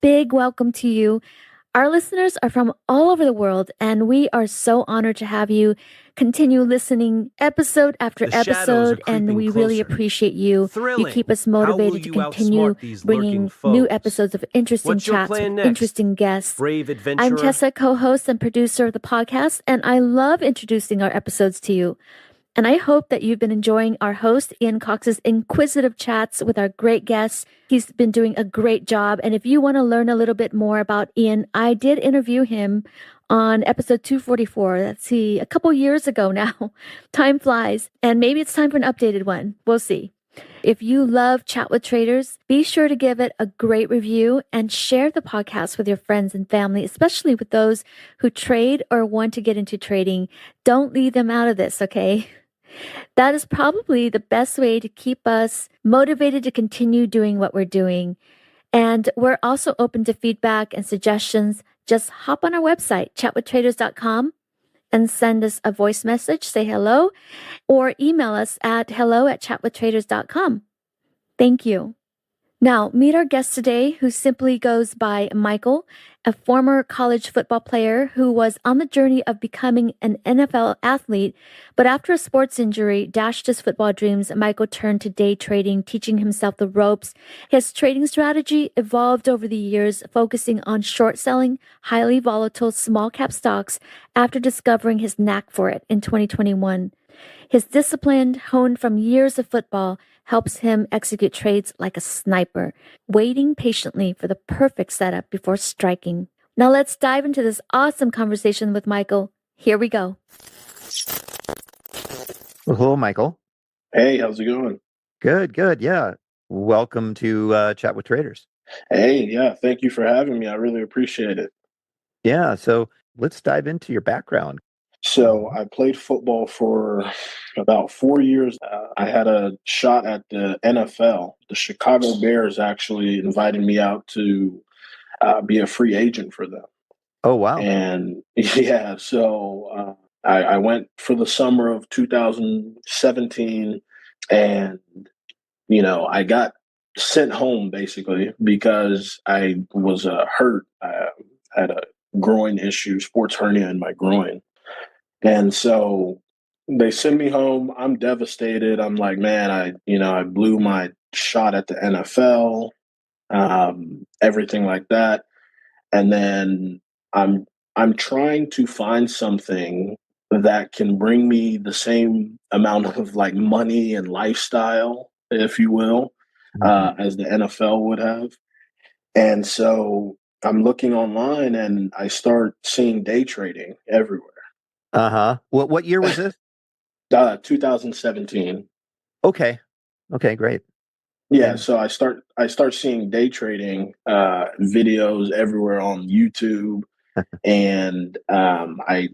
big welcome to you. Our listeners are from all over the world, and we are so honored to have you continue listening episode after The shadows are episode, and creeping we really closer. appreciate you. You Thrilling. keep us How will motivated to you continue outsmart these bringing lurking new foes? episodes of interesting What's your chats with plan next, interesting guests. brave I'm adventurer? Tessa, co-host and producer of the podcast, and I love introducing our episodes to you. And I hope that you've been enjoying our host, Ian Cox's inquisitive chats with our great guests. He's been doing a great job. And if you want to learn a little bit more about Ian, I did interview him on episode 244. Let's see, a couple years ago now. Time flies. And maybe it's time for an updated one. We'll see. If you love Chat with Traders, be sure to give it a great review and share the podcast with your friends and family, especially with those who trade or want to get into trading. Don't leave them out of this, okay? That is probably the best way to keep us motivated to continue doing what we're doing. And we're also open to feedback and suggestions. Just hop on our website, chatwithtraders.com, and send us a voice message, say hello, or email us at hello@chatwithtraders.com. Thank you. Now, meet our guest today, who simply goes by Michael, a former college football player who was on the journey of becoming an NFL athlete, but after a sports injury dashed his football dreams, Michael turned to day trading, teaching himself the ropes. His trading strategy evolved over the years, focusing on short selling highly volatile small cap stocks after discovering his knack for it in 2021. His discipline, honed from years of football, helps him execute trades like a sniper, waiting patiently for the perfect setup before striking. Now let's dive into this awesome conversation with Michael. Here we go. Well, hello, Michael. Hey, how's it going? Good. Yeah. Welcome to Chat with Traders. Hey, yeah, thank you for having me. I really appreciate it. Yeah. So let's dive into your background. So I played football for about 4 years. I had a shot at the NFL. The Chicago Bears actually invited me out to be a free agent for them. Oh, wow. And yeah, so I went for the summer of 2017, and I got sent home basically because I was hurt. I had a groin issue, sports hernia in my groin. And so they send me home. I'm devastated. I'm like, man, I blew my shot at the NFL, everything like that. And then I'm trying to find something that can bring me the same amount of like money and lifestyle, if you will, as the NFL would have. And so I'm looking online and I start seeing day trading everywhere. What year was this? 2017. Okay, great. Yeah, And- so I start seeing day trading videos everywhere on YouTube, and I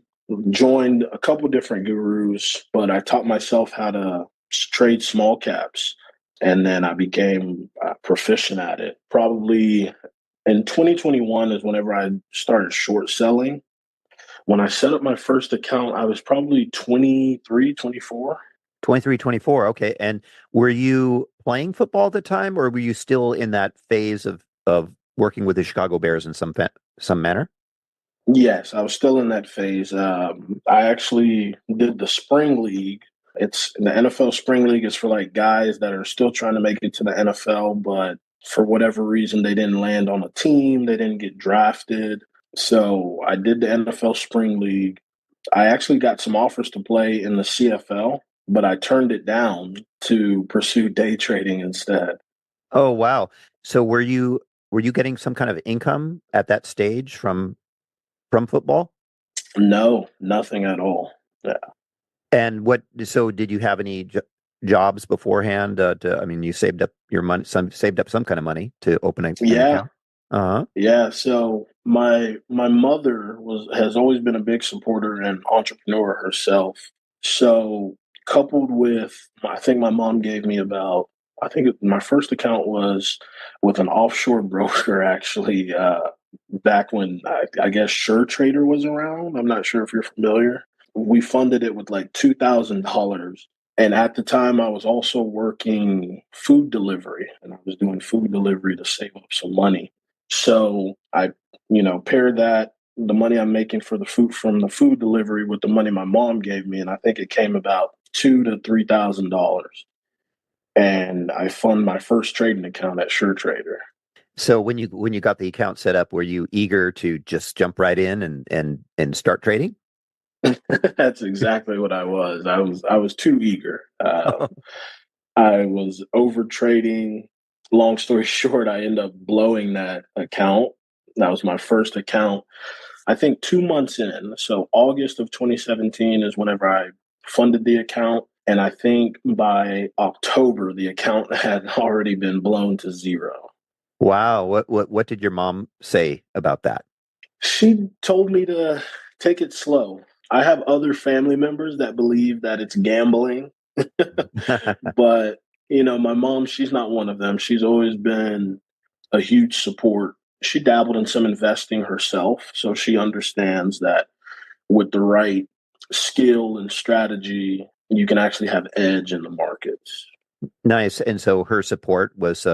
joined a couple different gurus, but I taught myself how to trade small caps, and then I became proficient at it. Probably in 2021 is whenever I started short selling. When I set up my first account, I was probably 23, 24. 23, 24. Okay. And were you playing football at the time, or were you still in that phase of working with the Chicago Bears in some manner? Yes, I was still in that phase. I actually did the spring league. It's the NFL spring league is for like guys that are still trying to make it to the NFL, but for whatever reason they didn't land on a team, they didn't get drafted. So I did the NFL spring league. I actually got some offers to play in the CFL, but I turned it down to pursue day trading instead. Oh, wow. So were you getting some kind of income at that stage from football? No, nothing at all. Yeah. And so did you have any jobs beforehand? You saved up your money, saved up some kind of money to open an account? Uh-huh. Yeah. So my mother has always been a big supporter and entrepreneur herself. So coupled with, I think my mom gave me my first account was with an offshore broker actually, back when I guess SureTrader was around. I'm not sure if you're familiar. We funded it with like $2,000. And at the time, I was also working food delivery, and I was doing food delivery to save up some money. So I, paired the money I'm making for the food from the food delivery with the money my mom gave me, and I think it came about $2,000 to $3,000. And I fund my first trading account at SureTrader. So when you got the account set up, were you eager to just jump right in and start trading? That's exactly what I was. I was too eager. I was over trading. Long story short, I ended up blowing that account. That was my first account. I think 2 months in. So August of 2017 is whenever I funded the account. And I think by October, the account had already been blown to zero. Wow. What did your mom say about that? She told me to take it slow. I have other family members that believe that it's gambling, but my mom, she's not one of them. She's always been a huge support. She dabbled in some investing herself, so she understands that with the right skill and strategy, you can actually have edge in the markets. Nice. And so her support was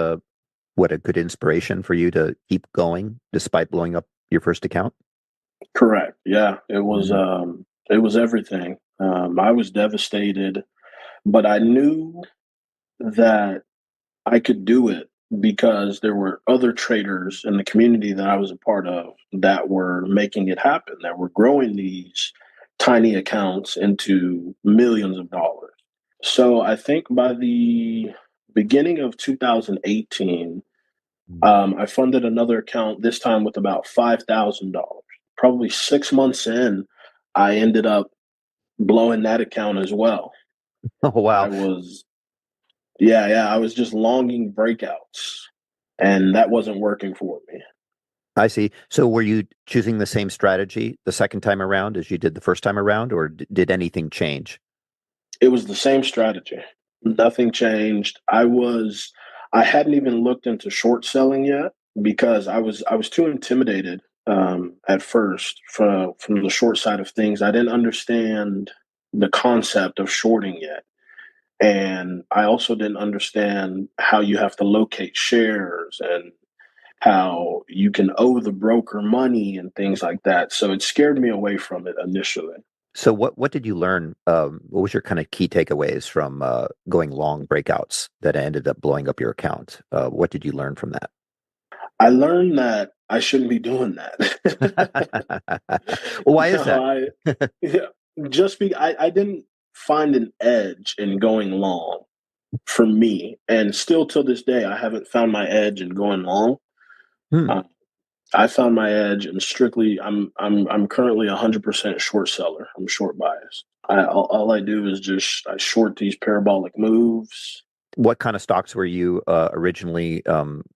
what a good inspiration for you to keep going despite blowing up your first account. Correct. Yeah, it was. Mhm. It was everything. I was devastated, but I knew that I could do it because there were other traders in the community that I was a part of that were making it happen, that were growing these tiny accounts into millions of dollars. So I think by the beginning of 2018, I funded another account, this time with about $5,000. Probably 6 months in, I ended up blowing that account as well. Oh, wow. I was Yeah, I was just longing breakouts, and that wasn't working for me. I see. So were you choosing the same strategy the second time around as you did the first time around, or did anything change? It was the same strategy. Nothing changed. I hadn't even looked into short selling yet because I was too intimidated at first from the short side of things. I didn't understand the concept of shorting yet. And I also didn't understand how you have to locate shares and how you can owe the broker money and things like that. So it scared me away from it initially. So what did you learn? What was your kind of key takeaways from going long breakouts that ended up blowing up your account? What did you learn from that? I learned that I shouldn't be doing that. Well, why is no, that? I yeah, I didn't find an edge in going long for me, and still till this day, I haven't found my edge in going long. Hmm. Uh, I found my edge in strictly. I'm currently 100% short seller. I'm short biased. All I do is just I short these parabolic moves. What kind of stocks were you originally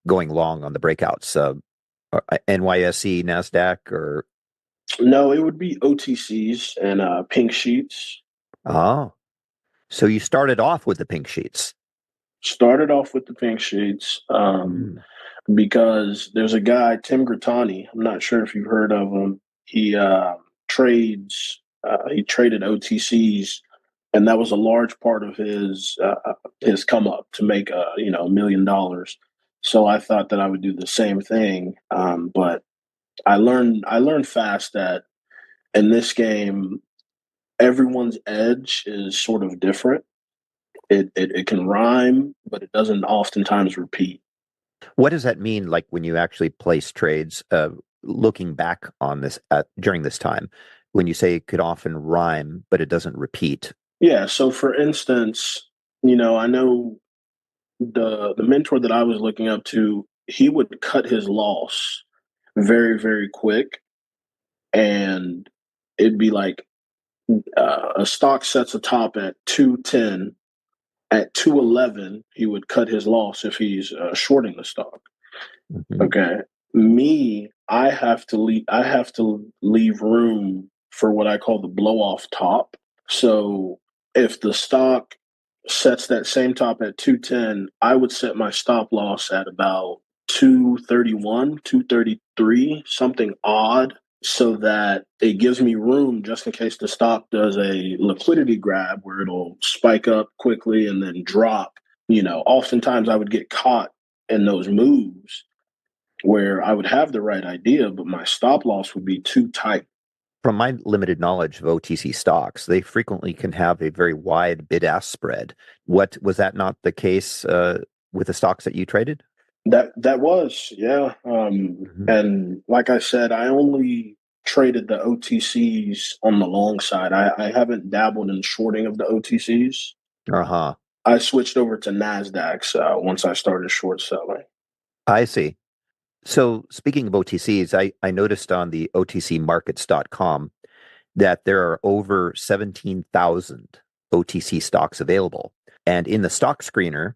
going long on the breakouts? NYSE, Nasdaq, or No, it would be OTCs and pink sheets. oh, so you started off with the pink sheets. Started off with the pink sheets Hmm. because there's a guy, Tim Grittani. I'm not sure if you've heard of him. He trades. He traded OTCs, and that was a large part of his come up to make $1 million. So I thought that I would do the same thing, but I learned fast that in this game, everyone's edge is sort of different. It can rhyme, but it doesn't oftentimes repeat. What does that mean, like when you actually place trades, looking back on this during this time, when you say it could often rhyme, but it doesn't repeat? Yeah. So, for instance, I know the mentor that I was looking up to. He would cut his loss very, very quick, and it'd be like a stock sets a top at 210. At 211, he would cut his loss if he's shorting the stock. Mhm. Okay. Me, I have to leave room for what I call the blow off top. So if the stock sets that same top at 210, I would set my stop loss at about 231, 233, something odd, so that it gives me room just in case the stock does a liquidity grab where it'll spike up quickly and then drop. Oftentimes I would get caught in those moves, where I would have the right idea, but my stop loss would be too tight. From my limited knowledge of OTC stocks, they frequently can have a very wide bid-ask spread. What was that not the case with the stocks that you traded? That was, yeah. And like I said, I only traded the OTCs on the long side. I haven't dabbled in shorting of the OTCs. Uh-huh. I switched over to NASDAQs once I started short selling. I see. So speaking of OTCs, I noticed on the OTCmarkets.com that there are over 17,000 OTC stocks available. And in the stock screener,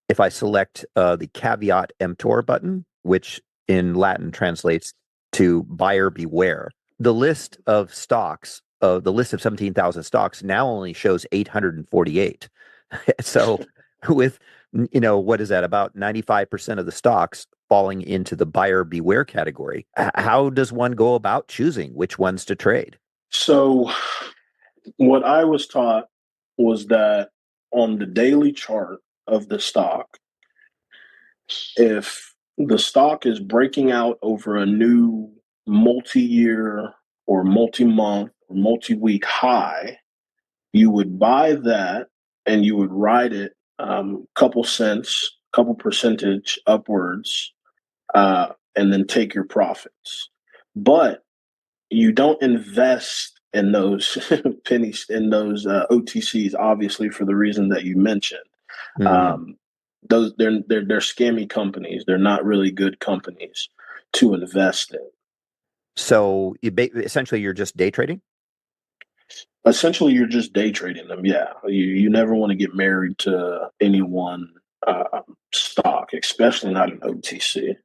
if I select the caveat emptor button, which in Latin translates to buyer beware, the list of stocks, the list of 17,000 stocks now only shows 848. So with, what is that, about 95% of the stocks falling into the buyer beware category, how does one go about choosing which ones to trade? So what I was taught was that on the daily chart of the stock, if the stock is breaking out over a new multi-year or multi-month or multi-week high, you would buy that and you would ride it couple cents, couple percentage upwards, and then take your profits. But you don't invest in those pennies in those OTCs, obviously for the reason that you mentioned. Um, those they're scammy companies. They're not really good companies to invest in. So essentially, you're just day trading? Essentially, you're just day trading them. Yeah, you never want to get married to any one stock, especially not an OTC.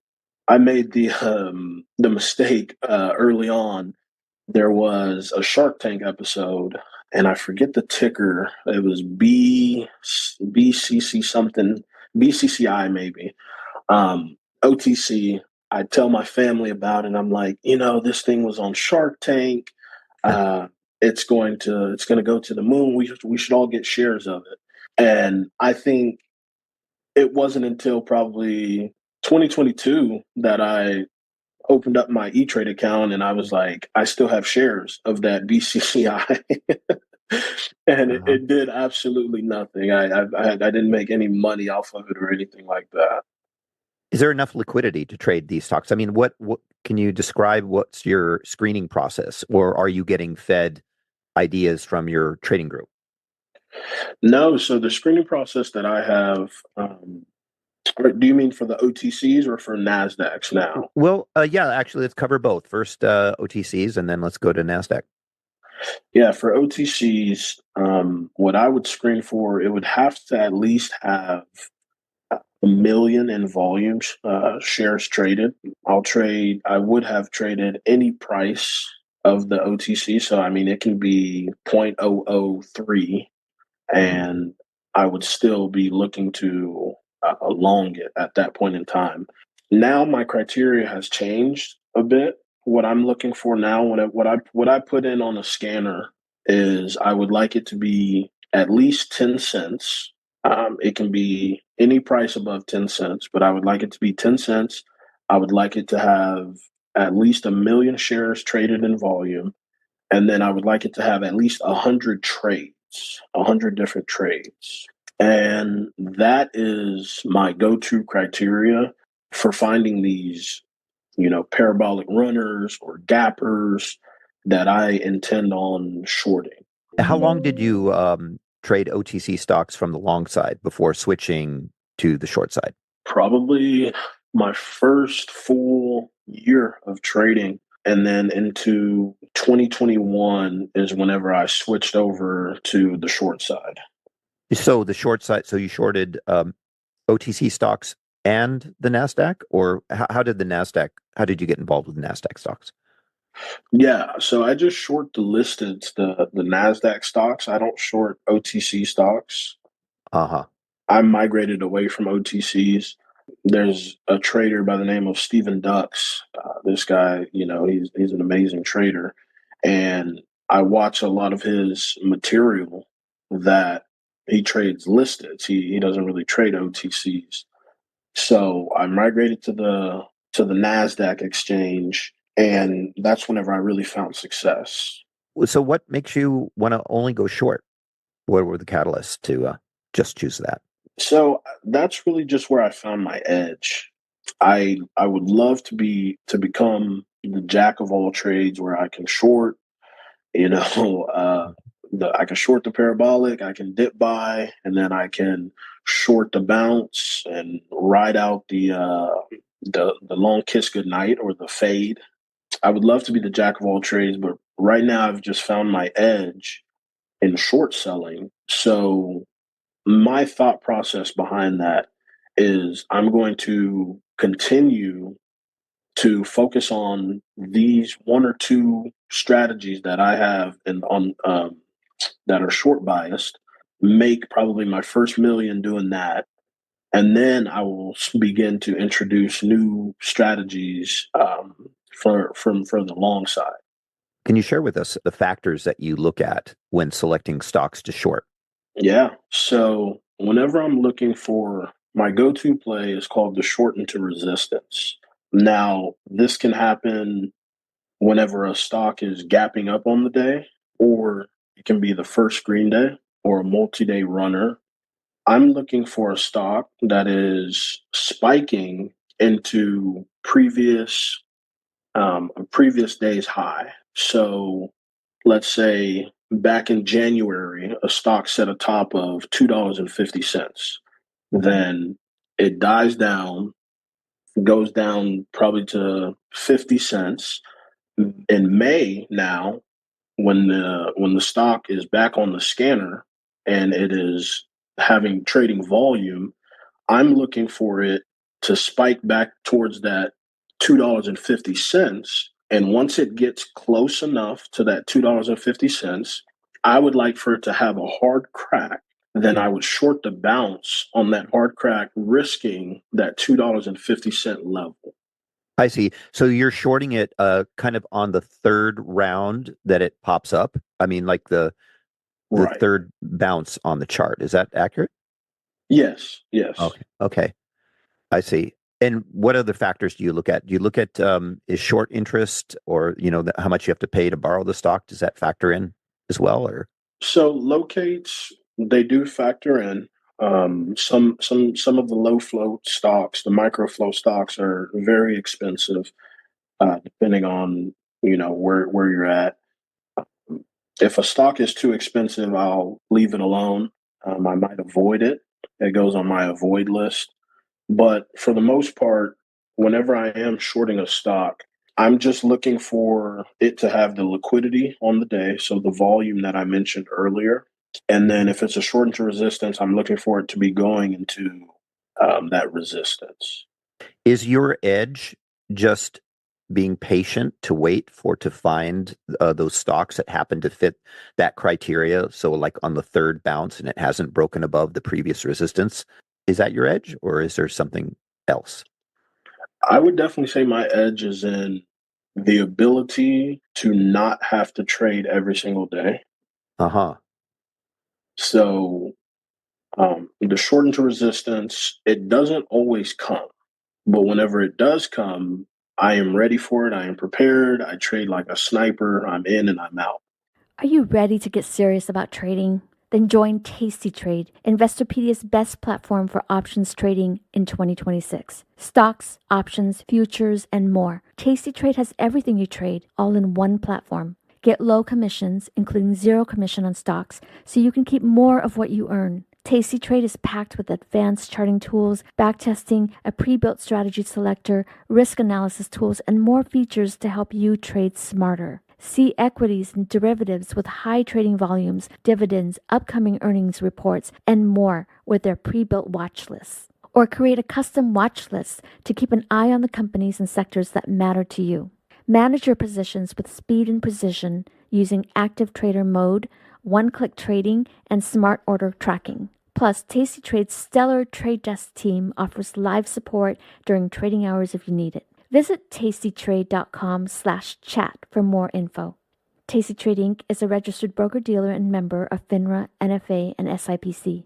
I made the mistake early on. There was a Shark Tank episode, and I forget the ticker. It was BCC something, BCCI maybe. OTC. I tell my family about it. And I'm like, this thing was on Shark Tank. It's going to go to the moon. We should all get shares of it. And I think it wasn't until probably 2022 that I opened up my E-Trade account and I was like, I still have shares of that BCCI. And it did absolutely nothing. I didn't make any money off of it or anything like that. Is there enough liquidity to trade these stocks? I mean, what can you describe what's your screening process, or are you getting fed ideas from your trading group? No, so the screening process that I have, do you mean for the OTCs or for NASDAQs now? Well, yeah, actually, let's cover both. First, OTCs, and then let's go to NASDAQ. Yeah, for OTCs, what I would screen for, it would have to at least have 1 million in volume shares traded. I would have traded any price of the OTC. So, I mean, it can be 0.003 and I would still be looking to long it at that point in time. Now my criteria has changed a bit. What I'm looking for now, what I put in on a scanner is I would like it to be at least 10 cents. It can be any price above 10 cents, but I would like it to be 10 cents. I would like it to have at least 1 million shares traded in volume. And then I would like it to have at least 100 trades, 100 different trades. And that is my go-to criteria for finding these, parabolic runners or gappers that I intend on shorting. How long did you trade OTC stocks from the long side before switching to the short side? Probably my first full year of trading. And then into 2021 is whenever I switched over to the short side. So the short side, so you shorted OTC stocks and the NASDAQ, or how did you get involved with NASDAQ stocks? Yeah, so I just short the listed, the NASDAQ stocks. I don't short OTC stocks. Uh-huh. I migrated away from OTCs. There's a trader by the name of Stephen Ducks. This guy, he's an amazing trader, and I watch a lot of his material that he trades listed. He doesn't really trade OTCs. So I migrated to to the NASDAQ exchange. And that's whenever I really found success. So what makes you want to only go short? What were the catalysts to just choose that? So that's really just where I found my edge. I would love to become the jack of all trades, where I can short, you know, I can short the parabolic, I can dip buy, and then I can short the bounce and ride out the long kiss goodnight or the fade. I would love to be the jack of all trades, but right now I've just found my edge in short selling. So my thought process behind that is I'm going to continue to focus on these one or two strategies that I have and on that are short biased, make probably my first million doing that, and then I will begin to introduce new strategies for the long side. Can you share with us the factors that you look at when selecting stocks to short? Yeah. So whenever I'm looking for my go-to play is called the short into resistance. Now, this can happen whenever a stock is gapping up on the day, or it can be the first green day or a multi-day runner. I'm looking for a stock that is spiking into a previous day's high. So let's say back in January, a stock set a top of $2.50. Then it dies down, goes down probably to 50 cents. In May now, when the stock is back on the scanner and it is having trading volume, I'm looking for it to spike back towards that $2.50. And once it gets close enough to that $2.50, I would like for it to have a hard crack. Then I would short the bounce on that hard crack, risking that $2.50 level. I see. So you're shorting it kind of on the third round that it pops up. I mean, like the Right. third bounce on the chart. Is that accurate? Yes. Yes. Okay. I see. And what other factors do you look at? Do you look at is short interest, or how much you have to pay to borrow the stock? Does that factor in as well, or? So locates, they do factor in. Some of the low float stocks, the micro flow stocks, are very expensive, depending on where you're at. If a stock is too expensive, I'll leave it alone. I might avoid it. It goes on my avoid list. But for the most part, whenever I am shorting a stock, I'm just looking for it to have the liquidity on the day, so the volume that I mentioned earlier. And then if it's a short into resistance, I'm looking for it to be going into that resistance. Is your edge just being patient to wait to find those stocks that happen to fit that criteria? So like on the third bounce and it hasn't broken above the previous resistance. Is that your edge, or is there something else? I would definitely say my edge is in the ability to not have to trade every single day. Uh-huh. So the short into resistance, it doesn't always come. But whenever it does come, I am ready for it. I am prepared. I trade like a sniper. I'm in and I'm out. Are you ready to get serious about trading? Then join Tasty Trade, Investorpedia's best platform for options trading in 2026. Stocks, options, futures, and more. Tasty Trade has everything you trade, all in one platform. Get low commissions, including zero commission on stocks, so you can keep more of what you earn. Tasty Trade is packed with advanced charting tools, backtesting, a pre-built strategy selector, risk analysis tools, and more features to help you trade smarter. See equities and derivatives with high trading volumes, dividends, upcoming earnings reports, and more with their pre-built watch lists. Or create a custom watch list to keep an eye on the companies and sectors that matter to you. Manage your positions with speed and precision using active trader mode, one-click trading, and smart order tracking. Plus, Tasty Trade's stellar trade desk team offers live support during trading hours if you need it. Visit tastytrade.com/chat for more info. Tasty Trade Inc. is a registered broker-dealer and member of FINRA, NFA, and SIPC.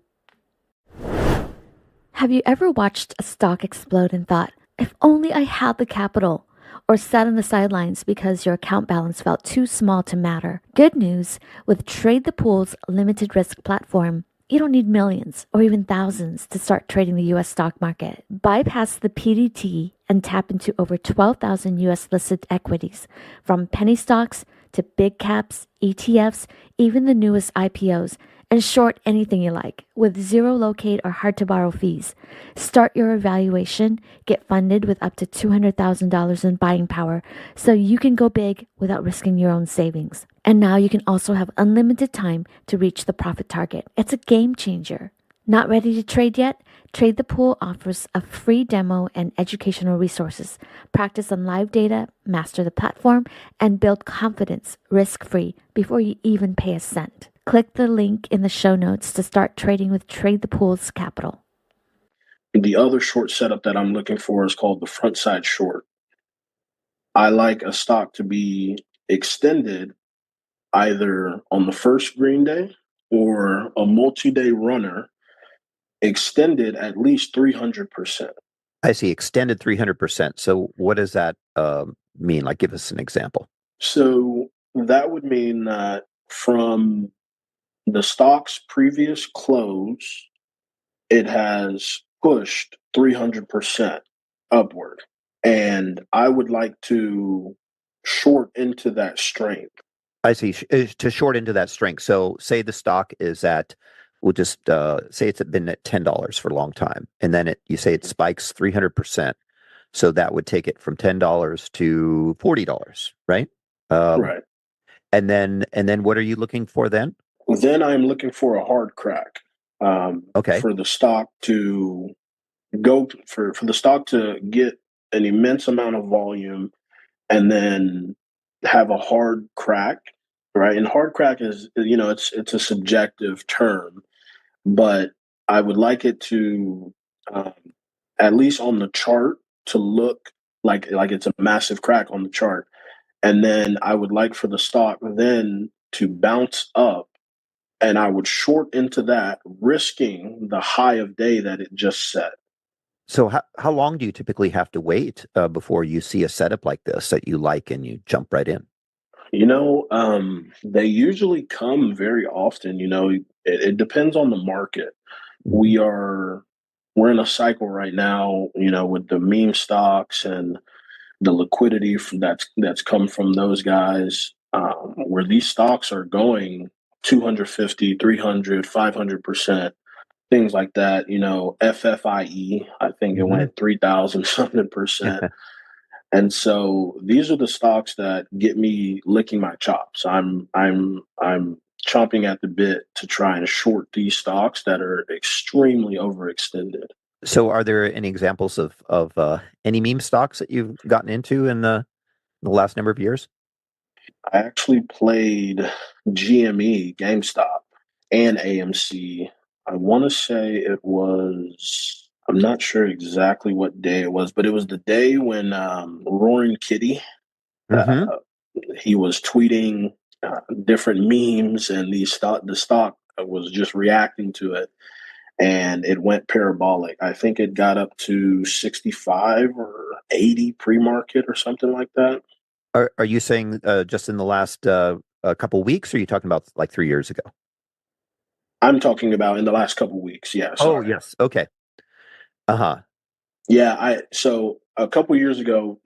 Have you ever watched a stock explode and thought, If only I had the capital. Or sat on the sidelines because your account balance felt too small to matter. Good news, with Trade the Pool's limited risk platform, you don't need millions or even thousands to start trading the US stock market. Bypass the PDT and tap into over 12,000 US listed equities, from penny stocks to big caps, ETFs, even the newest IPOs, and short anything you like with zero locate or hard to borrow fees. Start your evaluation, get funded with up to $200,000 in buying power so you can go big without risking your own savings. And now you can also have unlimited time to reach the profit target. It's a game changer. Not ready to trade yet? Trade the Pool offers a free demo and educational resources. Practice on live data, master the platform, and build confidence risk-free before you even pay a cent. Click the link in the show notes to start trading with Trade the Pool's capital. The other short setup that I'm looking for is called the front side short. I like a stock to be extended either on the first green day or a multi-day runner extended at least 300%. I see, extended 300%. So what does that mean? Like, give us an example. So that would mean that from the stock's previous close, it has pushed 300% upward. And I would like to short into that strength. I see, to short into that strength. So say the stock is at, we'll just say it's been at $10 for a long time. And then you say it spikes 300%. So that would take it from $10 to $40, right? Right. And then what are you looking for then? Then I'm looking for a hard crack. Okay. For the stock to go for the stock to get an immense amount of volume and then have a hard crack, right? And hard crack is, it's a subjective term, but I would like it to, um, at least on the chart, to look like it's a massive crack on the chart, and then I would like for the stock then to bounce up, and I would short into that, risking the high of day that it just set. So how long do you typically have to wait before you see a setup like this that you like and you jump right in? They usually come very often. It depends on the market. Mhm. We're in a cycle right now, with the meme stocks and the liquidity that's come from those guys, where these stocks are going 250, 300, 500%, things like that. FFIE, I think it Mhm. went 3,000 something percent. And so these are the stocks that get me licking my chops. I'm chomping at the bit to try and short these stocks that are extremely overextended. So are there any examples of any meme stocks that you've gotten into in the last number of years? I actually played GME, GameStop, and AMC. I want to say it was, I'm not sure exactly what day it was, but it was the day when Roaring Kitty, Mm-hmm. uh, he was tweeting different memes, and the stock was just reacting to it, and it went parabolic. I think it got up to 65 or 80 pre-market or something like that. Are you saying just in the last a couple weeks, or are you talking about like 3 years ago? I'm talking about in the last couple weeks. Yeah, Oh, sorry. yes. Okay. Uh-huh. Yeah, I so a couple years ago,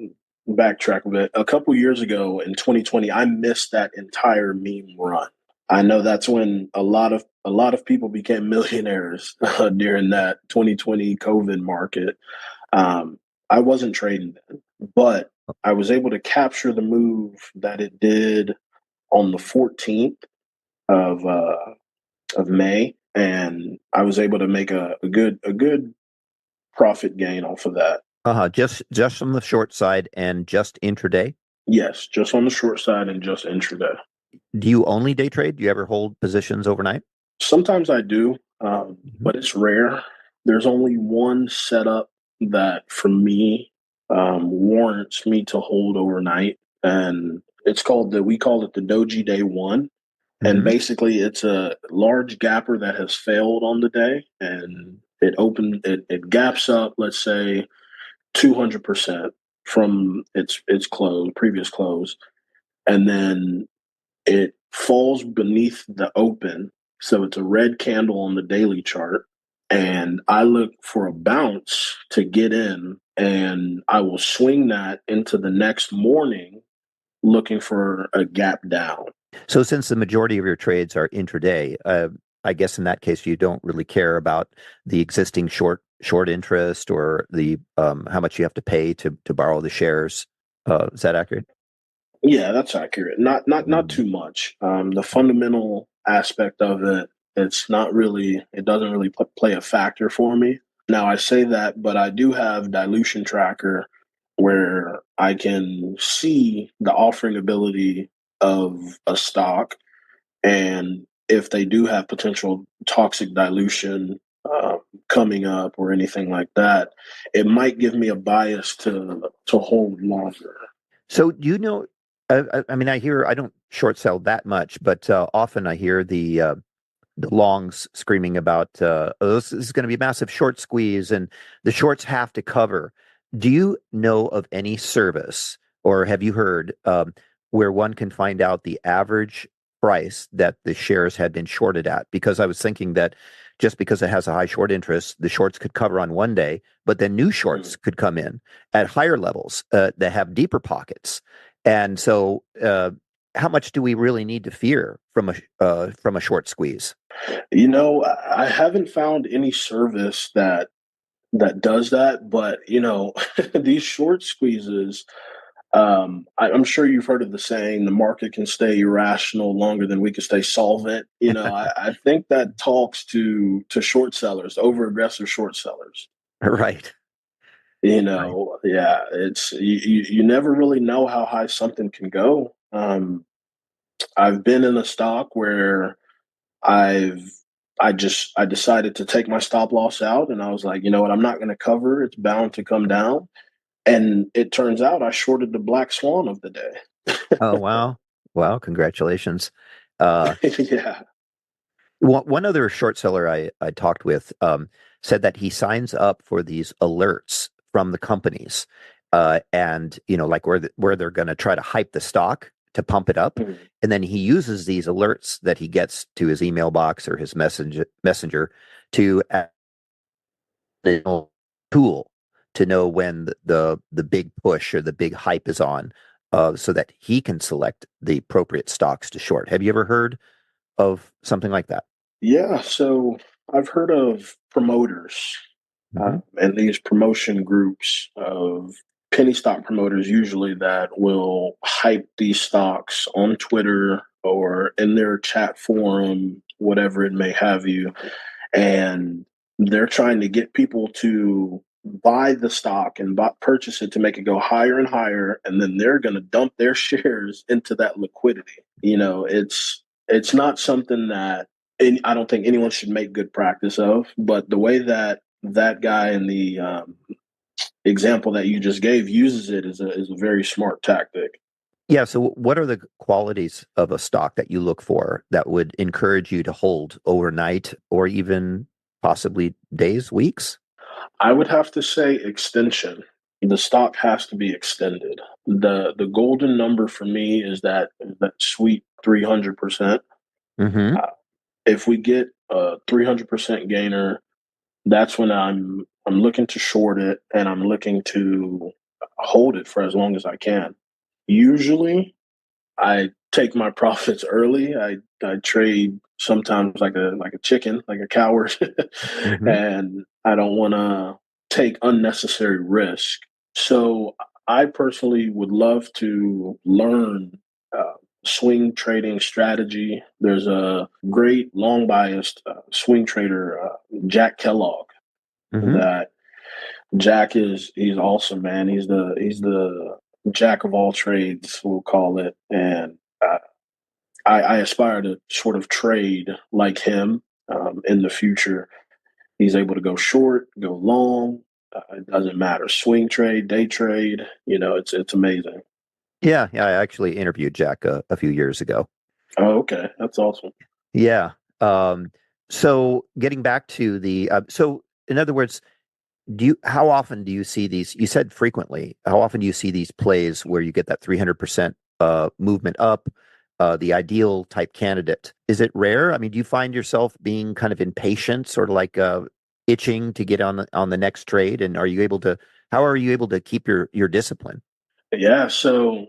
backtrack a bit. A couple years ago in 2020, I missed that entire meme run. I know that's when a lot of people became millionaires during that 2020 COVID market. Um, I wasn't trading then, but I was able to capture the move that it did on the 14th of May, and I was able to make a good profit gain off of that. Uh-huh. Just from the short side and just intraday? Yes, just on the short side and just intraday. Do you only day trade? Do you ever hold positions overnight? Sometimes I do, Mhm. but it's rare. There's only one setup that, for me, warrants me to hold overnight, and we call it the Doji Day One. And Mhm. basically, it's a large gapper that has failed on the day, and it gaps up, let's say 200% from its previous close, and then it falls beneath the open. So it's a red candle on the daily chart. And I look for a bounce to get in, and I will swing that into the next morning looking for a gap down. So since the majority of your trades are intraday, I guess in that case you don't really care about the existing short interest or the how much you have to pay to borrow the shares. Is that accurate? Yeah, that's accurate. Not too much. The fundamental aspect of it, it doesn't really play a factor for me. Now I say that, but I do have dilution tracker where I can see the offering ability of a stock, and if they do have potential toxic dilution coming up or anything like that, it might give me a bias to hold longer. So do you know? I mean, I don't short sell that much, but often I hear the longs screaming about, oh, this is going to be a massive short squeeze and the shorts have to cover. Do you know of any service or have you heard where one can find out the average price that the shares had been shorted at? Because I was thinking that just because it has a high short interest, the shorts could cover on one day, but then new shorts could come in at higher levels that have deeper pockets. And so, how much do we really need to fear from a short squeeze? I haven't found any service that does that, but these short squeezes. I'm sure you've heard of the saying, "The market can stay irrational longer than we can stay solvent." I think that talks to short sellers, over aggressive short sellers. Right. Right. Yeah, you never really know how high something can go. I've been in a stock where I've I decided to take my stop loss out, and I was like, you know what, I'm not going to cover. It's bound to come down, and it turns out I shorted the black swan of the day. Oh, wow. Wow. Congratulations. Uh, Yeah. one other short seller I talked with said that he signs up for these alerts from the companies, and like where they're going to try to hype the stock to pump it up, Mhm. and then he uses these alerts that he gets to his email box or his messenger to a tool to know when the big push or the big hype is on, so that he can select the appropriate stocks to short. Have you ever heard of something like that? Yeah, so I've heard of promoters, Hmm. and these promotion groups of penny stock promoters usually that will hype these stocks on Twitter or in their chat forum, whatever it may have you. And they're trying to get people to buy the stock and purchase it to make it go higher and higher, and then they're going to dump their shares into that liquidity. It's not something that I don't think anyone should make good practice of. But the way that guy in the example that you just gave uses it is a very smart tactic. Yeah. So, what are the qualities of a stock that you look for that would encourage you to hold overnight or even possibly days, weeks? I would have to say extension. The stock has to be extended. The golden number for me is that sweet 300%. Hmm. Uh, if we get a 300% gainer, that's when I'm looking to short it, and I'm looking to hold it for as long as I can. Usually, I take my profits early. I trade sometimes like a chicken, like a coward, Hmm. and I don't want to take unnecessary risk. So I personally would love to learn uh, swing trading strategy. There's a great long biased swing trader, Jack Kellogg. Hmm. That Jack he's awesome, man. He's the jack of all trades, we'll call it, and I aspire to sort of trade like him in the future. He's able to go short, go long. It doesn't matter. Swing trade, day trade. It's amazing. Yeah. Yeah. I actually interviewed Jack a few years ago. Oh, okay, that's awesome. Yeah. So, getting back to so in other words, How often do you see these? You said frequently. How often do you see these plays where you get that 300% movement up, the ideal type candidate? Is it rare? I mean, do you find yourself being kind of impatient, sort of like itching to get on the next trade? And how are you able to keep your discipline? Yeah. So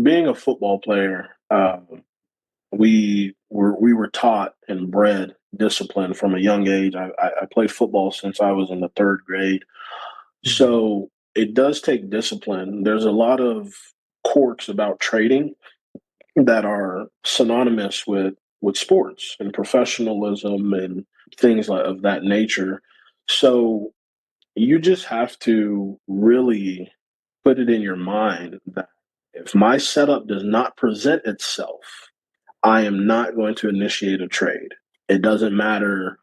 being a football player, we were taught and bred discipline from a young age. I played football since I was in the third grade. Mhm. So it does take discipline. There's a lot of quirks about trading that are synonymous with sports and professionalism and things like of that nature. So you just have to really put it in your mind that if my setup does not present itself, I am not going to initiate a trade. It doesn't matter,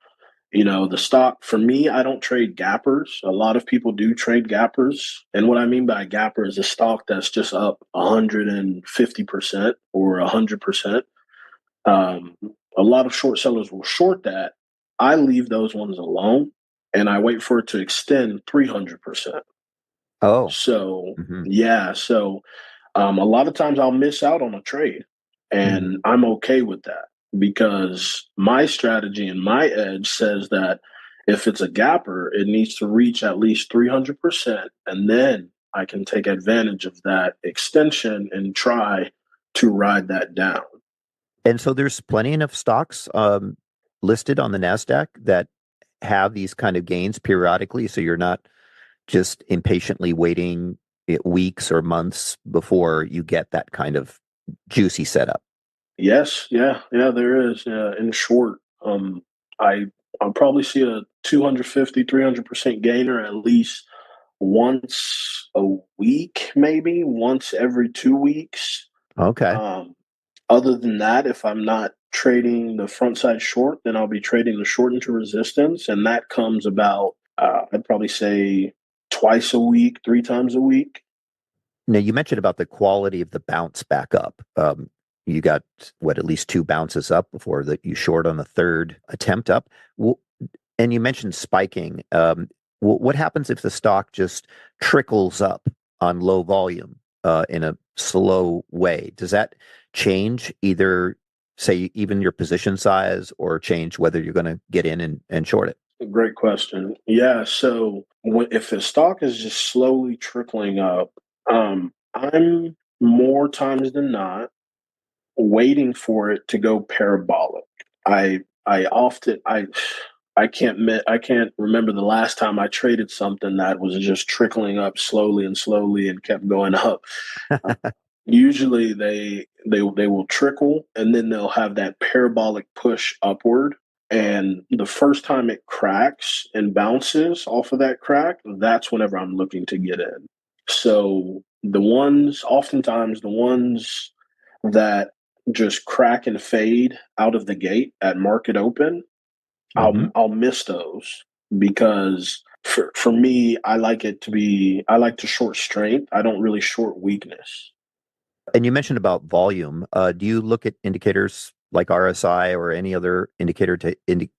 the stock. For me, I don't trade gappers. A lot of people do trade gappers. And what I mean by a gapper is a stock that's just up 150% or 100%. Um, a lot of short sellers will short that. I leave those ones alone and I wait for it to extend 300%. Oh, So, hmm yeah. So, a lot of times I'll miss out on a trade, hmm and I'm okay with that because my strategy and my edge says that if it's a gapper, it needs to reach at least 300%, and then I can take advantage of that extension and try to ride that down. And so there's plenty enough stocks listed on the Nasdaq that have these kind of gains periodically, so you're not just impatiently waiting weeks or months before you get that kind of juicy setup. Yes, yeah, yeah, there is. In short, I I'll probably see a 250, 300% gainer at least once a week, maybe once every 2 weeks. Okay. Um, Other than that, if I'm not trading the front side short, then I'll be trading the short into resistance, and that comes about, I'd probably say twice a week, three times a week. Now you mentioned about the quality of the bounce back up. You got what, at least two bounces up before that you short on the third attempt up. Well, and you mentioned spiking. What happens if the stock just trickles up on low volume in a slow way? Does that change either, say, even your position size or change whether you're going to get in and short it? Great question. Yeah, so if the stock is just slowly trickling up, I'm more times than not waiting for it to go parabolic. I often I can't remember the last time I traded something that was just trickling up slowly and slowly and kept going up. Uh, Usually they will trickle and then they'll have that parabolic push upward. And the first time it cracks and bounces off of that crack, that's whenever I'm looking to get in. So oftentimes the ones that just crack and fade out of the gate at market open, hmm I'll miss those because for me, I like to short strength. I don't really short weakness. And you mentioned about volume. Do you look at indicators like RSI or any other indicator to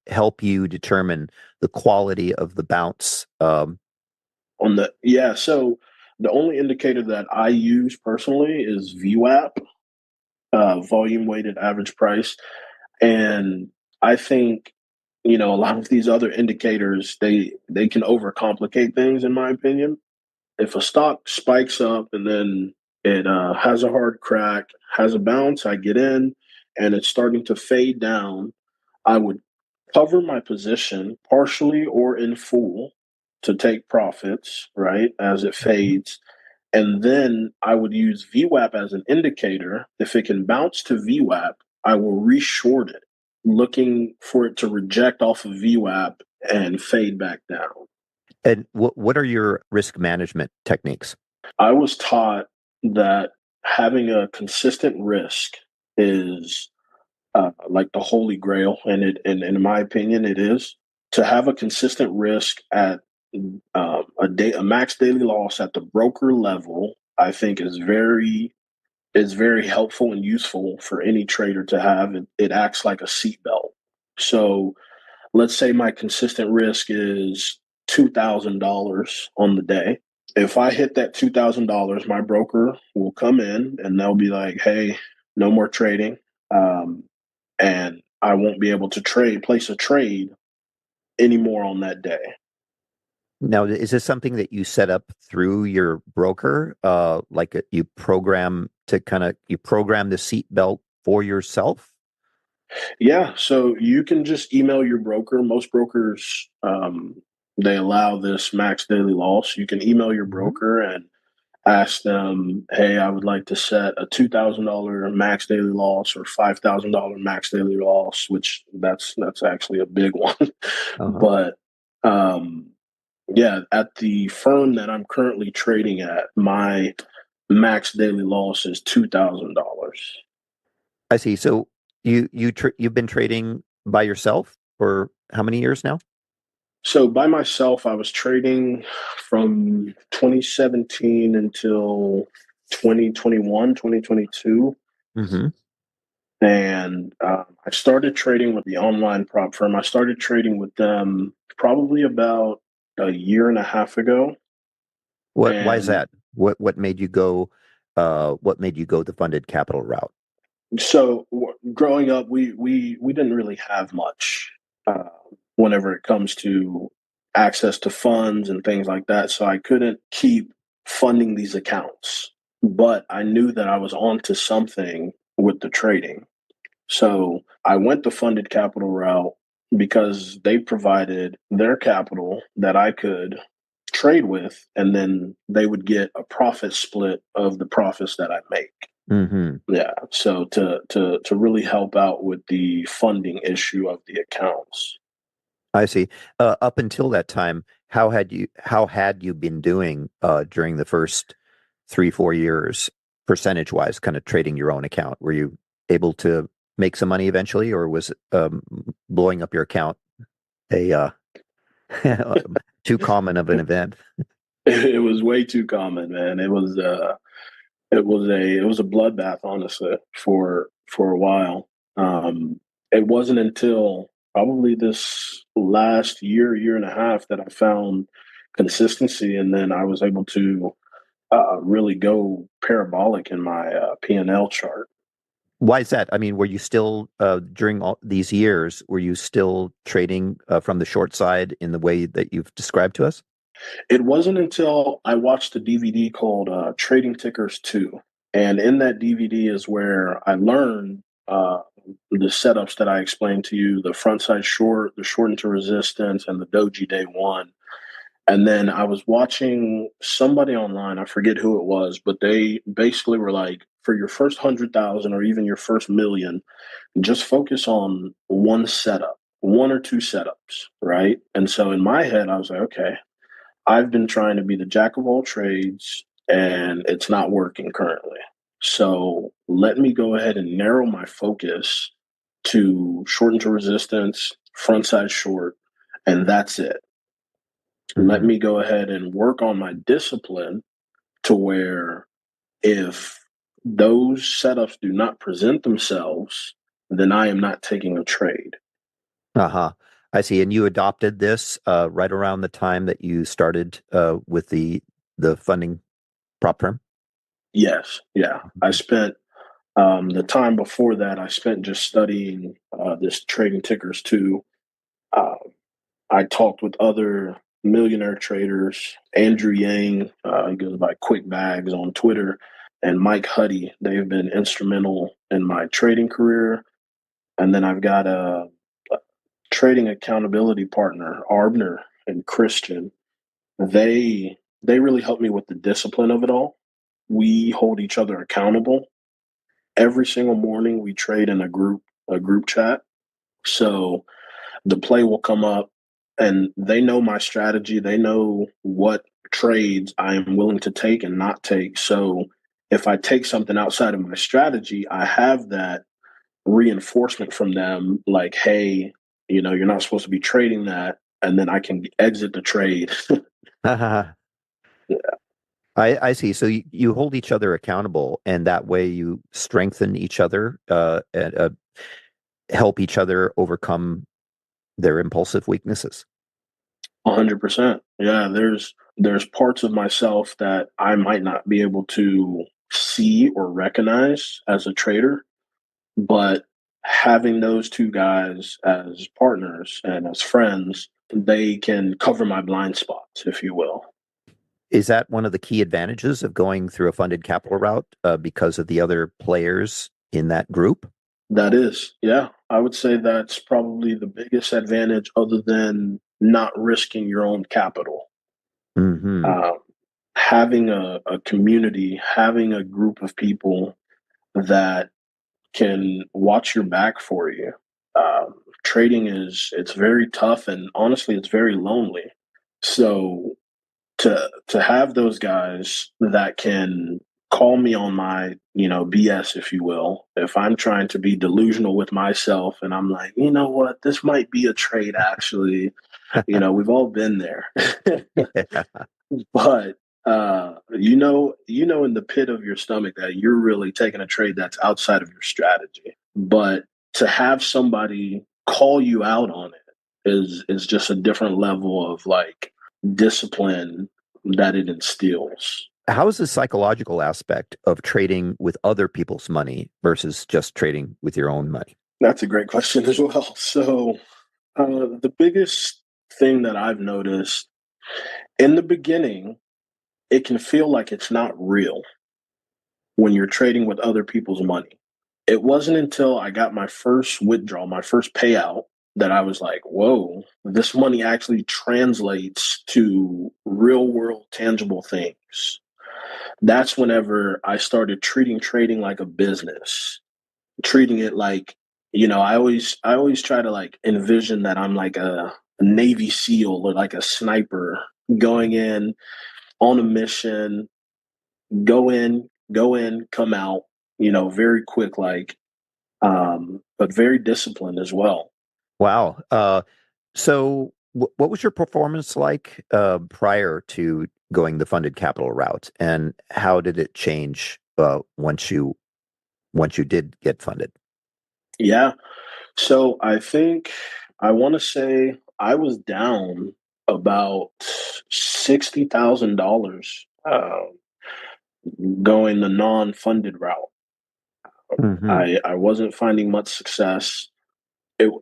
help you determine the quality of the bounce? So the only indicator that I use personally is VWAP, volume weighted average price. And I think, a lot of these other indicators, they can overcomplicate things in my opinion. If a stock spikes up and then it has a hard crack, has a bounce, I get in and it's starting to fade down, I would cover my position partially or in full to take profits, right, as it Mhm. fades. And then I would use VWAP as an indicator. If it can bounce to VWAP, I will reshort it, looking for it to reject off of VWAP and fade back down. And what are your risk management techniques? I was taught that having a consistent risk is like the holy grail, and in my opinion, it is to have a consistent risk at a max daily loss at the broker level. I think is very helpful and useful for any trader to have. It acts like a seatbelt. So let's say my consistent risk is $2,000 on the day. If I hit that $2,000, my broker will come in and they'll be like, "Hey, no more trading," and I won't be able to place a trade anymore on that day. Now, is this something that you set up through your broker? You program you program the seatbelt for yourself? Yeah, so you can just email your broker. Most brokers, they allow this max daily loss. You can email your broker and ask them, "Hey, I would like to set a $2,000 max daily loss or $5,000 max daily loss," which that's actually a big one. Uh-huh. But yeah, at the firm that I'm currently trading at, my max daily loss is $2,000. I see. So you've been trading by yourself for how many years now? So by myself, I was trading from 2017 until 2021, 2022. Mm-hmm. And I started trading with the online prop firm. I started trading with them probably about a year and a half ago. Why is And that? What made you go what made you go the funded capital route? so growing up, we didn't really have much uh, whenever it comes to access to funds and things like that. So I couldn't keep funding these accounts, but I knew that I was onto something with the trading. So I went the funded capital route because they provided their capital that I could trade with, and then they would get a profit split of the profits that I make. Mm-hmm. Yeah. So to really help out with the funding issue of the accounts. I see. Up until that time, how had you been doing during the first 3-4 years, percentage wise, kind of trading your own account? Were you able to make some money eventually, or was blowing up your account a too common of an event? It was way too common, man. It was a bloodbath, honestly, for a while. It wasn't until probably this last year and a half that I found consistency, and then I was able to really go parabolic in my P&L chart. Why is that? I mean, were you still during all these years, were you still trading from the short side in the way that you've described to us? It wasn't until I watched a DVD called Trading Tickers 2. And in that DVD is where I learned the setups that I explained to you, the front side short, the short into resistance, and the doji day one. And then I was watching somebody online, I forget who it was, but they basically were like, for your first 100,000 or even your first million, just focus on one setup, one or two setups, right? And so in my head, I was like, okay, I've been trying to be the jack of all trades and it's not working currently. So let me go ahead and narrow my focus to short into resistance, front side short, and that's it. Let Mm-hmm. me go ahead and work on my discipline to where if those setups do not present themselves, then I am not taking a trade. Uh-huh. I see. And you adopted this right around the time that you started with the funding prop firm? Yes. Yeah. I Mhm. spent the time before that, I spent just studying this trading tickers too. Uh, I talked with other millionaire traders, Andrew Yang, he goes by Quick Bags on Twitter, and Mike Huddy. They've been instrumental in my trading career. And then I've got a trading accountability partner, Arbner and Christian. They really helped me with the discipline of it all. We hold each other accountable. Every single morning we trade in a group chat. So the play will come up and they know my strategy. They know what trades I am willing to take and not take. So if I take something outside of my strategy, I have that reinforcement from them like, hey, you're not supposed to be trading that. And then I can exit the trade. I see. So you hold each other accountable, and that way you strengthen each other and help each other overcome their impulsive weaknesses. 100%. Yeah, there's parts of myself that I might not be able to see or recognize as a trader, but having those two guys as partners and as friends, they can cover my blind spots, if you will. Is that one of the key advantages of going through a funded capital route because of the other players in that group? That is, yeah. I would say that's probably the biggest advantage other than not risking your own capital. Hmm. Um, Having a community, having a group of people that can watch your back for you. Trading it's very tough and honestly it's very lonely. So to have those guys that can call me on my BS, if you will, if I'm trying to be delusional with myself and I'm like, you know what, this might be a trade actually. We've all been there. Yeah. But in the pit of your stomach that you're really taking a trade that's outside of your strategy. But to have somebody call you out on it is just a different level of like discipline that it instills. How is the psychological aspect of trading with other people's money versus just trading with your own money? That's a great question as well. So the biggest thing that I've noticed in the beginning, it can feel like it's not real when you're trading with other people's money. It wasn't until I got my first withdrawal, my first payout, that I was like, whoa, this money actually translates to real world tangible things. That's whenever I started treating trading like a business, treating it like, I always try to like envision that I'm like a Navy SEAL or like a sniper going in on a mission, go in, come out, very quick, like, but very disciplined as well. Wow. So what was your performance like prior to going the funded capital route, and how did it change once you did get funded? Yeah. So I think I want to say I was down about $60,000 going the non-funded route. Hmm. I wasn't finding much success.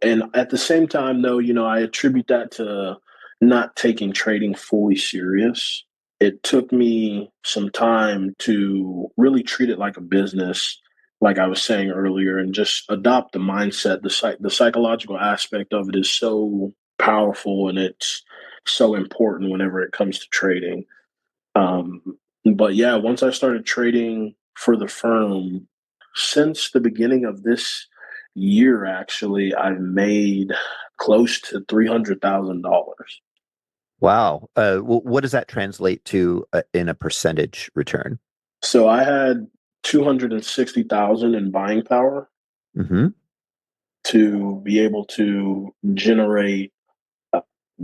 And at the same time, though, I attribute that to not taking trading fully serious. It took me some time to really treat it like a business, like I was saying earlier, and just adopt the mindset. The psychological aspect of it is so powerful, and it's so important whenever it comes to trading. Um, but yeah, once I started trading for the firm, since the beginning of this year, actually, I've made close to $300,000. Wow. What does that translate to in a percentage return? So I had 260,000 in buying power Hmm. to be able to generate uh,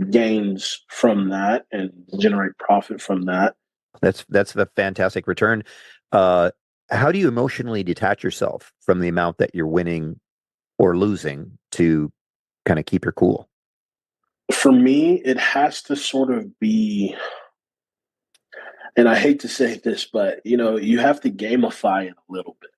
gains from that and generate profit from that. That's a fantastic return. Uh, how do you emotionally detach yourself from the amount that you're winning or losing to kind of keep your cool? For me, it has to sort of be, and I hate to say this, but you have to gamify it a little bit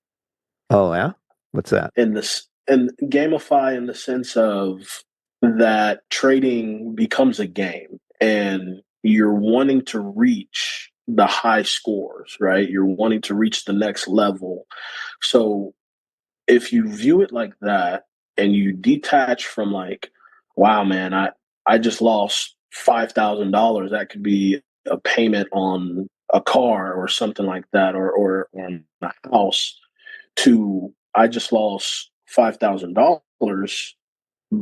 Oh yeah, what's that? in this, and gamify in the sense of that trading becomes a game and you're wanting to reach the high scores, right? You're wanting to reach the next level. So if you view it like that and you detach from like, wow, man, I just lost $5,000. That could be a payment on a car or something like that, or on a house. To I just lost $5,000,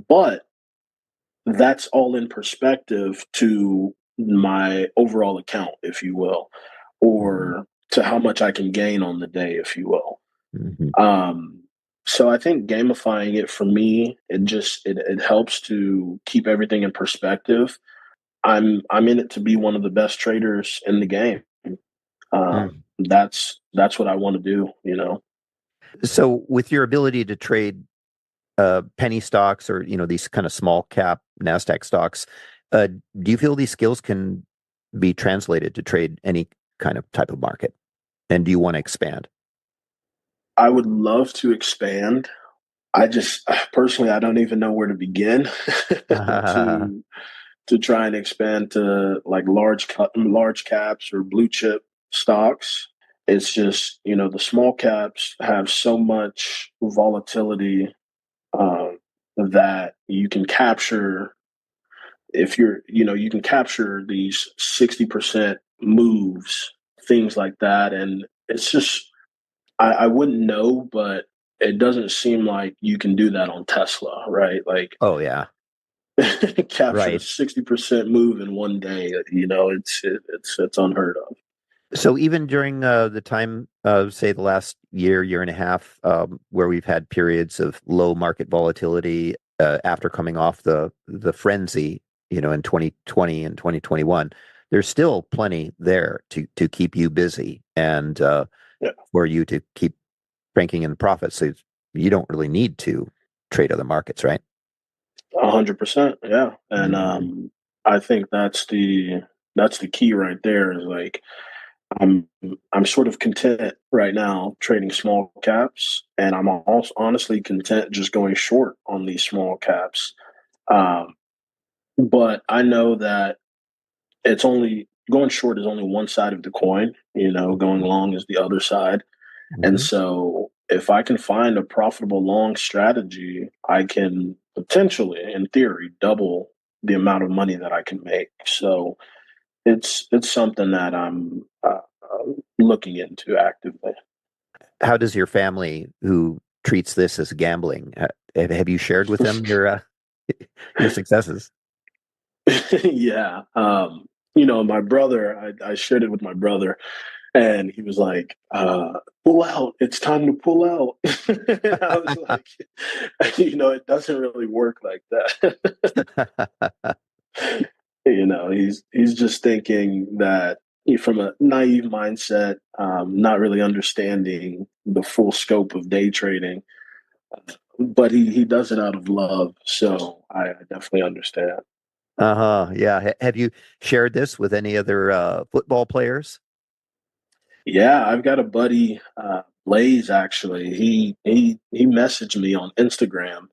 but that's all in perspective to my overall account, if you will, Hmm. or to how much I can gain on the day, if you will. Hmm. Um, so I think gamifying it for me, it helps to keep everything in perspective. I'm in it to be one of the best traders in the game. That's what I want to do. So, with your ability to trade penny stocks or these kind of small cap Nasdaq stocks, Do you feel these skills can be translated to trade any kind of type of market? And do you want to expand? I would love to expand. I just personally, I don't even know where to begin to try and expand to like large caps or blue chip stocks. It's just, the small caps have so much volatility, that you can capture if you're, you can capture these 60% moves, things like that. And it's just, I wouldn't know, but it doesn't seem like you can do that on Tesla, right? Like Oh yeah, capture a right. 60% move in one day. It's unheard of. So even during the time of, say, the last year and a half, where we've had periods of low market volatility after coming off the frenzy, in 2020 and 2021, there's still plenty there to keep you busy and Yeah, for you to keep cranking in profits. So you don't really need to trade other markets, right? 100%. Yeah, and Mhm. I think that's the key right there. Is like I'm I'm sort of content right now trading small caps, and I'm also honestly content just going short on these small caps. Um, but I know that it's only going short is only one side of the coin. Going long is the other side. And Mhm. so if I can find a profitable long strategy, I can potentially, in theory, double the amount of money that I can make. So it's something that I'm looking into actively. How does your family, who treats this as gambling, have you shared with them your successes? Yeah. My brother, I shared it with my brother, and he was like, pull out. It's time to pull out. I was like, it doesn't really work like that. He's just thinking that from a naive mindset, not really understanding the full scope of day trading. But he does it out of love, so I definitely understand. Uh-huh. Yeah. Have you shared this with any other football players? Yeah, I've got a buddy, Blaze. Actually, he messaged me on Instagram,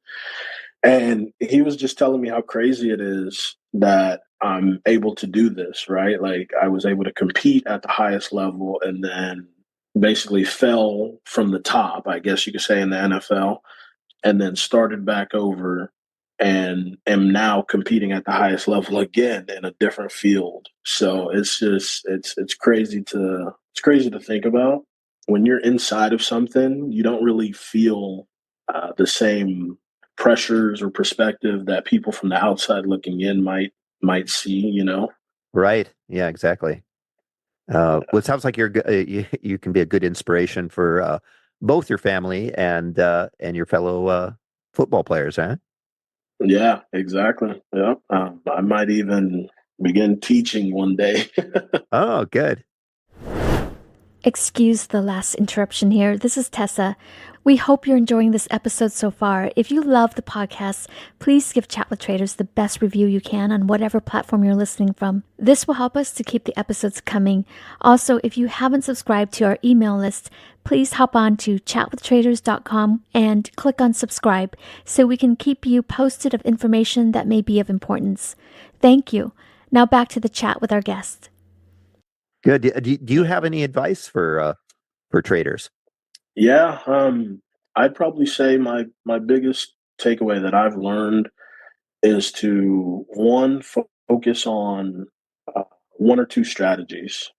and he was just telling me how crazy it is that I'm able to do this. Right, like I was able to compete at the highest level, and then basically fell from the top, I guess you could say, in the NFL, and then started back over and am now competing at the highest level again in a different field. So it's just it's crazy to think about. When you're inside of something, you don't really feel the same pressures or perspective that people from the outside looking in might see. Right. Yeah, exactly. Well, it sounds like you can be a good inspiration for both your family and your fellow football players, huh? Yeah, exactly. Yeah, I might even begin teaching one day. Oh, good. Excuse the last interruption here. This is Tessa. We hope you're enjoying this episode so far. If you love the podcast, please give Chat with Traders the best review you can on whatever platform you're listening from. This will help us to keep the episodes coming. Also, if you haven't subscribed to our email list, please hop on to chatwithtraders.com and click on subscribe so we can keep you posted of information that may be of importance. Thank you. Now back to the chat with our guest. Good. Do you have any advice for traders? Yeah, I'd probably say my biggest takeaway that I've learned is to one focus on uh, one or two strategies,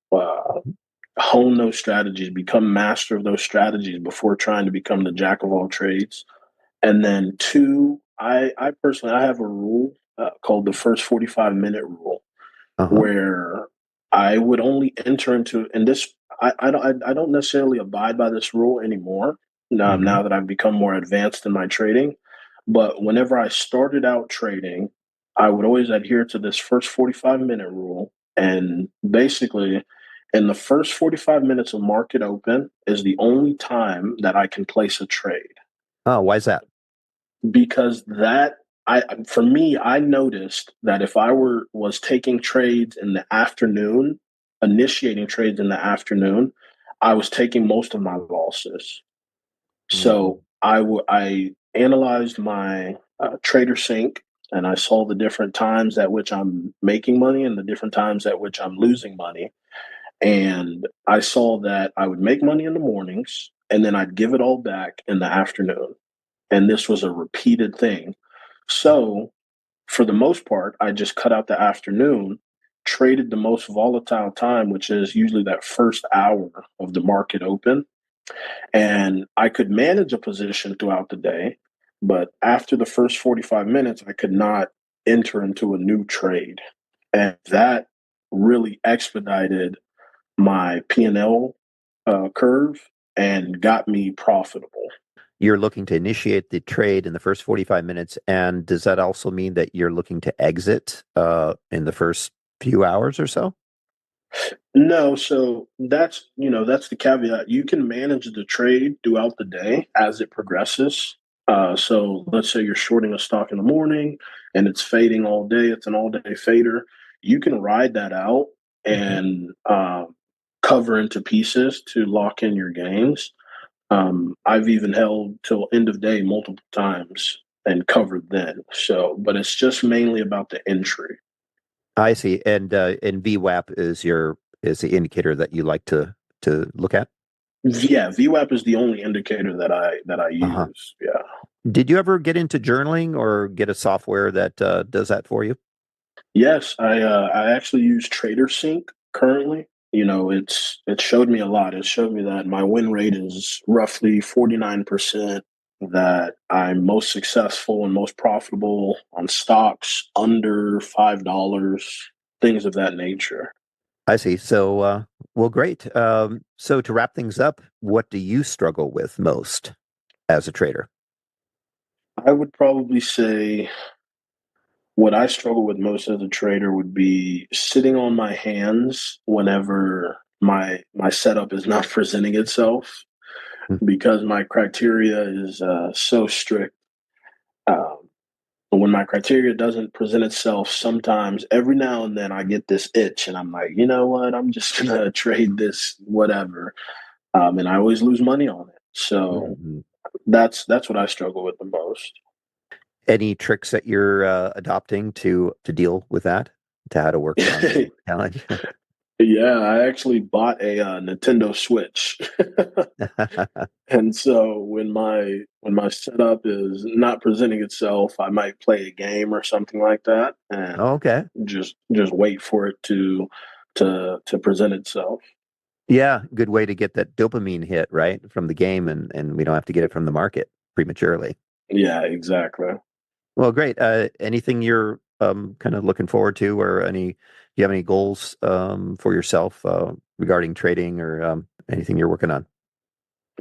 hone those strategies, become master of those strategies before trying to become the jack of all trades. And then two, I personally I have a rule called the first 45-minute rule, Uh-huh. where I would only enter into, and this I don't necessarily abide by this rule anymore. Hmm. Now that I've become more advanced in my trading, but whenever I started out trading, I would always adhere to this first 45-minute rule, and basically. In the first 45 minutes of market open is the only time that I can place a trade, Oh, why is that? because that for me, I noticed that if I was taking trades in the afternoon, initiating trades in the afternoon, I was taking most of my losses. Mhm. So I analyzed my trader sync, and I saw the different times at which I'm making money and the different times at which I'm losing money. And I saw that I would make money in the mornings and then I'd give it all back in the afternoon. And this was a repeated thing. So for the most part, I just cut out the afternoon, traded the most volatile time, which is usually that first hour of the market open. And I could manage a position throughout the day. But after the first 45 minutes, I could not enter into a new trade. And that really expedited my P&L curve and got me profitable. You're looking to initiate the trade in the first 45 minutes. And does that also mean that you're looking to exit in the first few hours or so? No, so that's the caveat. You can manage the trade throughout the day as it progresses. So let's say you're shorting a stock in the morning and it's fading all day. It's an all day fader. You can ride that out Mhm. and cover into pieces to lock in your gains. I've even held till end of day multiple times and covered then. So, but it's just mainly about the entry. I see. And VWAP is the indicator that you like to look at. Yeah, VWAP is the only indicator that I Uh-huh. use. Yeah. Did you ever get into journaling or get a software that does that for you? Yes, I actually use TraderSync currently. It showed me a lot. It showed me that my win rate is roughly 49%, that I'm most successful and most profitable on stocks under $5, things of that nature. I see. So, well, great. So to wrap things up, what do you struggle with most as a trader? I would probably say what I struggle with most as a trader would be sitting on my hands whenever my setup is not presenting itself, Hmm. because my criteria is so strict. Um, but when my criteria doesn't present itself, sometimes every now and then I get this itch, and I'm like, you know what? I'm just gonna trade this whatever, and I always lose money on it. So Mhm. that's what I struggle with the most. Any tricks that you're adopting to deal with that, to how to work around the challenge? Yeah, I actually bought a Nintendo Switch. And so when my setup is not presenting itself, I might play a game or something like that, and Okay. just wait for it to present itself. Yeah, good way to get that dopamine hit, right, from the game, and we don't have to get it from the market prematurely. Yeah, exactly. Well, great. Anything you're kind of looking forward to, or do you have any goals for yourself regarding trading or anything you're working on?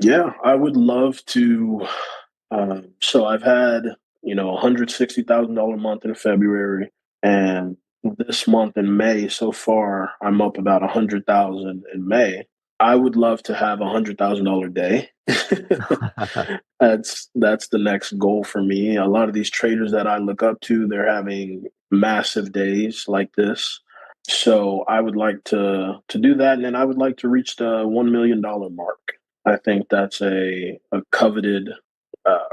Yeah, I would love to. So I've had $160,000 month in February, and this month in May so far I'm up about 100,000 in May. I would love to have $100,000 day. That's the next goal for me. A lot of these traders that I look up to, they're having massive days like this. So I would like to do that, and then I would like to reach the $1 million mark. I think that's a coveted,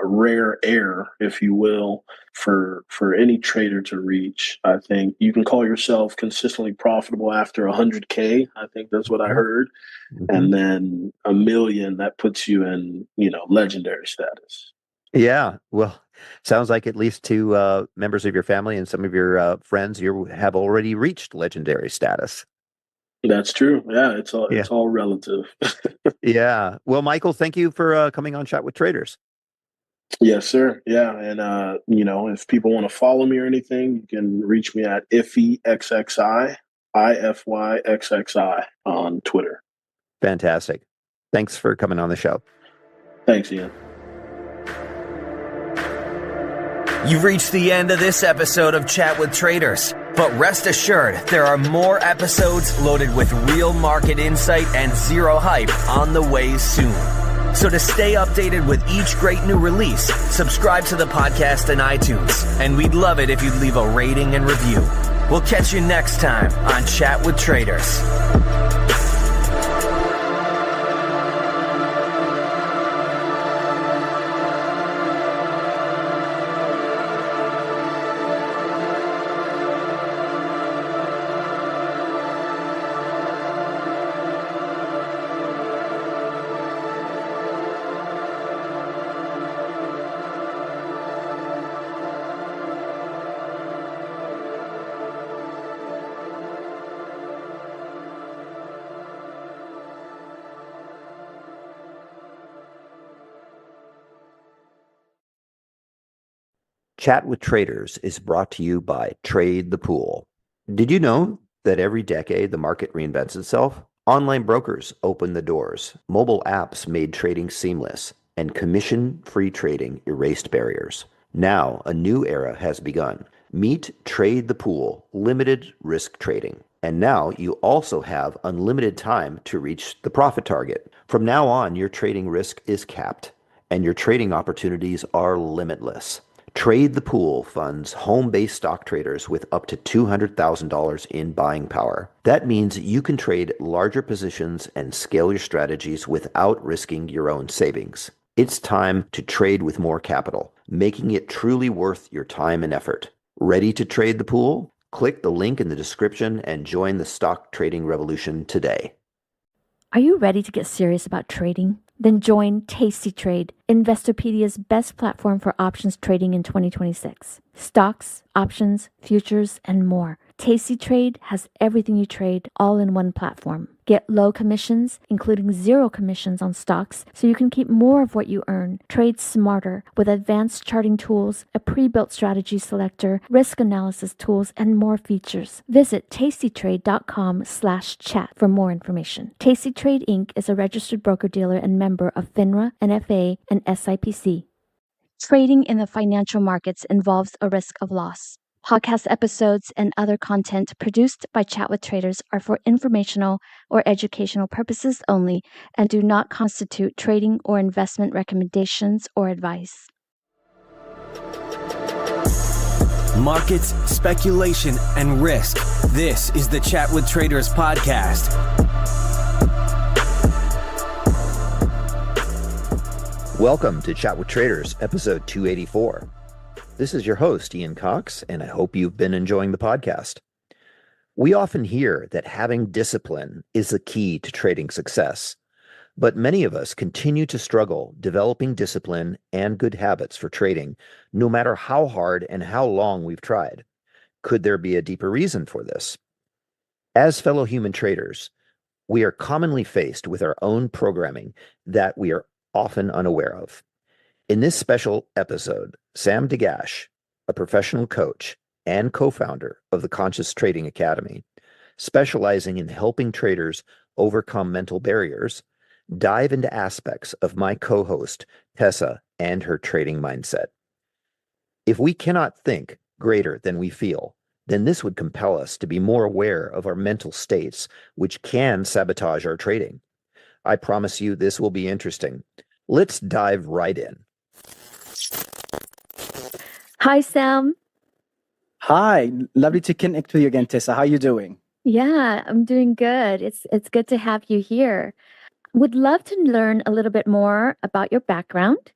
rare air, if you will, for any trader to reach. I think you can call yourself consistently profitable after 100K. I think that's what I heard, Hmm. and then a million, that puts you in legendary status. Yeah, well, sounds like at least two members of your family and some of your friends you have already reached legendary status. That's true. Yeah, it's all Yeah, it's all relative. yeah. Well, Michael, thank you for coming on Chat with Traders. Yes, sir. Yeah, and if people want to follow me or anything, you can reach me at IFYXXI on Twitter. Fantastic. Thanks for coming on the show. Thanks, Ian. You've reached the end of this episode of Chat with Traders, but rest assured there are more episodes loaded with real market insight and zero hype on the way soon. So to stay updated with each great new release, subscribe to the podcast in iTunes. And we'd love it if you'd leave a rating and review. We'll catch you next time on Chat with Traders. Chat with Traders is brought to you by Trade the Pool. Did you know that every decade the market reinvents itself? Online brokers opened the doors, mobile apps made trading seamless, and commission-free trading erased barriers. Now, a new era has begun. Meet Trade the Pool, limited risk trading. And now you also have unlimited time to reach the profit target. From now on, your trading risk is capped, and your trading opportunities are limitless. Trade the Pool funds home-based stock traders with up to $200,000 in buying power. That means you can trade larger positions and scale your strategies without risking your own savings. It's time to trade with more capital, making it truly worth your time and effort. Ready to trade the pool? Click the link in the description and join the stock trading revolution today. Are you ready to get serious about trading? Then join Tasty Trade, Investopedia's best platform for options trading in 2026. Stocks, options, futures, and more. Tasty Trade has everything you trade all in one platform. Get low commissions, including 0 commissions on stocks, so you can keep more of what you earn. Trade smarter with advanced charting tools, a pre-built strategy selector, risk analysis tools, and more features. Visit tastytrade.com/chat for more information. Tasty Trade Inc. is a registered broker-dealer and member of FINRA, NFA, and SIPC. Trading in the financial markets involves a risk of loss. Podcast episodes and other content produced by Chat with Traders are for informational or educational purposes only and do not constitute trading or investment recommendations or advice. Markets, speculation, and risk. This is the Chat with Traders podcast. Welcome to Chat with Traders, episode 284. This is your host, Ian Cox, and I hope you've been enjoying the podcast. We often hear that having discipline is the key to trading success, but many of us continue to struggle developing discipline and good habits for trading, no matter how hard and how long we've tried. Could there be a deeper reason for this? As fellow human traders, we are commonly faced with our own programming that we are often unaware of. In this special episode, Sam Degash, a professional coach and co-founder of the Conscious Trading Academy, specializing in helping traders overcome mental barriers, dive into aspects of my co-host, Tessa, and her trading mindset. If we cannot think greater than we feel, then this would compel us to be more aware of our mental states, which can sabotage our trading. I promise you this will be interesting. Let's dive right in. Hi, Sam. Hi, lovely to connect with you again, Tessa. How are you doing? Yeah, I'm doing good. It's good to have you here. Would love to learn a little bit more about your background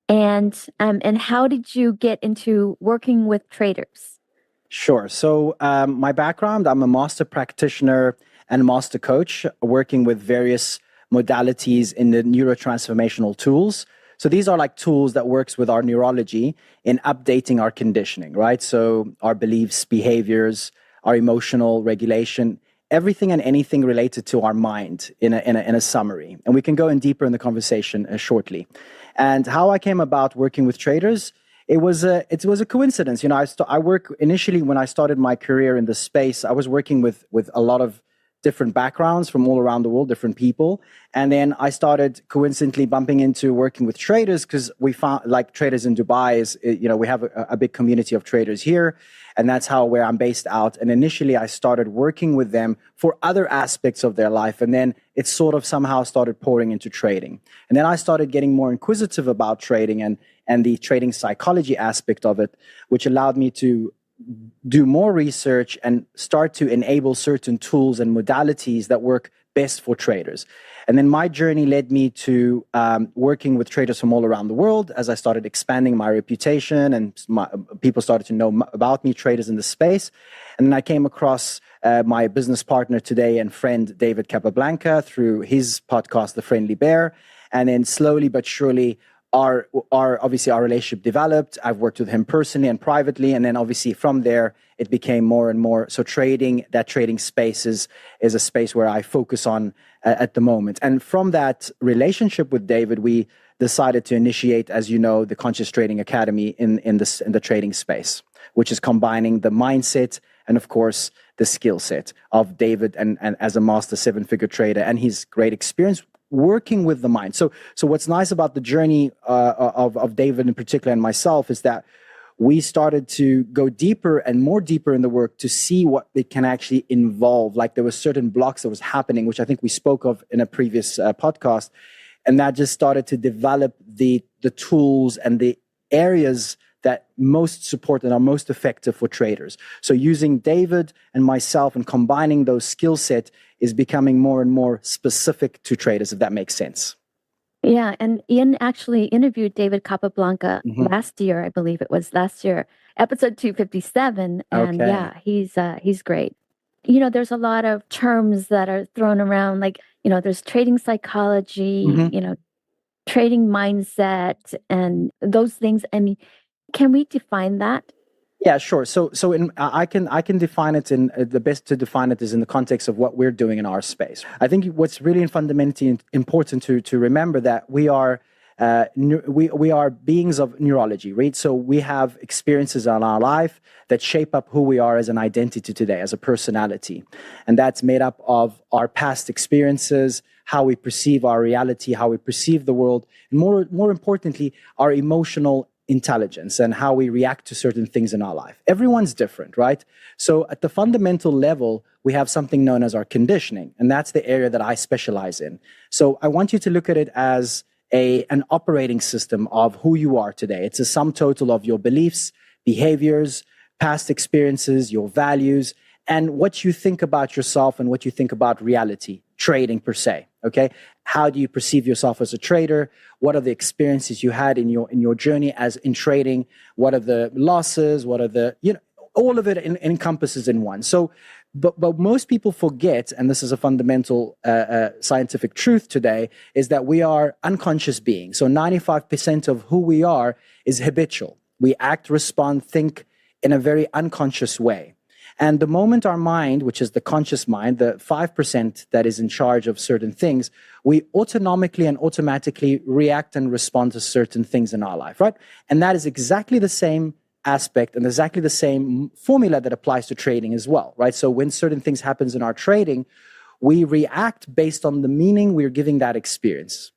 and how did you get into working with traders? Sure. So my background, I'm a master practitioner and master coach working with various modalities in the neurotransformational tools. So these are like tools that works with our neurology in updating our conditioning, right? So our beliefs, behaviors, our emotional regulation, everything and anything related to our mind in a summary. And we can go in deeper in the conversation shortly. And how I came about working with traders, it was a coincidence. You know, I work initially when I started my career in the space, I was working with a lot of different backgrounds from all around the world, different people. And then I started coincidentally bumping into working with traders, because we found, like, traders in Dubai is, we have a big community of traders here. And that's where I'm based out. And initially I started working with them for other aspects of their life. And then it sort of somehow started pouring into trading. And then I started getting more inquisitive about trading and the trading psychology aspect of it, which allowed me to do more research and start to enable certain tools and modalities that work best for traders. And then my journey led me to working with traders from all around the world as I started expanding my reputation, and people started to know about me, traders in the space. And then I came across my business partner today and friend, David Capablanca, through his podcast, The Friendly Bear. And then slowly but surely, our relationship developed. I've worked with him personally and privately. And then obviously from there, it became more and more. So that trading space is a space where I focus on at the moment. And from that relationship with David, we decided to initiate, as you know, the Conscious Trading Academy in the trading space, which is combining the mindset and, of course, the skill set of David and as a master 7-figure trader and his great experience working with the mind. So what's nice about the journey of David in particular and myself is that we started to go deeper and more deeper in the work to see what it can actually involve. Like, there were certain blocks that was happening, which I think we spoke of in a previous podcast. And that just started to develop the tools and the areas that most support and are most effective for traders. So using David and myself and combining those skill set is becoming more and more specific to traders, if that makes sense. Yeah, and Ian actually interviewed David Capablanca last year, I believe it was last year, episode 257. And yeah, he's great. There's a lot of terms that are thrown around, like, there's trading psychology, trading mindset, and those things. I mean, can we define that? Yeah, sure. So I can define it in the best to define it is in the context of what we're doing in our space. I think what's really fundamentally important to remember that we are beings of neurology, right? So we have experiences in our life that shape up who we are as an identity today, as a personality, and that's made up of our past experiences, how we perceive our reality, how we perceive the world, and more importantly, our emotional intelligence and how we react to certain things in our life. Everyone's different, right? So at the fundamental level, we have something known as our conditioning, and that's the area that I specialize in. So I want you to look at it as an operating system of who you are today. It's a sum total of your beliefs, behaviors, past experiences, your values, and what you think about yourself and what you think about reality, trading per se. Okay, how do you perceive yourself as a trader? What are the experiences you had in your journey as in trading? What are the losses? What are the all of it encompasses in one. So, but most people forget, and this is a fundamental scientific truth today, is that we are unconscious beings. So 95% of who we are is habitual. We act, respond, think in a very unconscious way. And the moment our mind, which is the conscious mind, the 5% that is in charge of certain things, we autonomically and automatically react and respond to certain things in our life, right? And that is exactly the same aspect and exactly the same formula that applies to trading as well, right? So when certain things happens in our trading, we react based on the meaning we're giving that experience.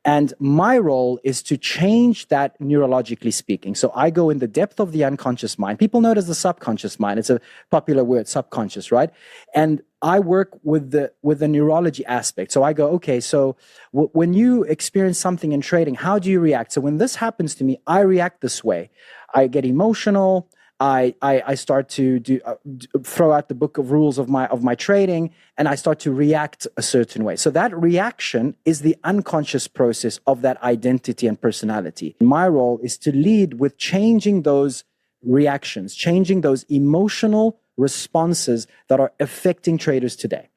And my role is to change that neurologically speaking. So I go in the depth of the unconscious mind. People know it as the subconscious mind. It's a popular word, subconscious, right? And I work with the neurology aspect. So I go, okay, so when you experience something in trading, how do you react? So when this happens to me, I react this way. I get emotional. I start to throw out the book of rules of my trading, and I start to react a certain way. So that reaction is the unconscious process of that identity and personality. My role is to lead with changing those reactions, changing those emotional responses that are affecting traders today.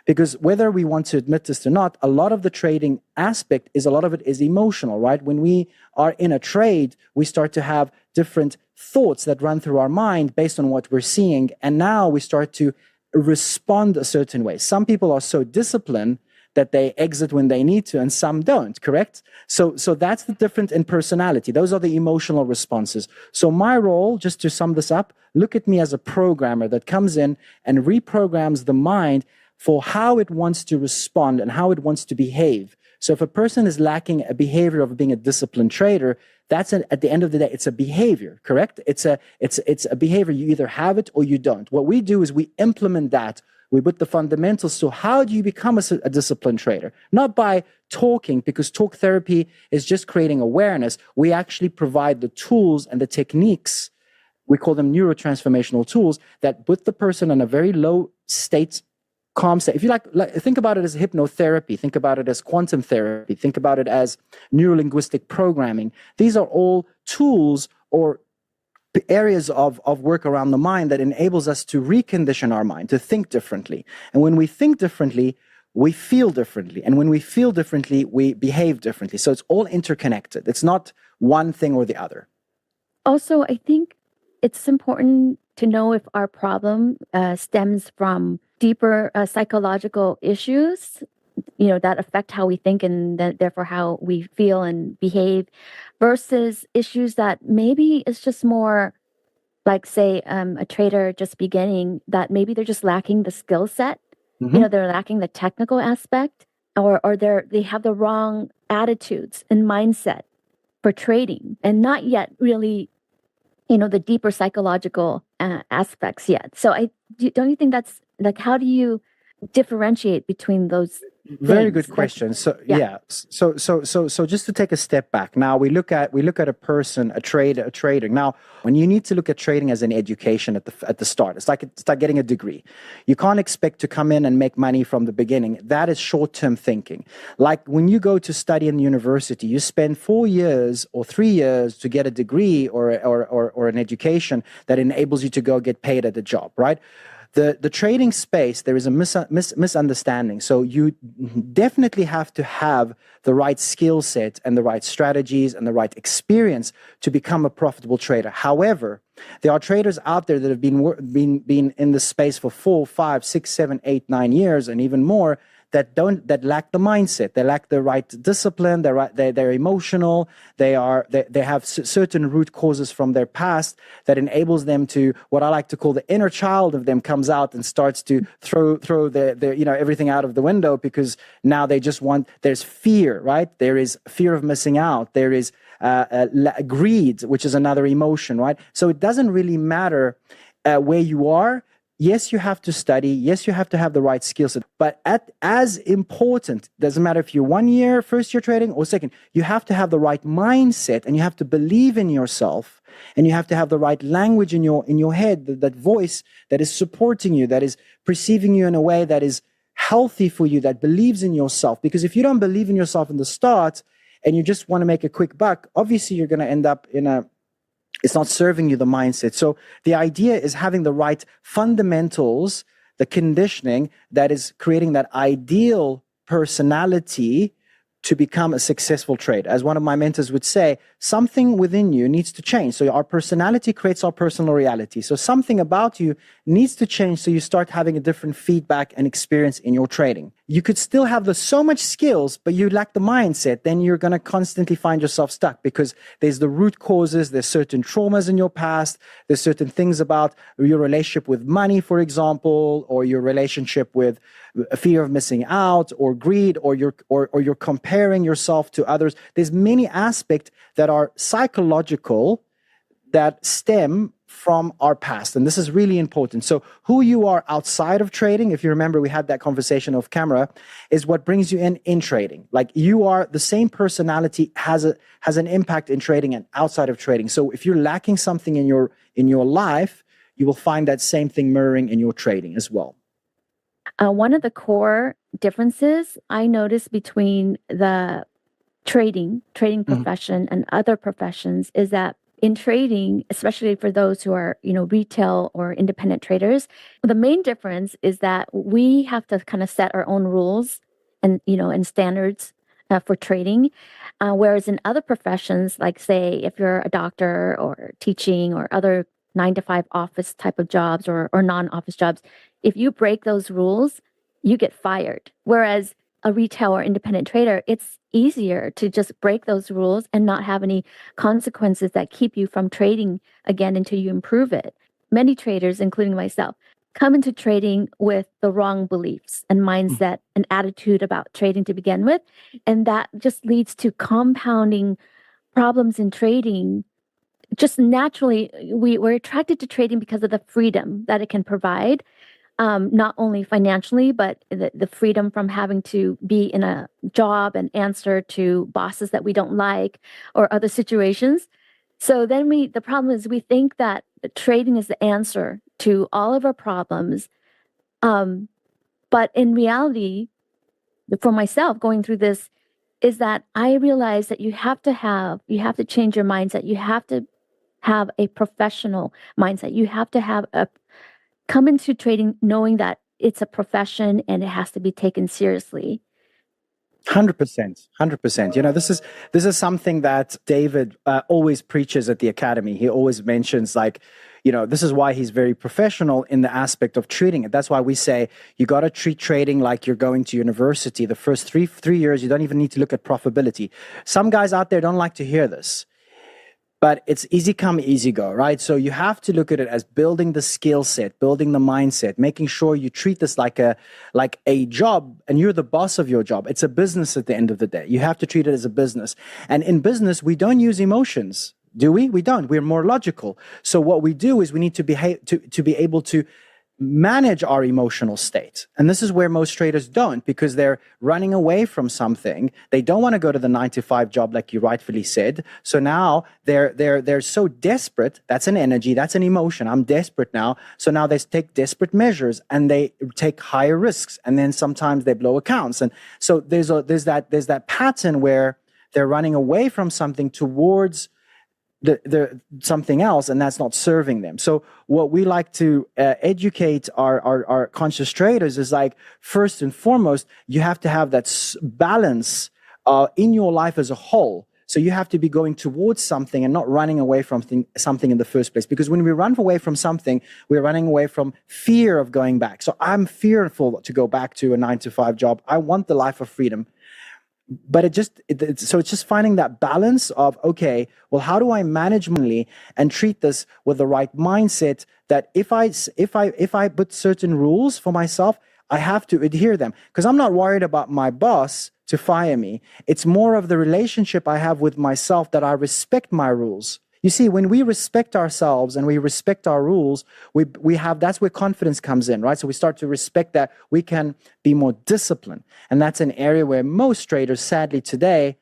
Because whether we want to admit this or not, a lot of the trading aspect is a lot of it is emotional, right? When we are in a trade, we start to have different thoughts that run through our mind based on what we're seeing. And now we start to respond a certain way. Some people are so disciplined that they exit when they need to, and some don't, correct? So that's the difference in personality. Those are the emotional responses. So my role, just to sum this up, look at me as a programmer that comes in and reprograms the mind for how it wants to respond and how it wants to behave. So if a person is lacking a behavior of being a disciplined trader, that's at the end of the day, it's a behavior, correct? It's a behavior. You either have it or you don't. What we do is we implement that. We put the fundamentals. So how do you become a disciplined trader? Not by talking, because talk therapy is just creating awareness. We actually provide the tools and the techniques. We call them neurotransformational tools that put the person in a very low state, calm state. If you like, think about it as hypnotherapy, think about it as quantum therapy, think about it as neurolinguistic programming. These are all tools or areas of work around the mind that enables us to recondition our mind, to think differently. And when we think differently, we feel differently. And when we feel differently, we behave differently. So it's all interconnected. It's not one thing or the other. Also, I think it's important to know if our problem stems from deeper psychological issues, that affect how we think and therefore how we feel and behave, versus issues that maybe it's just more like, say, a trader just beginning, that maybe they're just lacking the skill set. Mm-hmm. They're lacking the technical aspect, or they have the wrong attitudes and mindset for trading, and not yet really the deeper psychological aspects yet. So don't you think that's like, how do you differentiate between those Very things? good question. So Yeah. So just to take a step back, now we look at a person, a trader. Now, when you need to look at trading as an education at the start, it's like getting a degree. You can't expect to come in and make money from the beginning. That is short-term thinking. Like when you go to study in the university, you spend 4 years or 3 years to get a degree or an education that enables you to go get paid at a job, right? The trading space, there is a misunderstanding. So you definitely have to have the right skill set and the right strategies and the right experience to become a profitable trader. However, there are traders out there that have been in the space for 4, 5, 6, 7, 8, 9 years and even more, that lack the mindset. They lack the right discipline. They're emotional. They have certain root causes from their past that enables them to, what I like to call, the inner child of them comes out and starts to throw their everything out of the window, because now they just there's fear, right? There is fear of missing out. There is greed, which is another emotion, right? So it doesn't really matter where you are. Yes, you have to study. Yes, you have to have the right skill set. But as important, doesn't matter if you're 1 year, first year trading, or second, you have to have the right mindset, and you have to believe in yourself, and you have to have the right language in your head, that voice that is supporting you, that is perceiving you in a way that is healthy for you, that believes in yourself. Because if you don't believe in yourself in the start and you just want to make a quick buck, obviously you're going to end up it's not serving you the mindset. So the idea is having the right fundamentals, the conditioning that is creating that ideal personality to become a successful trader. As one of my mentors would say, something within you needs to change. So our personality creates our personal reality. So something about you needs to change, so you start having a different feedback and experience in your trading. You could still have so much skills, but you lack the mindset. Then you're going to constantly find yourself stuck, because there's the root causes, there's certain traumas in your past, there's certain things about your relationship with money, for example, or your relationship with a fear of missing out, or greed, or you're comparing yourself to others. There's many aspects that are psychological that stem from our past. And this is really important. So who you are outside of trading, if you remember, we had that conversation off camera, is what brings you in trading. Like, you are the same personality has an impact in trading and outside of trading. So if you're lacking something in your life, you will find that same thing mirroring in your trading as well. One of the core differences I noticed between the trading profession and other professions is that in trading, especially for those who are, retail or independent traders, the main difference is that we have to kind of set our own rules and standards for trading. Whereas in other professions, like, say, if you're a doctor or teaching or other 9-to-5 office type of jobs or non-office jobs, if you break those rules, you get fired. Whereas a retail or independent trader, it's easier to just break those rules and not have any consequences that keep you from trading again until you improve it. Many traders, including myself, come into trading with the wrong beliefs and mindset and attitude about trading to begin with. And that just leads to compounding problems in trading. Just naturally, we're attracted to trading because of the freedom that it can provide, not only financially, but the freedom from having to be in a job and answer to bosses that we don't like or other situations. So then the problem is we think that trading is the answer to all of our problems. But in reality, for myself going through this, is that I realize that you have to change your mindset. You have to have a professional mindset. You have to come into trading knowing that it's a profession and it has to be taken seriously. 100%, 100%. This is something that David always preaches at the academy. He always mentions, like, this is why he's very professional in the aspect of treating it. That's why we say you got to treat trading like you're going to university. The first three years, you don't even need to look at profitability. Some guys out there don't like to hear this, but it's easy come, easy go, right? So you have to look at it as building the skill set, building the mindset, making sure you treat this like a job, and you're the boss of your job. It's a business at the end of the day. You have to treat it as a business. And in business, we don't use emotions, do we? We don't. We're more logical. So what we do is we need to be able to manage our emotional state. And this is where most traders don't, because they're running away from something. They don't want to go to the 9-to-5 job, like you rightfully said. So now they're so desperate. That's an energy, that's an emotion. I'm desperate now. So now they take desperate measures and they take higher risks. And then sometimes they blow accounts. And so there's that pattern where they're running away from something towards the something else, and that's not serving them. So what we like to educate our conscious traders is, like, first and foremost, you have to have that balance in your life as a whole. So you have to be going towards something and not running away from something in the first place. Because when we run away from something, we're running away from fear of going back. So I'm fearful to go back to a 9-to-5 job. I want the life of freedom. But it's just finding that balance of, okay, well, how do I manage money and treat this with the right mindset, that if I put certain rules for myself, I have to adhere them, because I'm not worried about my boss to fire me. It's more of the relationship I have with myself, that I respect my rules. You see, when we respect ourselves and we respect our rules, that's where confidence comes in, right? So we start to respect that we can be more disciplined. And that's an area where most traders, sadly today,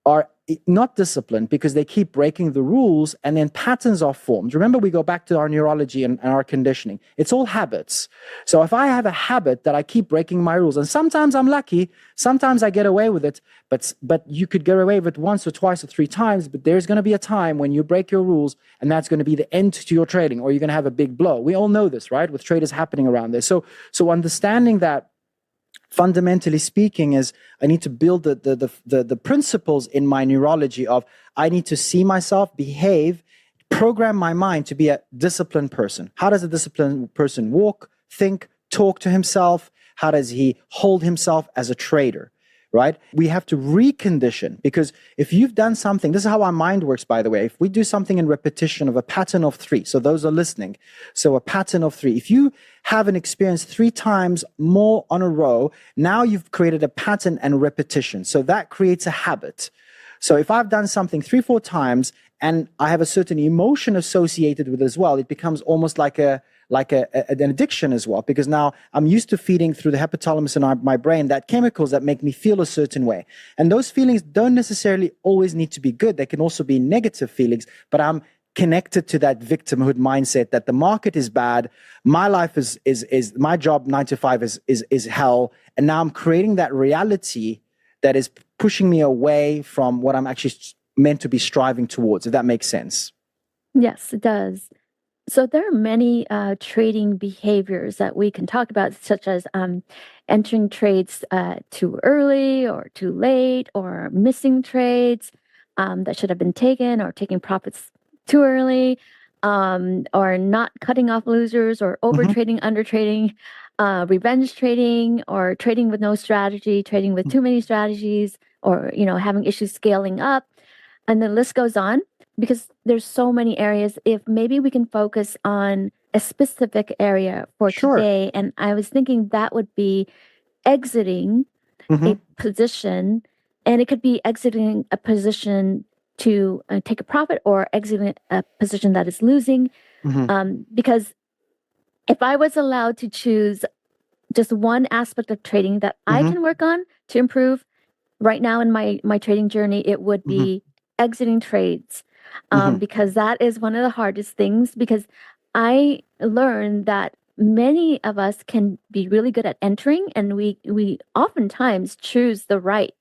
are not disciplined, because they keep breaking the rules and then patterns are formed. Remember, we go back to our neurology and our conditioning. It's all habits. So if I have a habit that I keep breaking my rules, and sometimes I'm lucky, sometimes I get away with it, but you could get away with it once or twice or 3 times, but there's going to be a time when you break your rules, and that's going to be the end to your trading, or you're going to have a big blow. We all know this, right? With traders happening around this. So understanding that, fundamentally speaking, is I need to build the principles in my neurology of, I need to see myself, behave, program my mind to be a disciplined person. How does a disciplined person walk, think, talk to himself? How does he hold himself as a trader? Right? We have to recondition, because if you've done something, this is how our mind works, by the way. If we do something in repetition of a pattern of 3, so those are listening. So a pattern of 3, if you have an experience 3 times more on a row, now you've created a pattern and repetition. So that creates a habit. So if I've done something 3-4 times and I have a certain emotion associated with it as well, it becomes almost like an addiction as well, because now I'm used to feeding through the hypothalamus in my brain that chemicals that make me feel a certain way. And those feelings don't necessarily always need to be good. They can also be negative feelings, but I'm connected to that victimhood mindset that the market is bad, my life is my job 9 to 5 is hell, and now I'm creating that reality that is pushing me away from what I'm actually meant to be striving towards, if that makes sense. Yes, it does. So there are many trading behaviors that we can talk about, such as entering trades too early or too late, or missing trades that should have been taken, or taking profits too early, or not cutting off losers, or over trading, under trading, revenge trading, or trading with no strategy, trading with too many strategies, or having issues scaling up, and the list goes on. Because there's so many areas. If maybe we can focus on a specific area for Sure. today. And I was thinking that would be exiting Mm-hmm. a position, and it could be exiting a position to take a profit or exiting a position that is losing. Mm-hmm. Because if I was allowed to choose just one aspect of trading that I Mm-hmm. can work on to improve right now in my trading journey, it would Mm-hmm. be exiting trades, Mm-hmm. because that is one of the hardest things. Because I learned that many of us can be really good at entering, and we oftentimes choose the right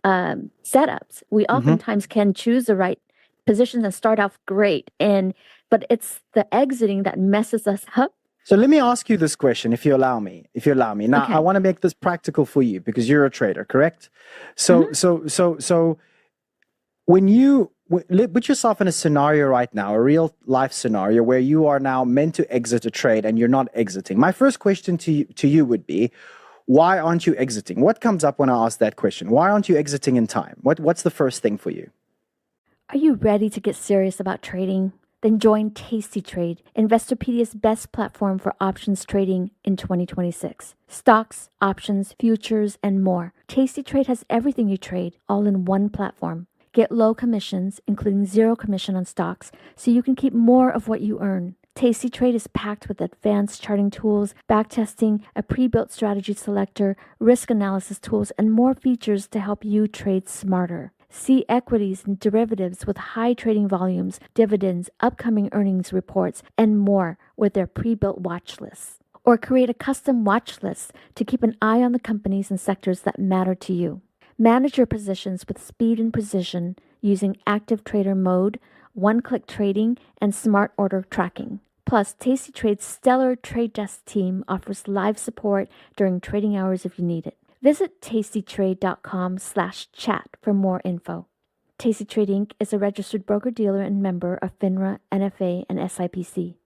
setups. We Mm-hmm. oftentimes can choose the right positions and start off great, but it's the exiting that messes us up. So let me ask you this question, if you allow me. Now, Okay. I want to make this practical for you because you're a trader, correct? So, so when you put yourself in a scenario right now, a real life scenario where you are now meant to exit a trade and you're not exiting. My first question to you would be, why aren't you exiting? What comes up when I ask that question? Why aren't you exiting in time? What's the first thing for you? Are you ready to get serious about trading? Then join Tasty Trade, Investorpedia's best platform for options trading in 2026. Stocks, options, futures, and more. Tasty Trade has everything you trade, all in one platform. Get low commissions, including zero commission on stocks, so you can keep more of what you earn. Tasty Trade is packed with advanced charting tools, backtesting, a pre-built strategy selector, risk analysis tools, and more features to help you trade smarter. See equities and derivatives with high trading volumes, dividends, upcoming earnings reports, and more with their pre-built watch lists. Or create a custom watch list to keep an eye on the companies and sectors that matter to you. Manage your positions with speed and precision using active trader mode, one-click trading, and smart order tracking. Plus, Tasty Trade's stellar trade desk team offers live support during trading hours if you need it. Visit tastytrade.com/chat for more info. Tasty Trade Inc. is a registered broker-dealer and member of FINRA, NFA, and SIPC.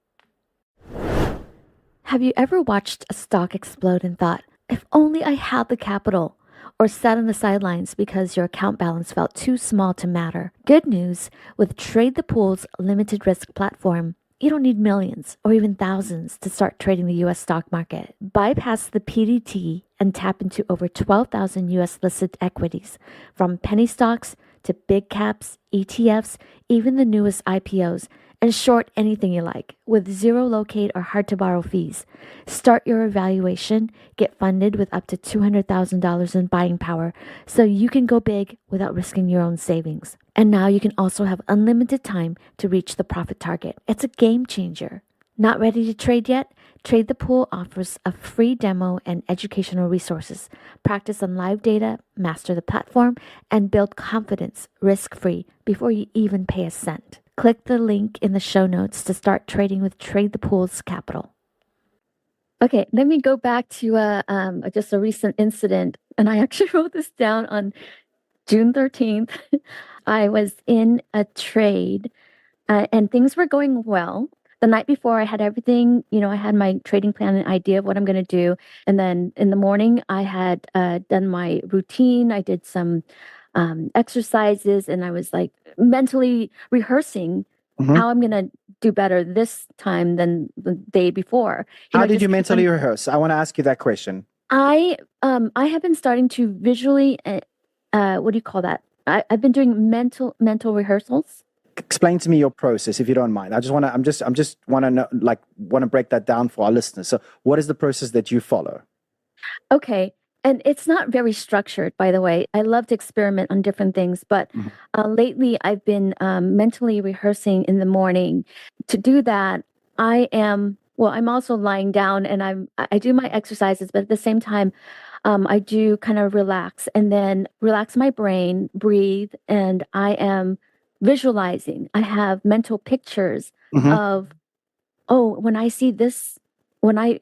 Have you ever watched a stock explode and thought, if only I had the capital? Or sat on the sidelines because your account balance felt too small to matter? Good news, with Trade the Pool's limited risk platform, you don't need millions or even thousands to start trading the U.S. stock market. Bypass the PDT and tap into over 12,000 U.S. listed equities, from penny stocks to big caps, ETFs, even the newest IPOs, and short anything you like with zero locate or hard to borrow fees. Start your evaluation, get funded with up to $200,000 in buying power so you can go big without risking your own savings. And now you can also have unlimited time to reach the profit target. It's a game changer. Not ready to trade yet? Trade the Pool offers a free demo and educational resources. Practice on live data, master the platform, and build confidence risk-free before you even pay a cent. Click the link in the show notes to start trading with Trade the Pool's capital. Okay, let me go back to just a recent incident, and I actually wrote this down on June 13th. I was in a trade, and things were going well. The night before, I had everything, I had my trading plan and idea of what I'm going to do. And then in the morning, I had done my routine. I did some exercises, and I was like mentally rehearsing how I'm going to do better this time than the day before. How did you mentally rehearse? I want to ask you that question. I have been starting to visually, what do you call that? I've been doing mental rehearsals. Explain to me your process, if you don't mind. I just want to break that down for our listeners. So, what is the process that you follow? Okay, and it's not very structured, by the way. I love to experiment on different things, but lately I've been mentally rehearsing in the morning. To do that, I'm also lying down, and I do my exercises, but at the same time, I do kind of relax and then relax my brain, breathe, and I am visualizing. I have mental pictures of, when I see this, when I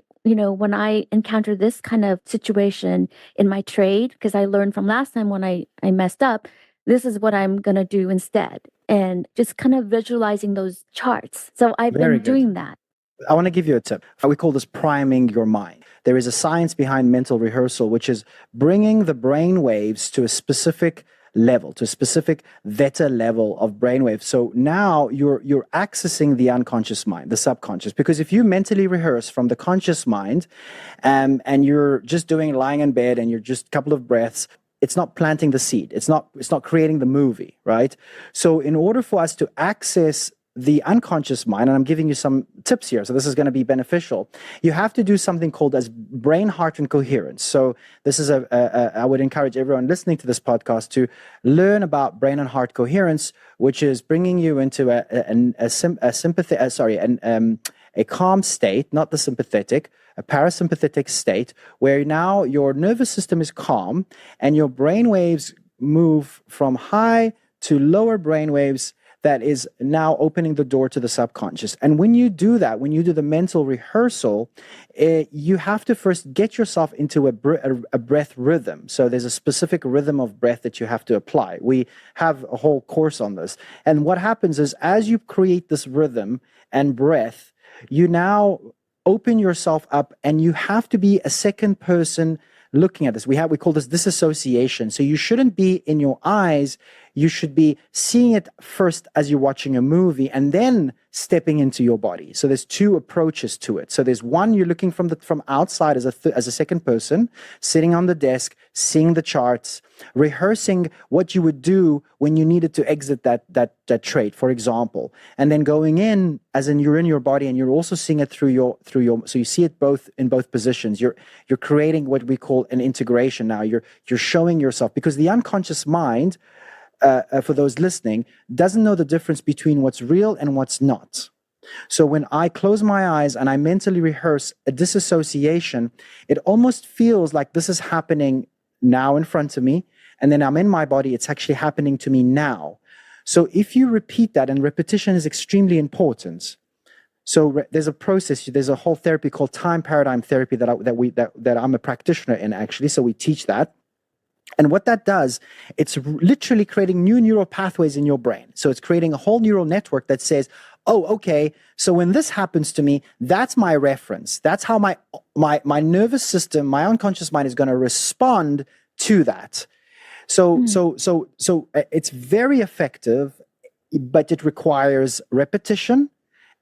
encounter this kind of situation in my trade, because I learned from last time when I messed up, this is what I'm going to do instead. And just kind of visualizing those charts. So I've been doing that. I want to give you a tip. We call this priming your mind. There is a science behind mental rehearsal, which is bringing the brain waves to a specific level, to a specific theta level of brainwave. So now you're accessing the unconscious mind, the subconscious. Because if you mentally rehearse from the conscious mind, and you're just lying in bed and you're just a couple of breaths, it's not planting the seed. It's not creating the movie, right? So in order for us to access the unconscious mind, and I'm giving you some tips here, so this is going to be beneficial, you have to do something called as brain, heart, and coherence. So this is I would encourage everyone listening to this podcast to learn about brain and heart coherence, which is bringing you into a calm state, not the sympathetic, a parasympathetic state, where now your nervous system is calm and your brain waves move from high to lower brain waves. That is now opening the door to the subconscious. And when you do that, when you do the mental rehearsal, you have to first get yourself into a breath rhythm. So there's a specific rhythm of breath that you have to apply. We have a whole course on this. And what happens is, as you create this rhythm and breath, you now open yourself up, and you have to be a second person looking at this. We call this disassociation. So you shouldn't be in your eyes. You should be seeing it first as you're watching a movie, and then stepping into your body. So there's two approaches to it. So there's one, you're looking from outside as a second person, sitting on the desk, seeing the charts, rehearsing what you would do when you needed to exit that trade, for example, and then going in as in you're in your body, and you're also seeing it through your. So you see it both in both positions. You're creating what we call an integration. Now you're showing yourself, because the unconscious mind, for those listening, doesn't know the difference between what's real and what's not. So when I close my eyes and I mentally rehearse a disassociation, it almost feels like this is happening now in front of me, and then I'm in my body, it's actually happening to me now. So if you repeat that, and repetition is extremely important. So there's a process, there's a whole therapy called time paradigm therapy that I'm a practitioner in, actually. So we teach that. And what that does, it's literally creating new neural pathways in your brain. So it's creating a whole neural network that says, oh, okay, so when this happens to me, that's my reference. That's how my nervous system, my unconscious mind, is going to respond to that. So it's very effective, but it requires repetition,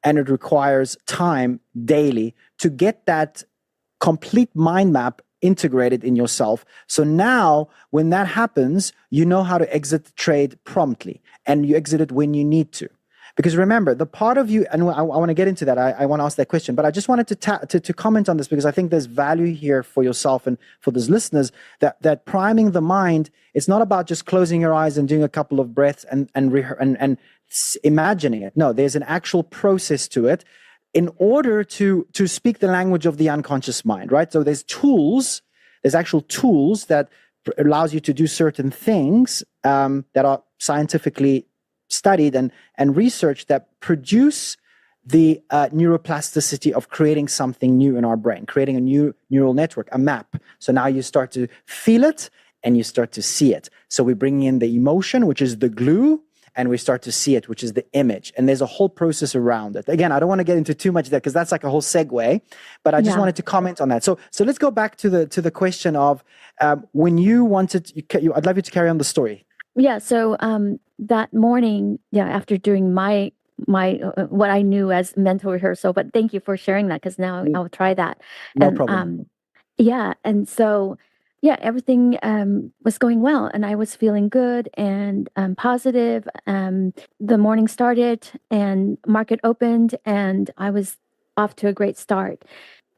and it requires time daily to get that complete mind map integrated in yourself. So now when that happens, you know how to exit the trade promptly, and you exit it when you need to. Because remember, the part of you, and I want to get into that, I want to ask that question, but I just wanted to comment on this, because I think there's value here for yourself and for those listeners, that priming the mind, it's not about just closing your eyes and doing a couple of breaths and imagining it. No, there's an actual process to it, in order to speak the language of the unconscious mind, right? So there's actual tools that allows you to do certain things that are scientifically studied and researched, that produce the neuroplasticity of creating something new in our brain, creating a new neural network, a map. So now you start to feel it and you start to see it. So we bring in the emotion, which is the glue, and we start to see it, which is the image. And there's a whole process around it. Again, I don't want to get into too much of that, because that's like a whole segue, but I just wanted to comment on that. So let's go back to the question of when you wanted, I'd love you to carry on the story. Yeah. So that morning, after doing my what I knew as mental rehearsal, but thank you for sharing that, because now I'll try that. No problem. And so everything was going well, and I was feeling good and positive. The morning started, and market opened, and I was off to a great start.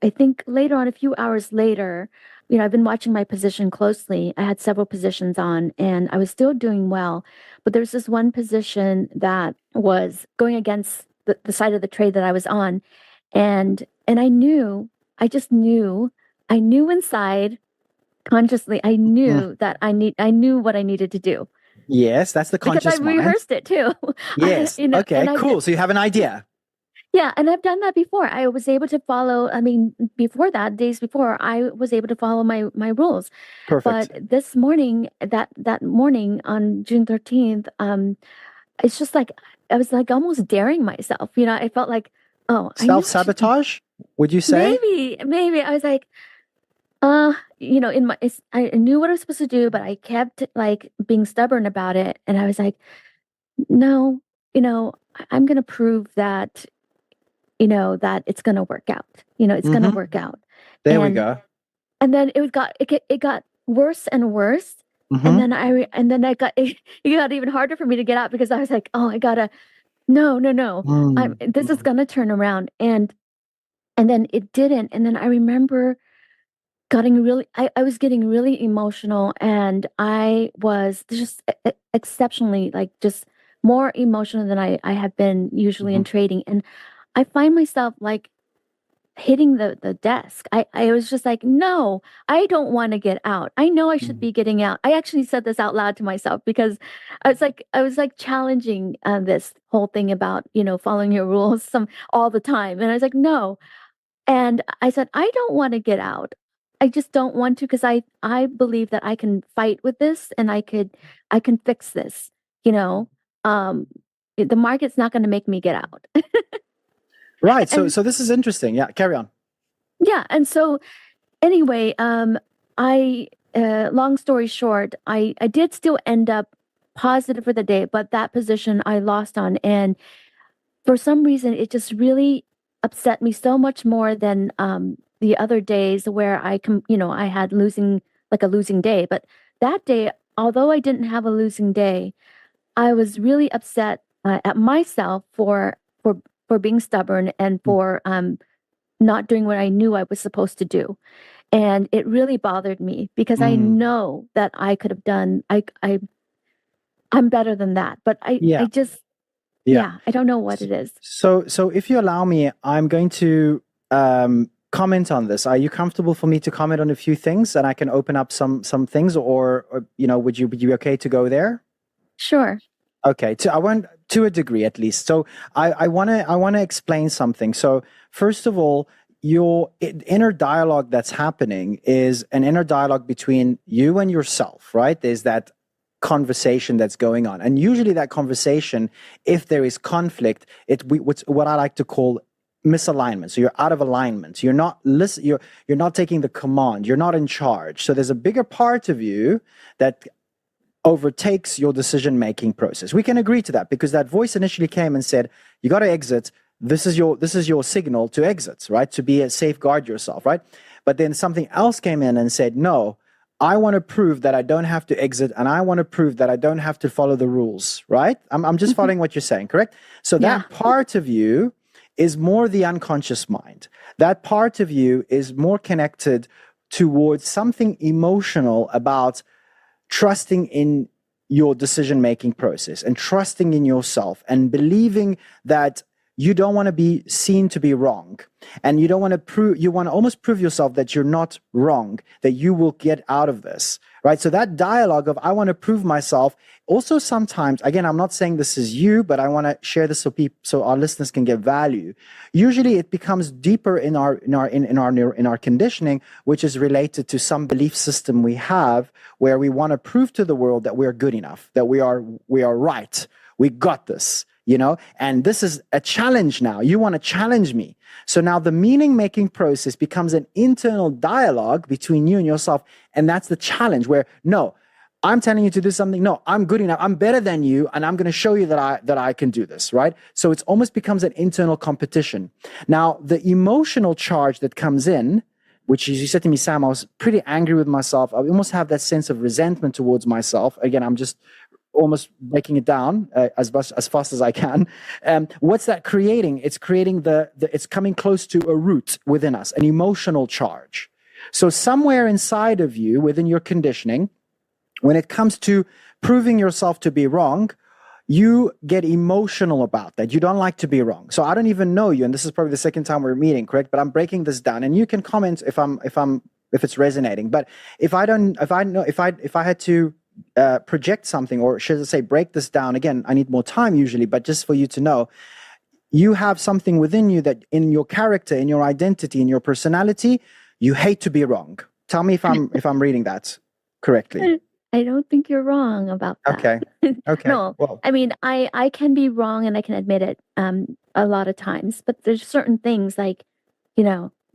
I think later on, a few hours later, I've been watching my position closely. I had several positions on, and I was still doing well, but there's this one position that was going against the side of the trade that I was on, and I knew inside, consciously, I knew that I knew what I needed to do. Yes, that's the conscious because I mind. rehearsed it too. Yes. Okay, cool. So you have an idea. Yeah, and I've done that before. I was able to follow. Before that, days before, I was able to follow my rules. Perfect. But this morning, that morning on June 13th, it's just like I was like almost daring myself. I felt like, self-sabotage. Would you say? Maybe I was like, I knew what I was supposed to do, but I kept like being stubborn about it. And I was like, no, I'm going to prove that, that it's going to work out. It's going to work out. There we And go. and then it got worse and worse. And then I got it got even harder for me to get out because I was like, oh, I gotta no. This is gonna turn around. And then it didn't. And then I remember I was getting really emotional, and I was just exceptionally like just more emotional than I have been usually in trading. And I find myself like hitting the desk. I was just like, no, I don't want to get out. I know I should be getting out. I actually said this out loud to myself because I was like challenging this whole thing about, following your rules all the time. And I was like, no. And I said, I don't want to get out. I just don't want to because I believe that I can fight with this and I can fix this, you know. Um the market's not going to make me get out. Right. So And so this is interesting. Yeah, carry on. yeah, and so anyway, I long story short, I did still end up positive for the day, but that position I lost on, and for some reason, it just really upset me so much more than the other days where I had a losing day. But that day, although I didn't have a losing day, I was really upset at myself for being stubborn and for not doing what I knew I was supposed to do. And it really bothered me because I Mm. know that I could have done I'm better than that. But Yeah. I just Yeah. yeah, I don't know what it is. So if you allow me, I'm going to comment on this. Are you comfortable for me to comment on a few things, and I can open up some things, or would you be okay to go there? Sure. Okay, I want to a degree at least. So I wanna explain something. So first of all, your inner dialogue that's happening is an inner dialogue between you and yourself, right? There's that conversation that's going on, and usually that conversation, if there is conflict, what's what I like to call misalignment. So you're out of alignment. You're not you're not taking the command. You're not in charge. So there's a bigger part of you that overtakes your decision-making process. We can agree to that because that voice initially came and said, you got to exit. This is your signal to exit, right? To be a safeguard yourself, right? But then something else came in and said, no, I want to prove that I don't have to exit, and I want to prove that I don't have to follow the rules, right? I'm just following what you're saying, correct? So Yeah. that part of you is more the unconscious mind. That part of you is more connected towards something emotional about trusting in your decision-making process and trusting in yourself and believing that you don't want to be seen to be wrong, and you don't want to you want to almost prove yourself that you're not wrong, that you will get out of this, right? So that dialogue of I want to prove myself also sometimes, again, I'm not saying this is you, but I want to share this so our listeners can get value. Usually it becomes deeper in our conditioning, which is related to some belief system we have where we want to prove to the world that we're good enough, that we are right, we got this. And this is a challenge now. You want to challenge me. So now the meaning-making process becomes an internal dialogue between you and yourself. And that's the challenge where, no, I'm telling you to do something. No, I'm good enough. I'm better than you. And I'm going to show you that I can do this, right? So it almost becomes an internal competition. Now, the emotional charge that comes in, which is, you said to me, Sam, I was pretty angry with myself. I almost have that sense of resentment towards myself. Again, I'm just almost breaking it down as fast as I can. What's that creating? It's creating it's coming close to a root within us, an emotional charge. So somewhere inside of you, within your conditioning, when it comes to proving yourself to be wrong, you get emotional about that. You don't like to be wrong. So I don't even know you, and this is probably the second time we're meeting, correct? But I'm breaking this down, and you can comment if it's resonating. But if I had to project something, or should I say break this down, again, I need more time usually, but just for you to know, you have something within you that in your character, in your identity, in your personality, you hate to be wrong. Tell me if I'm reading that correctly. I don't think you're wrong about that. Okay. No, well, I mean, I can be wrong and I can admit it a lot of times, but there's certain things like,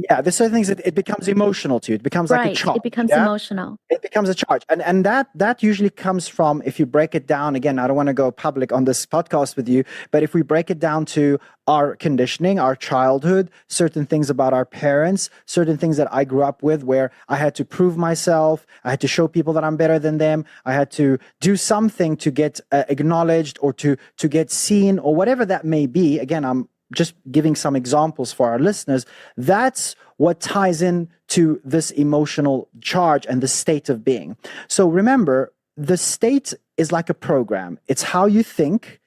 Yeah, there's certain things that it becomes emotional to you. It becomes like a charge. It becomes emotional. It becomes a charge. And that usually comes from, if you break it down, again, I don't want to go public on this podcast with you, but if we break it down to our conditioning, our childhood, certain things about our parents, certain things that I grew up with where I had to prove myself, I had to show people that I'm better than them, I had to do something to get acknowledged or to get seen or whatever that may be. Again, I'm just giving some examples for our listeners. That's what ties in to this emotional charge and the state of being. So remember, the state is like a program. It's how you think,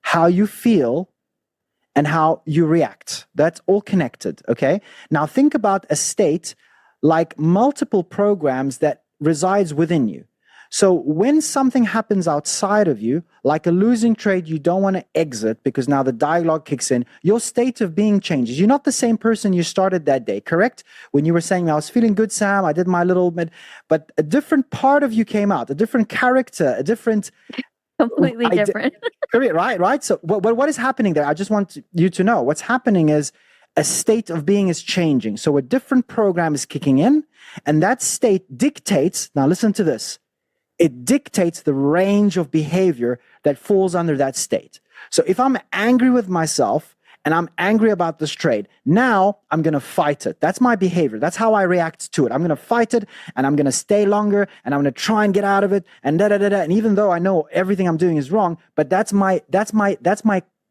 how you feel, and how you react. That's all connected, okay? Now think about a state like multiple programs that resides within you. So when something happens outside of you, like a losing trade you don't want to exit because now the dialogue kicks in, your state of being changes. You're not the same person you started that day, correct? When you were saying, I was feeling good, Sam, I did my little bit, but a different part of you came out, a different character, a different... Completely different. Right? So what is happening there? I just want you to know what's happening is a state of being is changing. So a different program is kicking in, and that state dictates, now listen to this, it dictates the range of behavior that falls under that state. So if I'm angry with myself and I'm angry about this trade, now I'm going to fight it. That's my behavior. That's how I react to it. I'm going to fight it and I'm going to stay longer and I'm going to try and get out of it and da-da-da-da. And even though I know everything I'm doing is wrong, but that's my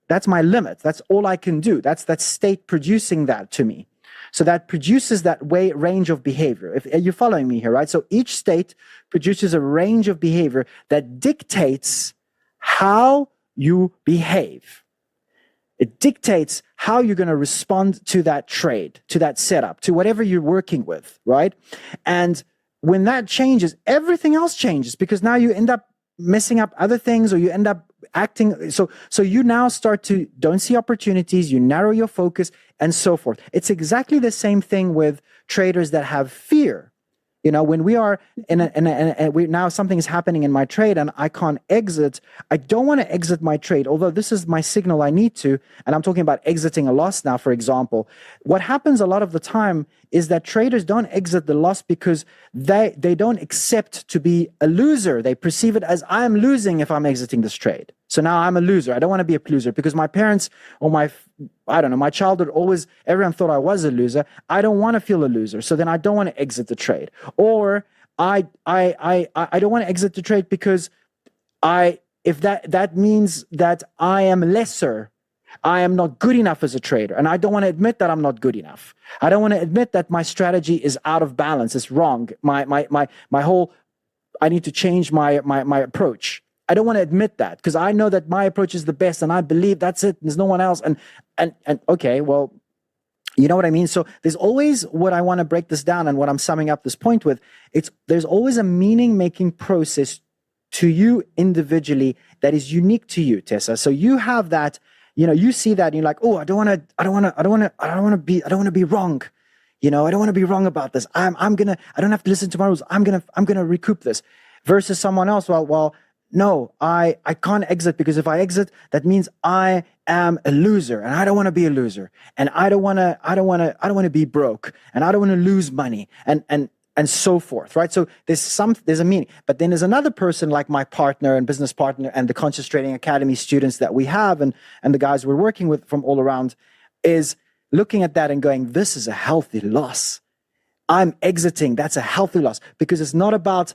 limit. That's all I can do. That's that state producing that to me. So that produces that range of behavior. If you're following me here, right? So each state produces a range of behavior that dictates how you behave. It dictates how you're going to respond to that trade, to that setup, to whatever you're working with, right? And when that changes, everything else changes because now you end up messing up other things or you end up acting. So you now start to don't see opportunities, you narrow your focus and so forth. It's exactly the same thing with traders that have fear. You know, when we are now something is happening in my trade and I can't exit, I don't want to exit my trade, although this is my signal I need to, and I'm talking about exiting a loss now, for example. What happens a lot of the time is that traders don't exit the loss because they don't accept to be a loser. They perceive it as I'm losing if I'm exiting this trade. So now I'm a loser. I don't want to be a loser because my parents or my childhood always, everyone thought I was a loser. I don't want to feel a loser. So then I don't want to exit the trade. Or I don't want to exit the trade because if that means that I am lesser, I am not good enough as a trader. And I don't want to admit that I'm not good enough. I don't want to admit that my strategy is out of balance. It's wrong. My whole, I need to change my approach. I don't want to admit that because I know that my approach is the best and I believe that's it. There's no one else. And okay, well, you know what I mean? So there's always what I want to break this down and what I'm summing up this point with. There's always a meaning-making process to you individually that is unique to you, Tessa. So you have that, you know, you see that and you're like, oh, I don't want to be wrong. You know, I don't want to be wrong about this. I don't have to listen to my rules. I'm going to recoup this versus someone else. Well, no, I can't exit because if I exit, that means I am a loser and I don't want to be a loser and I don't want to be broke and I don't want to lose money and so forth, right? So there's a meaning, but then there's another person like my partner and business partner and the Conscious Trading Academy students that we have and the guys we're working with from all around is looking at that and going, this is a healthy loss. I'm exiting. That's a healthy loss because it's not about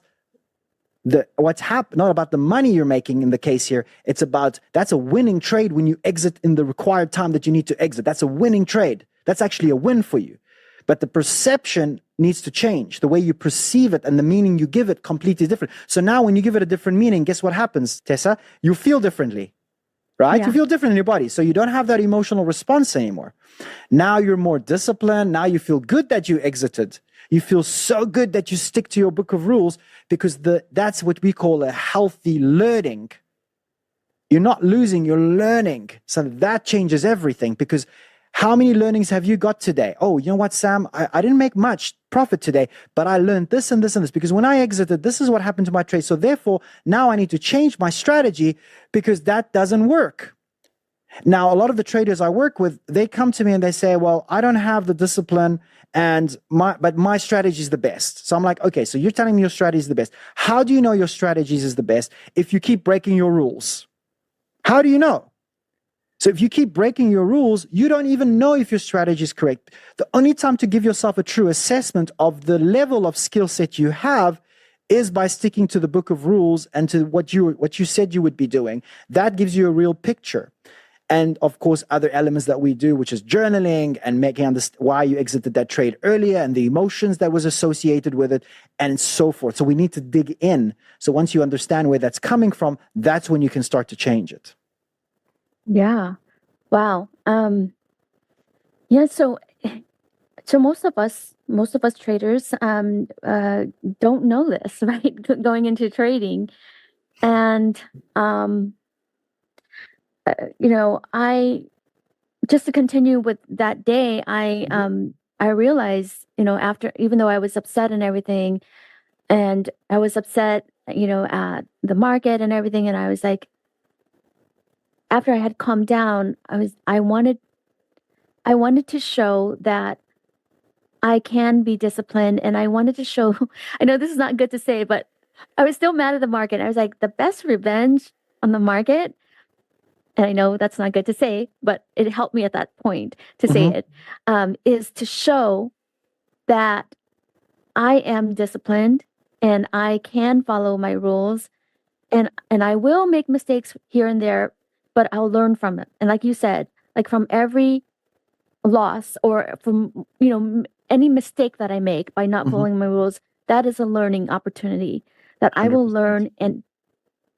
not about the money you're making in the case here. It's about, that's a winning trade when you exit in the required time that you need to exit. That's a winning trade. That's actually a win for you. But the perception needs to change. The way you perceive it and the meaning you give it completely different. So now when you give it a different meaning, guess what happens, Tessa? You feel differently, right? Yeah. You feel different in your body. So you don't have that emotional response anymore. Now you're more disciplined. Now you feel good that you exited. You feel so good that you stick to your book of rules because that's what we call a healthy learning. You're not losing, you're learning. So that changes everything because how many learnings have you got today? Oh, you know what, Sam? I didn't make much profit today, but I learned this and this and this because when I exited, this is what happened to my trade. So therefore, now I need to change my strategy because that doesn't work. Now, a lot of the traders I work with, they come to me and they say, well, I don't have the discipline but my strategy is the best. So I'm like, okay, so you're telling me your strategy is the best. How do you know your strategies is the best if you keep breaking your rules? How do you know? So if you keep breaking your rules, you don't even know if your strategy is correct. The only time to give yourself a true assessment of the level of skill set you have is by sticking to the book of rules and to what you said you would be doing. That gives you a real picture. And of course, other elements that we do, which is journaling and making understand why you exited that trade earlier and the emotions that was associated with it and so forth. So we need to dig in. So once you understand where that's coming from, that's when you can start to change it. Yeah. Wow. Yeah. So most of us traders don't know this, right? Going into trading, and I just to continue with that day, I realized, after, even though I was upset and everything, and I was upset, at the market and everything, and I was like, after I had calmed down, I wanted to show that I can be disciplined, and I wanted to show, I know this is not good to say, but I was still mad at the market. I was like, the best revenge on the market, and I know that's not good to say, but it helped me at that point to say it, is to show that I am disciplined and I can follow my rules, and I will make mistakes here and there, but I'll learn from it. And like you said, like from every loss or from, any mistake that I make by not following my rules, that is a learning opportunity that I will 100%. learn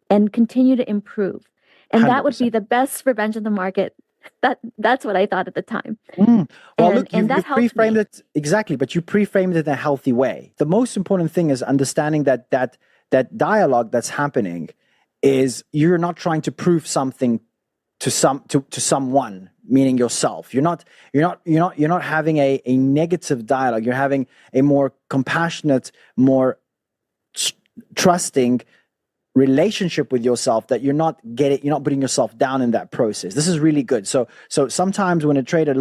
and continue to improve. And that would be 100%. the best revenge in the market. That's what I thought at the time. Well, And- look, and you've that helped pre-framed me. it exactly, but you pre-framed it in a healthy way. The most important thing is understanding that dialogue that's happening is you're not trying to prove something to someone, meaning yourself. You're not having a negative dialogue. You're having a more compassionate, more trusting relationship with yourself, that you're not putting yourself down in that process. This is really good. So sometimes when a trader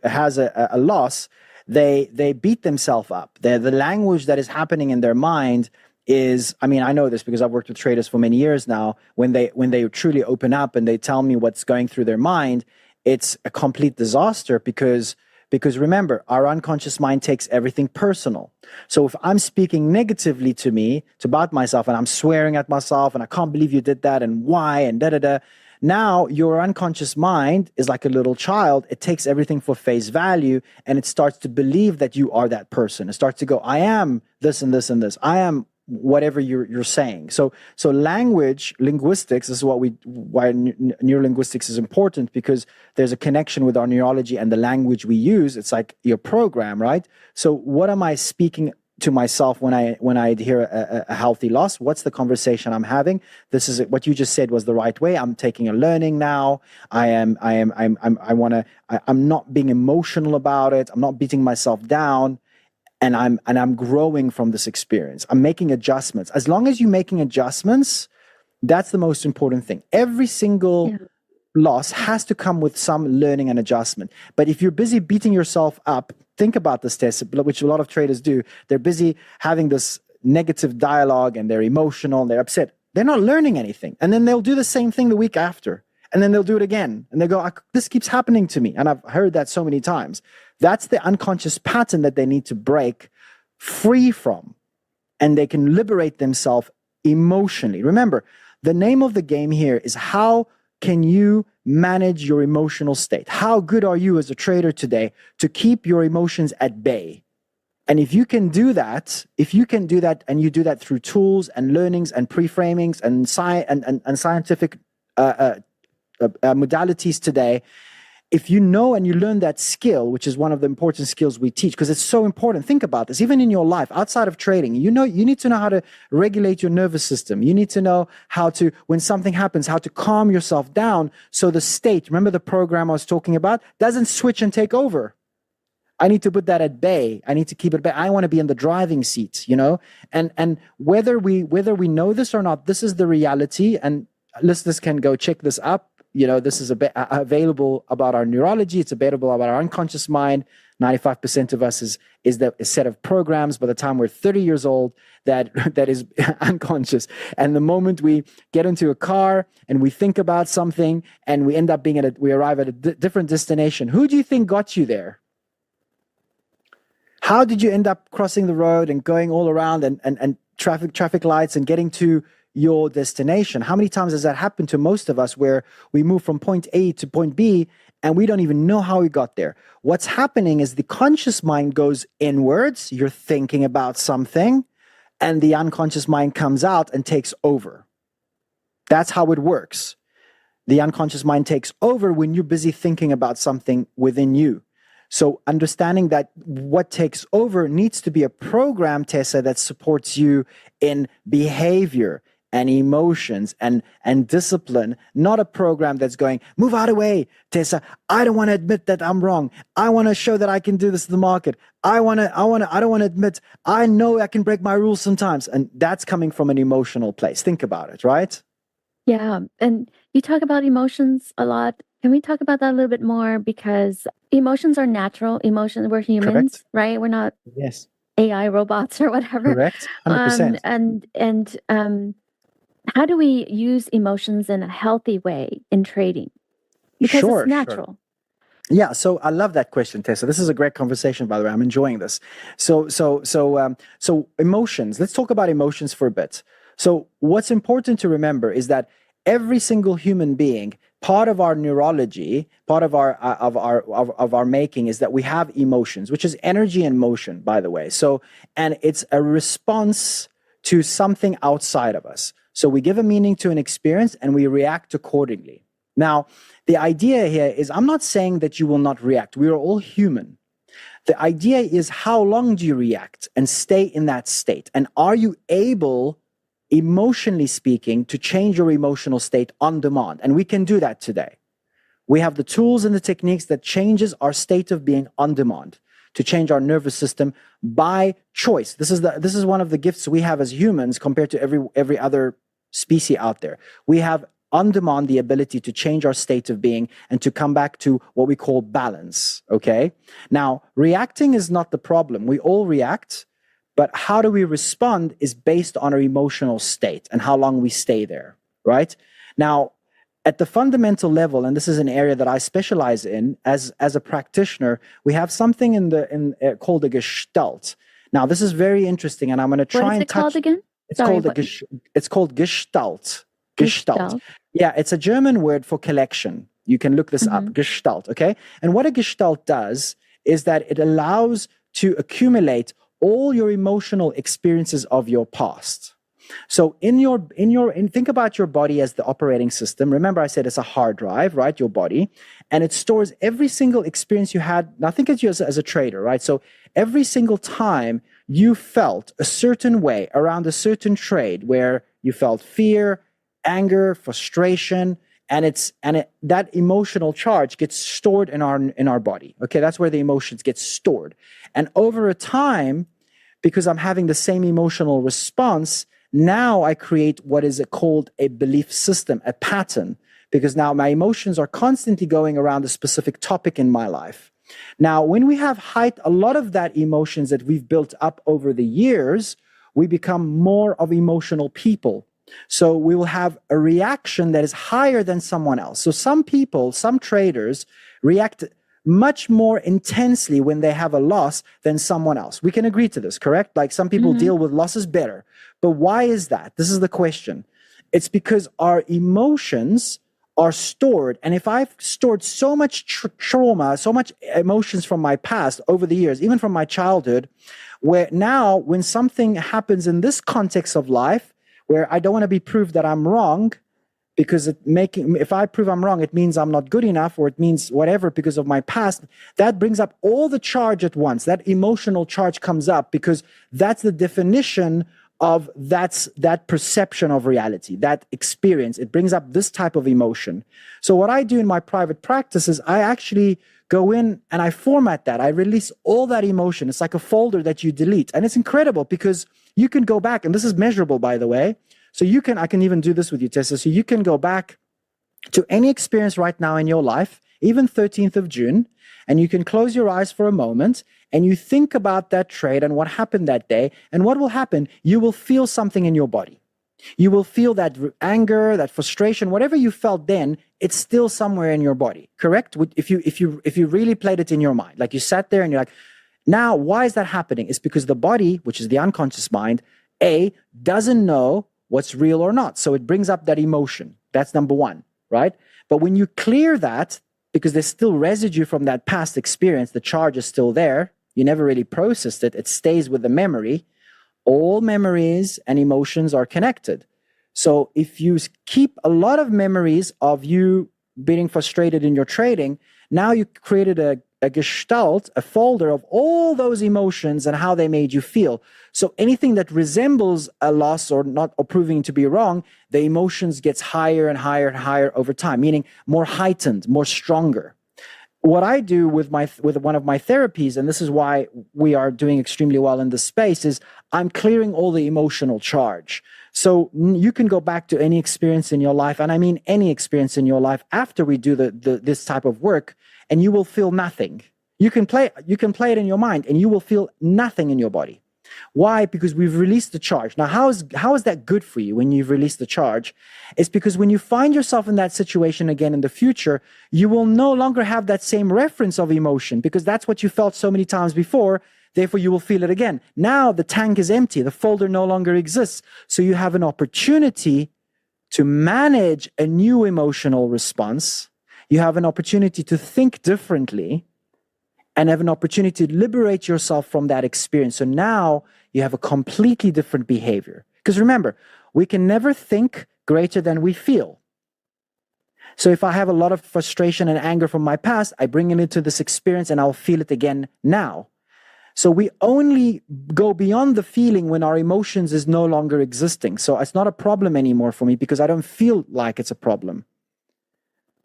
has a loss, they beat themselves up. The language that is happening in their mind is, I mean, I know this because I've worked with traders for many years now. When they truly open up and they tell me what's going through their mind, it's a complete disaster because remember, our unconscious mind takes everything personal. So if I'm speaking negatively about myself, and I'm swearing at myself, and I can't believe you did that, and why, and da-da-da, now your unconscious mind is like a little child. It takes everything for face value, and it starts to believe that you are that person. It starts to go, I am this and this and this. I am whatever you're saying. So linguistics is why neurolinguistics is important, because there's a connection with our neurology and the language we use. It's like your program, right? So what am I speaking to myself when I hear a healthy loss? What's the conversation I'm having? This is what you just said was the right way. I'm taking a learning now. I'm not being emotional about it. I'm not beating myself down. And I'm growing from this experience. I'm making adjustments. As long as you're making adjustments, that's the most important thing. Every single loss has to come with some learning and adjustment. But if you're busy beating yourself up, think about this, Tess, which a lot of traders do. They're busy having this negative dialogue, and they're emotional, and they're upset. They're not learning anything. And then they'll do the same thing the week after. And then they'll do it again. And they go, this keeps happening to me. And I've heard that so many times. That's the unconscious pattern that they need to break free from. And they can liberate themselves emotionally. Remember, the name of the game here is, how can you manage your emotional state? How good are you as a trader today to keep your emotions at bay? And if you can do that, and you do that through tools and learnings and pre-framings and scientific modalities today, if you know and you learn that skill, which is one of the important skills we teach, because it's so important. Think about this, even in your life, outside of trading, you need to know how to regulate your nervous system. You need to know how to, when something happens, how to calm yourself down. So the state, remember the program I was talking about, doesn't switch and take over. I need to put that at bay. I need to keep it at bay. I want to be in the driving seat, and whether we know this or not, this is the reality. And listeners can go check this up. this is available about our neurology. It's available about our unconscious mind. 95% of us is a set of programs by the time we're 30 years old that is unconscious. And the moment we get into a car and we think about something and we end up we arrive at a different destination, who do you think got you there? How did you end up crossing the road and going all around and traffic lights and getting to your destination? How many times has that happened to most of us where we move from point A to point B and we don't even know how we got there? What's happening is the conscious mind goes inwards. You're thinking about something and the unconscious mind comes out and takes over. That's how it works. The unconscious mind takes over when you're busy thinking about something within you. So understanding that what takes over needs to be a program, Tessa, that supports you in behavior and emotions and discipline, not a program that's going, move out of the way, Tessa. I don't want to admit that I'm wrong. I want to show that I can do this to the market. I don't want to admit, I know I can break my rules sometimes. And that's coming from an emotional place. Think about it, right? Yeah. And you talk about emotions a lot. Can we talk about that a little bit more? Because emotions are natural. Emotions, we're humans, Correct. right? We're not Yes. AI robots or whatever. Correct. 100%. And how do we use emotions in a healthy way in trading? Because it's natural. Yeah, so I love that question, Tessa. This is a great conversation, by the way. I'm enjoying this. So emotions. Let's talk about emotions for a bit. So what's important to remember is that every single human being, part of our neurology, part of our making is that we have emotions, which is energy and motion, by the way. So, and it's a response to something outside of us. So we give a meaning to an experience and we react accordingly. Now, the idea here is, I'm not saying that you will not react. We are all human. The idea is, how long do you react and stay in that state? And are you able, emotionally speaking, to change your emotional state on demand? And we can do that today. We have the tools and the techniques that changes our state of being on demand, to change our nervous system by choice. This is one of the gifts we have as humans compared to every other species out there. We have on demand the ability to change our state of being and to come back to what we call balance. Okay. Now, reacting is not the problem. We all react, but how do we respond is based on our emotional state and how long we stay there. Right now, at the fundamental level, and this is an area that I specialize in as a practitioner, we have something called a gestalt. Now, this is very interesting, and I'm going to try and touch. What is it called again? It's called Gestalt. Gestalt. Yeah, it's a German word for collection. You can look this up, Gestalt, okay? And what a Gestalt does is that it allows to accumulate all your emotional experiences of your past. So think about your body as the operating system. Remember, I said it's a hard drive, right? Your body, and it stores every single experience you had. Now think of you as a trader, right? So every single time you felt a certain way around a certain trade, where you felt fear, anger, frustration, that emotional charge gets stored in our body. Okay, that's where the emotions get stored. And over a time, because I'm having the same emotional response, now I create what is called a belief system, a pattern, because now my emotions are constantly going around a specific topic in my life. Now, when we have a lot of that emotions that we've built up over the years, we become more of emotional people. So we will have a reaction that is higher than someone else. So some people, some traders react much more intensely when they have a loss than someone else. We can agree to this, correct? Like some people deal with losses better. But why is that? This is the question. It's because our emotions are stored. And if I've stored so much trauma, so much emotions from my past over the years, even from my childhood, where now when something happens in this context of life, where I don't want to be proved that I'm wrong, because if I prove I'm wrong, it means I'm not good enough, or it means whatever because of my past, that brings up all the charge at once. That emotional charge comes up because that's the definition of that perception of reality, that experience. It brings up this type of emotion. So what I do in my private practice is I actually go in and I format that. I release all that emotion. It's like a folder that you delete. And it's incredible because you can go back, and this is measurable, by the way. So I can even do this with you, Tessa. So you can go back to any experience right now in your life, even 13th of June, and you can close your eyes for a moment and you think about that trade and what happened that day. And what will happen? You will feel something in your body. You will feel that anger, that frustration, whatever you felt then, it's still somewhere in your body, correct? If you really played it in your mind, like you sat there and you're like, now, why is that happening? It's because the body, which is the unconscious mind, doesn't know what's real or not. So it brings up that emotion. That's number one, right? But when you clear that, because there's still residue from that past experience, the charge is still there. You never really processed it. It stays with the memory. All memories and emotions are connected. So if you keep a lot of memories of you being frustrated in your trading, now you created a gestalt, a folder of all those emotions and how they made you feel. So anything that resembles a loss or not, or proving to be wrong, the emotions gets higher and higher and higher over time, meaning more heightened, more stronger. What I do with one of my therapies, and this is why we are doing extremely well in this space, is I'm clearing all the emotional charge. So you can go back to any experience in your life, and I mean any experience in your life after we do this type of work, and you will feel nothing. You can play it in your mind, and you will feel nothing in your body. Why? Because we've released the charge. Now, how is that good for you when you've released the charge? It's because when you find yourself in that situation again in the future, you will no longer have that same reference of emotion because that's what you felt so many times before. Therefore, you will feel it again. Now the tank is empty. The folder no longer exists. So you have an opportunity to manage a new emotional response. You have an opportunity to think differently and have an opportunity to liberate yourself from that experience. So now you have a completely different behavior. Because remember, we can never think greater than we feel. So if I have a lot of frustration and anger from my past, I bring it into this experience and I'll feel it again now. So we only go beyond the feeling when our emotions is no longer existing. So it's not a problem anymore for me because I don't feel like it's a problem.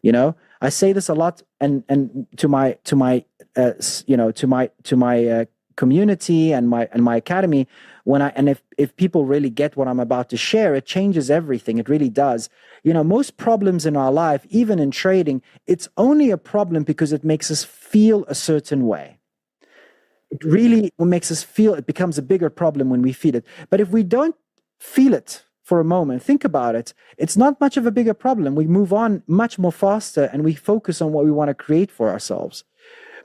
You know, I say this a lot, and to my community and my academy, if people really get what I'm about to share, it changes everything. It really does. You know, most problems in our life, even in trading, it's only a problem because it makes us feel a certain way. It really makes us feel. It becomes a bigger problem when we feel it. But if we don't feel it for a moment, think about it, it's not much of a bigger problem. We move on much more faster and we focus on what we want to create for ourselves.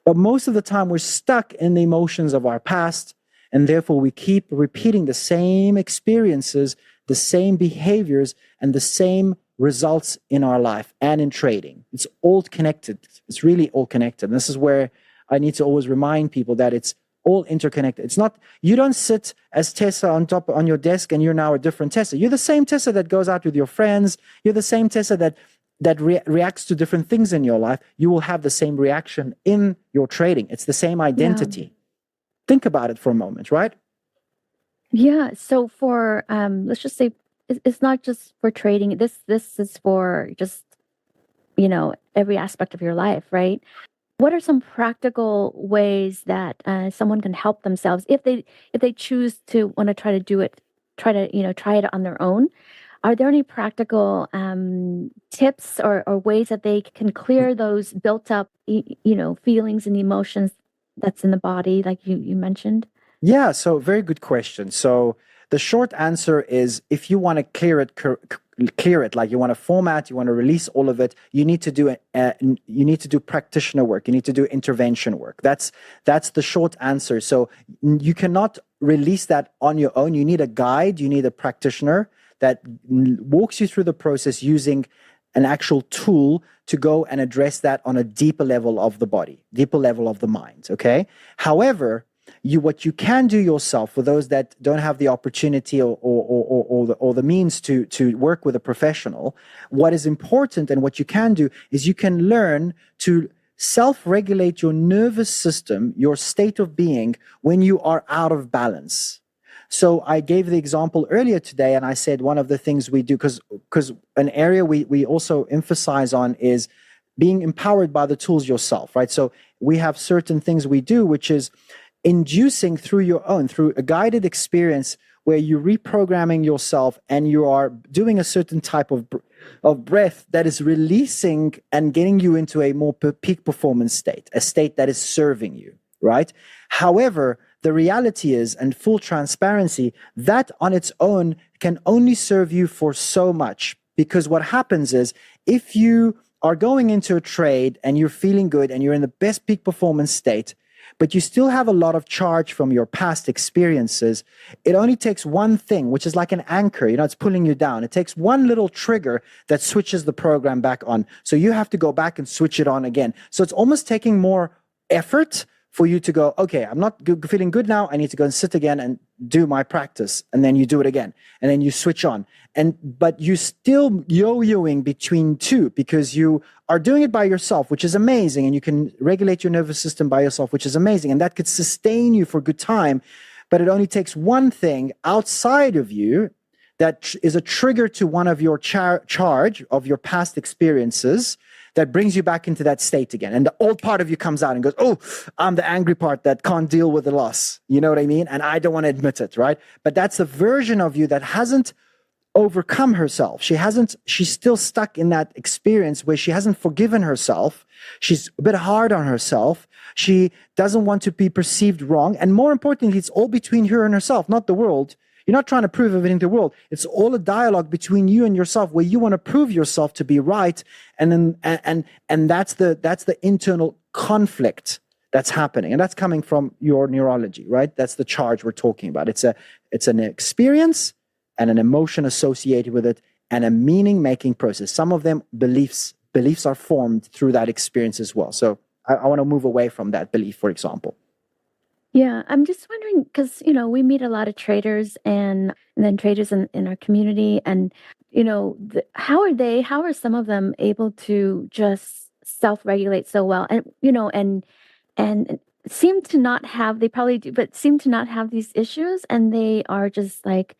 But most of the time we're stuck in the emotions of our past, and therefore we keep repeating the same experiences, the same behaviors, and the same results in our life and in trading. It's all connected. It's really all connected. And this is where I need to always remind people that it's all interconnected. It's not, you don't sit as Tessa on your desk and you're now a different Tessa. You're the same Tessa that goes out with your friends. You're the same Tessa that reacts to different things in your life. You will have the same reaction in your trading. It's the same identity. Yeah. Think about it for a moment, right? Yeah. So for, let's just say, it's not just for trading. This is for just, every aspect of your life, right? What are some practical ways that someone can help themselves if they choose to want to try it on their own? Are there any practical tips or ways that they can clear those built up, feelings and emotions that's in the body, like you mentioned? Yeah, so very good question. So the short answer is, if you want to clear it, like you want to format, you want to release all of it, you need to do practitioner work. You need to do intervention work. That's the short answer. So you cannot release that on your own. You need a guide. You need a practitioner that walks you through the process using an actual tool to go and address that on a deeper level of the body, deeper level of the mind. Okay. However, what you can do yourself, for those that don't have the opportunity or the means to work with a professional, what is important and what you can do is you can learn to self-regulate your nervous system, your state of being, when you are out of balance. So I gave the example earlier today, and I said one of the things we do, because an area we also emphasize on is being empowered by the tools yourself, right? So we have certain things we do, which is inducing through a guided experience where you're reprogramming yourself and you are doing a certain type of of breath that is releasing and getting you into a more peak performance state, a state that is serving you, right? However, the reality is, and full transparency, that on its own can only serve you for so much. Because what happens is, if you are going into a trade and you're feeling good and you're in the best peak performance state, but you still have a lot of charge from your past experiences, it only takes one thing, which is like an anchor, it's pulling you down. It takes one little trigger that switches the program back on. So you have to go back and switch it on again. So it's almost taking more effort for you to go, okay, I'm not feeling good now. I need to go and sit again and do my practice. And then you do it again. And then you switch on. But you're still yo-yoing between two, because you are doing it by yourself, which is amazing. And you can regulate your nervous system by yourself, which is amazing. And that could sustain you for a good time. But it only takes one thing outside of you that is a trigger to one of your charge of your past experiences that brings you back into that state again. And the old part of you comes out and goes, oh, I'm the angry part that can't deal with the loss. You know what I mean? And I don't want to admit it, right? But that's the version of you that hasn't overcome herself. She's still stuck in that experience where she hasn't forgiven herself. She's a bit hard on herself. She doesn't want to be perceived wrong. And more importantly, it's all between her and herself, not the world. You're not trying to prove everything to the world. It's all a dialogue between you and yourself, where you want to prove yourself to be right, and that's the internal conflict that's happening, and that's coming from your neurology, right? That's the charge we're talking about. It's an experience and an emotion associated with it, and a meaning-making process. Some of them beliefs are formed through that experience as well. So I want to move away from that belief, for example. Yeah, I'm just wondering, because, we meet a lot of traders and then traders in our community, and, how are some of them able to just self-regulate so well? And seem to not have, they probably do, but seem to not have these issues, and they are just like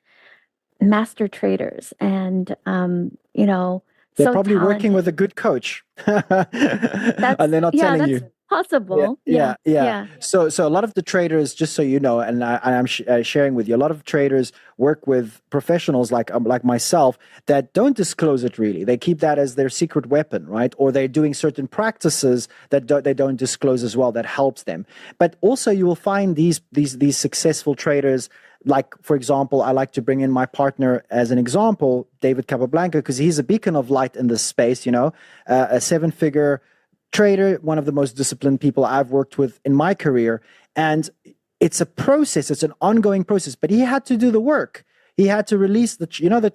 master traders, and, they're so probably talented. working with a good coach. And they're not telling you. Possible. Yeah. So a lot of the traders, just so you know, and I'm sharing with you, a lot of traders work with professionals like myself that don't disclose it really. They keep that as their secret weapon, right? Or they're doing certain practices that they don't disclose as well, that helps them. But also you will find these successful traders. Like, for example, I like to bring in my partner as an example, David Capablanca, because he's a beacon of light in this space, a 7-figure trader, one of the most disciplined people I've worked with in my career. And it's a process, it's an ongoing process, but he had to do the work. He had to release the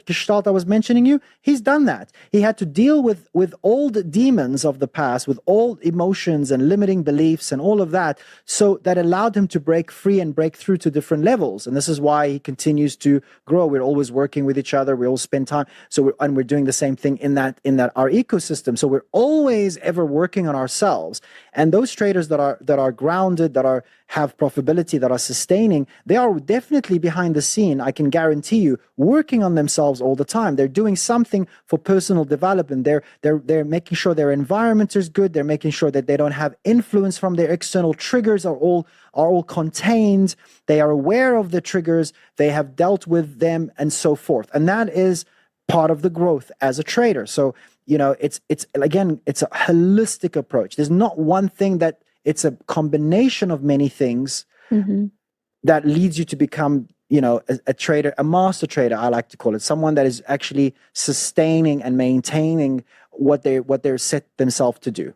gestalt I was mentioning you. He's done that. He had to deal with old demons of the past, with old emotions and limiting beliefs and all of that. So that allowed him to break free and break through to different levels. And this is why he continues to grow. We're always working with each other. We all spend time. We're doing the same thing in that our ecosystem. So we're always ever working on ourselves. And those traders that are grounded, that have profitability, that are sustaining, they are definitely behind the scene. I can guarantee you, working on themselves all the time. They're doing something for personal development. They're making sure their environment is good. They're making sure that they don't have influence from their external triggers, are all contained. They are aware of the triggers. They have dealt with them, and so forth. And that is part of the growth as a trader. So it's a holistic approach. There's not one thing that. It's a combination of many things that leads you to become, a trader, a master trader, I like to call it, someone that is actually sustaining and maintaining what they're set themselves to do.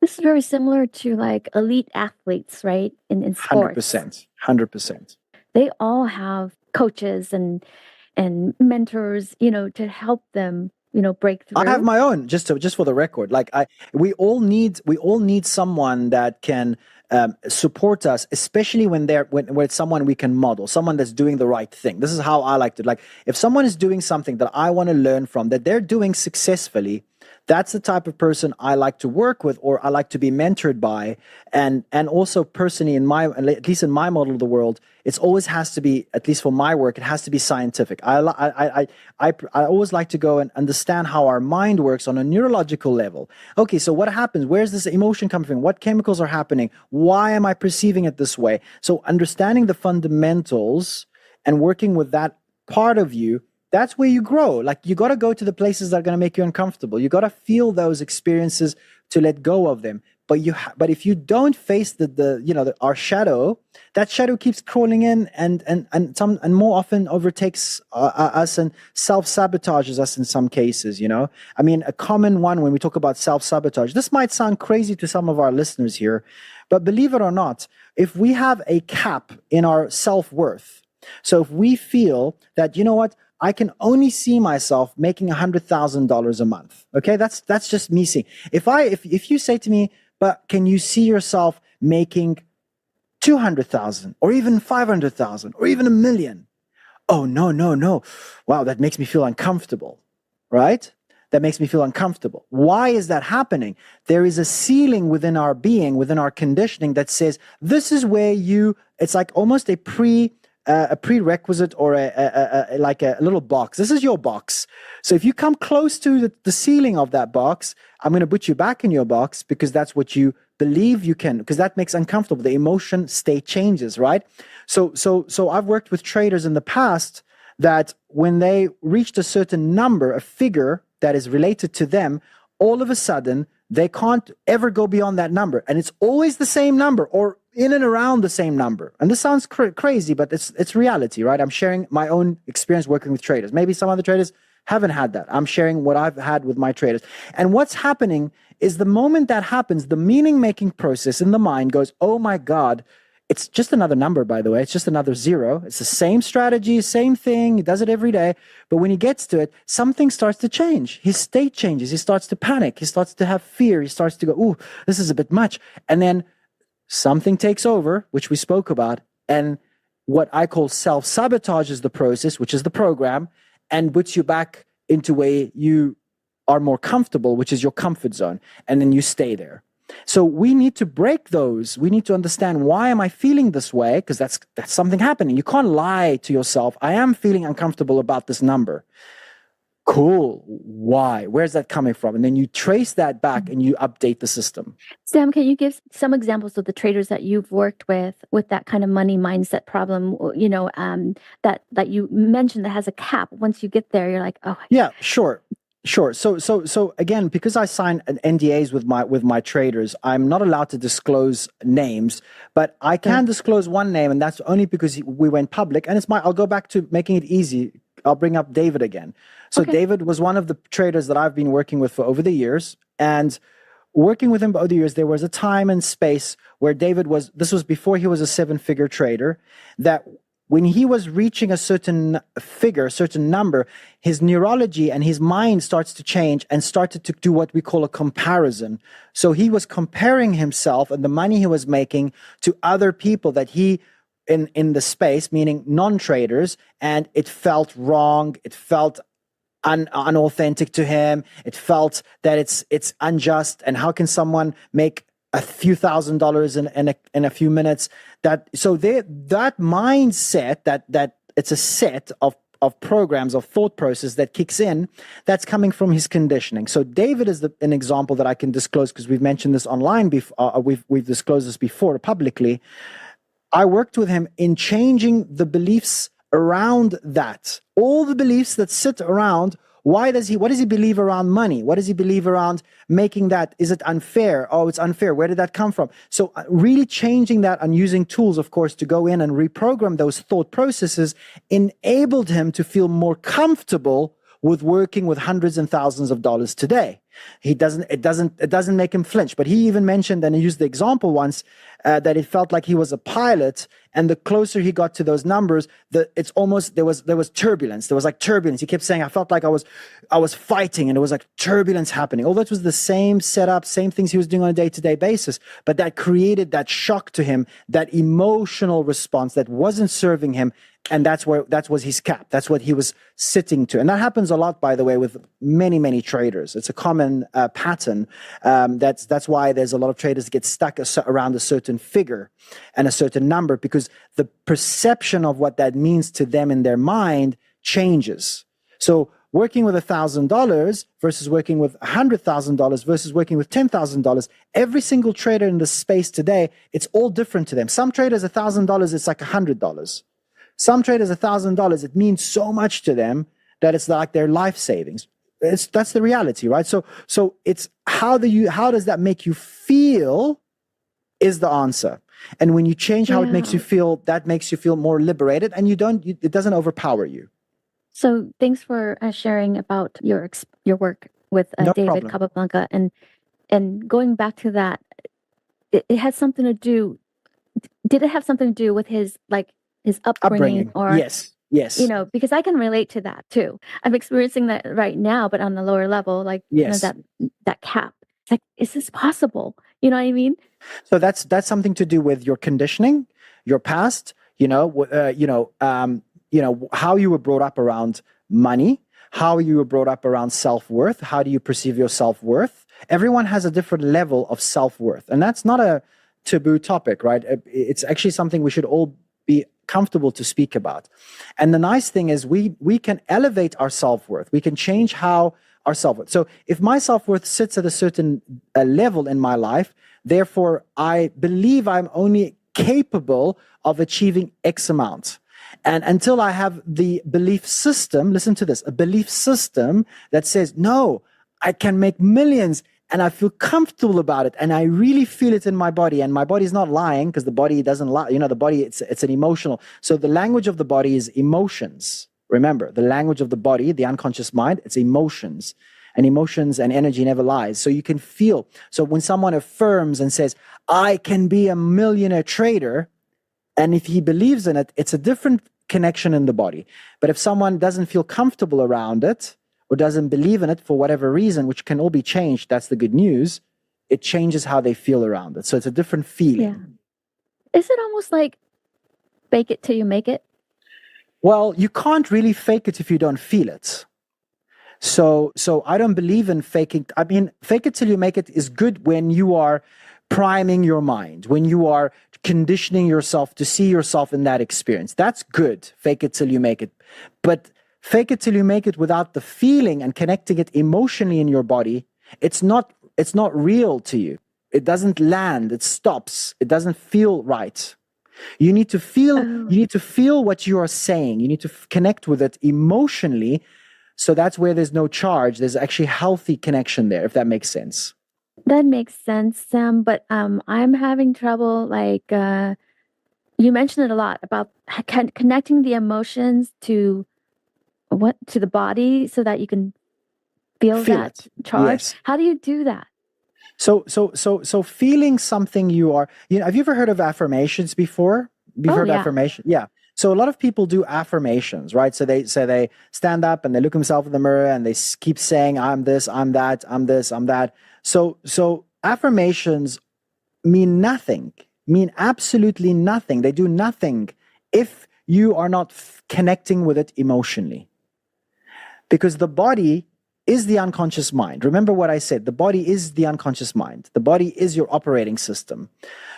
This is very similar to like elite athletes, right? In sports. 100%. They all have coaches and mentors, to help them break through. I have my own, just for the record. We all need someone that can support us, especially when it's someone we can model, someone that's doing the right thing. This is how I like to, if someone is doing something that I want to learn from, that they're doing successfully, that's the type of person I like to work with, or I like to be mentored by. And also personally, at least in my model of the world, it always has to be, at least for my work, it has to be scientific. I always like to go and understand how our mind works on a neurological level. Okay, so what happens? Where's this emotion coming from? What chemicals are happening? Why am I perceiving it this way? So understanding the fundamentals and working with that part of you that's where you grow. Like, you got to go to the places that are going to make you uncomfortable. You got to feel those experiences to let go of them. But if you don't face our shadow, that shadow keeps crawling in and more often overtakes us and self-sabotages us in some cases. I mean, a common one when we talk about self-sabotage, this might sound crazy to some of our listeners here, but believe it or not, if we have a cap in our self-worth, so if we feel that, you know what, I can only see myself making $100,000 a month. Okay, that's just me seeing. If you say to me, but can you see yourself making 200,000 or even 500,000 or even $1 million? Oh, no. Wow, that makes me feel uncomfortable, right? That makes me feel uncomfortable. Why is that happening? There is a ceiling within our being, within our conditioning that says, this is where it's like almost a prerequisite or like a little box. This is your box. So if you come close to the ceiling of that box, I'm going to put you back in your box because that's what you believe you can, because that makes uncomfortable. The emotion state changes, right? So I've worked with traders in the past that when they reached a certain number, a figure that is related to them, all of a sudden they can't ever go beyond that number. And it's always the same number or in and around the same number. And this sounds crazy, but it's reality, right? I'm sharing my own experience working with traders. Maybe some other traders haven't had that. I'm sharing what I've had with my traders. And what's happening is the moment that happens, the meaning-making process in the mind goes, oh my God, it's just another number, by the way. It's just another zero. It's the same strategy, same thing. He does it every day. But when he gets to it, something starts to change. His state changes. He starts to panic. He starts to have fear. He starts to go, ooh, this is a bit much. And then something takes over, which we spoke about. And what I call self-sabotages the process, which is the program, and puts you back into where you are more comfortable, which is your comfort zone. And then you stay there. So we need to break those. We need to understand, why am I feeling this way? Because that's something happening. You can't lie to yourself. I am feeling uncomfortable about this number. Cool. Why? Where's that coming from? And then you trace that back and you update the system. Sam, can you give some examples of the traders that you've worked with that kind of money mindset problem, that you mentioned that has a cap? Once you get there, you're like, oh. Yeah, sure. So again, because I sign NDAs with my traders, I'm not allowed to disclose names, but I can disclose one name, and that's only because we went public. And I'll go back to making it easy. I'll bring up David again. So David was one of the traders that I've been working with for over the years, and working with him over the years, there was a time and space where this was before he was a 7-figure trader, that when he was reaching a certain figure, a certain number, his neurology and his mind starts to change and started to do what we call a comparison. So he was comparing himself and the money he was making to other people that he in the space, meaning non-traders, and it felt wrong. It felt unauthentic to him. It felt that it's unjust. And how can someone make a few $1,000s in a few minutes? That mindset, that it's a set of programs, of thought process that kicks in, that's coming from his conditioning. So David is an example that I can disclose because we've mentioned this online before. We've disclosed this before publicly. I worked with him in changing the beliefs around that. All the beliefs that sit around, what does he believe around money? What does he believe around making that? Is it unfair? Oh, it's unfair. Where did that come from? So really changing that and using tools, of course, to go in and reprogram those thought processes enabled him to feel more comfortable with working with hundreds and thousands of dollars today. It doesn't make him flinch. But he even mentioned, and he used the example once, that it felt like he was a pilot, and the closer he got to those numbers, there was turbulence. There was like turbulence. He kept saying, I felt like I was fighting, and there was like turbulence happening. All that was the same setup, same things he was doing on a day-to-day basis, but that created that shock to him, that emotional response that wasn't serving him. And that was his cap. That's what he was sitting to. And that happens a lot, by the way, with many, many traders. It's a common pattern. That's why there's a lot of traders that get stuck around a certain figure and a certain number, because the perception of what that means to them in their mind changes. So working with $1,000 versus working with $100,000 versus working with $10,000, every single trader in the space today, it's all different to them. Some traders, $1,000, it's like $100. Some traders, $1,000, it means so much to them that it's like their life savings. That's the reality, right? So it's how does that make you feel is the answer. And when you change how it makes you feel, that makes you feel more liberated, and it doesn't overpower you. So thanks for sharing about your work with No David problem. Capablanca, and going back to that, it has something to do. Did it have something to do with his upbringing, or Yes. because I can relate to that too. I'm experiencing that right now, but on the lower level, Yes. that cap. It's like, is this possible? You know what I mean? So that's something to do with your conditioning, your past. How you were brought up around money, how you were brought up around self-worth. How do you perceive your self-worth? Everyone has a different level of self-worth, and that's not a taboo topic, right? It's actually something we should all be comfortable to speak about. And the nice thing is we can elevate our self-worth. We can change how our self-worth. So if my self-worth sits at a certain level in my life, therefore I believe I'm only capable of achieving X amount. And until I have the belief system, listen to this, a belief system that says, no, I can make millions, and I feel comfortable about it, and I really feel it in my body, and my body is not lying, because the body doesn't lie. The body, it's an emotional. So the language of the body is emotions. Remember, the language of the body, the unconscious mind, it's emotions. And emotions and energy never lies. So you can feel. So when someone affirms and says, I can be a millionaire trader, and if he believes in it, it's a different connection in the body. But if someone doesn't feel comfortable around it, or doesn't believe in it for whatever reason, which can all be changed, that's the good news, it changes how they feel around it. So it's a different feeling. Yeah. Is it almost like fake it till you make it? Well, you can't really fake it if you don't feel it. So I don't believe in faking. I mean, fake it till you make it is good when you are priming your mind, when you are conditioning yourself to see yourself in that experience. That's good. Fake it till you make it. But fake it till you make it without the feeling and connecting it emotionally in your body, it's not real to you. It doesn't land. It stops. It doesn't feel right. You need to feel. You need to feel what you are saying. You need to connect with it emotionally. So that's where there's no charge. There's actually healthy connection there, if that makes sense. That makes sense, Sam. But I'm having trouble. You mentioned it a lot about connecting the emotions to the body, so that you can feel that charge. Yes. How do you do that? So feeling something you are. Have you ever heard of affirmations before? You've heard affirmation? Yeah. So a lot of people do affirmations, right? So they stand up and they look themselves in the mirror and they keep saying, I'm this, I'm that, I'm this, I'm that. So affirmations mean nothing, mean absolutely nothing. They do nothing if you are not connecting with it emotionally. Because the body is the unconscious mind. Remember what I said, the body is the unconscious mind. The body is your operating system.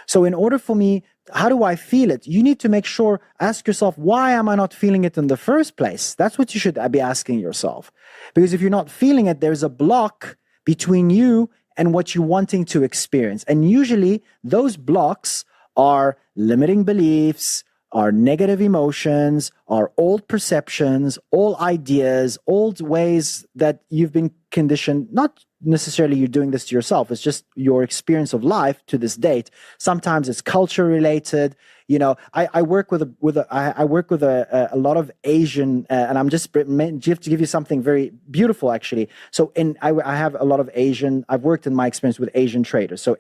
So in order for me, how do I feel it? You need to make sure, ask yourself, why am I not feeling it in the first place? That's what you should be asking yourself. Because if you're not feeling it, there's a block between you and what you're wanting to experience. And usually those blocks are limiting beliefs, are negative emotions, are old perceptions, old ideas, old ways that you've been conditioned. Not necessarily you're doing this to yourself. It's just your experience of life to this date. Sometimes it's culture related. I work with a lot of Asian, and I'm just to give you something very beautiful actually. So I have a lot of Asian. I've worked in my experience with Asian traders. So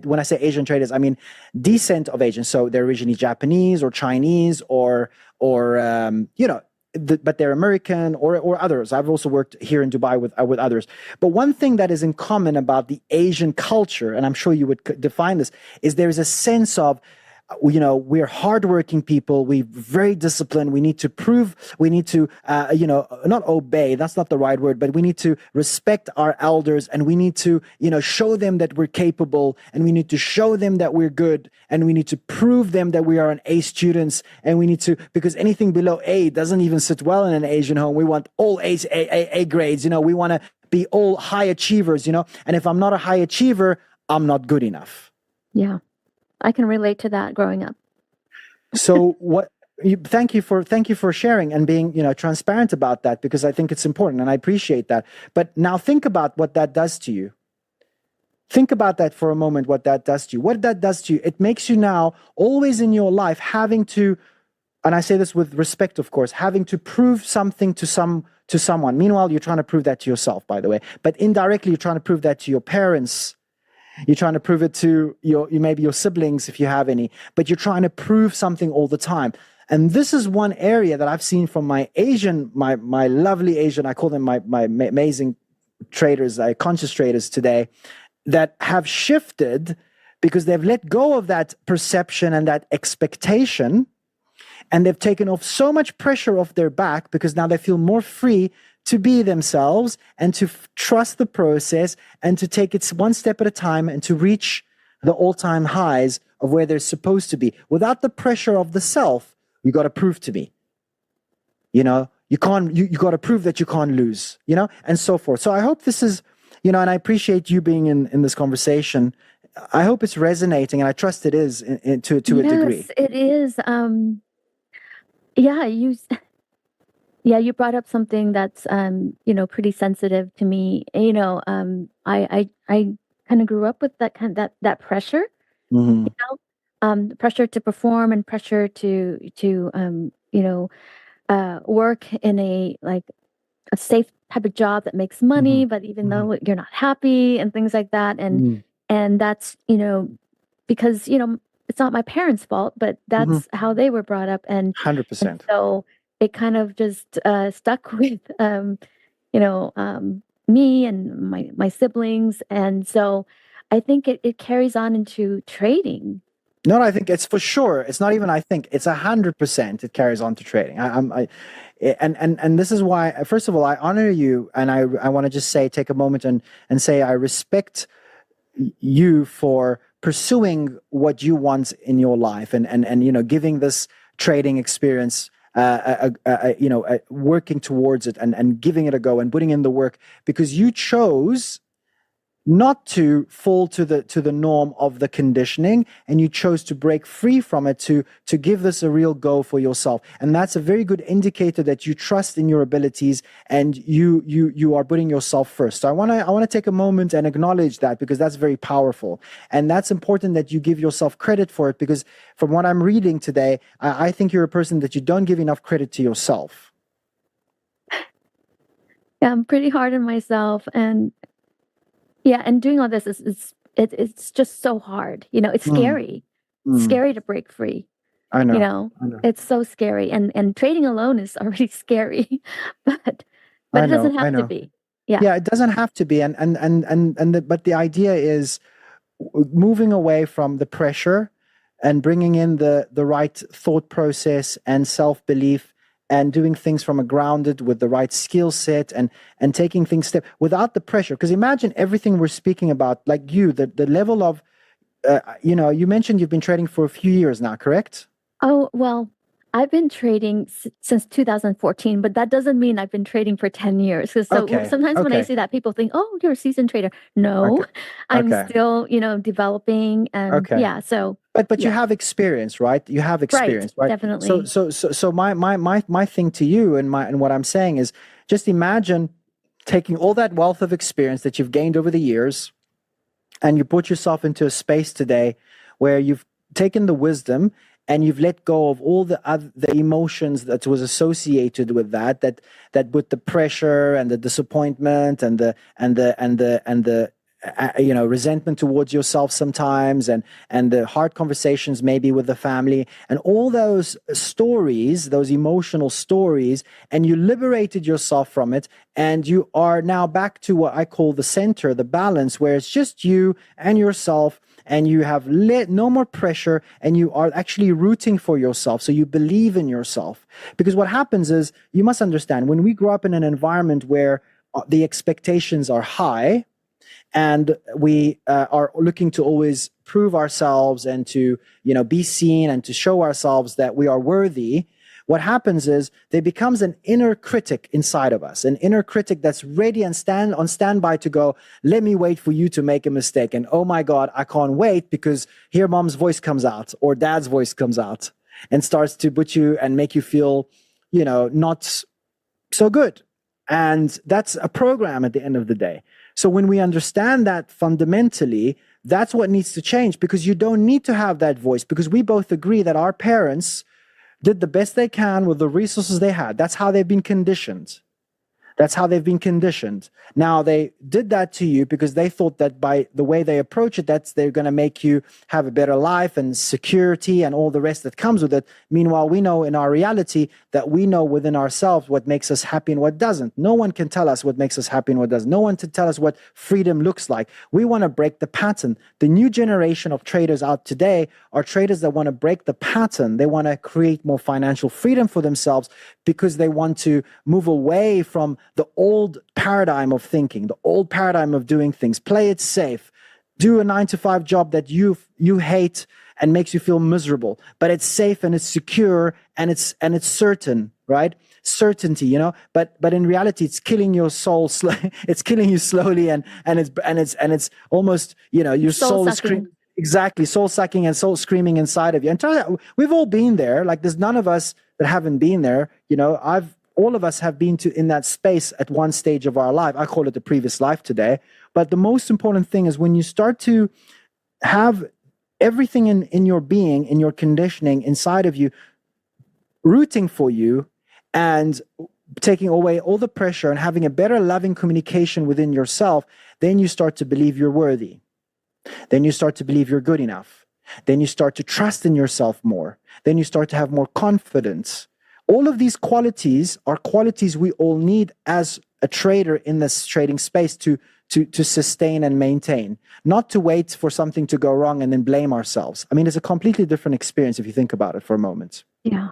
when I say Asian traders, I mean descent of Asians. So they're originally Japanese or Chinese or but they're American or others. I've also worked here in Dubai with others. But one thing that is in common about the Asian culture, and I'm sure you would define this, is there is a sense of, we're hardworking people. We're very disciplined. We need to prove, we need to, not obey, that's not the right word, but we need to respect our elders, and we need to, show them that we're capable, and we need to show them that we're good, and we need to prove them that we are an A students, and we need to, because anything below A doesn't even sit well in an Asian home. We want all A grades, we want to be all high achievers, and if I'm not a high achiever, I'm not good enough. Yeah. I can relate to that growing up. So thank you for sharing and being, transparent about that, because I think it's important and I appreciate that. But now think about what that does to you. Think about that for a moment, what that does to you. What that does to you, it makes you now always in your life having to, and I say this with respect, of course, having to prove something to someone. Meanwhile, you're trying to prove that to yourself, by the way. But indirectly, you're trying to prove that to your parents. You're trying to prove it to maybe your siblings, if you have any. But you're trying to prove something all the time. And this is one area that I've seen from my lovely Asian, I call them my amazing traders, conscious traders today, that have shifted because they've let go of that perception and that expectation, and they've taken off so much pressure off their back because now they feel more free to be themselves and to trust the process and to take it one step at a time and to reach the all-time highs of where they're supposed to be without the pressure of the self. You got to prove to me, you got to prove that you can't lose, and so forth. So I hope this is, and I appreciate you being in this conversation. I hope it's resonating, and I trust it is to a degree. Yes, it is. You brought up something that's pretty sensitive to me. I kind of grew up with that that pressure. Mm-hmm. Pressure to perform and pressure to work in a safe type of job that makes money, but even though you're not happy and things like that, and that's because it's not my parents' fault, but that's how they were brought up, and 100%. So it kind of just stuck with me and my siblings, and so I think it carries on into trading. No, I think it's for sure. It's not even I think, it's 100% it carries on to trading. And this is why, first of all, I honor you, and I want to just take a moment and say I respect you for pursuing what you want in your life and giving this trading experience working towards it and giving it a go and putting in the work, because you chose not to fall to the norm of the conditioning, and you chose to break free from it to give this a real go for yourself. And that's a very good indicator that you trust in your abilities and you are putting yourself first. So I want to take a moment and acknowledge that, because that's very powerful, and that's important that you give yourself credit for it, because from what I'm reading today, I think you're a person that you don't give enough credit to yourself. Yeah, I'm pretty hard on myself, and doing all this it's just so hard. It's scary. It's scary to break free. I know. It's so scary, and trading alone is already scary, but it doesn't have to be. Yeah, it doesn't have to be, but the idea is moving away from the pressure and bringing in the right thought process and self-belief, and doing things from a grounded with the right skill set and taking things without the pressure. Because imagine everything we're speaking about, like the level of, you mentioned you've been trading for a few years now, correct? Oh, well, I've been trading since 2014, but that doesn't mean I've been trading for 10 years. Sometimes when I say that, people think, oh, you're a seasoned trader. No, I'm still, developing. And so. But you have experience, right? You have experience, right? Definitely. So my thing to you and what I'm saying is, just imagine taking all that wealth of experience that you've gained over the years, and you put yourself into a space today where you've taken the wisdom and you've let go of all the emotions that was associated with that with the pressure and the disappointment and the resentment towards yourself sometimes, and the hard conversations maybe with the family, and all those stories, those emotional stories, and you liberated yourself from it, and you are now back to what I call the center, the balance, where it's just you and yourself, and you have no more pressure, and you are actually rooting for yourself, so you believe in yourself. Because what happens is, you must understand, when we grow up in an environment where the expectations are high, and we are looking to always prove ourselves and to be seen and to show ourselves that we are worthy, what happens is there becomes an inner critic inside of us, an inner critic that's ready and on standby to go, let me wait for you to make a mistake. And oh my God, I can't wait, because here mom's voice comes out or dad's voice comes out. and starts to put you and make you feel, not so good. And that's a program at the end of the day. So when we understand that fundamentally, that's what needs to change, because you don't need to have that voice, because we both agree that our parents did the best they can with the resources they had. That's how they've been conditioned. Now, they did that to you because they thought that by the way they approach it, they're going to make you have a better life and security and all the rest that comes with it. Meanwhile, we know in our reality that we know within ourselves what makes us happy and what doesn't. No one can tell us what makes us happy and what doesn't. No one can tell us what freedom looks like. We want to break the pattern. The new generation of traders out today are traders that want to break the pattern. They want to create more financial freedom for themselves because they want to move away from the old paradigm of thinking, the old paradigm of doing things. Play it safe. Do a 9-to-5 job that you hate and makes you feel miserable, but it's safe and it's secure and it's certain, right? Certainty, But in reality, it's killing your soul. It's killing you slowly, and it's almost your soul is screaming. Exactly, soul sucking and soul screaming inside of you. And we've all been there. Like, there's none of us that haven't been there. All of us have been in that space at one stage of our life. I call it the previous life today. But the most important thing is when you start to have everything in your being, in your conditioning inside of you, rooting for you and taking away all the pressure and having a better loving communication within yourself, then you start to believe you're worthy. Then you start to believe you're good enough. Then you start to trust in yourself more. Then you start to have more confidence. All of these qualities are qualities we all need as a trader in this trading space to sustain and maintain, not to wait for something to go wrong and then blame ourselves. I mean, it's a completely different experience if you think about it for a moment. Yeah.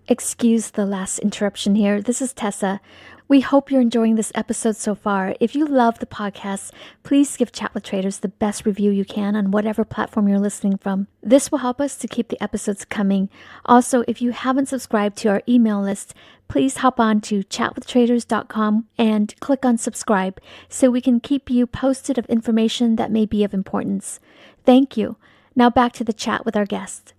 Excuse the last interruption here. This is Tessa. We hope you're enjoying this episode so far. If you love the podcast, please give Chat with Traders the best review you can on whatever platform you're listening from. This will help us to keep the episodes coming. Also, if you haven't subscribed to our email list, please hop on to chatwithtraders.com and click on subscribe so we can keep you posted of information that may be of importance. Thank you. Now back to the chat with our guest.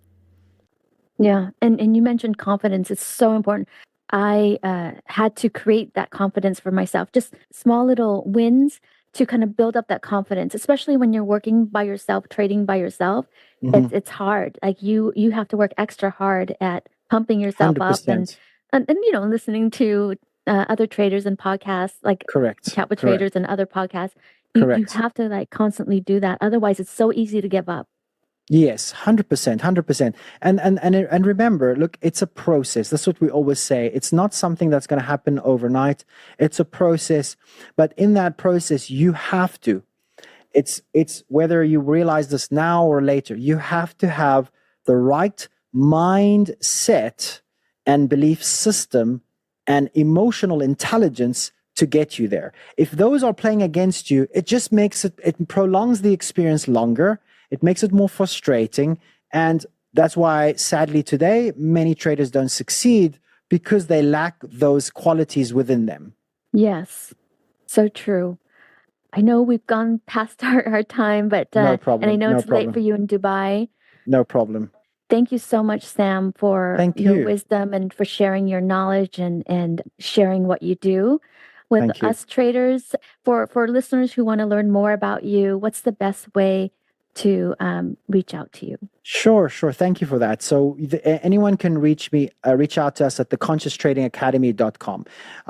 Yeah, and you mentioned confidence. It's so important. I had to create that confidence for myself, just small little wins to kind of build up that confidence, especially when you're working by yourself, trading by yourself. Mm-hmm. It's hard. Like you have to work extra hard at pumping yourself 100%. up and listening to other traders and podcasts, like Chat with Traders and other podcasts. You have to like constantly do that. Otherwise, it's so easy to give up. Yes, 100%. And remember, look, it's a process. That's what we always say. It's not something that's going to happen overnight. It's a process. But in that process, you have to. It's whether you realize this now or later, you have to have the right mindset and belief system and emotional intelligence to get you there. If those are playing against you, it just it prolongs the experience longer. It makes it more frustrating. And that's why, sadly, today, many traders don't succeed because they lack those qualities within them. Yes, so true. I know we've gone past our time, but no problem. And I know it's late for you in Dubai. No problem. Thank you so much, Sam, for your wisdom and for sharing your knowledge and sharing what you do with us traders. For listeners who want to learn more about you, what's the best way to reach out to you? Sure. Thank you for that. So anyone can reach out to us at theconscioustradingacademy.com.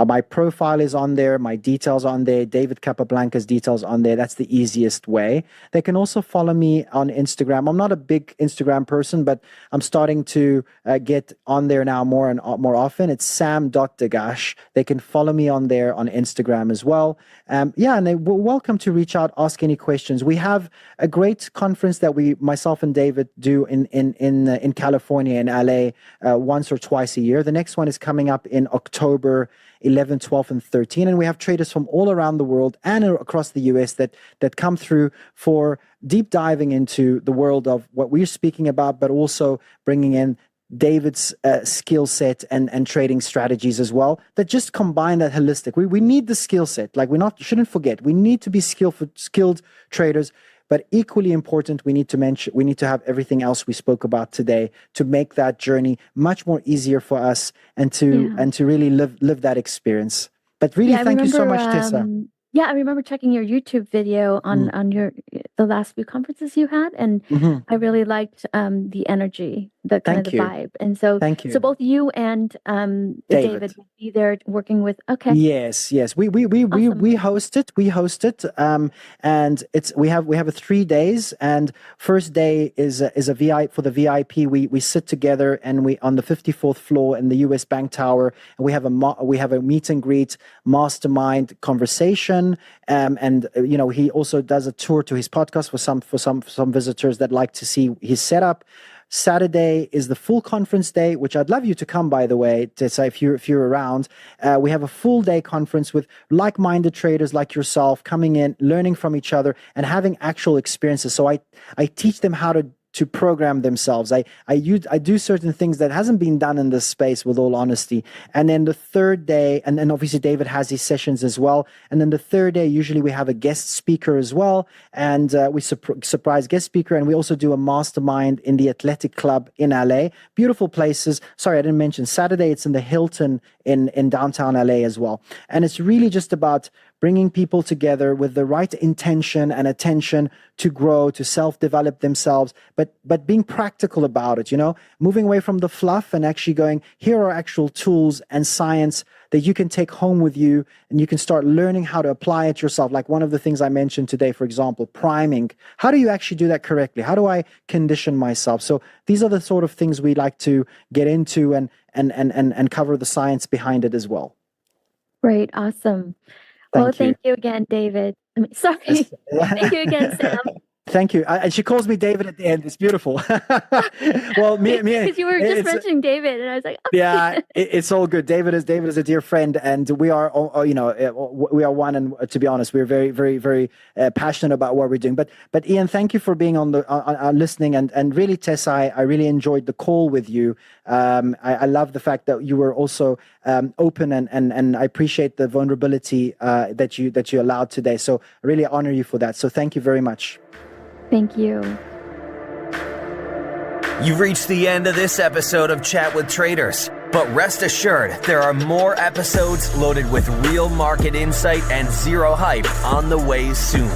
My profile is on there. My details on there. David Capablanca's details on there. That's the easiest way. They can also follow me on Instagram. I'm not a big Instagram person, but I'm starting to get on there now more and more often. It's sam.degash. They can follow me on there on Instagram as well. And they're welcome to reach out, ask any questions. We have a great conference that myself and David do in California, in LA, once or twice a year. The next one is coming up in October 11, 12, and 13. And we have traders from all around the world and across the US that come through for deep diving into the world of what we're speaking about, but also bringing in David's skill set and trading strategies as well, that just combine that holistic. We need the skill set. Like shouldn't forget, we need to be skilled traders. But equally important, we need to have everything else we spoke about today to make that journey much more easier for us and to really live that experience. But really, thank you so much, Tessa. I remember checking your YouTube video on the last few conferences you had, and I really liked the energy, the kind of the vibe. And so, thank you. So both you and David will be there working with. Okay. Yes. We host it. And we have a 3 days. And first day is a VIP for the VIP. We sit together and we on the 54th floor in the US Bank Tower, and we have a meet and greet, mastermind conversation. And he also does a tour to his podcast for some visitors that like to see his setup. Saturday is the full conference day, which I'd love you to come, by the way, Tessa, if you're around. We have a full day conference with like-minded traders like yourself coming in, learning from each other, and having actual experiences. So I teach them how to program themselves. I do certain things that hasn't been done in this space, with all honesty. And then the third day, and then obviously David has his sessions as well. And then the third day, usually we have a guest speaker as well, and we surprise guest speaker. And we also do a mastermind in the Athletic Club in LA. Beautiful places. Sorry, I didn't mention Saturday. It's in the Hilton in downtown LA as well. And it's really just about bringing people together with the right intention and attention to grow, to self-develop themselves, but being practical about it, moving away from the fluff and actually going, here are actual tools and science that you can take home with you, and you can start learning how to apply it yourself. Like one of the things I mentioned today, for example, priming. How do you actually do that correctly? How do I condition myself? So these are the sort of things we like to get into and cover the science behind it as well. Great. Awesome. Thank you again, David. Sorry. Thank you again, Sam. Thank you. And she calls me David at the end. It's beautiful. Well, because you were just mentioning David, and I was like, oh. Yeah, it's all good. David is a dear friend, and we are, we are one. And to be honest, we're very, very, very passionate about what we're doing. But Ian, thank you for being on listening, and really, Tessa, I really enjoyed the call with you. I love the fact that you were also open, and I appreciate the vulnerability that you allowed today. So I really honor you for that. So thank you very much. Thank you. You've reached the end of this episode of Chat with Traders, but rest assured there are more episodes loaded with real market insight and zero hype on the way soon.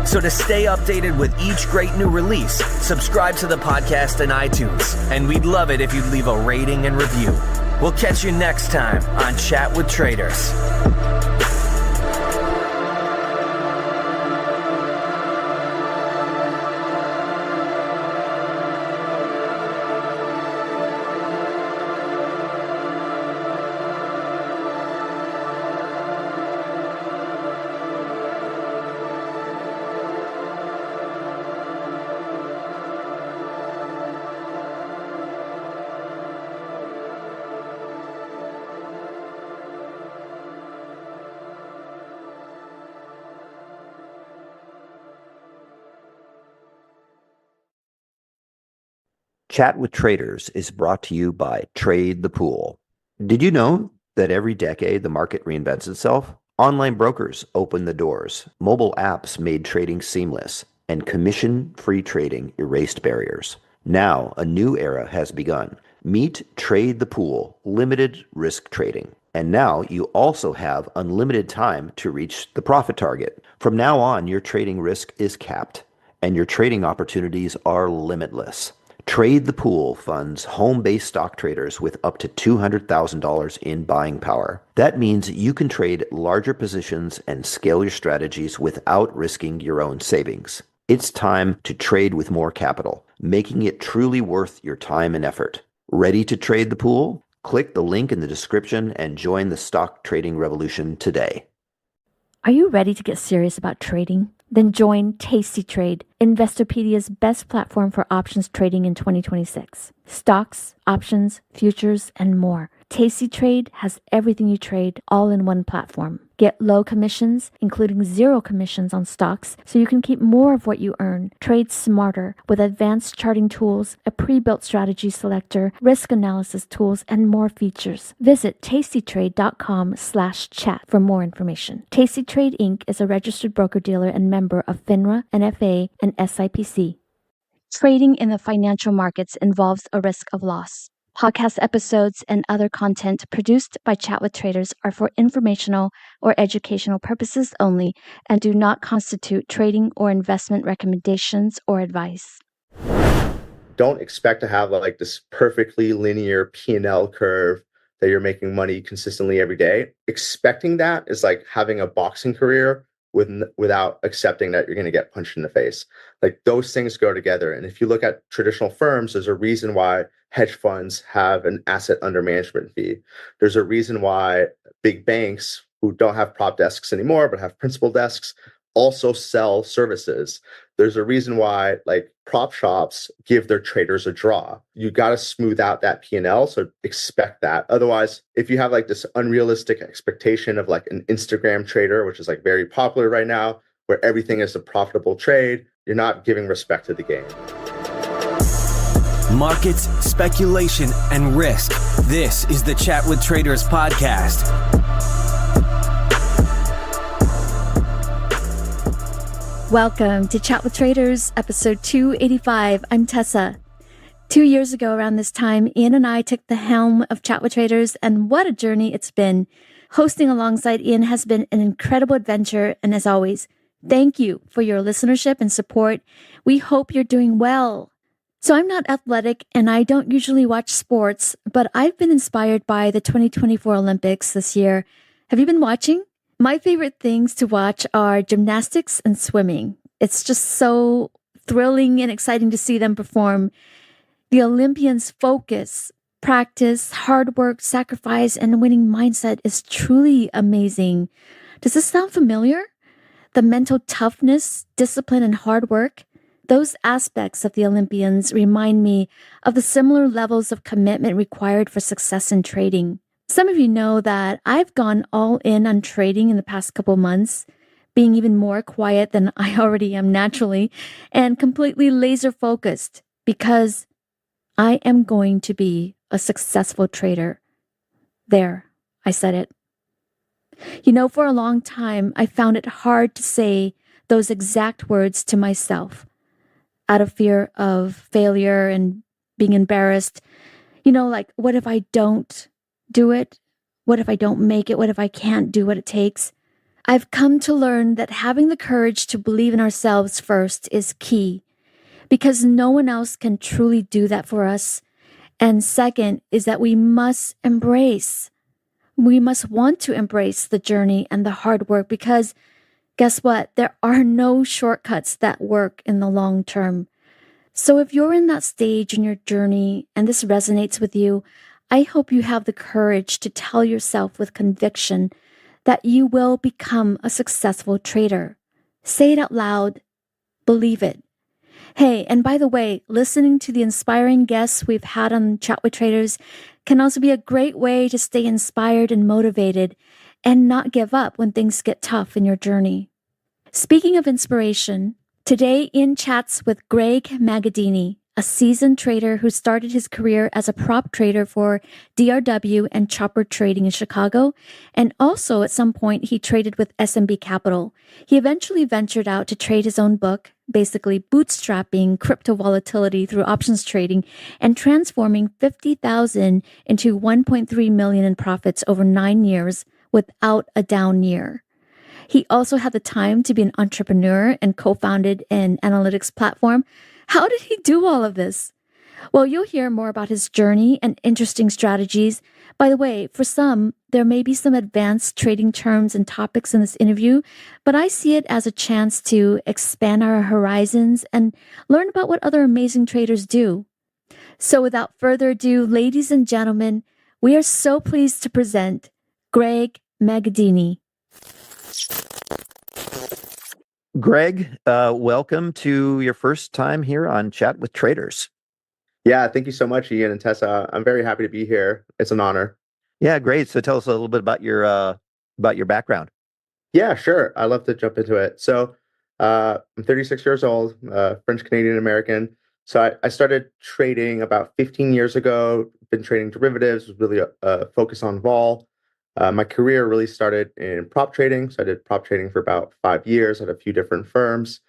So to stay updated with each great new release, subscribe to the podcast in iTunes, and we'd love it if you'd leave a rating and review. We'll catch you next time on Chat with Traders. Chat with Traders is brought to you by Trade the Pool. Did you know that every decade the market reinvents itself? Online brokers opened the doors, mobile apps made trading seamless, and commission-free trading erased barriers. Now, a new era has begun. Meet Trade the Pool, limited risk trading. And now you also have unlimited time to reach the profit target. From now on, your trading risk is capped, and your trading opportunities are limitless. Trade the Pool funds home-based stock traders with up to $200,000 in buying power. That means you can trade larger positions and scale your strategies without risking your own savings. It's time to trade with more capital, making it truly worth your time and effort. Ready to trade the pool? Click the link in the description and join the stock trading revolution today. Are you ready to get serious about trading? Then join Tasty Trade, Investopedia's best platform for options trading in 2026. Stocks, options, futures, and more. Tasty Trade has everything you trade all in one platform. Get low commissions, including 0 commissions on stocks, so you can keep more of what you earn. Trade smarter with advanced charting tools, a pre-built strategy selector, risk analysis tools, and more features. Visit tastytrade.com/chat for more information. Tasty Trade Inc. is a registered broker-dealer and member of FINRA, NFA, and SIPC. Trading in the financial markets involves a risk of loss. Podcast episodes and other content produced by Chat with Traders are for informational or educational purposes only and do not constitute trading or investment recommendations or advice. Don't expect to have like this perfectly linear P&L curve that you're making money consistently every day. Expecting that is like having a boxing career without accepting that you're going to get punched in the face. Like those things go together. And if you look at traditional firms, there's a reason why hedge funds have an asset under management fee. There's a reason why big banks who don't have prop desks anymore, but have principal desks, also sell services. There's a reason why like prop shops give their traders a draw. You got to smooth out that P&L, so expect that. Otherwise, if you have like this unrealistic expectation of like an Instagram trader, which is like very popular right now, where everything is a profitable trade, you're not giving respect to the game. Markets, speculation, and risk. This is the Chat with Traders podcast. Welcome to Chat with Traders, episode 285. I'm Tessa. 2 years ago around this time, Ian and I took the helm of Chat with Traders, and what a journey it's been. Hosting alongside Ian has been an incredible adventure, and as always, thank you for your listenership and support. We hope you're doing well. So I'm not athletic, and I don't usually watch sports, but I've been inspired by the 2024 Olympics this year. Have you been watching? My favorite things to watch are gymnastics and swimming. It's just so thrilling and exciting to see them perform. The Olympians' focus, practice, hard work, sacrifice, and winning mindset is truly amazing. Does this sound familiar? The mental toughness, discipline, and hard work? Those aspects of the Olympians remind me of the similar levels of commitment required for success in trading. Some of you know that I've gone all in on trading in the past couple months, being even more quiet than I already am naturally, and completely laser focused because I am going to be a successful trader. There, I said it. You know, for a long time, I found it hard to say those exact words to myself out of fear of failure and being embarrassed. You know, like, what if I don't do it? What if I don't make it? What if I can't do what it takes? I've come to learn that having the courage to believe in ourselves first is key because no one else can truly do that for us. And second is that we must want to embrace the journey and the hard work because guess what? There are no shortcuts that work in the long term. So if you're in that stage in your journey and this resonates with you, I hope you have the courage to tell yourself with conviction that you will become a successful trader. Say it out loud. Believe it. Hey, and by the way, listening to the inspiring guests we've had on Chat with Traders can also be a great way to stay inspired and motivated and not give up when things get tough in your journey. Speaking of inspiration, today Ian chats with Greg Magadini, a seasoned trader who started his career as a prop trader for DRW and Chopper Trading in Chicago, and also at some point he traded with SMB Capital. He eventually ventured out to trade his own book, basically bootstrapping crypto volatility through options trading and transforming $50,000 into $1.3 million in profits over 9 years without a down year. He also had the time to be an entrepreneur and co-founded an analytics platform. How did he do all of this? Well, you'll hear more about his journey and interesting strategies. By the way, for some, there may be some advanced trading terms and topics in this interview, but I see it as a chance to expand our horizons and learn about what other amazing traders do. So without further ado, ladies and gentlemen, we are so pleased to present Greg Magadini. Greg, welcome to your first time here on Chat with Traders. Yeah, thank you so much, Ian and Tessa. I'm very happy to be here. It's an honor. Yeah, great. So tell us a little bit about your background. Yeah, sure. I'd love to jump into it. So, I'm 36 years old, French Canadian American. So I started trading about 15 years ago. Been trading derivatives, was really a focus on vol. My career really started in prop trading. So I did prop trading for about 5 years at a few different firms.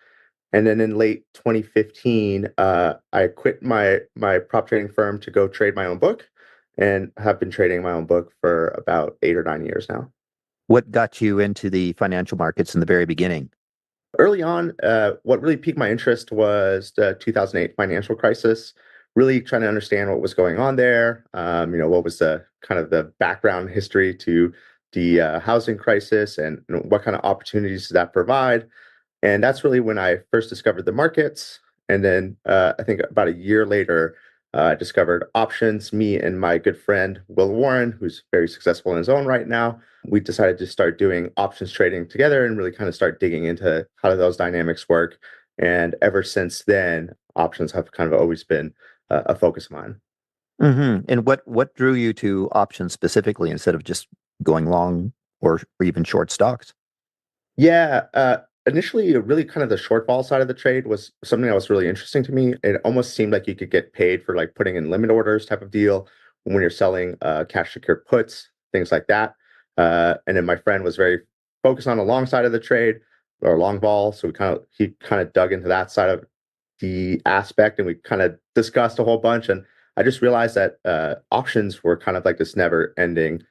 And then in late 2015, I quit my prop trading firm to go trade my own book, and have been trading my own book for about 8 or 9 years now. What got you into the financial markets in the very beginning? Early on, what really piqued my interest was the 2008 financial crisis. Really trying to understand what was going on there. What was the kind of the background history to the housing crisis, and what kind of opportunities does that provide? And that's really when I first discovered the markets. And then I think about a year later, I discovered options. Me and my good friend, Will Warren, who's very successful in his own right now, we decided to start doing options trading together and really kind of start digging into how do those dynamics work. And ever since then, options have kind of always been a focus of mine. And what drew you to options specifically instead of just going long or even short stocks? Yeah, initially, really kind of the shortfall side of the trade was something that was really interesting to me. It almost seemed like you could get paid for like putting in limit orders type of deal when you're selling cash secured puts, things like that. And then my friend was very focused on the long side of the trade, or long vol, so he kind of dug into that side of the aspect, and we kind of discussed a whole bunch. And I just realized that options were kind of like this never ending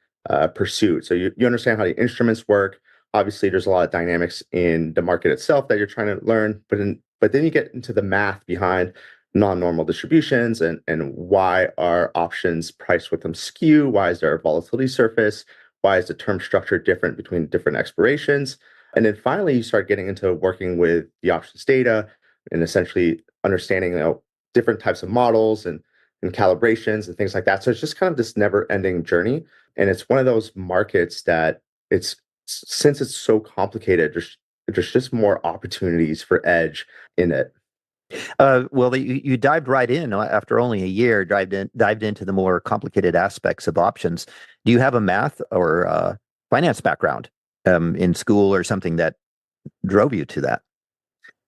pursuit. So you understand how the instruments work. Obviously, there's a lot of dynamics in the market itself that you're trying to learn, but then you get into the math behind non-normal distributions, and why are options priced with them skew? Why is there a volatility surface? Why is the term structure different between different expirations? And then finally, you start getting into working with the options data and essentially understanding, different types of models and calibrations and things like that. So it's just kind of this never-ending journey, and it's one of those markets that it's since it's so complicated, there's just more opportunities for edge in it. Well, you dived right in after only a year. Dived into the more complicated aspects of options. Do you have a math or finance background in school or something that drove you to that?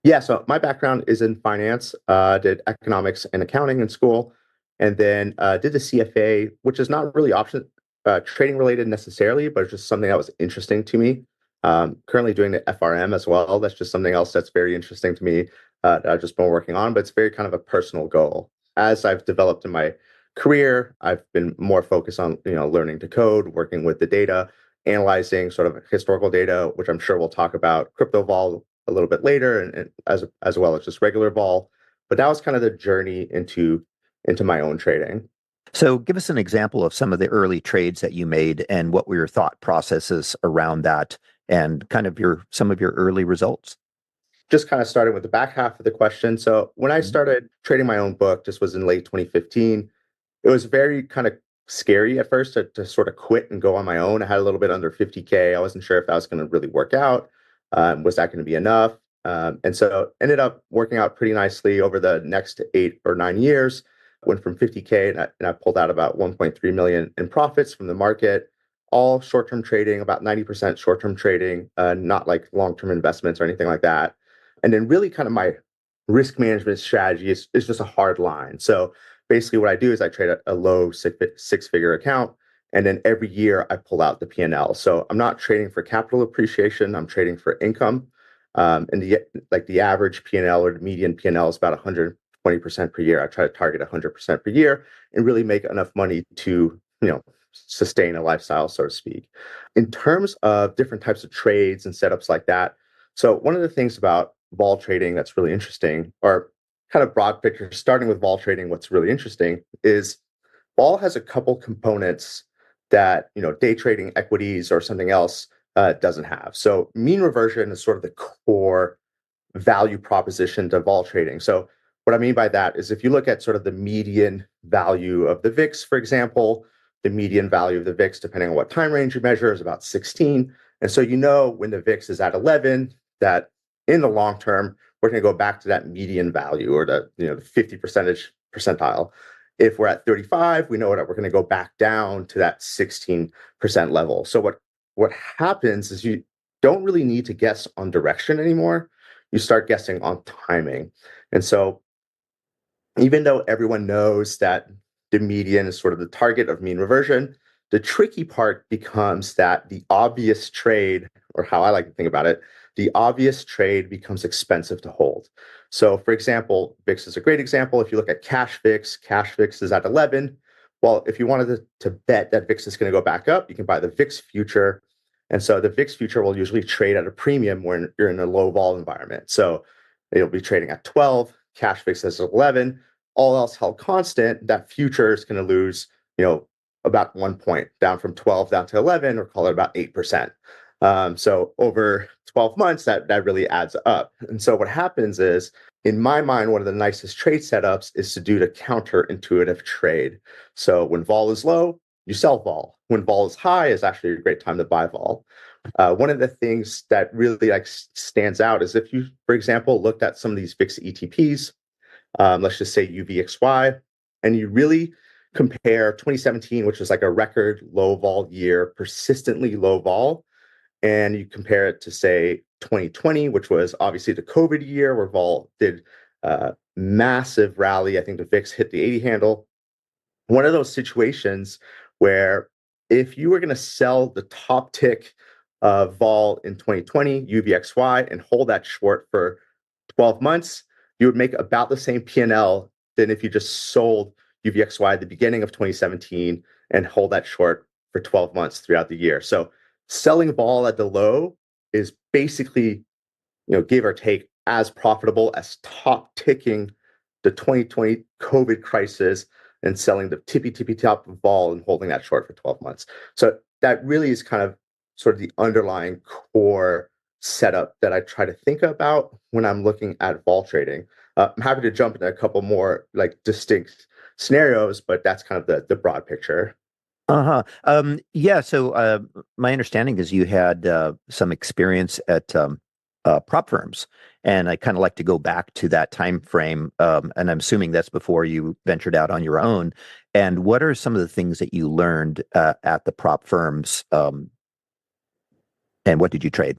Yeah, so my background is in finance. Did economics and accounting in school, and then did the CFA, which is not really option trading related necessarily, but it's just something that was interesting to me. Currently doing the FRM as well. That's just something else that's very interesting to me, that I've just been working on, but it's very kind of a personal goal. As I've developed in my career, I've been more focused on learning to code, working with the data, analyzing sort of historical data, which I'm sure we'll talk about crypto vol a little bit later, and as well as just regular vol. But that was kind of the journey into my own trading. So, give us an example of some of the early trades that you made, and what were your thought processes around that, and kind of some of your early results. Just kind of starting with the back half of the question. So when I Mhm. started trading my own book, this was in late 2015. It was very kind of scary at first to sort of quit and go on my own. I had a little bit under 50K. I wasn't sure if that was going to really work out. Was that going to be enough? And so ended up working out pretty nicely over the next 8 or 9 years. Went from 50K, and I pulled out about 1.3 million in profits from the market. All short-term trading, about 90% short-term trading, not like long-term investments or anything like that. And then really kind of my risk management strategy is just a hard line. So basically what I do is I trade a low six-figure account, and then every year I pull out the P&L. So I'm not trading for capital appreciation, I'm trading for income. And the average P&L or the median P&L is about 120% per year. I try to target 100% per year and really make enough money to, sustain a lifestyle, so to speak. In terms of different types of trades and setups like that, so one of the things about vol trading that's really interesting, or kind of broad picture, starting with vol trading, what's really interesting is vol has a couple components that day trading equities or something else doesn't have. So mean reversion is sort of the core value proposition to vol trading. So what I mean by that is if you look at sort of the median value of the VIX, for example, the median value of the VIX, depending on what time range you measure, is about 16. And so when the VIX is at 11, that in the long term, we're going to go back to that median value, or the 50 percentile. If we're at 35, we know that we're going to go back down to that 16% level. So what happens is you don't really need to guess on direction anymore. You start guessing on timing. And so even though everyone knows that the median is sort of the target of mean reversion, the tricky part becomes that the obvious trade, or how I like to think about it, the obvious trade becomes expensive to hold. So, for example, VIX is a great example. If you look at cash VIX is at 11. Well, if you wanted to bet that VIX is going to go back up, you can buy the VIX future. And so the VIX future will usually trade at a premium when you're in a low vol environment. So it'll be trading at 12, cash VIX is 11. All else held constant, that future is going to lose, about 1 point, down from 12 down to 11, or call it about 8%. So over 12 months, that really adds up. And so what happens is, in my mind, one of the nicest trade setups is to do the counterintuitive trade. So when vol is low, you sell vol. When vol is high, is actually a great time to buy vol. One of the things that really stands out is if you, for example, looked at some of these VIX ETPs, let's just say UVXY, and you really compare 2017, which was like a record low vol year, persistently low vol, and you compare it to, say, 2020, which was obviously the COVID year where vol did massive rally. I think the VIX hit the 80 handle. One of those situations where if you were going to sell the top tick of vol in 2020, UVXY, and hold that short for 12 months, you would make about the same P&L than if you just sold UVXY at the beginning of 2017 and hold that short for 12 months throughout the year. So selling vol at the low is basically, give or take, as profitable as top ticking the 2020 COVID crisis and selling the tippy top of vol and holding that short for 12 months. So that really is kind of sort of the underlying core setup that I try to think about when I'm looking at vol trading. I'm happy to jump into a couple more distinct scenarios, but that's kind of the broad picture. Yeah. So my understanding is you had some experience at prop firms, and I kind of like to go back to that time frame. And I'm assuming that's before you ventured out on your own. And what are some of the things that you learned at the prop firms? And what did you trade?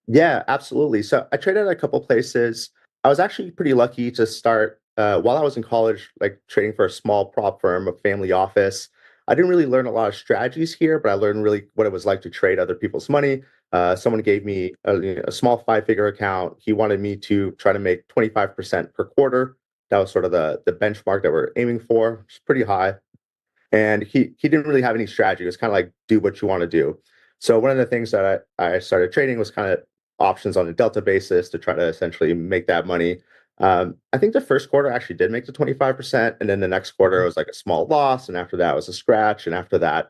Yeah, absolutely. So I traded at a couple places. I was actually pretty lucky to start while I was in college, trading for a small prop firm, a family office. I didn't really learn a lot of strategies here, but I learned really what it was like to trade other people's money. Someone gave me a small 5-figure account. He wanted me to try to make 25% per quarter. That was sort of the benchmark that we're aiming for, which is pretty high. And he didn't really have any strategy. It was kind of like, do what you want to do. So one of the things that I started trading was kind of options on a delta basis to try to essentially make that money. I think the first quarter actually did make the 25%, and then the next quarter was like a small loss, and after that was a scratch, and after that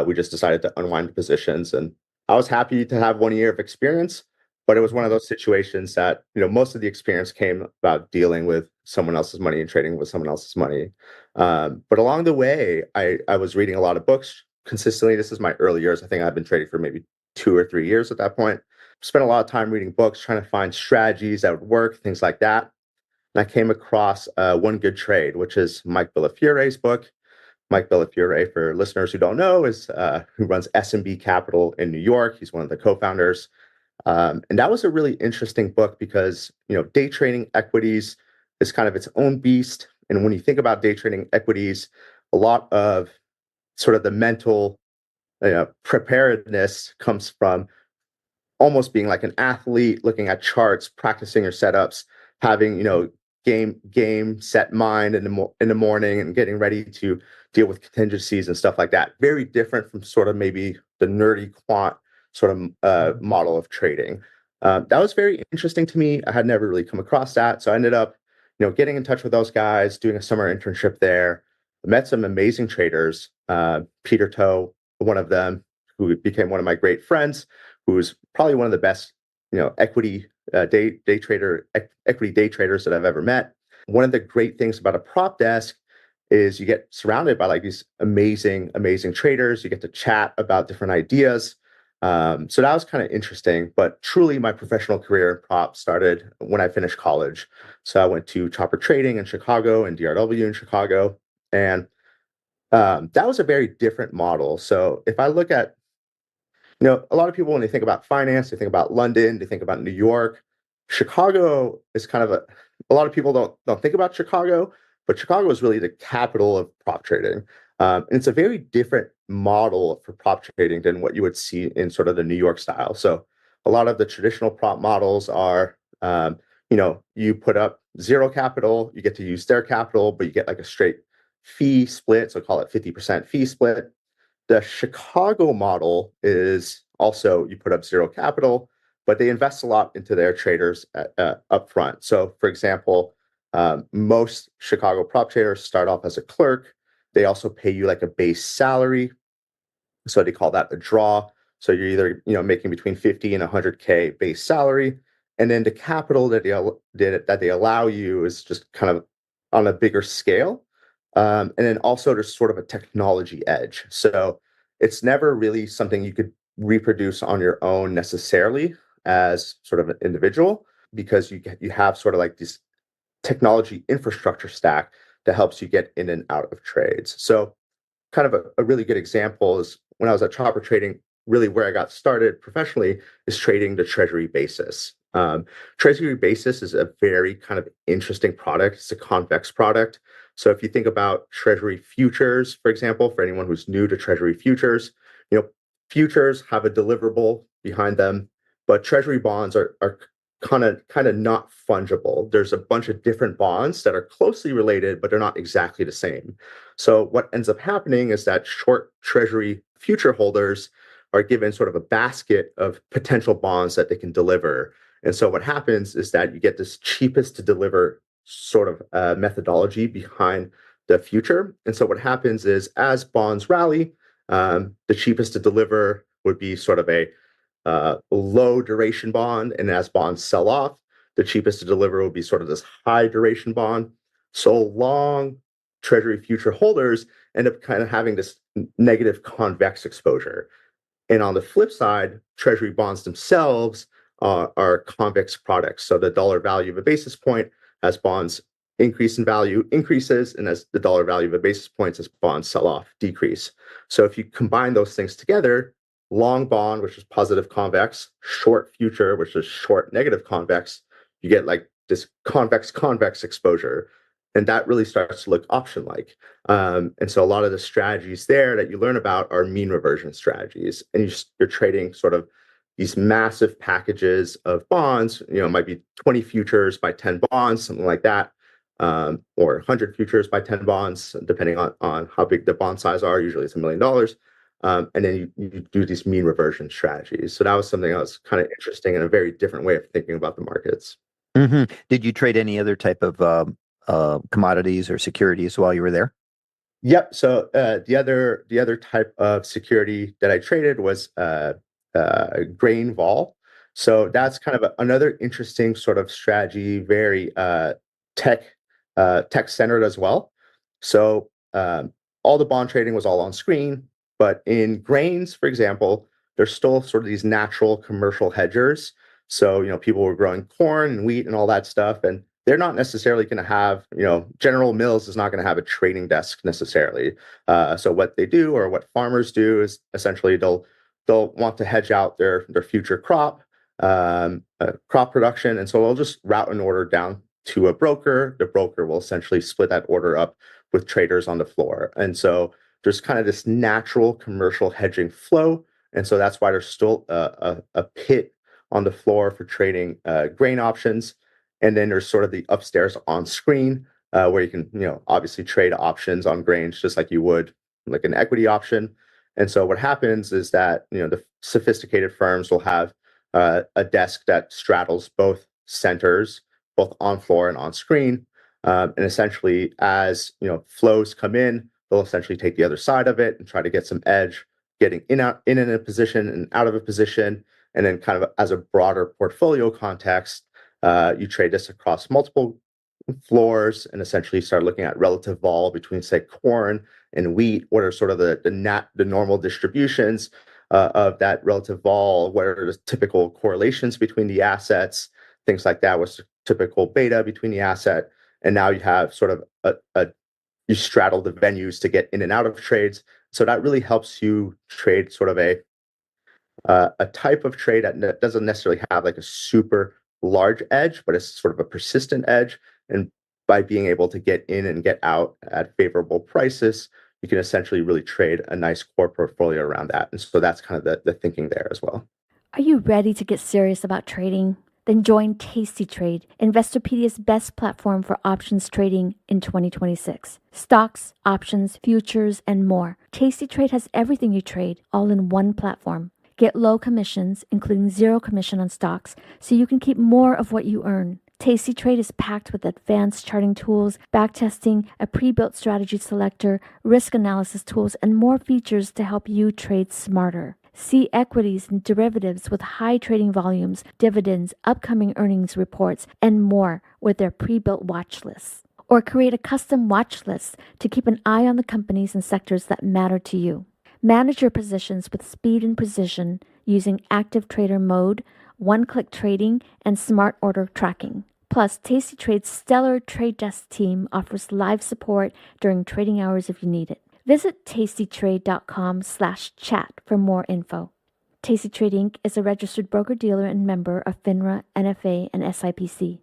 we just decided to unwind the positions. And I was happy to have 1 year of experience, but it was one of those situations that most of the experience came about dealing with someone else's money and trading with someone else's money. But along the way, I was reading a lot of books consistently. This is my early years. I think I've been trading for maybe 2 or 3 years at that point. Spent a lot of time reading books, trying to find strategies that would work, things like that. And I came across One Good Trade, which is Mike Villafiore's book. Mike Villafiore, for listeners who don't know, is who runs S&B Capital in New York. He's one of the co-founders. And that was a really interesting book because, day trading equities is kind of its own beast. And when you think about day trading equities, a lot of sort of the mental preparedness comes from almost being like an athlete, looking at charts, practicing your setups, having game set mind in the morning, and getting ready to deal with contingencies and stuff like that. Very different from sort of maybe the nerdy quant sort of model of trading. That was very interesting to me. I had never really come across that, so I ended up getting in touch with those guys, doing a summer internship there. I met some amazing traders. Peter Toe, one of them, who became one of my great friends, who's probably one of the best, equity day traders that I've ever met. One of the great things about a prop desk is you get surrounded by these amazing traders. You get to chat about different ideas. So that was kind of interesting. But truly, my professional career in prop started when I finished college. So I went to Chopper Trading in Chicago and DRW in Chicago. And that was a very different model. So if I look at, a lot of people, when they think about finance, they think about London, they think about New York. Chicago is kind of a lot of people don't think about Chicago, but Chicago is really the capital of prop trading. And it's a very different model for prop trading than what you would see in sort of the New York style. So a lot of the traditional prop models are, you put up zero capital, you get to use their capital, but you get like a straight fee split. So call it 50% fee split. The Chicago model is also you put up zero capital, but they invest a lot into their traders up front. So, for example, most Chicago prop traders start off as a clerk. They also pay you like a base salary, so they call that a draw. So you're either making between 50 and 100K base salary, and then the capital that they allow you is just kind of on a bigger scale. And then also there's sort of a technology edge. So it's never really something you could reproduce on your own necessarily as sort of an individual, because you have sort of like this technology infrastructure stack that helps you get in and out of trades. So kind of a really good example is when I was at Chopper Trading, really where I got started professionally is trading the Treasury basis. Treasury basis is a very kind of interesting product. It's a convex product. So if you think about Treasury futures, for example, for anyone who's new to Treasury futures, futures have a deliverable behind them, but Treasury bonds are kind of not fungible. There's a bunch of different bonds that are closely related, but they're not exactly the same. So what ends up happening is that short Treasury future holders are given sort of a basket of potential bonds that they can deliver. And so what happens is that you get this cheapest to deliver sort of methodology behind the future. And so what happens is as bonds rally, the cheapest to deliver would be sort of a low duration bond. And as bonds sell off, the cheapest to deliver will be sort of this high duration bond. So long Treasury future holders end up kind of having this negative convex exposure. And on the flip side, Treasury bonds themselves are convex products. So the dollar value of a basis point as bonds increase in value increases, and as the dollar value of a basis points as bonds sell off decrease. So if you combine those things together, long bond, which is positive convex, short future, which is short negative convex, you get like this convex exposure. And that really starts to look option-like. And so a lot of the strategies there that you learn about are mean reversion strategies. And you're trading sort of these massive packages of bonds, it might be 20 futures by 10 bonds, something like that, or 100 futures by 10 bonds, depending on how big the bond size are. Usually it's $1 million. And then you do these mean reversion strategies. So that was something that was kind of interesting and a very different way of thinking about the markets. Mm-hmm. Did you trade any other type of commodities or securities while you were there? Yep. So the other type of security that I traded was grain vol. So that's kind of another interesting sort of strategy, very tech centered as well. So all the bond trading was all on screen, but in grains, for example, there's still sort of these natural commercial hedgers. So people were growing corn and wheat and all that stuff, and they're not necessarily going to have, General Mills is not going to have a trading desk necessarily. So what they do, or what farmers do, is essentially they'll want to hedge out their future crop production, and so they'll just route an order down to a broker. The broker will essentially split that order up with traders on the floor, and so there's kind of this natural commercial hedging flow, and so that's why there's still a pit on the floor for trading grain options. And then there's sort of the upstairs on screen where you can, obviously trade options on grains just like you would like an equity option. And so what happens is that, the sophisticated firms will have a desk that straddles both centers, both on floor and on screen. And essentially, as, flows come in, they'll essentially take the other side of it and try to get some edge, getting in a position and out of a position. And then kind of as a broader portfolio context, you trade this across multiple floors and essentially start looking at relative vol between, say, corn and wheat. What are sort of the normal distributions of that relative vol? What are the typical correlations between the assets? Things like that. What's the typical beta between the asset? And now you have sort of a you straddle the venues to get in and out of trades. So that really helps you trade sort of a type of trade that doesn't necessarily have like a super large edge, but it's sort of a persistent edge. And by being able to get in and get out at favorable prices, you can essentially really trade a nice core portfolio around that. And so that's kind of the thinking there as well. Are you ready to get serious about trading? Then join Tasty Trade, Investorpedia's best platform for options trading in 2026. Stocks, options, futures, and more. Tasty Trade has everything you trade, all in one platform. Get low commissions, including zero commission on stocks, so you can keep more of what you earn. Tasty Trade is packed with advanced charting tools, backtesting, a pre-built strategy selector, risk analysis tools, and more features to help you trade smarter. See equities and derivatives with high trading volumes, dividends, upcoming earnings reports, and more with their pre-built watch lists. Or create a custom watch list to keep an eye on the companies and sectors that matter to you. Manage your positions with speed and precision using active trader mode, one-click trading, and smart order tracking. Plus, Tasty Trade's stellar trade desk team offers live support during trading hours if you need it. Visit tastytrade.com/chat for more info. Tasty Trade Inc. is a registered broker-dealer and member of FINRA, NFA, and SIPC.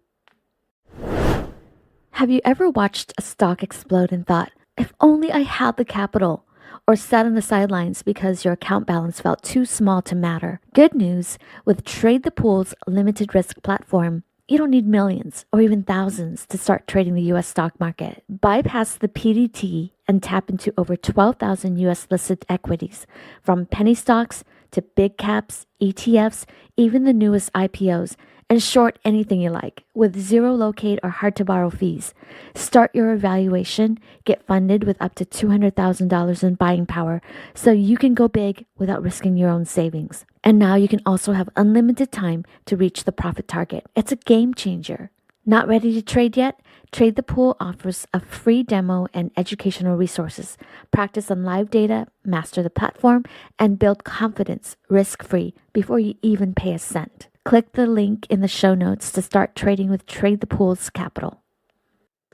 Have you ever watched a stock explode and thought, if only I had the capital? Or sat on the sidelines because your account balance felt too small to matter? Good news, with Trade the Pool's limited risk platform, you don't need millions or even thousands to start trading the U.S. stock market. Bypass the PDT and tap into over 12,000 U.S. listed equities, from penny stocks to big caps, ETFs, even the newest IPOs, and short anything you like with zero locate or hard to borrow fees. Start your evaluation, get funded with up to $200,000 in buying power so you can go big without risking your own savings. And now you can also have unlimited time to reach the profit target. It's a game changer. Not ready to trade yet? Trade the Pool offers a free demo and educational resources. Practice on live data, master the platform, and build confidence risk-free before you even pay a cent. Click the link in the show notes to start trading with Trade the Pool's capital.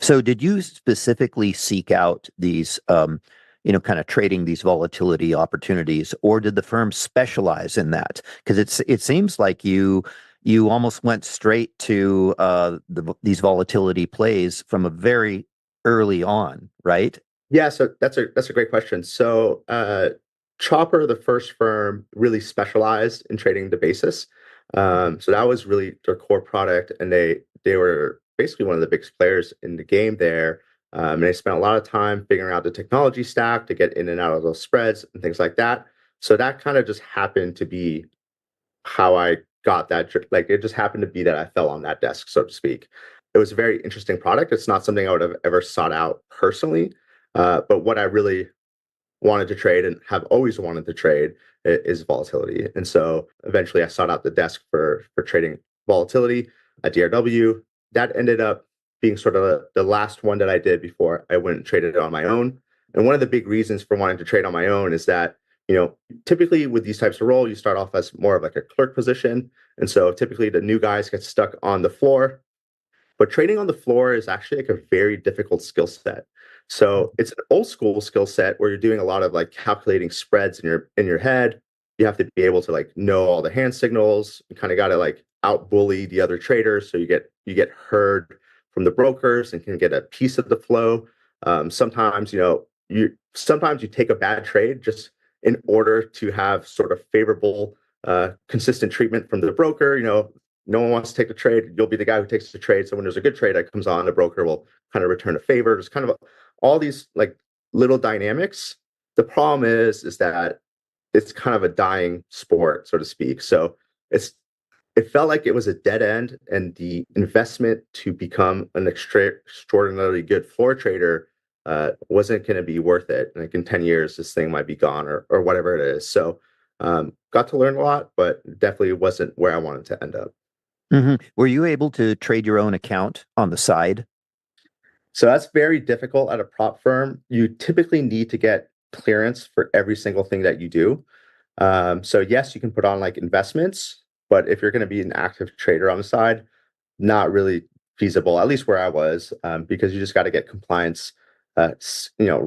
So did you specifically seek out these, kind of trading these volatility opportunities, or did the firm specialize in that? Because it seems like you almost went straight to these volatility plays from a very early on, right? Yeah, so that's a great question. So Chopper, the first firm, really specialized in trading the basis. So that was really their core product, and they were basically one of the biggest players in the game there. And they spent a lot of time figuring out the technology stack to get in and out of those spreads and things like that. So that kind of just happened to be how I got that. Like, it just happened to be that I fell on that desk, so to speak. It was a very interesting product. It's not something I would have ever sought out personally, but what I really wanted to trade and have always wanted to trade is volatility. And so eventually I sought out the desk for trading volatility at DRW. That ended up being sort of the last one that I did before I went and traded it on my own. And one of the big reasons for wanting to trade on my own is that, typically with these types of roles, you start off as more of like a clerk position. And so typically the new guys get stuck on the floor. But trading on the floor is actually like a very difficult skill set. So it's an old school skill set where you're doing a lot of like calculating spreads in your head. You have to be able to like know all the hand signals. You kind of got to like out bully the other traders, so you get heard from the brokers and can get a piece of the flow. Sometimes you take a bad trade just in order to have sort of favorable, consistent treatment from the broker. No one wants to take the trade. You'll be the guy who takes the trade. So when there's a good trade that comes on, the broker will kind of return a favor. There's kind of all these like little dynamics. The problem is that it's kind of a dying sport, so to speak. So it felt like it was a dead end, and the investment to become an extraordinarily good floor trader wasn't going to be worth it. Like in 10 years, this thing might be gone or whatever it is. So got to learn a lot, but definitely wasn't where I wanted to end up. Mm-hmm. Were you able to trade your own account on the side? So that's very difficult at a prop firm. You typically need to get clearance for every single thing that you do. So yes, you can put on like investments, but if you're going to be an active trader on the side, not really feasible, at least where I was, because you just got to get compliance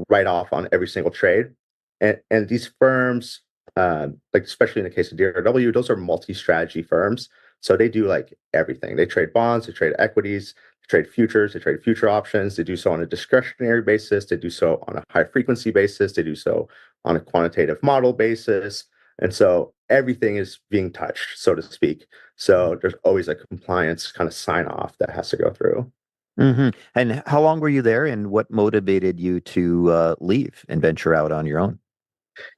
write off on every single trade. And these firms, like especially in the case of DRW, those are multi-strategy firms. So they do like everything. They trade bonds, they trade equities, they trade futures, they trade future options. They do so on a discretionary basis. They do so on a high frequency basis. They do so on a quantitative model basis. And so everything is being touched, so to speak. So there's always a compliance kind of sign off that has to go through. And how long were you there, and what motivated you to leave and venture out on your own?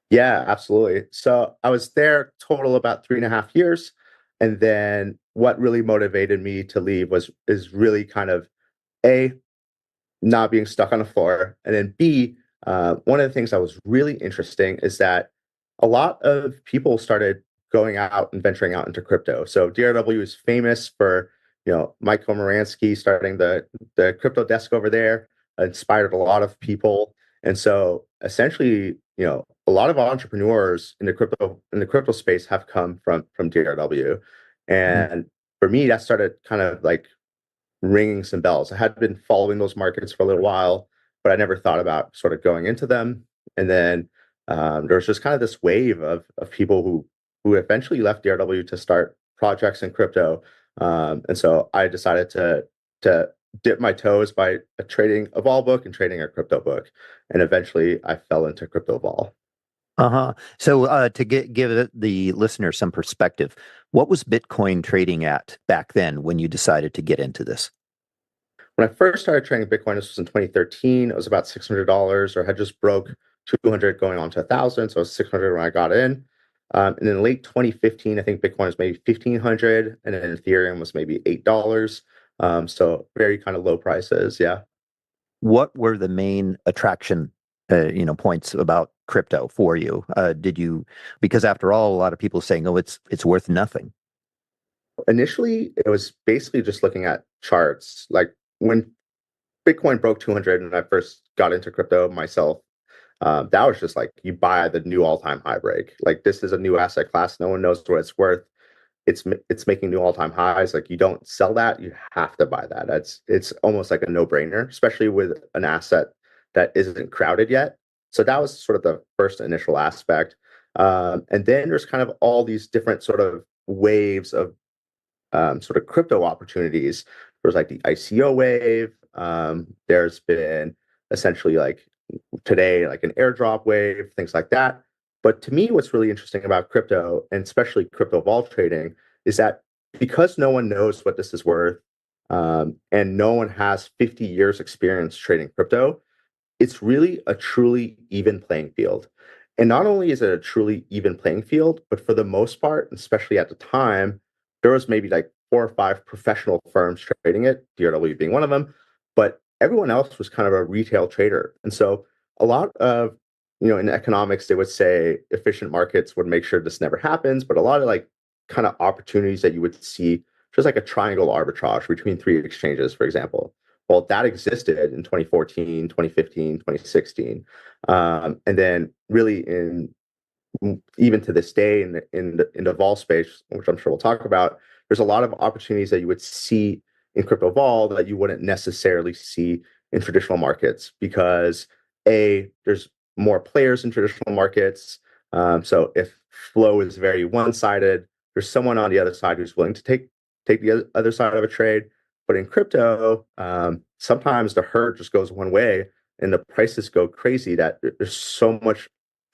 Yeah, absolutely. So I was there total about 3.5 years. And then what really motivated me to leave is really kind of A, not being stuck on the floor. And then B, one of the things that was really interesting is that a lot of people started going out and venturing out into crypto. So DRW is famous for, Michael Moransky starting the crypto desk over there, inspired a lot of people. And so essentially, a lot of entrepreneurs in the crypto space have come from DRW. And for me, that started kind of like ringing some bells. I had been following those markets for a little while, but I never thought about sort of going into them. And then there was just kind of this wave of people who eventually left DRW to start projects in crypto. And so I decided to dip my toes by trading a vol book and trading a crypto book. And eventually I fell into crypto vol. So to give the listener some perspective, what was Bitcoin trading at back then when you decided to get into this? When I first started trading Bitcoin, this was in 2013. It was about $600, or had just broke 200 going on to 1,000. So it was 600 when I got in. And in late 2015, I think Bitcoin was maybe 1,500, and then Ethereum was maybe $8. So very kind of low prices. Yeah. What were the main attraction, points about crypto for you? Because after all, a lot of people saying, "Oh, it's worth nothing." Initially, it was basically just looking at charts. Like when Bitcoin broke 200 and I first got into crypto myself, that was just like you buy the new all-time high break. Like this is a new asset class. No one knows what it's worth. It's making new all-time highs. Like you don't sell that, you have to buy that. It's almost like a no-brainer, especially with an asset that isn't crowded yet. So that was sort of the first initial aspect. And then there's kind of all these different sort of waves of sort of crypto opportunities. There's like the ICO wave. There's been essentially like today, like an airdrop wave, things like that. But to me, what's really interesting about crypto, and especially crypto vol trading, is that because no one knows what this is worth, and no one has 50 years experience trading crypto, it's really a truly even playing field. And not only is it a truly even playing field, but for the most part, especially at the time, there was maybe like 4 or 5 professional firms trading it, DRW being one of them, but everyone else was kind of a retail trader. And so a lot of, in economics, they would say efficient markets would make sure this never happens, but a lot of like kind of opportunities that you would see, just like a triangle arbitrage between 3 exchanges, for example. Well, that existed in 2014, 2015, 2016. And then really even to this day in the vol space, which I'm sure we'll talk about, there's a lot of opportunities that you would see in crypto vol that you wouldn't necessarily see in traditional markets because there's more players in traditional markets. So if flow is very one-sided, there's someone on the other side who's willing to take the other side of a trade. But in crypto, sometimes the herd just goes one way and the prices go crazy that there's so much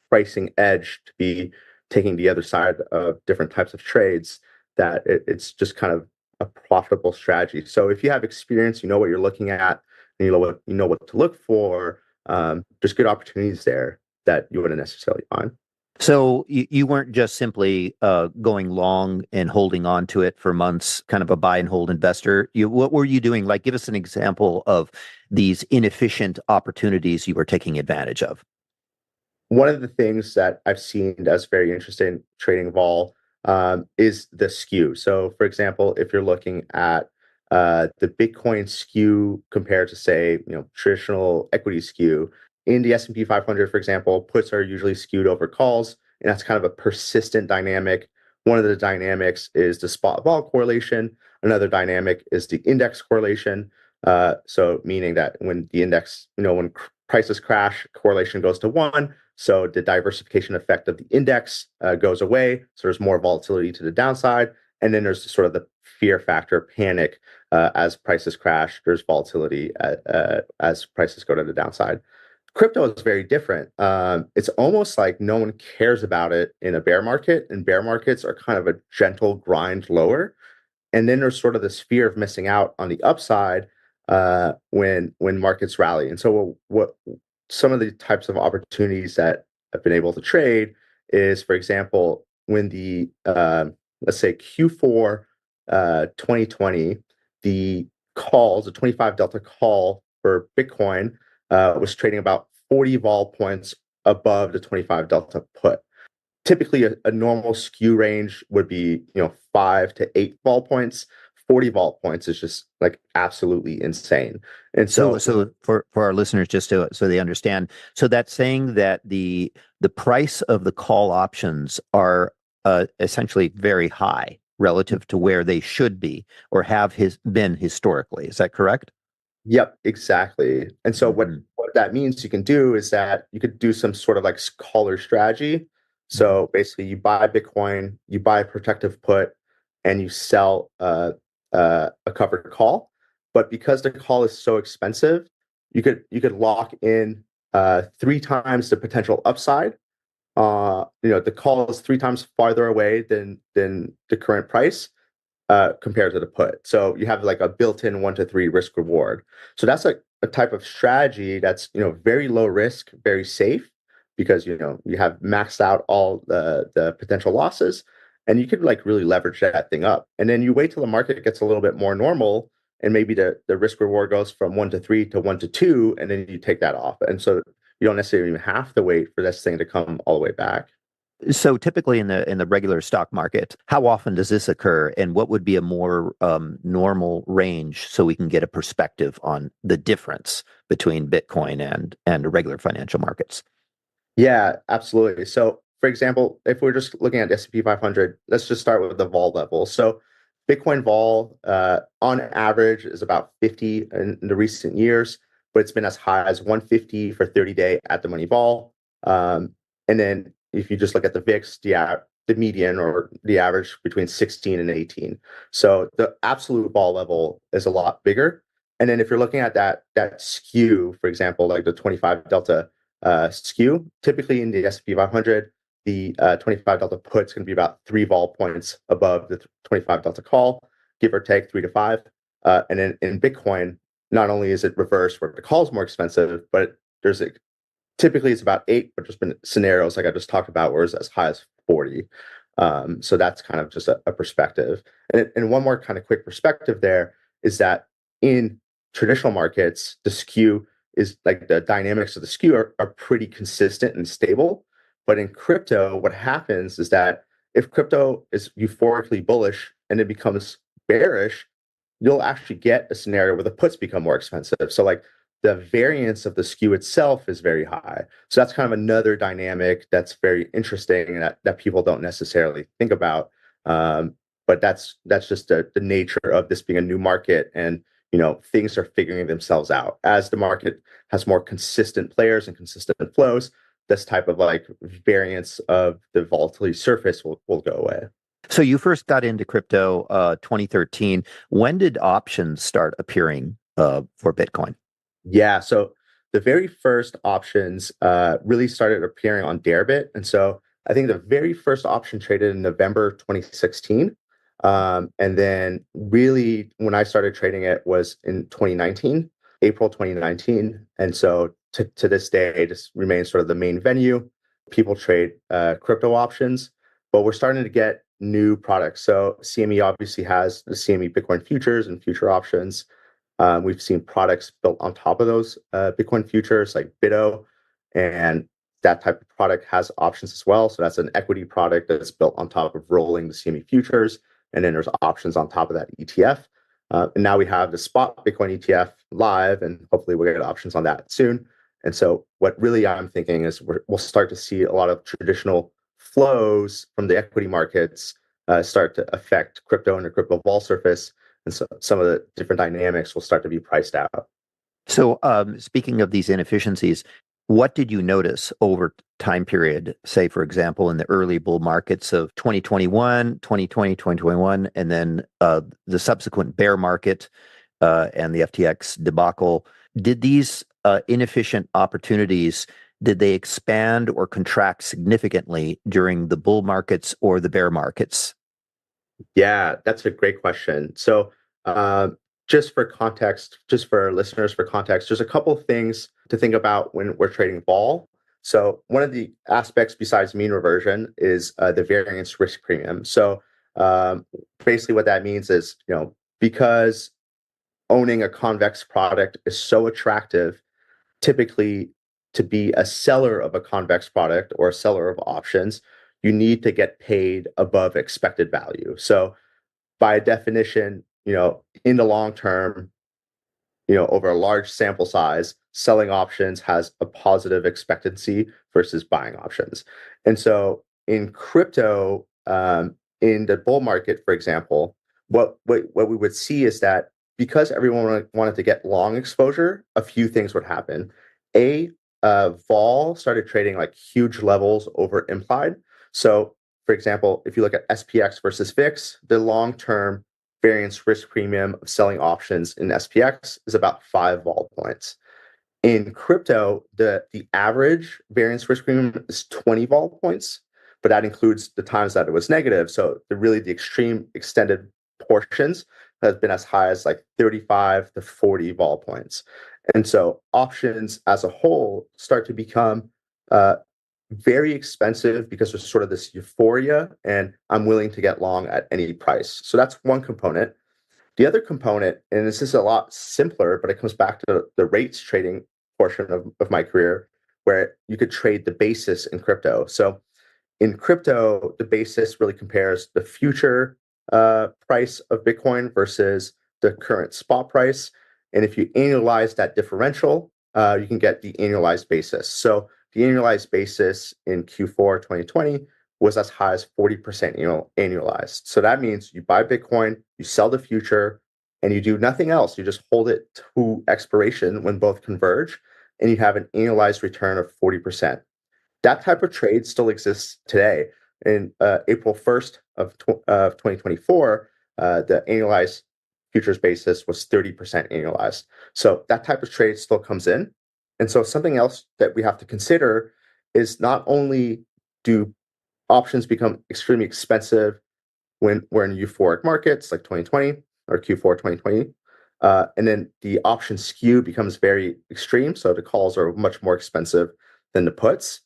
pricing edge to be taking the other side of different types of trades that it's just kind of a profitable strategy. So if you have experience, you know what you're looking at, and you know what to look for, there's good opportunities there that you wouldn't necessarily find. So you weren't just simply going long and holding on to it for months, kind of a buy and hold investor. What were you doing? Like, give us an example of these inefficient opportunities you were taking advantage of. One of the things that I've seen that's very interesting trading vol is the skew. So, for example, if you're looking at the Bitcoin skew compared to, say, traditional equity skew in the S&P 500, for example, puts are usually skewed over calls, and that's kind of a persistent dynamic. One of the dynamics is the spot vol correlation. Another dynamic is the index correlation. So meaning that when the index, when prices crash, correlation goes to 1. So the diversification effect of the index goes away. So there's more volatility to the downside. And then there's sort of the fear factor, panic as prices crash. There's volatility as prices go to the downside. Crypto is very different. It's almost like no one cares about it in a bear market, and bear markets are kind of a gentle grind lower. And then there's sort of this fear of missing out on the upside when markets rally. And so what some of the types of opportunities that I've been able to trade is, for example, when the let's say Q4 2020, the 25 delta call for Bitcoin was trading about 40 vol points above the 25 delta put. Typically, a normal skew range would be 5 to 8 vol points. 40 vol points is just like absolutely insane. And so for our listeners, just so they understand, so that's saying that the price of the call options are essentially very high relative to where they should be or have been historically. Is that correct? Yep, exactly. And so what that means you can do is that you could do some sort of like collar strategy. So basically, you buy Bitcoin, you buy a protective put, and you sell a covered call. But because the call is so expensive, you could lock in 3 times the potential upside. The call is 3 times farther away than the current price compared to the put. So you have like a built-in 1 to 3 risk reward. So that's a type of strategy that's very low risk, very safe, because you have maxed out all the potential losses, and you could like really leverage that thing up. And then you wait till the market gets a little bit more normal, and maybe the risk reward goes from 1 to 3 to 1 to 2, and then you take that off. And so you don't necessarily even have to wait for this thing to come all the way back. So typically in the regular stock market, how often does this occur, and what would be a more normal range so we can get a perspective on the difference between Bitcoin and regular financial markets? Yeah, absolutely. So, for example, if we're just looking at the S&P 500, let's just start with the vol level. So, Bitcoin vol on average is about 50 in the recent years, but it's been as high as 150 for 30-day at the money vol. And then if you just look at the VIX, the median or the average between 16 and 18. So the absolute vol level is a lot bigger. And then if you're looking at that skew, for example, like the 25 delta skew, typically in the S&P 500, the 25 delta put's going to be about 3 vol points above the 25 delta call, give or take 3 to 5. And then in Bitcoin, not only is it reversed where the call is more expensive, but typically it's about 8, but there's been scenarios like I just talked about where it's as high as 40. So that's kind of just a perspective. And one more kind of quick perspective there is that in traditional markets, the skew is like the dynamics of the skew are pretty consistent and stable. But in crypto, what happens is that if crypto is euphorically bullish and it becomes bearish, you'll actually get a scenario where the puts become more expensive. So like the variance of the skew itself is very high. So that's kind of another dynamic that's very interesting and that people don't necessarily think about. But that's just the nature of this being a new market, and things are figuring themselves out as the market has more consistent players and consistent flows. This type of like variance of the volatility surface will go away. So you first got into crypto 2013. When did options start appearing for Bitcoin? Yeah, so the very first options really started appearing on Deribit. And so I think the very first option traded in November 2016. And then really when I started trading it was in 2019, April 2019. And so to this day, it just remains sort of the main venue. People trade crypto options, but we're starting to get new products. So CME obviously has the CME Bitcoin futures and future options. We've seen products built on top of those Bitcoin futures like BITO, and that type of product has options as well. So that's an equity product that's built on top of rolling the CME futures, and then there's options on top of that ETF. And now we have the spot Bitcoin ETF live, and hopefully we'll get options on that soon. And so what really I'm thinking is we'll start to see a lot of traditional flows from the equity markets start to affect crypto and the crypto vol surface. And so some of the different dynamics will start to be priced out. So, speaking of these inefficiencies, what did you notice over time period, say, for example, in the early bull markets of 2021, 2020, 2021, and then the subsequent bear market and the FTX debacle? Did these inefficient opportunities, did they expand or contract significantly during the bull markets or the bear markets? Yeah, that's a great question. So, just for context, just for our listeners, for context, there's a couple of things to think about when we're trading vol. So, one of the aspects besides mean reversion is the variance risk premium. So, basically, what that means is, because owning a convex product is so attractive, typically to be a seller of a convex product or a seller of options, you need to get paid above expected value. So, by definition, in the long term, over a large sample size, selling options has a positive expectancy versus buying options. And so in crypto, in the bull market, for example, what we would see is that because everyone wanted to get long exposure, a few things would happen. A Vol started trading like huge levels over implied. So, for example, if you look at SPX versus VIX, the long-term variance risk premium of selling options in SPX is about 5 vol points. In crypto, the average variance risk premium is 20 vol points, but that includes the times that it was negative. So the extreme extended portions has been as high as like 35 to 40 vol points. And so options as a whole start to become very expensive because there's sort of this euphoria and I'm willing to get long at any price. So that's one component. The other component, and this is a lot simpler, but it comes back to the rates trading portion of my career, where you could trade the basis in crypto. So in crypto, the basis really compares the future price of Bitcoin versus the current spot price. And if you annualize that differential, you can get the annualized basis. So the annualized basis in Q4 2020 was as high as 40% annualized. So that means you buy Bitcoin, you sell the future, and you do nothing else. You just hold it to expiration when both converge, and you have an annualized return of 40%. That type of trade still exists today. In April 1st of 2024, the annualized futures basis was 30% annualized. So that type of trade still comes in. And so something else that we have to consider is not only do options become extremely expensive when we're in euphoric markets like 2020 or Q4 2020, and then the option skew becomes very extreme. So the calls are much more expensive than the puts.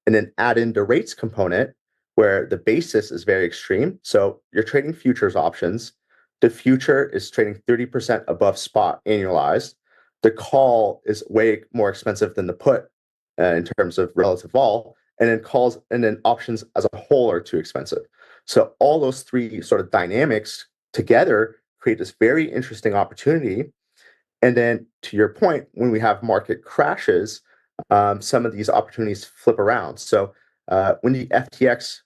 And then add in the rates component where the basis is very extreme. So you're trading futures options. The future is trading 30% above spot annualized. The call is way more expensive than the put in terms of relative vol. And then calls and then options as a whole are too expensive. So all those three sort of dynamics together create this very interesting opportunity. And then to your point, when we have market crashes, some of these opportunities flip around. So when the FTX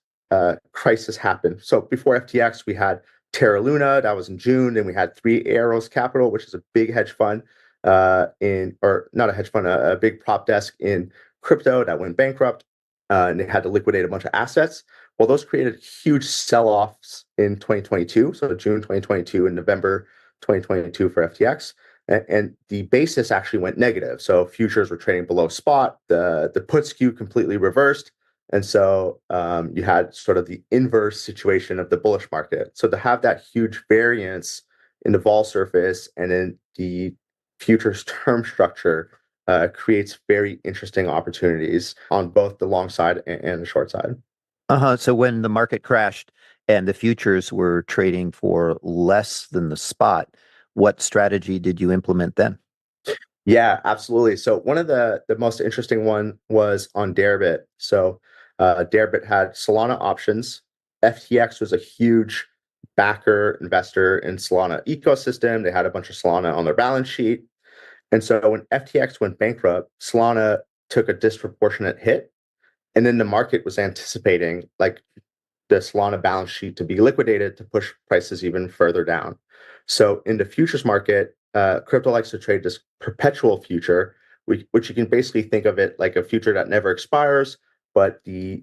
crisis happened, so before FTX, we had Terra Luna, that was in June, and we had Three Arrows Capital, which is a big hedge fund or not a hedge fund, a big prop desk in crypto that went bankrupt, and they had to liquidate a bunch of assets. Well, those created huge sell-offs in 2022, so June 2022 and November 2022 for FTX. And the basis actually went negative. So futures were trading below spot. The put skew completely reversed. And so you had sort of the inverse situation of the bullish market. So to have that huge variance in the vol surface and in the futures term structure creates very interesting opportunities on both the long side and the short side. So when the market crashed and the futures were trading for less than the spot, what strategy did you implement then? Yeah, absolutely. So one of the most interesting one was on Deribit. So Deribit had Solana options. FTX was a huge backer investor in Solana ecosystem. They had a bunch of Solana on their balance sheet. And so when FTX went bankrupt, Solana took a disproportionate hit. And then the market was anticipating like the Solana balance sheet to be liquidated to push prices even further down. So in the futures market, crypto likes to trade this perpetual future, which you can basically think of it like a future that never expires, but the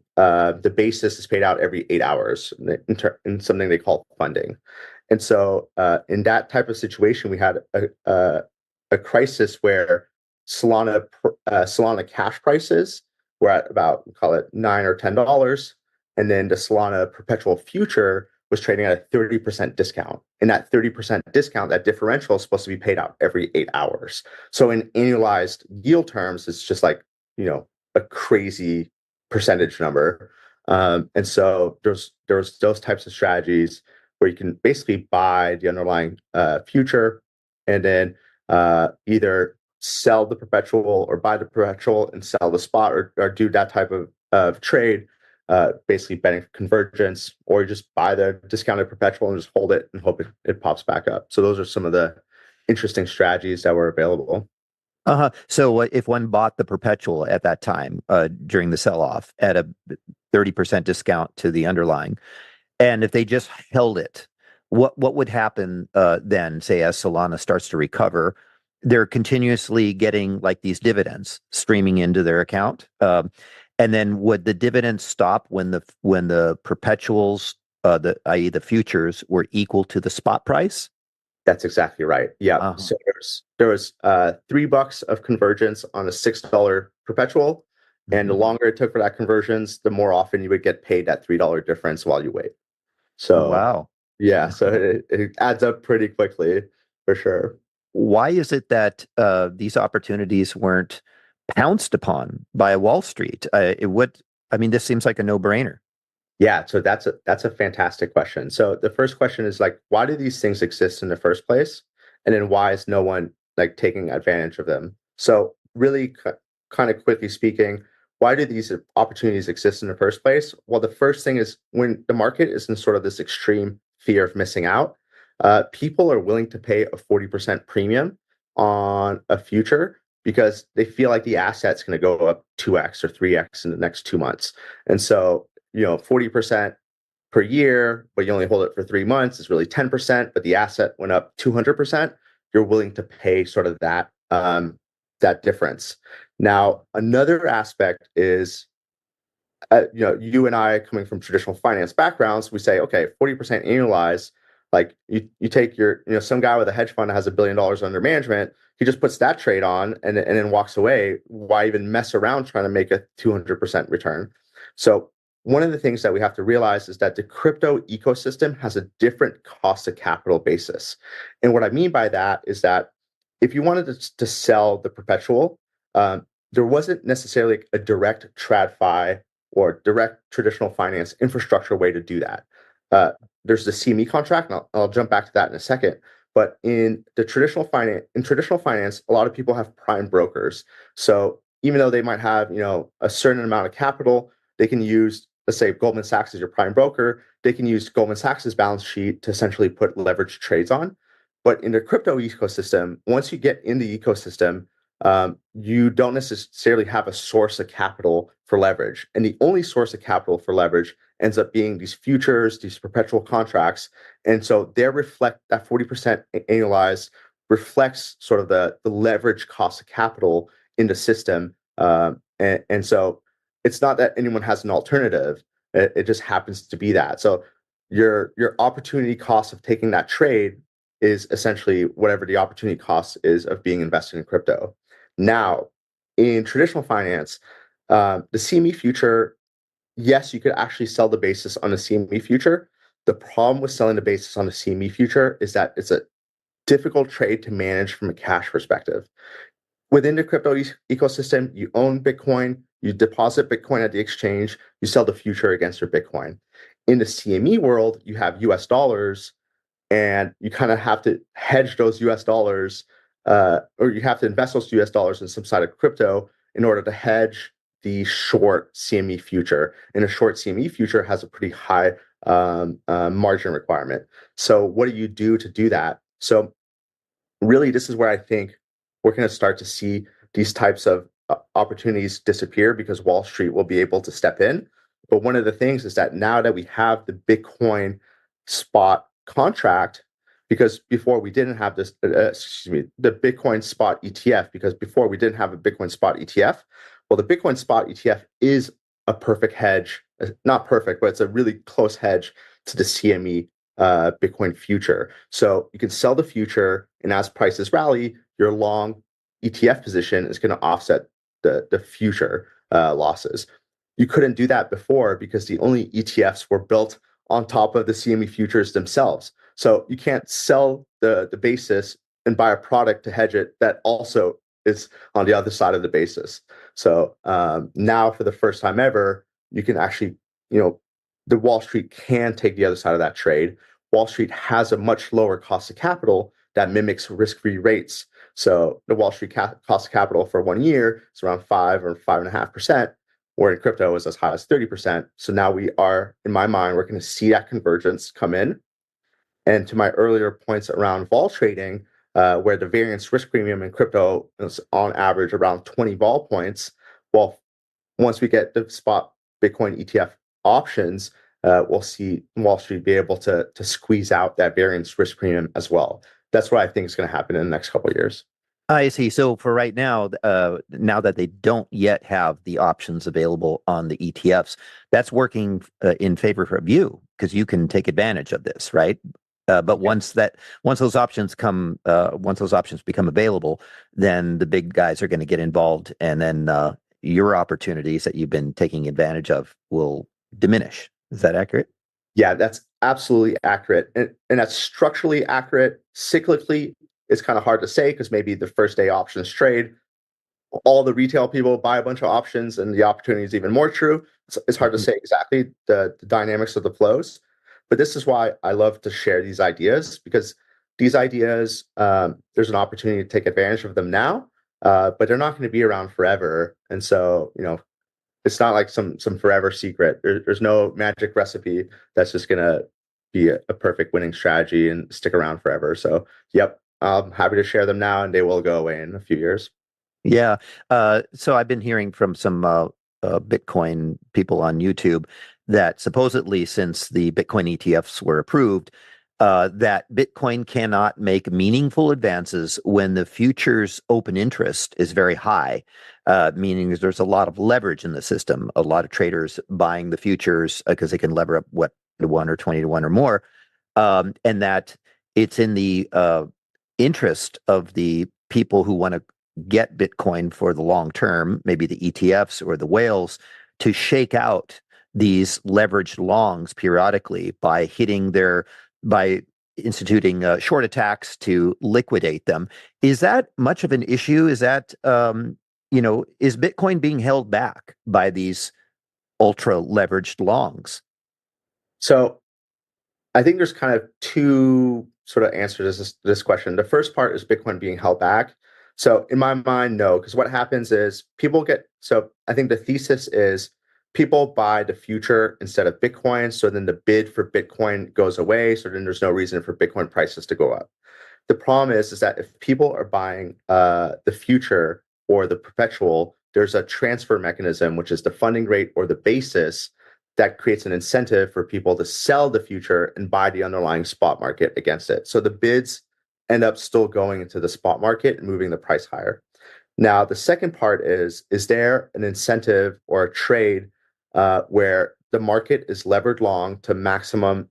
basis is paid out every 8 hours in something they call funding. And so in that type of situation, we had a crisis where Solana cash prices were at about, call it $9 or $10, and then the Solana perpetual future was trading at a 30% discount. And that 30% discount, that differential, is supposed to be paid out every 8 hours. So in annualized yield terms, it's just like, a crazy percentage number. And so there's those types of strategies where you can basically buy the underlying future and then either sell the perpetual or buy the perpetual and sell the spot, or do that type of trade, basically betting convergence, or you just buy the discounted perpetual and just hold it and hope it pops back up. So those are some of the interesting strategies that were available. So if one bought the perpetual at that time during the sell-off at a 30% discount to the underlying, and if they just held it, what would happen then, say, as Solana starts to recover? They're continuously getting like these dividends streaming into their account. And then would the dividends stop when the perpetuals, i.e. the futures, were equal to the spot price? That's exactly right. Yeah. So there was $3 of convergence on a $6 perpetual, and the longer it took for that convergence, the more often you would get paid that $3 difference while you wait. So wow. Yeah, so it adds up pretty quickly, for sure. Why is it that these opportunities weren't pounced upon by Wall Street? This seems like a no-brainer. Yeah, so that's a fantastic question. So the first question is like, why do these things exist in the first place? And then why is no one like taking advantage of them? So really kind of quickly speaking, why do these opportunities exist in the first place? Well, the first thing is when the market is in sort of this extreme fear of missing out, people are willing to pay a 40% premium on a future because they feel like the asset's going to go up 2x or 3x in the next 2 months. And so 40% per year, but you only hold it for 3 months, is really 10%, but the asset went up 200%. You're willing to pay sort of that difference. Now, another aspect is, you and I coming from traditional finance backgrounds, we say, okay, 40% annualized, like you take some guy with a hedge fund that has $1 billion under management, he just puts that trade on and then walks away. Why even mess around trying to make a 200% return? So one of the things that we have to realize is that the crypto ecosystem has a different cost of capital basis. And what I mean by that is that if you wanted to sell the perpetual, there wasn't necessarily a direct TradFi or direct traditional finance infrastructure way to do that. There's the CME contract, and I'll jump back to that in a second. But in traditional finance, a lot of people have prime brokers. So even though they might have a certain amount of capital, they can use, let's say Goldman Sachs is your prime broker, they can use Goldman Sachs's balance sheet to essentially put leveraged trades on. But in the crypto ecosystem, once you get in the ecosystem, you don't necessarily have a source of capital for leverage. And the only source of capital for leverage ends up being these futures, these perpetual contracts. And so that 40% annualized reflects sort of the leverage cost of capital in the system. And so it's not that anyone has an alternative. It just happens to be that. So your opportunity cost of taking that trade is essentially whatever the opportunity cost is of being invested in crypto. Now, in traditional finance, the CME future, yes, you could actually sell the basis on a CME future. The problem with selling the basis on a CME future is that it's a difficult trade to manage from a cash perspective. Within the crypto ecosystem, you own Bitcoin, you deposit Bitcoin at the exchange, you sell the future against your Bitcoin. In the CME world, you have US dollars, and you kind of have to hedge those US dollars, or you have to invest those US dollars in some side of crypto in order to hedge the short CME future. And a short CME future has a pretty high margin requirement. So what do you do to do that? So really, this is where I think we're going to start to see these types of opportunities disappear because Wall Street will be able to step in. But one of the things is that now that we have the Bitcoin spot contract, because before we didn't have this, the Bitcoin spot ETF, because before we didn't have a Bitcoin spot ETF. Well, the Bitcoin spot ETF is a perfect hedge, not perfect, but it's a really close hedge to the CME Bitcoin future. So you can sell the future, and as prices rally, your long ETF position is going to offset the future losses. You couldn't do that before because the only ETFs were built on top of the CME futures themselves. So you can't sell the basis and buy a product to hedge it that also is on the other side of the basis. So now, for the first time ever, you can actually, the Wall Street can take the other side of that trade. Wall Street has a much lower cost of capital that mimics risk-free rates. So the Wall Street cost of capital for 1 year is around 5 or 5.5%, where in crypto is as high as 30%. So now we are, in my mind, we're going to see that convergence come in. And to my earlier points around vol trading, where the variance risk premium in crypto is on average around 20 vol points, well, once we get the spot Bitcoin ETF options, we'll see Wall Street be able to squeeze out that variance risk premium as well. That's what I think is going to happen in the next couple of years. I see. So for right now, now that they don't yet have the options available on the ETFs, that's working in favor of you because you can take advantage of this, right? But once those options become available, then the big guys are going to get involved, and then your opportunities that you've been taking advantage of will diminish. Is that accurate? Yeah, that's absolutely accurate. And that's structurally accurate. Cyclically, it's kind of hard to say because maybe the first day options trade, all the retail people buy a bunch of options and the opportunity is even more true. It's hard to say exactly the dynamics of the flows. But this is why I love to share these ideas, because these ideas, there's an opportunity to take advantage of them now, but they're not going to be around forever. And so, it's not like some forever secret. There's no magic recipe that's just going to be a perfect winning strategy and stick around forever. So, yep, I'm happy to share them now, and they will go away in a few years. Yeah. So I've been hearing from some Bitcoin people on YouTube that supposedly, since the Bitcoin ETFs were approved, that Bitcoin cannot make meaningful advances when the futures open interest is very high, meaning there's a lot of leverage in the system, a lot of traders buying the futures because they can lever up 1 or 20 to 1 or more, and that it's in the interest of the people who want to get Bitcoin for the long term, maybe the ETFs or the whales, to shake out these leveraged longs periodically by instituting short attacks to liquidate them. Is that much of an issue? Is that, is Bitcoin being held back by these ultra leveraged longs? So I think there's kind of two sort of answers to this question. The first part is Bitcoin being held back. So in my mind, no, because what happens is I think the thesis is people buy the future instead of Bitcoin. So then the bid for Bitcoin goes away. So then there's no reason for Bitcoin prices to go up. The problem is that if people are buying the future or the perpetual, there's a transfer mechanism, which is the funding rate or the basis, that creates an incentive for people to sell the future and buy the underlying spot market against it. So the bids end up still going into the spot market and moving the price higher. Now, the second part is there an incentive or a trade where the market is levered long to maximum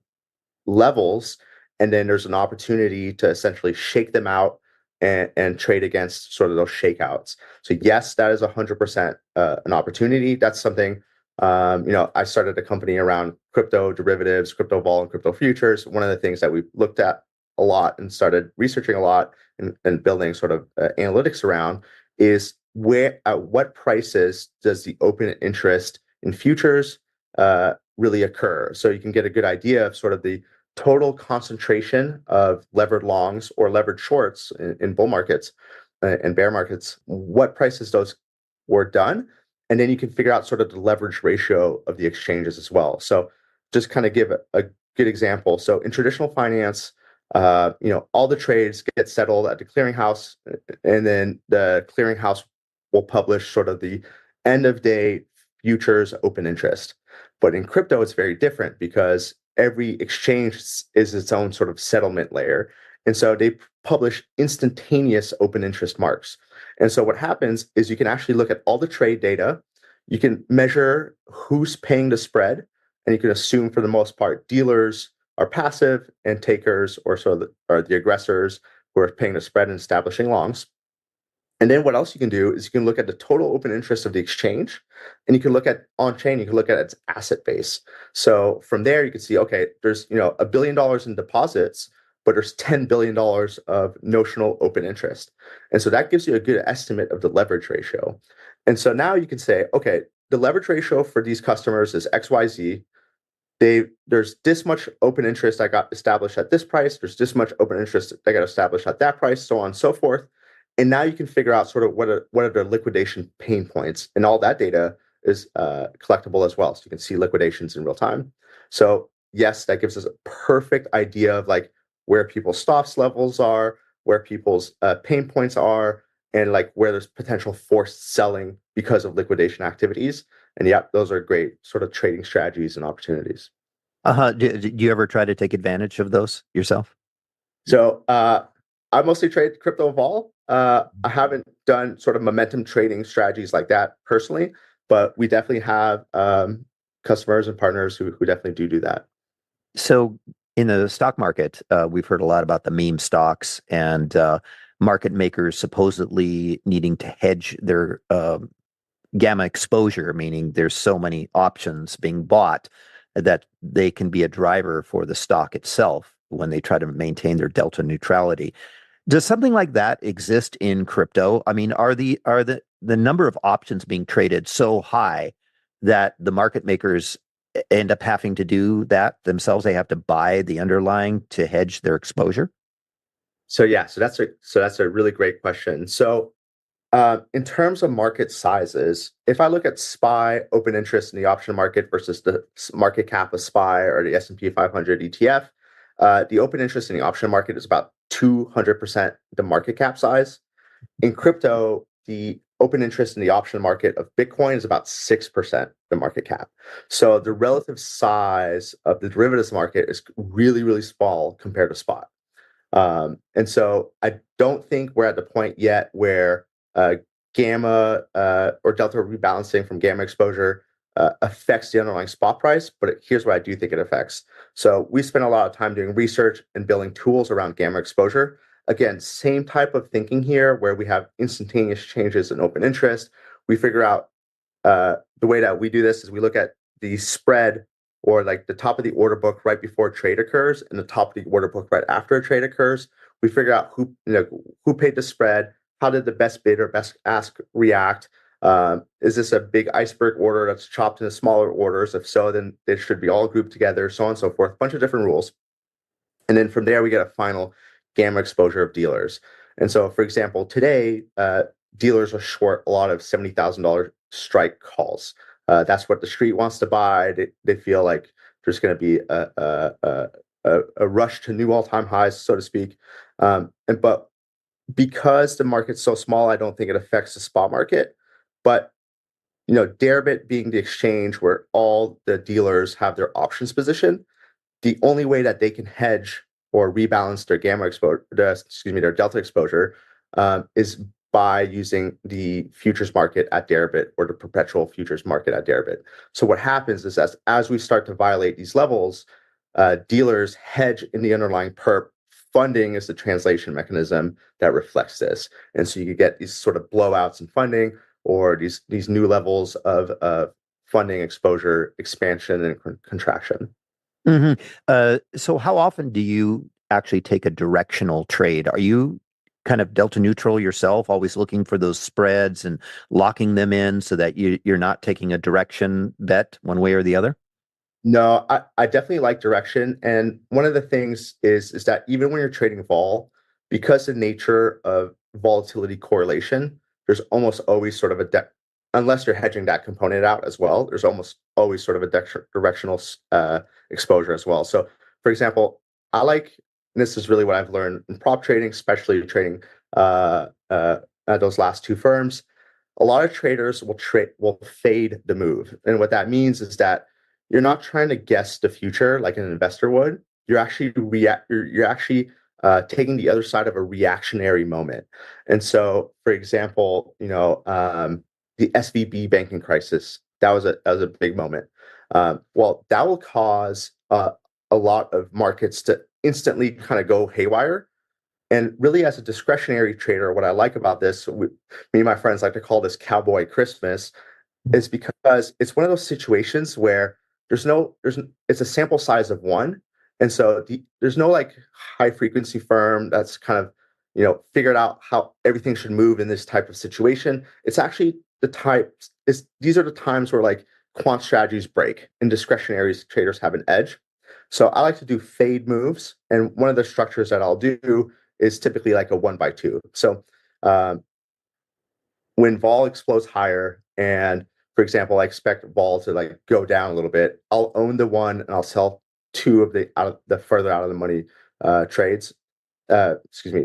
levels, and then there's an opportunity to essentially shake them out and trade against sort of those shakeouts? So yes, that is 100% an opportunity. That's something, I started a company around crypto derivatives, crypto vol, and crypto futures. One of the things that we looked at a lot and started researching a lot and building sort of analytics around is at what prices does the open interest in futures really occur? So you can get a good idea of sort of the total concentration of levered longs or levered shorts in bull markets and bear markets, what prices those were done. And then you can figure out sort of the leverage ratio of the exchanges as well. So just kind of give a good example. So in traditional finance, all the trades get settled at the clearinghouse, and then the clearinghouse will publish sort of the end of day, futures open interest. But in crypto, it's very different because every exchange is its own sort of settlement layer. And so they publish instantaneous open interest marks. And so what happens is you can actually look at all the trade data, you can measure who's paying the spread, and you can assume for the most part dealers are passive and takers are the aggressors who are paying the spread and establishing longs. And then what else you can do is you can look at the total open interest of the exchange, and you can look at on chain, you can look at its asset base. So from there, you can see, okay, there's $1 billion in deposits, but there's $10 billion of notional open interest. And so that gives you a good estimate of the leverage ratio. And so now you can say, okay, the leverage ratio for these customers is XYZ. There's this much open interest that got established at this price. There's this much open interest that got established at that price, so on and so forth. And now you can figure out sort of what are the liquidation pain points, and all that data is collectible as well. So you can see liquidations in real time. So yes, that gives us a perfect idea of like where people's stops levels are, where people's pain points are, and like where there's potential forced selling because of liquidation activities. And yeah, those are great sort of trading strategies and opportunities. Do you ever try to take advantage of those yourself? So I mostly trade crypto vol. I haven't done sort of momentum trading strategies like that personally, but we definitely have customers and partners who definitely do that. So in the stock market, we've heard a lot about the meme stocks and market makers supposedly needing to hedge their gamma exposure, meaning there's so many options being bought that they can be a driver for the stock itself when they try to maintain their delta neutrality. Does something like that exist in crypto? I mean, are the number of options being traded so high that the market makers end up having to do that themselves? They have to buy the underlying to hedge their exposure? So that's a really great question. So in terms of market sizes, if I look at SPY open interest in the option market versus the market cap of SPY or the S&P 500 ETF, the open interest in the option market is about 200% the market cap size. In crypto, the open interest in the option market of Bitcoin is about 6% the market cap. So the relative size of the derivatives market is really, really small compared to spot. And so I don't think we're at the point yet where gamma or delta rebalancing from gamma exposure affects the underlying spot price, but here's what I do think it affects. So we spent a lot of time doing research and building tools around gamma exposure. Again, same type of thinking here where we have instantaneous changes in open interest. We figure out the way that we do this is we look at the spread or like the top of the order book right before a trade occurs and the top of the order book right after a trade occurs. We figure out who paid the spread, how did the best bid or best ask react? Is this a big iceberg order that's chopped into smaller orders? If so, then they should be all grouped together, so on and so forth, a bunch of different rules. And then from there, we get a final gamma exposure of dealers. And so, for example, today, dealers are short a lot of $70,000 strike calls. That's what the street wants to buy. They feel like there's going to be a rush to new all-time highs, so to speak. But because the market's so small, I don't think it affects the spot market. But Deribit being the exchange where all the dealers have their options position, the only way that they can hedge or rebalance their gamma exposure, their delta exposure, is by using the futures market at Deribit or the perpetual futures market at Deribit. So what happens is as we start to violate these levels, dealers hedge in the underlying perp. Funding is the translation mechanism that reflects this. And so you could get these sort of blowouts in funding or these new levels of funding exposure, expansion, and contraction. Mm-hmm. So how often do you actually take a directional trade? Are you kind of delta neutral yourself, always looking for those spreads and locking them in so that you're not taking a direction bet one way or the other? No, I definitely like direction. And one of the things is that even when you're trading vol, because the nature of volatility correlation, there's almost always sort of unless you're hedging that component out as well, there's almost always sort of a directional exposure as well. So, for example, and this is really what I've learned in prop trading, especially trading at those last two firms. a lot of traders will fade the move. And what that means is that you're not trying to guess the future like an investor would. You're actually taking the other side of a reactionary moment. And so, for example, the SVB banking crisis, that was a big moment. Well, that will cause a lot of markets to instantly kind of go haywire. And really, as a discretionary trader, what I like about this, me and my friends like to call this Cowboy Christmas, is because it's one of those situations where it's a sample size of one. And so there's no like high frequency firm that's kind of, figured out how everything should move in this type of situation. It's actually these are the times where like quant strategies break and discretionary traders have an edge. So I like to do fade moves. And one of the structures that I'll do is typically like a 1x2. So um, when vol explodes higher, and for example, I expect vol to like go down a little bit, I'll own the one and I'll sell two of the further out of the money trades.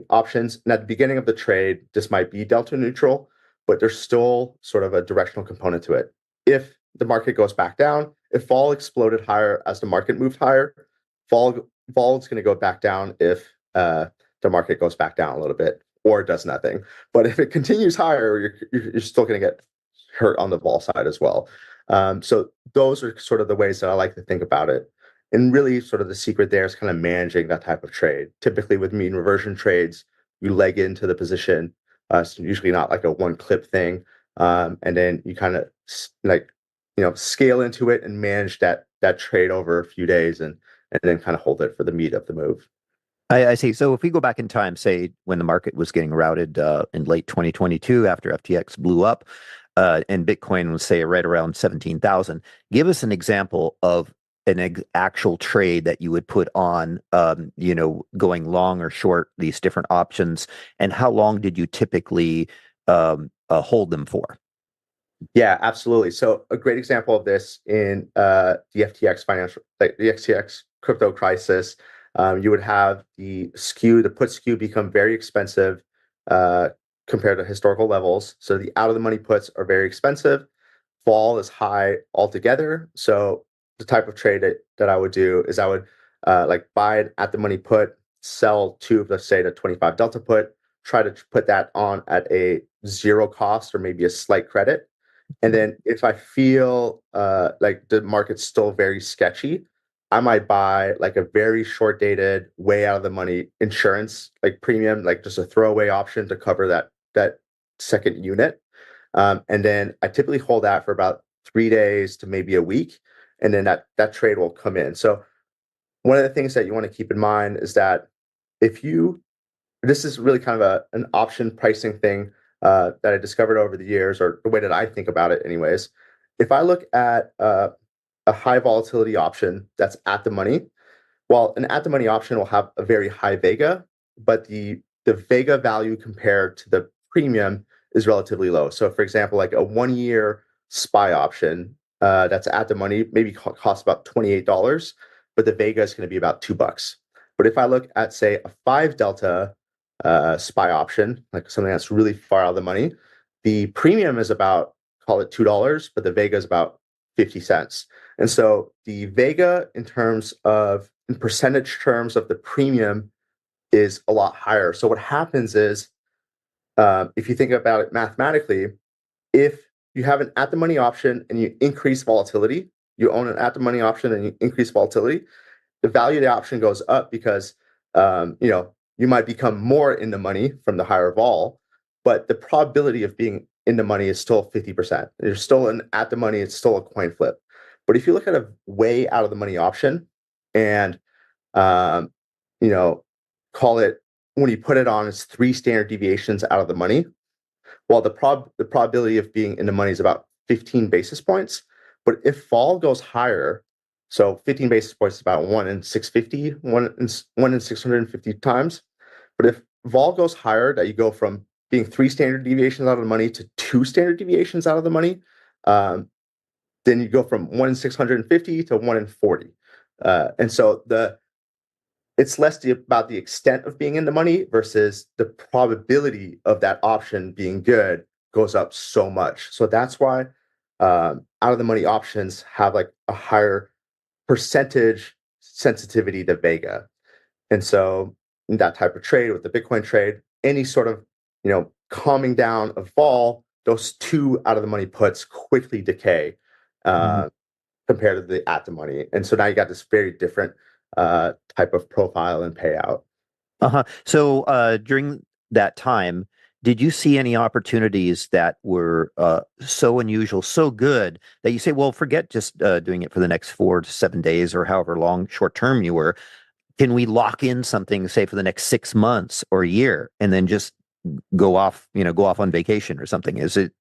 Options. And at the beginning of the trade, this might be delta neutral, but there's still sort of a directional component to it. If the market goes back down, if vol exploded higher as the market moved higher, vol is going to go back down if the market goes back down a little bit or does nothing. But if it continues higher, you're still going to get hurt on the vol side as well. So those are sort of the ways that I like to think about it. And really, sort of the secret there is kind of managing that type of trade. Typically, with mean reversion trades, you leg into the position. It's usually not like a one clip thing, and then you kind of scale into it and manage that trade over a few days, and then kind of hold it for the meat of the move. I see. So if we go back in time, say when the market was getting routed in late 2022 after FTX blew up, and Bitcoin was say right around 17,000, give us an example of an actual trade that you would put on, going long or short, these different options, and how long did you typically hold them for? Yeah, absolutely. So a great example of this in the FTX crypto crisis, you would have the put skew become very expensive compared to historical levels. So the out of the money puts are very expensive. Vol is high altogether. So the type of trade that I would do is I would buy it at the money put, sell two of, let's say, the 25 delta put, try to put that on at a zero cost or maybe a slight credit. And then if I feel like the market's still very sketchy, I might buy like a very short dated, way out of the money insurance, like premium, like just a throwaway option to cover that second unit. And then I typically hold that for about 3 days to maybe a week, and then that trade will come in. So one of the things that you want to keep in mind is that this is really kind of an option pricing thing that I discovered over the years, or the way that I think about it anyways. If I look at a high volatility option that's at the money, well, an at the money option will have a very high vega, but the vega value compared to the premium is relatively low. So for example, like a 1 year SPY option that's at the money maybe costs about $28, but the vega is going to be about $2. But if I look at, say, a 5 delta SPY option, like something that's really far out of the money, the premium is about, call it $2, but the vega is about 50 cents. And so the vega in percentage terms of the premium is a lot higher. So what happens is, if you think about it mathematically, if you have an at the money option and you increase volatility, you own an at the money option and you increase volatility, the value of the option goes up because you might become more in the money from the higher vol, but the probability of being in the money is still 50%. You're still at the money, it's still a coin flip. But if you look at a way out of the money option and call it, when you put it on, it's 3 standard deviations out of the money. Well, the probability of being in the money is about 15 basis points. But if vol goes higher, so 15 basis points is about 1 in 650, 1 in 650 times. But if vol goes higher, that you go from being 3 standard deviations out of the money to 2 standard deviations out of the money, then you go from 1 in 650 to 1 in 40. And so it's less about the extent of being in the money versus the probability of that option being good goes up so much. So that's why out of the money options have like a higher percentage sensitivity to Vega. And so in that type of trade with the Bitcoin trade, any sort of, calming down of vol, those two out of the money puts quickly decay compared to the at the money. And so now you got this very different type of profile and payout. So during that time, did you see any opportunities that were so unusual, so good that you say, well, forget just doing it for the next 4 to 7 days or however long short term you were. Can we lock in something, say, for the next 6 months or a year, and then just go off on vacation or something? Is it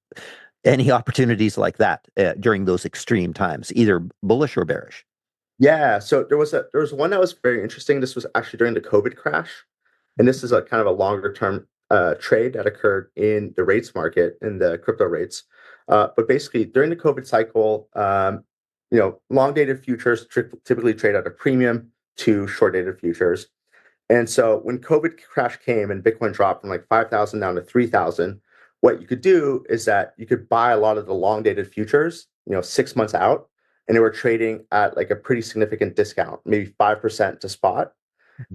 any opportunities like that during those extreme times, either bullish or bearish? Yeah, so there was one that was very interesting. This was actually during the COVID crash, and this is a kind of a longer term trade that occurred in the rates market, in the crypto rates. But basically, during the COVID cycle, long dated futures typically trade at a premium to short dated futures. And so when COVID crash came and Bitcoin dropped from like 5,000 down to 3,000, what you could do is that you could buy a lot of the long dated futures, 6 months out, and they were trading at like a pretty significant discount, maybe 5% to spot.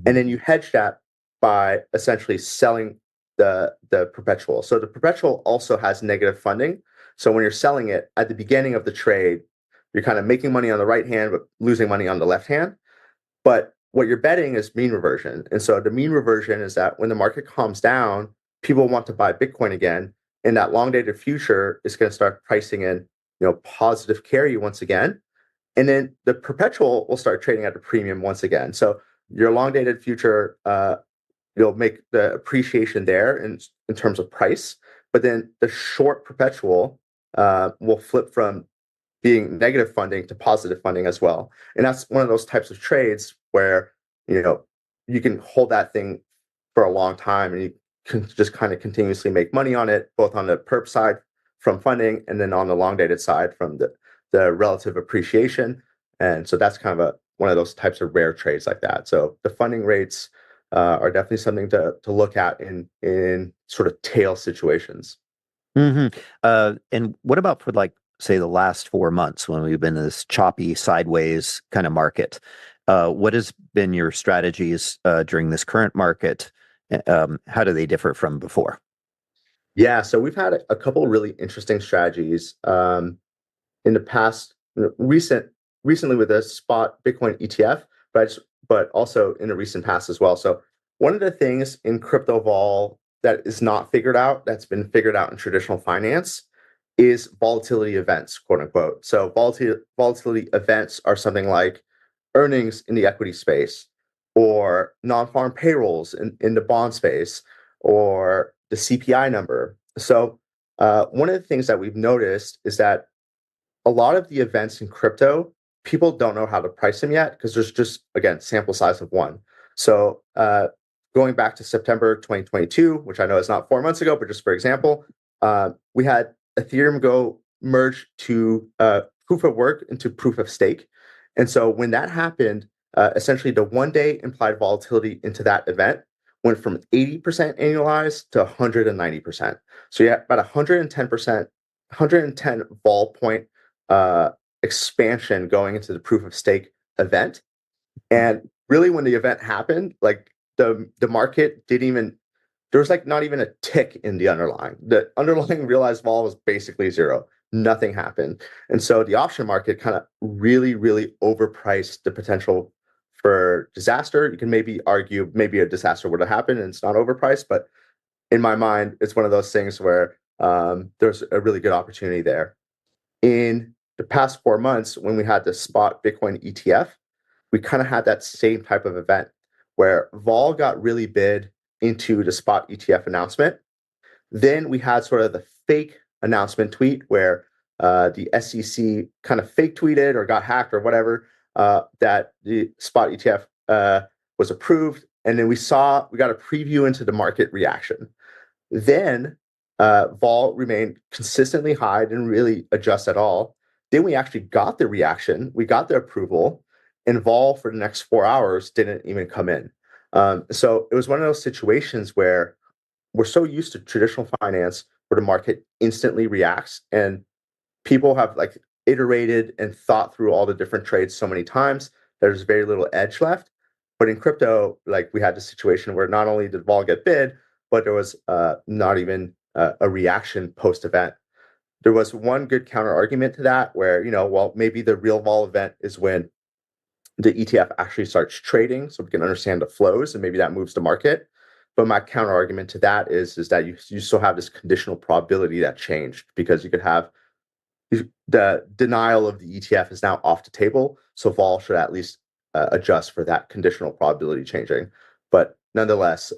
And then you hedge that by essentially selling the perpetual. So the perpetual also has negative funding. So when you're selling it at the beginning of the trade, you're kind of making money on the right hand, but losing money on the left hand. But what you're betting is mean reversion. And so the mean reversion is that when the market calms down, people want to buy Bitcoin again. And that long dated future is going to start pricing in, positive carry once again. And then the perpetual will start trading at a premium once again. So your long dated future, you'll make the appreciation there in terms of price. But then the short perpetual will flip from being negative funding to positive funding as well. And that's one of those types of trades where, you can hold that thing for a long time and you can just kind of continuously make money on it, both on the perp side from funding and then on the long dated side from the relative appreciation. And so that's kind of one of those types of rare trades like that. So the funding rates are definitely something to look at in sort of tail situations. And what about for like, say, the last 4 months when we've been in this choppy sideways kind of market? What has been your strategies during this current market? How do they differ from before? Yeah, so we've had a couple of really interesting strategies in the past, recently with the spot Bitcoin ETF, but also in the recent past as well. So one of the things in crypto vol that is not figured out, that's been figured out in traditional finance, is volatility events, quote unquote. So volatility events are something like earnings in the equity space, or non-farm payrolls in the bond space, or the CPI number. So one of the things that we've noticed is that a lot of the events in crypto, people don't know how to price them yet because there's just, again, sample size of one. So going back to September 2022, which I know is not 4 months ago, but just for example, we had Ethereum go merge to proof of work into proof of stake. And so when that happened, essentially the 1 day implied volatility into that event went from 80% annualized to 190%. So you had about 110%, 110 vol point expansion going into the proof of stake event. And really when the event happened, like the market didn't even, there was like not even a tick in the underlying. The underlying realized vol was basically zero. Nothing happened. And so the option market kind of really, really overpriced the potential for disaster. You can maybe argue maybe a disaster would have happened and it's not overpriced, but in my mind, it's one of those things where there's a really good opportunity there. In the past 4 months, when we had the spot Bitcoin ETF, we kind of had that same type of event where vol got really bid into the spot ETF announcement. Then we had sort of the fake announcement tweet where the SEC kind of fake tweeted or got hacked or whatever that the spot ETF was approved. And then we got a preview into the market reaction. Then vol remained consistently high, didn't really adjust at all. Then we actually got the reaction, we got the approval, and vol for the next 4 hours didn't even come in. So it was one of those situations where we're so used to traditional finance, where the market instantly reacts, and people have like iterated and thought through all the different trades so many times there's very little edge left. But in crypto, like we had the situation where not only did vol get bid, but there was not even a reaction post event. There was one good counter argument to that where, well, maybe the real vol event is when the ETF actually starts trading, so we can understand the flows and maybe that moves the market. But my counter argument to that is that you still have this conditional probability that changed, because you could have the denial of the ETF is now off the table. So vol should at least adjust for that conditional probability changing. But nonetheless,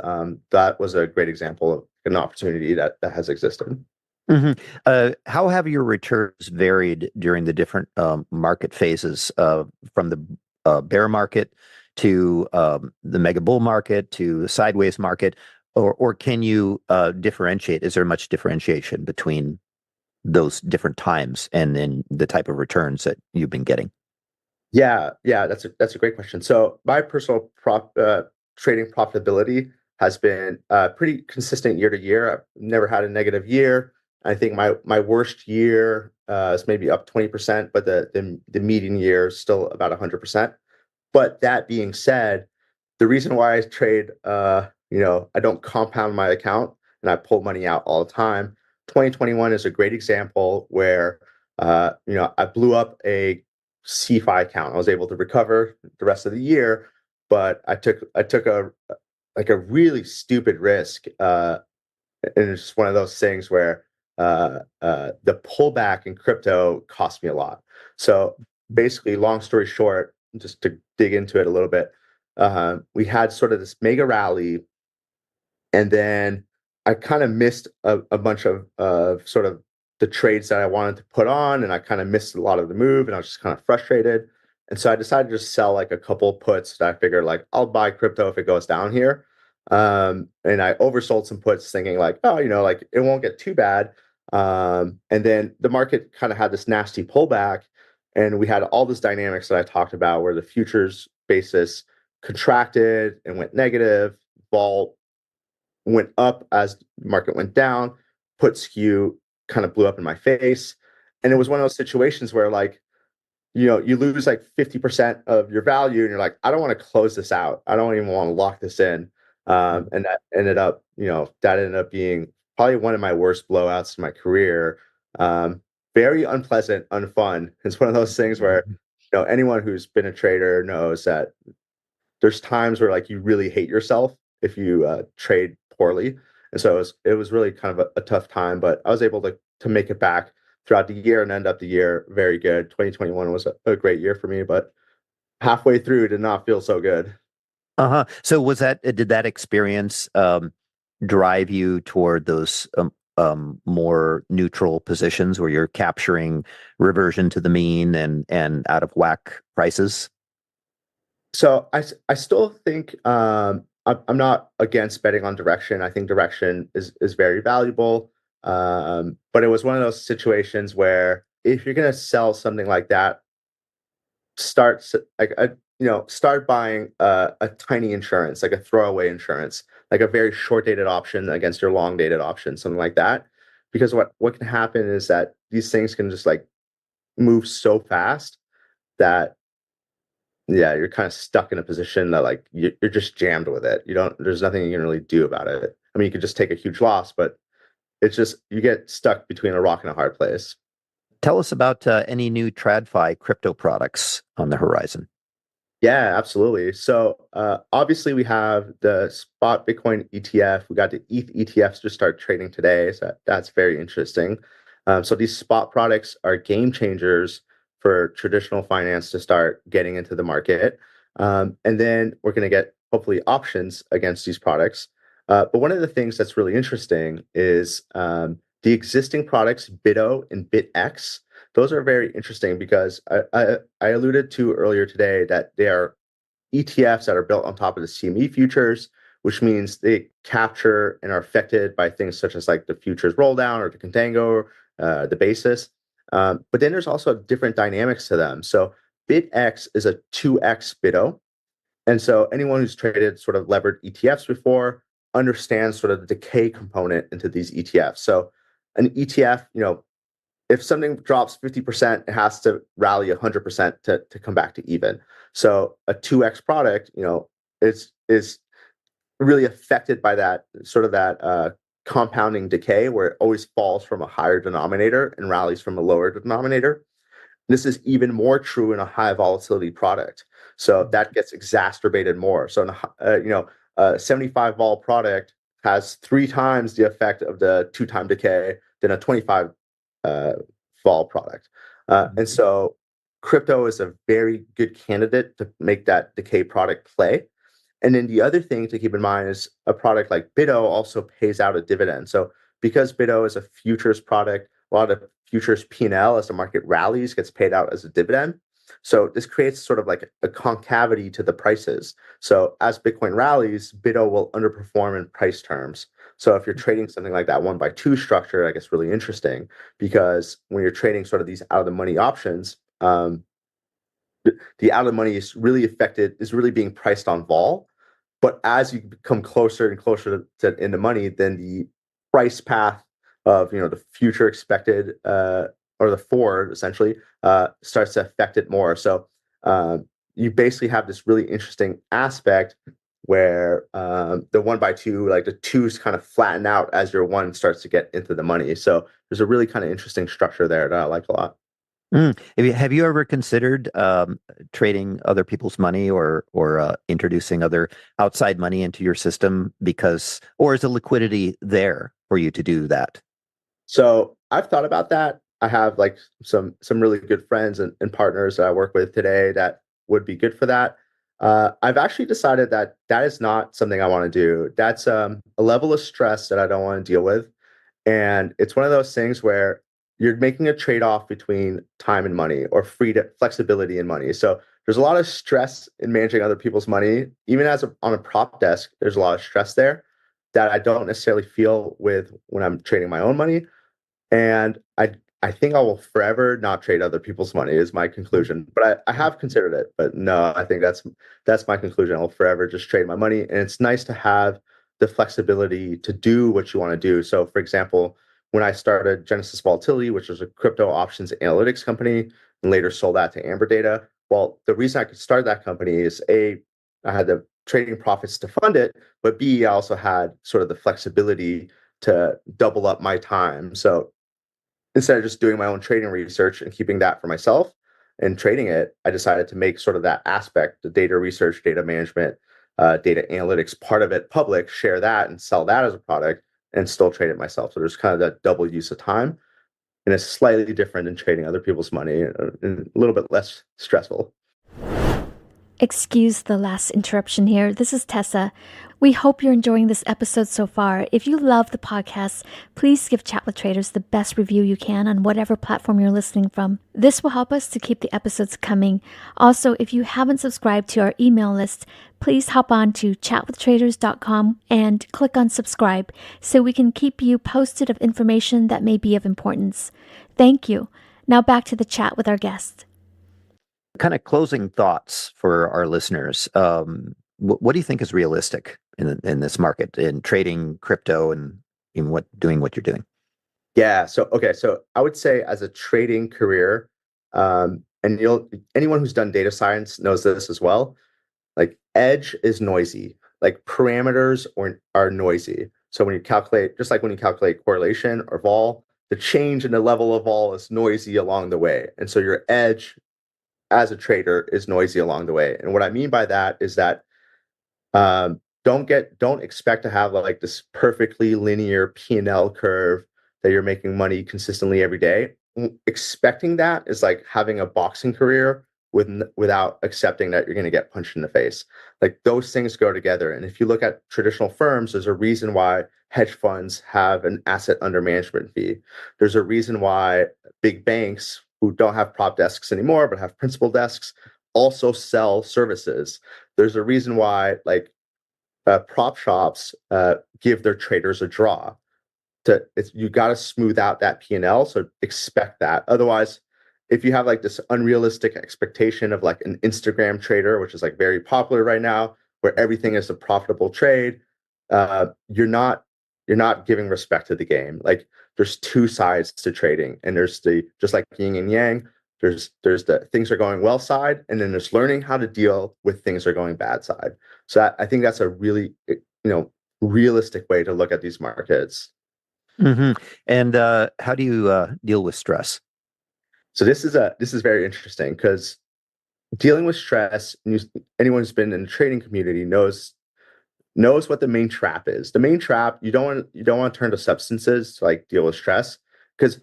that was a great example of an opportunity that has existed. How have your returns varied during the different market phases, from the bear market to the mega bull market to the sideways market, or can you differentiate? Is there much differentiation between those different times and then the type of returns that you've been getting? Yeah, that's a great question. So my personal trading profitability has been pretty consistent year to year. I've never had a negative year. I think my worst year is maybe up 20%, but the median year is still about 100%. But that being said, the reason why I trade, I don't compound my account and I pull money out all the time. 2021 is a great example where, I blew up a CFI account. I was able to recover the rest of the year, but I took a really stupid risk, and it's just one of those things where the pullback in crypto cost me a lot. So basically, long story short, just to dig into it a little bit, we had sort of this mega rally, and then I kind of missed a bunch of sort of the trades that I wanted to put on, and I kind of missed a lot of the move, and I was just kind of frustrated. And so I decided to just sell like a couple puts that I figured like I'll buy crypto if it goes down here. And I oversold some puts thinking like, oh, like it won't get too bad. And then the market kind of had this nasty pullback, and we had all this dynamics that I talked about where the futures basis contracted and went negative, vol went up as the market went down, put skew kind of blew up in my face. And it was one of those situations where like, you lose like 50% of your value and you're like, I don't want to close this out. I don't even want to lock this in. And that ended up being probably one of my worst blowouts in my career. Very unpleasant, unfun. It's one of those things where, anyone who's been a trader knows that there's times where like you really hate yourself if you trade poorly. And so it was really kind of a tough time, but I was able to make it back throughout the year and end up the year very good. 2021 was a great year for me, but halfway through did not feel so good. So did that experience drive you toward those more neutral positions where you're capturing reversion to the mean and out of whack prices? So I still think I'm not against betting on direction. I think direction is very valuable. But it was one of those situations where if you're going to sell something like that, start buying a tiny insurance, like a throwaway insurance, like a very short dated option against your long dated option, something like that. Because what can happen is that these things can just like move so fast that you're kind of stuck in a position that like you're just jammed with it. There's nothing you can really do about it. I mean, you could just take a huge loss, but it's just you get stuck between a rock and a hard place. Tell us about any new TradFi crypto products on the horizon. Yeah, absolutely. So obviously we have the spot Bitcoin ETF. We got the ETH ETFs to start trading today. So that's very interesting. So these spot products are game changers for traditional finance to start getting into the market. And then we're going to get hopefully options against these products. But one of the things that's really interesting is the existing products, BitO and BitX. Those are very interesting because I alluded to earlier today that they are ETFs that are built on top of the CME futures, which means they capture and are affected by things such as like the futures roll down or the contango, the basis. But then there's also different dynamics to them. So BitX is a 2x BitO. And so anyone who's traded sort of levered ETFs before understands sort of the decay component into these ETFs. So an ETF, if something drops 50%, it has to rally 100% to come back to even. So a 2x product, is really affected by that sort of that compounding decay where it always falls from a higher denominator and rallies from a lower denominator. This is even more true in a high volatility product. So that gets exacerbated more. So, a 75 vol product has 3 times the effect of the 2-time decay than a 25 vol product. And so crypto is a very good candidate to make that decay product play. And then the other thing to keep in mind is a product like BITO also pays out a dividend. So because BITO is a futures product, a lot of futures P&L as the market rallies gets paid out as a dividend. So this creates sort of like a concavity to the prices. So as Bitcoin rallies, BITO will underperform in price terms. So if you're trading something like that 1x2 structure, I guess really interesting because when you're trading sort of these out of the money options, the out of the money is really being priced on vol. But as you come closer and closer to in the money, then the price path of the future expected or the forward essentially starts to affect it more. So you basically have this really interesting aspect where the 1x2, like the twos kind of flatten out as your one starts to get into the money. So there's a really kind of interesting structure there that I like a lot. Have you ever considered trading other people's money or introducing other outside money into your system or is the liquidity there for you to do that? So I've thought about that. I have like some really good friends and partners that I work with today that would be good for that. I've actually decided that is not something I want to do. That's a level of stress that I don't want to deal with. And it's one of those things where you're making a trade-off between time and money or flexibility and money. So there's a lot of stress in managing other people's money. Even on a prop desk, there's a lot of stress there that I don't necessarily feel with when I'm trading my own money. And I think I will forever not trade other people's money is my conclusion. But I have considered it. But no, I think that's my conclusion. I'll forever just trade my money. And it's nice to have the flexibility to do what you want to do. So for example, when I started Genesis Volatility, which was a crypto options analytics company, and later sold that to Amber Data. Well, the reason I could start that company is A, I had the trading profits to fund it, but B, I also had sort of the flexibility to double up my time. So instead of just doing my own trading research and keeping that for myself and trading it, I decided to make sort of that aspect, the data research, data management, data analytics part of it public, share that and sell that as a product and still trade it myself. So there's kind of that double use of time. And it's slightly different than trading other people's money and a little bit less stressful. Excuse the last interruption here. This is Tessa. We hope you're enjoying this episode so far. If you love the podcast, please give Chat with Traders the best review you can on whatever platform you're listening from. This will help us to keep the episodes coming. Also, if you haven't subscribed to our email list, please hop on to chatwithtraders.com and click on subscribe so we can keep you posted of information that may be of importance. Thank you. Now back to the chat with our guest. Kind of closing thoughts for our listeners. What do you think is realistic in this market in trading crypto and in doing what you're doing? Yeah. So I would say as a trading career, and anyone who's done data science knows this as well. Like edge is noisy. Like parameters are noisy. So when you calculate, just like when you calculate correlation or vol, the change in the level of vol is noisy along the way, and so your edge as a trader is noisy along the way. And what I mean by that is that don't expect to have like this perfectly linear P&L curve that you're making money consistently every day. Expecting that is like having a boxing career without accepting that you're going to get punched in the face. Like those things go together. And if you look at traditional firms, there's a reason why hedge funds have an asset under management fee. There's a reason why big banks who don't have prop desks anymore, but have principal desks, also sell services. There's a reason why like prop shops give their traders a draw. You got to smooth out that P&L, so expect that. Otherwise, if you have like this unrealistic expectation of like an Instagram trader, which is like very popular right now, where everything is a profitable trade, you're not you're not giving respect to the game. Like there's two sides to trading, and there's the just like yin and yang. There's the things are going well side, and then there's learning how to deal with things are going bad side. So I think that's a really realistic way to look at these markets. And how do you deal with stress? So this is very interesting because dealing with stress, anyone who's been in the trading community knows what the main trap is. The main trap, you don't want to turn to substances to like deal with stress, because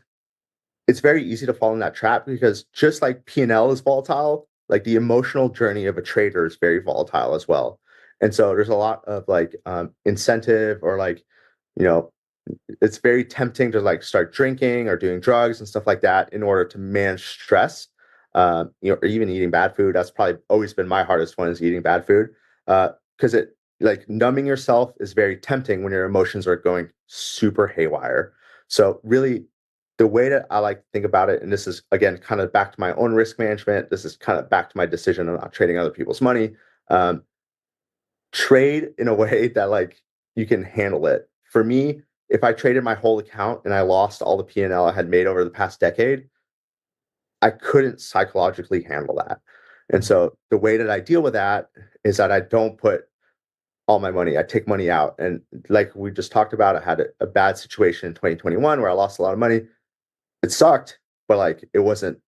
it's very easy to fall in that trap, because just like P&L is volatile, like the emotional journey of a trader is very volatile as well. And so there's a lot of like incentive, or like, it's very tempting to like start drinking or doing drugs and stuff like that in order to manage stress. Or even eating bad food. That's probably always been my hardest one, is eating bad food. Because it, like, numbing yourself is very tempting when your emotions are going super haywire. So really, the way that I like to think about it, and this is again kind of back to my own risk management, this is kind of back to my decision of not trading other people's money. Trade in a way that like you can handle it. For me, if I traded my whole account and I lost all the P&L I had made over the past decade, I couldn't psychologically handle that. And so the way that I deal with that is that I don't put all my money. I take money out. And like we just talked about, I had a bad situation in 2021 where I lost a lot of money. It sucked, but like it wasn't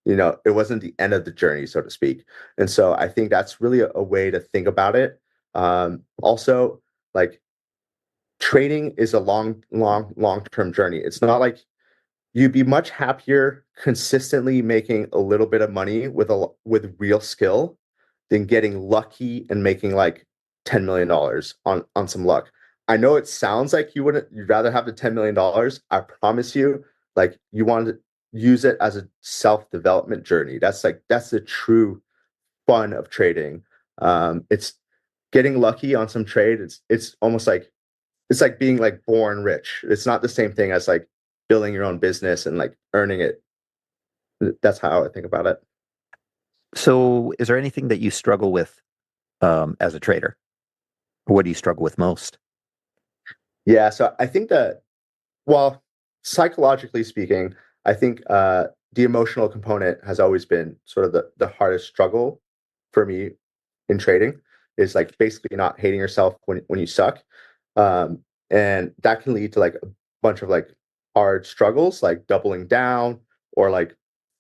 the end of the journey, so to speak. And so I think that's really a way to think about it. Also, like, trading is a long-term journey. It's not like you'd be much happier consistently making a little bit of money with real skill than getting lucky and making like $10 million on some luck. I know it sounds like you'd rather have the $10 million. I promise you, like, you want to use it as a self-development journey. That's the true fun of trading. It's getting lucky on some trade. It's almost like, it's like being like born rich. It's not the same thing as like building your own business and like earning it. That's how I think about it. So is there anything that you struggle with as a trader? What do you struggle with most? Yeah, so I think that, well, psychologically speaking, I think the emotional component has always been sort of the hardest struggle for me in trading, is like basically not hating yourself when you suck. And that can lead to like a bunch of like hard struggles, like doubling down, or like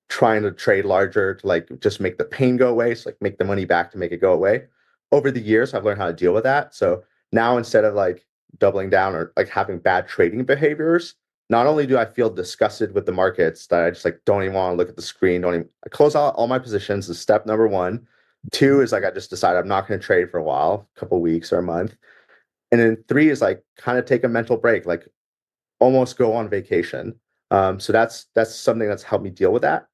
trying to trade larger to like just make the pain go away. So like make the money back to make it go away. Over the years, I've learned how to deal with that. So now, instead of like doubling down or like having bad trading behaviors, not only do I feel disgusted with the markets that I just like don't even want to look at the screen, I close out all my positions is step number one. Two is like I just decide I'm not going to trade for a while, a couple weeks or a month. And then three is like kind of take a mental break, like almost go on vacation. So that's something that's helped me deal with that.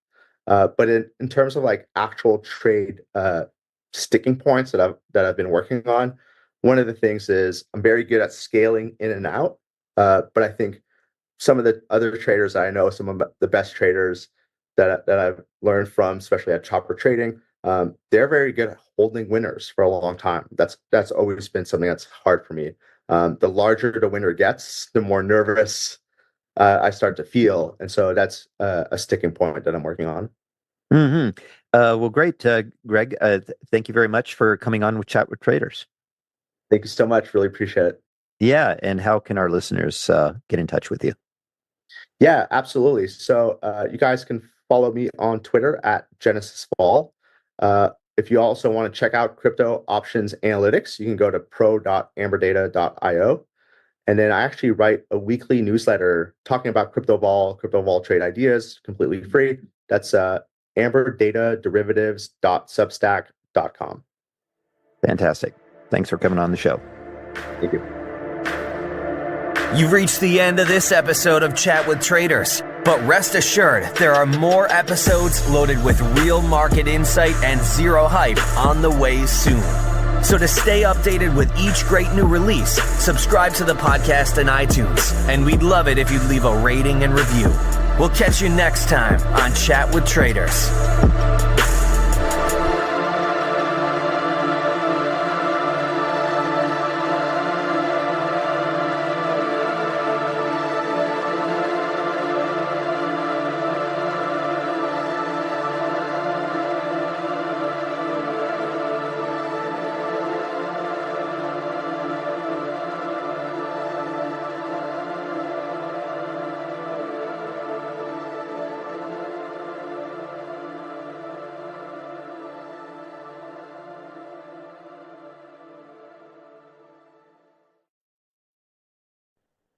But in terms of like actual trade sticking points that I've been working on, one of the things is I'm very good at scaling in and out. But I think some of the other traders I know, some of the best traders that I've learned from, especially at Chopper Trading, they're very good at holding winners for a long time. That's always been something that's hard for me. The larger the winner gets, the more nervous I start to feel. And so that's a sticking point that I'm working on. Well, great. Greg, thank you very much for coming on with Chat with Traders. Thank you so much. Really appreciate it. Yeah. And how can our listeners get in touch with you? Yeah, absolutely. So you guys can follow me on Twitter at GenesisFall. If you also want to check out crypto options analytics, you can go to pro.amberdata.io. And then I actually write a weekly newsletter talking about crypto vol trade ideas, completely free. That's amberdataderivative.substack.com. Fantastic. Thanks for coming on the show. Thank you. You've reached the end of this episode of Chat with Traders, but rest assured there are more episodes loaded with real market insight and zero hype on the way soon. So to stay updated with each great new release, subscribe to the podcast in iTunes, and we'd love it if you'd leave a rating and review. We'll catch you next time on Chat with Traders.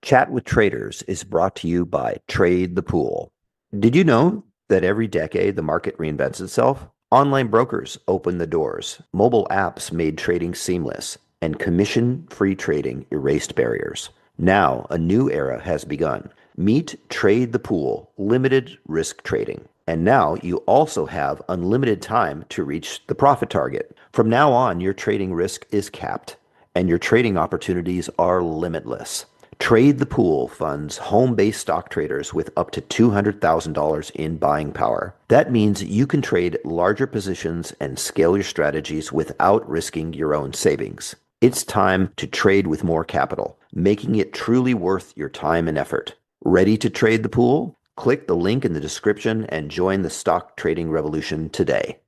Chat with Traders is brought to you by Trade the Pool. Did you know that every decade the market reinvents itself? Online brokers opened the doors, mobile apps made trading seamless, and commission-free trading erased barriers. Now, a new era has begun. Meet Trade the Pool, limited risk trading. And now you also have unlimited time to reach the profit target. From now on, your trading risk is capped, and your trading opportunities are limitless. Trade the Pool funds home-based stock traders with up to $200,000 in buying power. That means you can trade larger positions and scale your strategies without risking your own savings. It's time to trade with more capital, making it truly worth your time and effort. Ready to trade the pool? Click the link in the description and join the stock trading revolution today.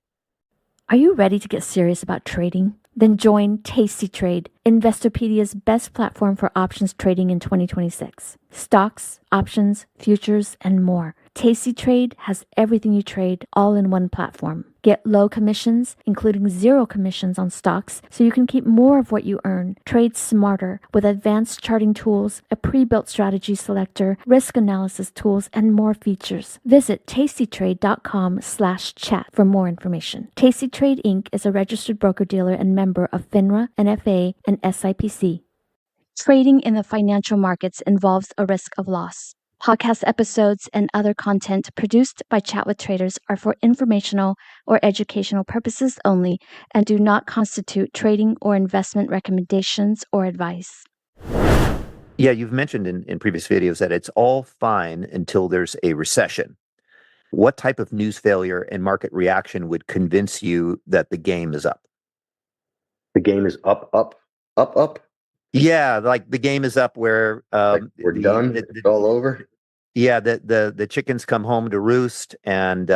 Are you ready to get serious about trading? Then join Tasty Trade, Investopedia's best platform for options trading in 2026. Stocks, options, futures, and more. Tasty Trade has everything you trade all in one platform. Get low commissions, including 0 commissions on stocks, so you can keep more of what you earn. Trade smarter with advanced charting tools, a pre-built strategy selector, risk analysis tools, and more features. Visit tastytrade.com/chat for more information. Tasty Trade Inc. is a registered broker-dealer and member of FINRA, NFA, and SIPC. Trading in the financial markets involves a risk of loss. Podcast episodes and other content produced by Chat with Traders are for informational or educational purposes only and do not constitute trading or investment recommendations or advice. Yeah, you've mentioned in previous videos that it's all fine until there's a recession. What type of news failure and market reaction would convince you that the game is up? The game is up, up, up, up. Yeah, like the game is up where Like we're done. It's all over. Yeah, the chickens come home to roost, and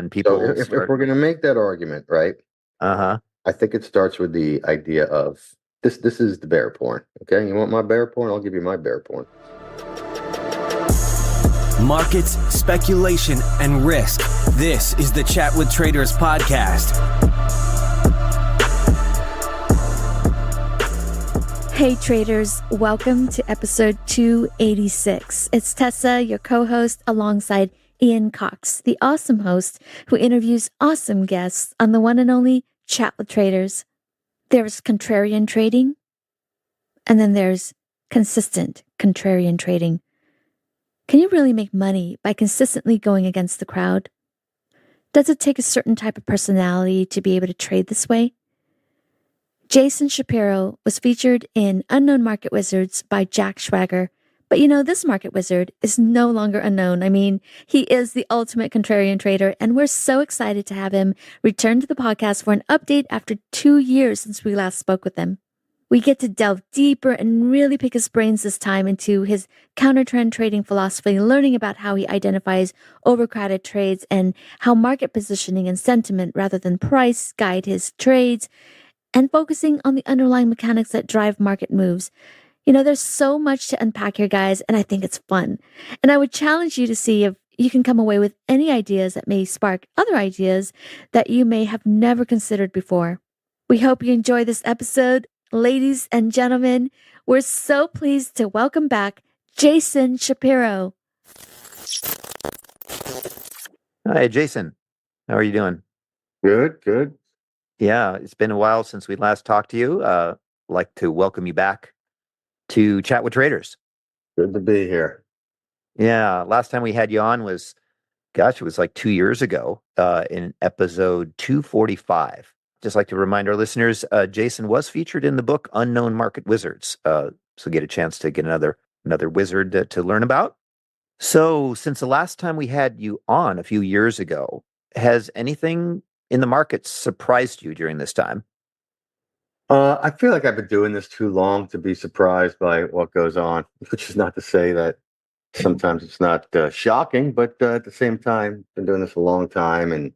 people. So if we're going to make that argument, right? I think it starts with the idea of this. This is the bear porn. Okay, you want my bear porn? I'll give you my bear porn. Markets, speculation, and risk. This is the Chat with Traders podcast. Hey traders, welcome to episode 286. It's Tessa, your co-host, alongside Ian Cox, the awesome host who interviews awesome guests on the one and only Chat with Traders. There's contrarian trading, and then there's consistent contrarian trading. Can you really make money by consistently going against the crowd? Does it take a certain type of personality to be able to trade this way? Jason Shapiro was featured in Unknown Market Wizards by Jack Schwager. But you know, this market wizard is no longer unknown. I mean, he is the ultimate contrarian trader, and we're so excited to have him return to the podcast for an update after 2 years since we last spoke with him. We get to delve deeper and really pick his brains this time into his counter-trend trading philosophy, learning about how he identifies overcrowded trades and how market positioning and sentiment rather than price guide his trades, and focusing on the underlying mechanics that drive market moves. You know, there's so much to unpack here, guys, and I think it's fun. And I would challenge you to see if you can come away with any ideas that may spark other ideas that you may have never considered before. We hope you enjoy this episode. Ladies and gentlemen, we're so pleased to welcome back Jason Shapiro. Hi, Jason. How are you doing? Good, good. Yeah, it's been a while since we last talked to you. I'd like to welcome you back to Chat with Traders. Good to be here. Yeah, last time we had you on was, it was like 2 years ago in episode 245. Just like to remind our listeners, Jason was featured in the book Unknown Market Wizards. So get a chance to get another wizard to learn about. So since the last time we had you on a few years ago, has anything in the market surprised you during this time? I feel like I've been doing this too long to be surprised by what goes on, which is not to say that sometimes it's not shocking, but at the same time, been doing this a long time, and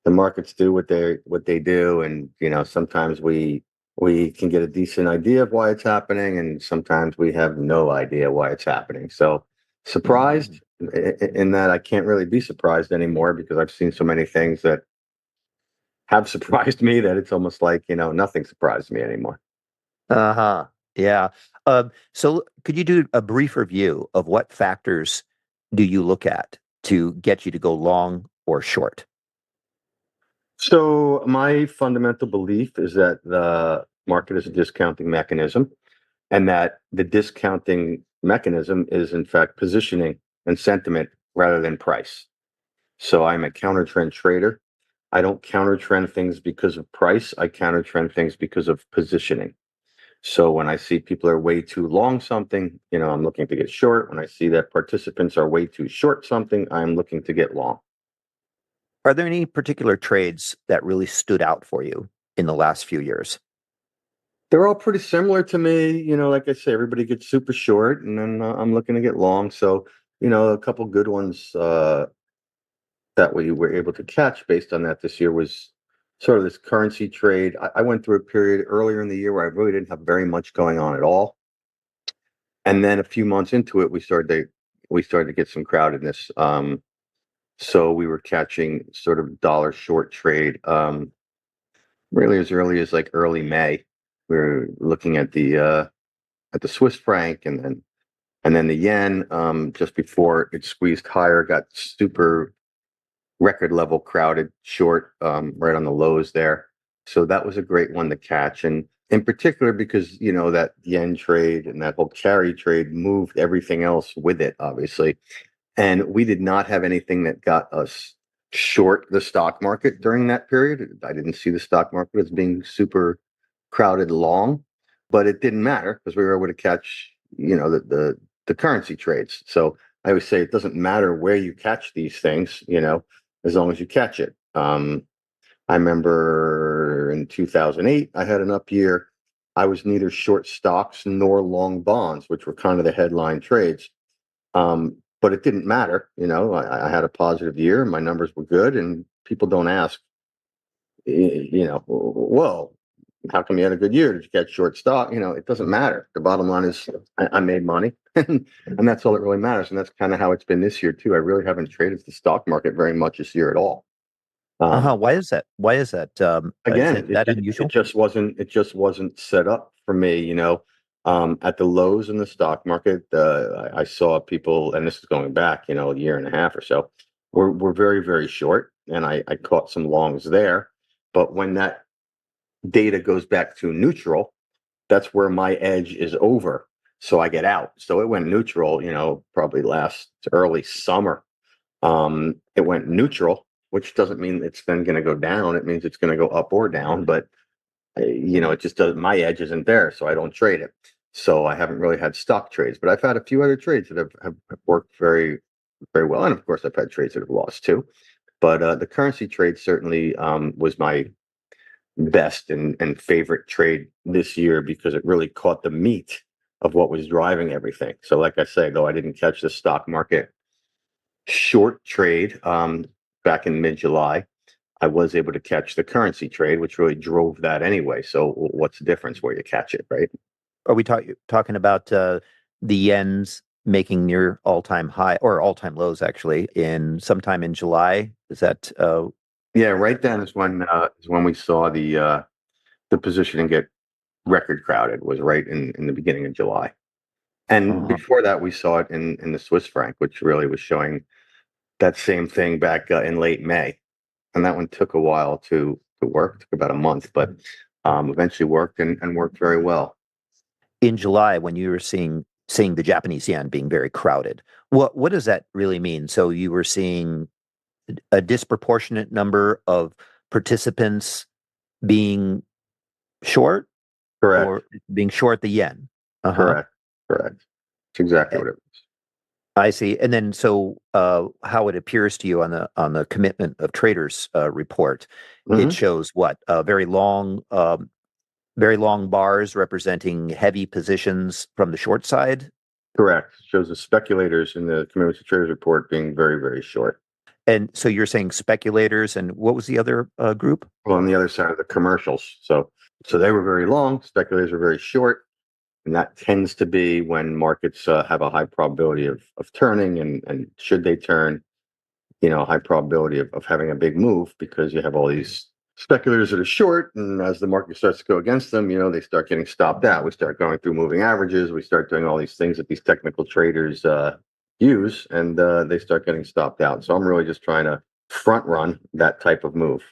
the markets do what they do, and you know, sometimes we can get a decent idea of why it's happening, and sometimes we have no idea why it's happening. So surprised in that I can't really be surprised anymore because I've seen so many things that have surprised me that it's almost like, you know, nothing surprised me anymore. Yeah. So could you do a brief review of what factors do you look at to get you to go long or short? So my fundamental belief is that the market is a discounting mechanism, and that the discounting mechanism is in fact positioning and sentiment rather than price. So I'm a counter trend trader. I don't counter trend things because of price. I counter trend things because of positioning. So when I see people are way too long something, I'm looking to get short. When I see that participants are way too short something, I'm looking to get long. Are there any particular trades that really stood out for you in the last few years? They're all pretty similar to me. Like I say, everybody gets super short, and then I'm looking to get long. So, a couple good ones that we were able to catch based on that this year was sort of this currency trade. I went through a period earlier in the year where I really didn't have very much going on at all, and then a few months into it, we started to get some crowdedness. So we were catching sort of dollar short trade really as early as like early May. We were looking at the Swiss franc, and then the yen, just before it squeezed higher, got super record level crowded short, right on the lows there. So that was a great one to catch. And in particular, because, that yen trade and that whole carry trade moved everything else with it, obviously. And we did not have anything that got us short the stock market during that period. I didn't see the stock market as being super crowded long, but it didn't matter because we were able to catch, the currency trades. So I always say it doesn't matter where you catch these things, as long as you catch it. I remember in 2008, I had an up year. I was neither short stocks nor long bonds, which were kind of the headline trades. But it didn't matter. I had a positive year. My numbers were good, and people don't ask, whoa, how come you had a good year? Did you get short stock? It doesn't matter. The bottom line is I made money, and that's all that really matters. And that's kind of how it's been this year too. I really haven't traded the stock market very much this year at all. Why is that? Why is that? Is Again, it that unusual? it just wasn't set up for me. At the lows in the stock market, I saw people, and this is going back, a year and a half or so. We're very, very short, and I caught some longs there. But when that data goes back to neutral, that's where my edge is over. So I get out. So it went neutral, probably last early summer. It went neutral, which doesn't mean it's then going to go down. It means it's going to go up or down. But it just doesn't. My edge isn't there, so I don't trade it. So I haven't really had stock trades, but I've had a few other trades that have worked very, very well, and of course I've had trades that have lost too. But the currency trade certainly was my best and favorite trade this year because it really caught the meat of what was driving everything. So, like I say, though I didn't catch the stock market short trade back in mid-July, I was able to catch the currency trade, which really drove that anyway. So what's the difference where you catch it, right? Are we talking about the yen's making near all-time high or all-time lows actually in sometime in July? Is that Yeah, right then is when we saw the positioning get record crowded, was right in the beginning of July. And before that, we saw it in the Swiss franc, which really was showing that same thing back in late May. And that one took a while to work. It took about a month, but eventually worked and worked very well. in July when you were seeing the Japanese yen being very crowded? What does that really mean? So you were seeing a disproportionate number of participants being short Correct. or being short the yen? Correct. That's exactly what it was. I see. And then, so how it appears to you on the commitment of traders report, it shows what very long bars representing heavy positions from the short side. Correct. Shows the speculators in the commitment to traders report being very, very short. And so you're saying speculators, and what was the other group? Well, on the other side of the commercials. So they were very long, speculators were very short. And that tends to be when markets have a high probability of turning, and should they turn, high probability of having a big move, because you have all these speculators that are short, and as the market starts to go against them, they start getting stopped out. We start going through moving averages. We start doing all these things that these technical traders use, and they start getting stopped out. So I'm really just trying to front run that type of move.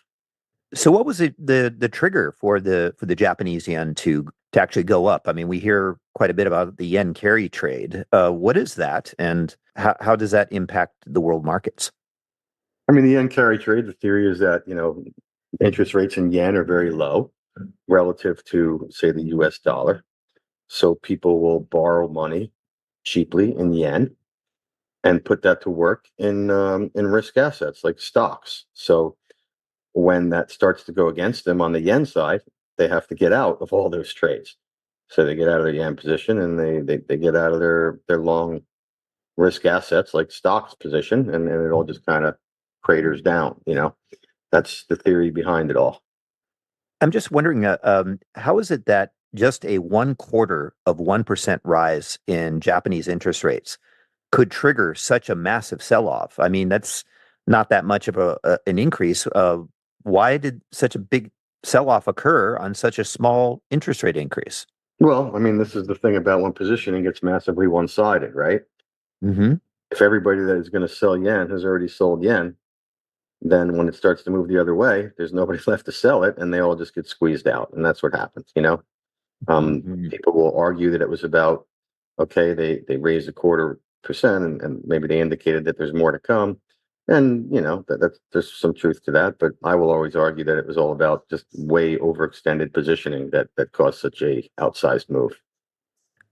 So what was the trigger for the Japanese yen to actually go up? I mean, we hear quite a bit about the yen carry trade. What is that, and how does that impact the world markets? I mean, the yen carry trade, the theory is that, interest rates in yen are very low relative to, say, the US dollar. So people will borrow money cheaply in yen and put that to work in risk assets like stocks. So when that starts to go against them on the yen side, they have to get out of all those trades. So they get out of their yen position, and they get out of their long risk assets like stocks position, and it all just kind of craters down. That's the theory behind it all. I'm just wondering, how is it that just a 1/4% rise in Japanese interest rates could trigger such a massive sell-off? I mean, that's not that much of an increase. Why did such a big sell-off occur on such a small interest rate increase? Well, I mean, this is the thing about when positioning gets massively one-sided, right? Mm-hmm. If everybody that is going to sell yen has already sold yen, then when it starts to move the other way, there's nobody left to sell it, and they all just get squeezed out, and that's what happens. People will argue that it was about, okay, they raised 1/4%, and maybe they indicated that there's more to come, and that there's some truth to that. But I will always argue that it was all about just way overextended positioning that caused such a outsized move.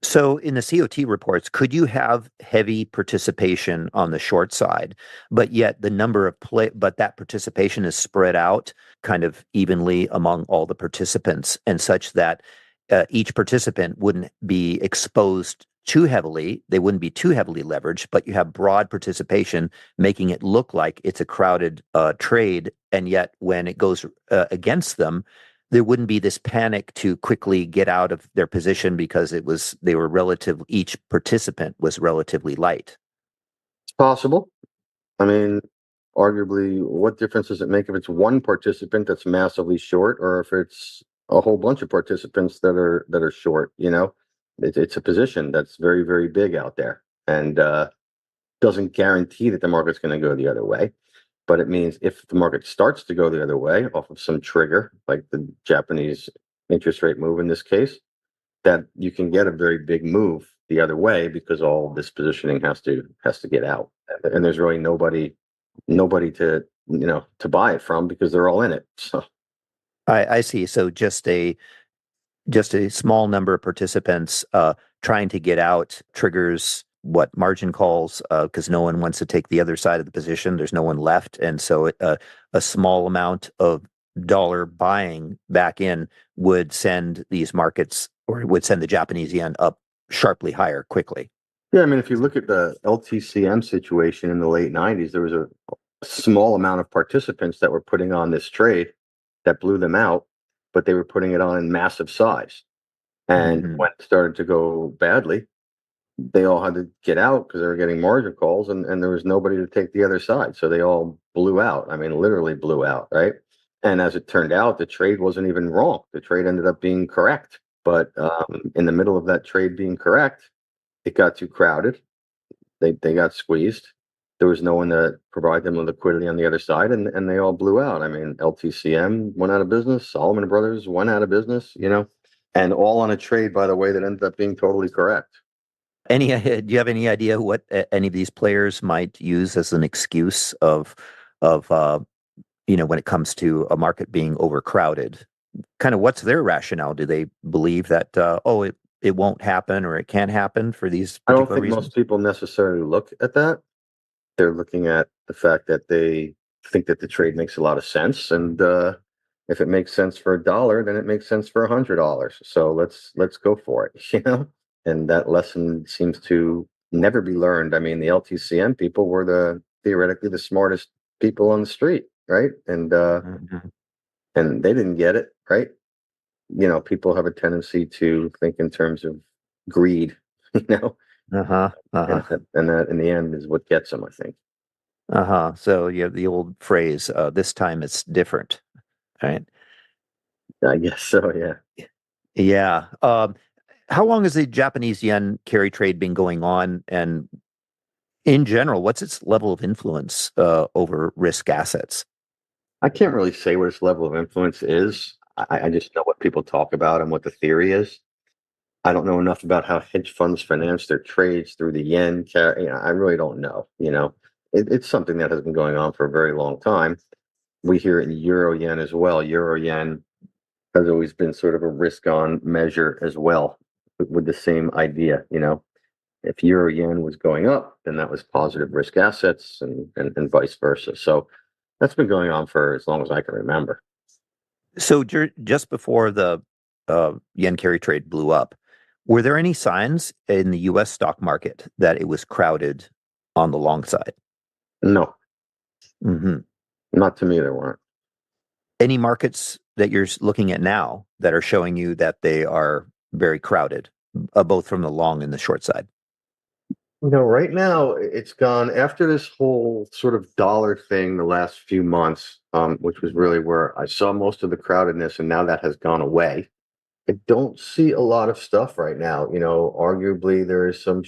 So in the COT reports, could you have heavy participation on the short side, but yet but that participation is spread out kind of evenly among all the participants, and such that each participant wouldn't be exposed too heavily. They wouldn't be too heavily leveraged, but you have broad participation, making it look like it's a crowded trade. And yet when it goes against them, there wouldn't be this panic to quickly get out of their position because each participant was relatively light. It's possible. I mean, arguably, what difference does it make if it's one participant that's massively short, or if it's a whole bunch of participants that are short? It's a position that's very, very big out there, and doesn't guarantee that the market's going to go the other way. But it means if the market starts to go the other way off of some trigger, like the Japanese interest rate move in this case, that you can get a very big move the other way because all this positioning has to get out, and there's really nobody to buy it from because they're all in it. So I see. So just a small number of participants trying to get out triggers what margin calls, because no one wants to take the other side of the position. There's no one left, and so a small amount of dollar buying back in would send these markets, or would send the Japanese yen up sharply higher quickly. yeah, I mean, if you look at the LTCM situation in the late '90s, there was a small amount of participants that were putting on this trade that blew them out, but they were putting it on in massive size. And when it started to go badly, they all had to get out because they were getting margin calls, and there was nobody to take the other side. So they all blew out. I mean, literally blew out, right? And as it turned out, the trade wasn't even wrong. The trade ended up being correct. But in the middle of that trade being correct, it got too crowded. They got squeezed. There was no one to provide them with liquidity on the other side, and they all blew out. I mean, LTCM went out of business. Salomon Brothers went out of business, and all on a trade, by the way, that ended up being totally correct. Do you have any idea what any of these players might use as an excuse of when it comes to a market being overcrowded? Kind of what's their rationale? Do they believe that it won't happen, or it can't happen for these I particular don't think reasons? most people necessarily look at that. They're looking at the fact that they think that the trade makes a lot of sense, and if it makes sense for $1, then it makes sense for $100. So let's go for it, And that lesson seems to never be learned. I mean, the LTCM people were theoretically the smartest people on the street, right? And and they didn't get it, right? People have a tendency to think in terms of greed, you know, and that in the end is what gets them, I think. So you have the old phrase, this time it's different. right? I guess so. Yeah. Yeah. How long has the Japanese yen carry trade been going on? And in general, what's its level of influence over risk assets? I can't really say what its level of influence is. I just know what people talk about and what the theory is. I don't know enough about how hedge funds finance their trades through the yen. I really don't know. It's something that has been going on for a very long time. We hear it in euro yen as well. Euro yen has always been sort of a risk on measure as well, with the same idea. If euro yen was going up, then that was positive risk assets, and vice versa. So that's been going on for as long as I can remember. So just before the yen carry trade blew up, were there any signs in the U.S. stock market that it was crowded on the long side? No, Mm-hmm. not to me, there weren't. Any markets that you're looking at now that are showing you that they are very crowded, both from the long and the short side? Right now it's gone after this whole sort of dollar thing the last few months, which was really where I saw most of the crowdedness, and now that has gone away. I don't see a lot of stuff right now. Arguably there is some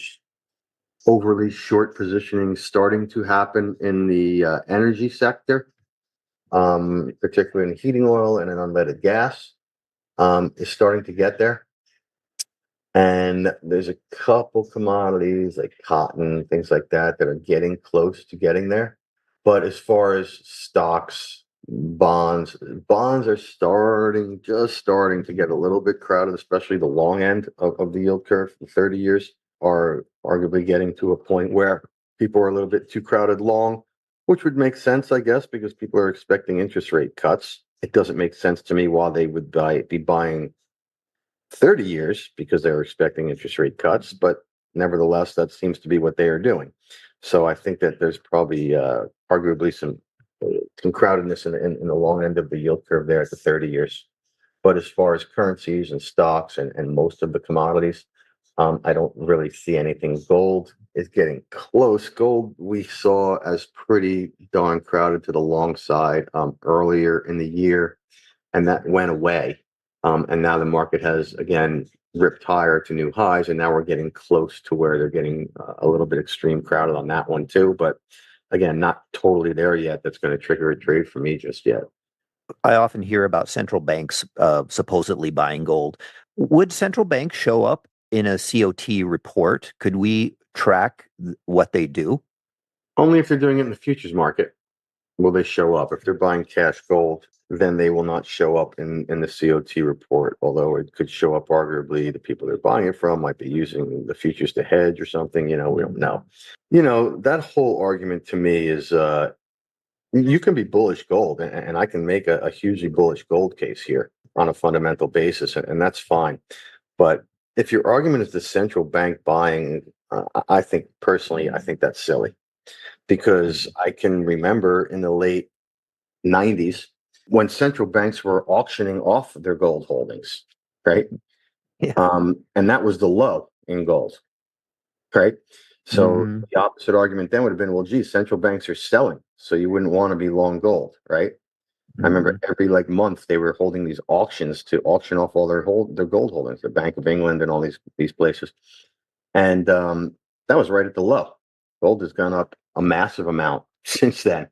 overly short positioning starting to happen in the energy sector, particularly in heating oil and in unleaded gas, is starting to get there. And there's a couple commodities like cotton, things like that, that are getting close to getting there. But as far as stocks, bonds are just starting to get a little bit crowded, especially the long end of the yield curve. The 30 years are arguably getting to a point where people are a little bit too crowded long, which would make sense, I guess, because people are expecting interest rate cuts. It doesn't make sense to me why they would be buying 30 years because they're expecting interest rate cuts, but nevertheless, that seems to be what they are doing. So I think that there's probably arguably some crowdedness in the long end of the yield curve there at the 30 years. But as far as currencies and stocks and most of the commodities, I don't really see anything. Gold is getting close. Gold we saw as pretty darn crowded to the long side earlier in the year, and that went away. And now the market has again ripped higher to new highs, and now we're getting close to where they're getting a little bit extreme crowded on that one too. But again, not totally there yet. That's going to trigger a trade for me just yet. I often hear about central banks supposedly buying gold. Would central banks show up in a COT report? Could we track what they do? Only if they're doing it in the futures market will they show up. If they're buying cash gold, then they will not show up in the COT report, although it could show up arguably the people they're buying it from might be using the futures to hedge or something. We don't know. That whole argument to me is you can be bullish gold, and I can make a hugely bullish gold case here on a fundamental basis, and that's fine. But if your argument is the central bank buying, I think personally, I think that's silly, because I can remember in the late 90s when central banks were auctioning off their gold holdings, right? Yeah. And that was the low in gold, right? So Mhm. the opposite argument then would have been, well, geez, central banks are selling, so you wouldn't want to be long gold, right? I remember every month they were holding these auctions to auction off all their gold holdings, the Bank of England and all these places, and that was right at the low. Gold has gone up a massive amount since then,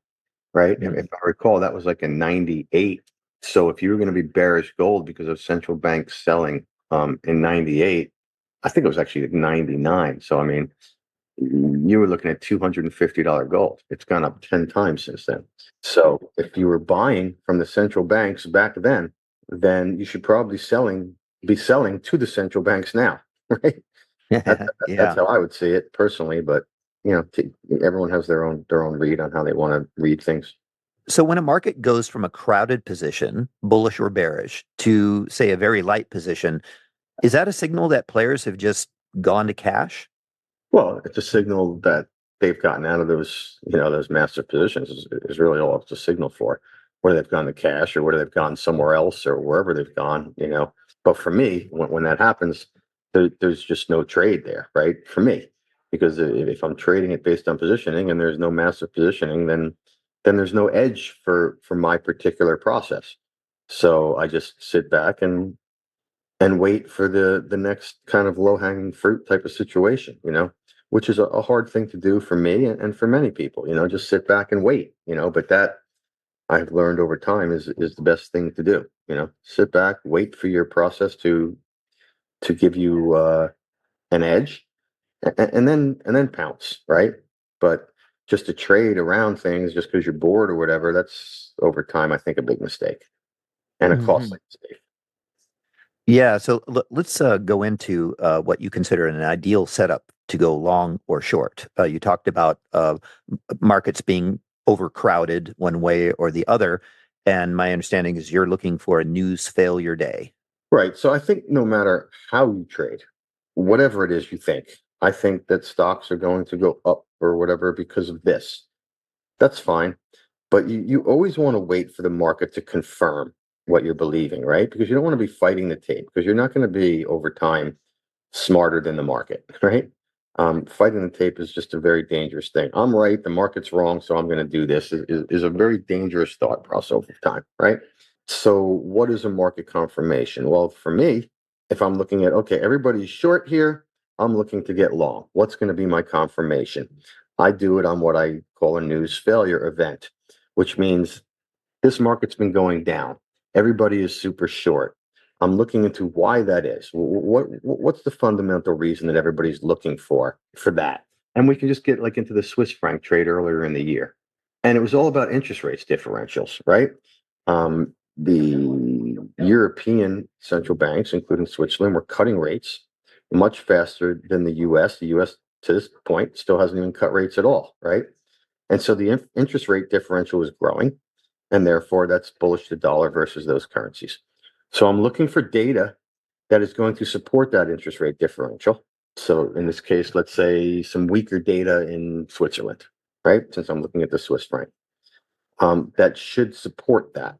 right? If I recall, that was like in '98. So if you were going to be bearish gold because of central banks selling in '98, I think it was actually '99. So I mean, you were looking at $250 gold. It's gone up 10 times since then. So if you were buying from the central banks back then you should probably be selling to the central banks now, right? That's Yeah. how I would see it personally, but everyone has their own read on how they want to read things. So when a market goes from a crowded position, bullish or bearish, to say a very light position, is that a signal that players have just gone to cash? Well, it's a signal that they've gotten out of those massive positions is really all it's a signal for, whether they've gone to cash or whether they've gone somewhere else or wherever they've gone. But for me, when that happens, there's just no trade there, right? For me, because if I'm trading it based on positioning and there's no massive positioning, then there's no edge for my particular process. So I just sit back and wait for the next kind of low hanging fruit type of situation, which is a hard thing to do for me and for many people, just sit back and wait, but that I've learned over time is the best thing to do, sit back, wait for your process to give you an edge, and then pounce, right? But just to trade around things just because you're bored or whatever, that's over time, I think, a big mistake and a costly mistake. Yeah, so let's go into what you consider an ideal setup to go long or short. You talked about markets being overcrowded one way or the other, and my understanding is you're looking for a news failure day. Right. So I think no matter how you trade, whatever it is you think, I think that stocks are going to go up or whatever because of this. That's fine. But you always want to wait for the market to confirm what you're believing, right? Because you don't want to be fighting the tape because you're not going to be over time smarter than the market, right? Fighting the tape is just a very dangerous thing. I'm right, the market's wrong, so I'm going to do this is a very dangerous thought process over time, right? So what is a market confirmation? Well, for me, if I'm looking at, okay, everybody's short here, I'm looking to get long. What's going to be my confirmation? I do it on what I call a news failure event, which means this market's been going down. Everybody is super short. I'm looking into why that is. What's the fundamental reason that everybody's looking for that? And we can just get like into the Swiss franc trade earlier in the year. And it was all about interest rates differentials, right? The European central banks, including Switzerland, were cutting rates much faster than the US. The US, to this point, still hasn't even cut rates at all, right? And so the interest rate differential is growing, and therefore that's bullish the dollar versus those currencies. So I'm looking for data that is going to support that interest rate differential. So in this case, let's say some weaker data in Switzerland, right? Since I'm looking at the Swiss franc, that should support that.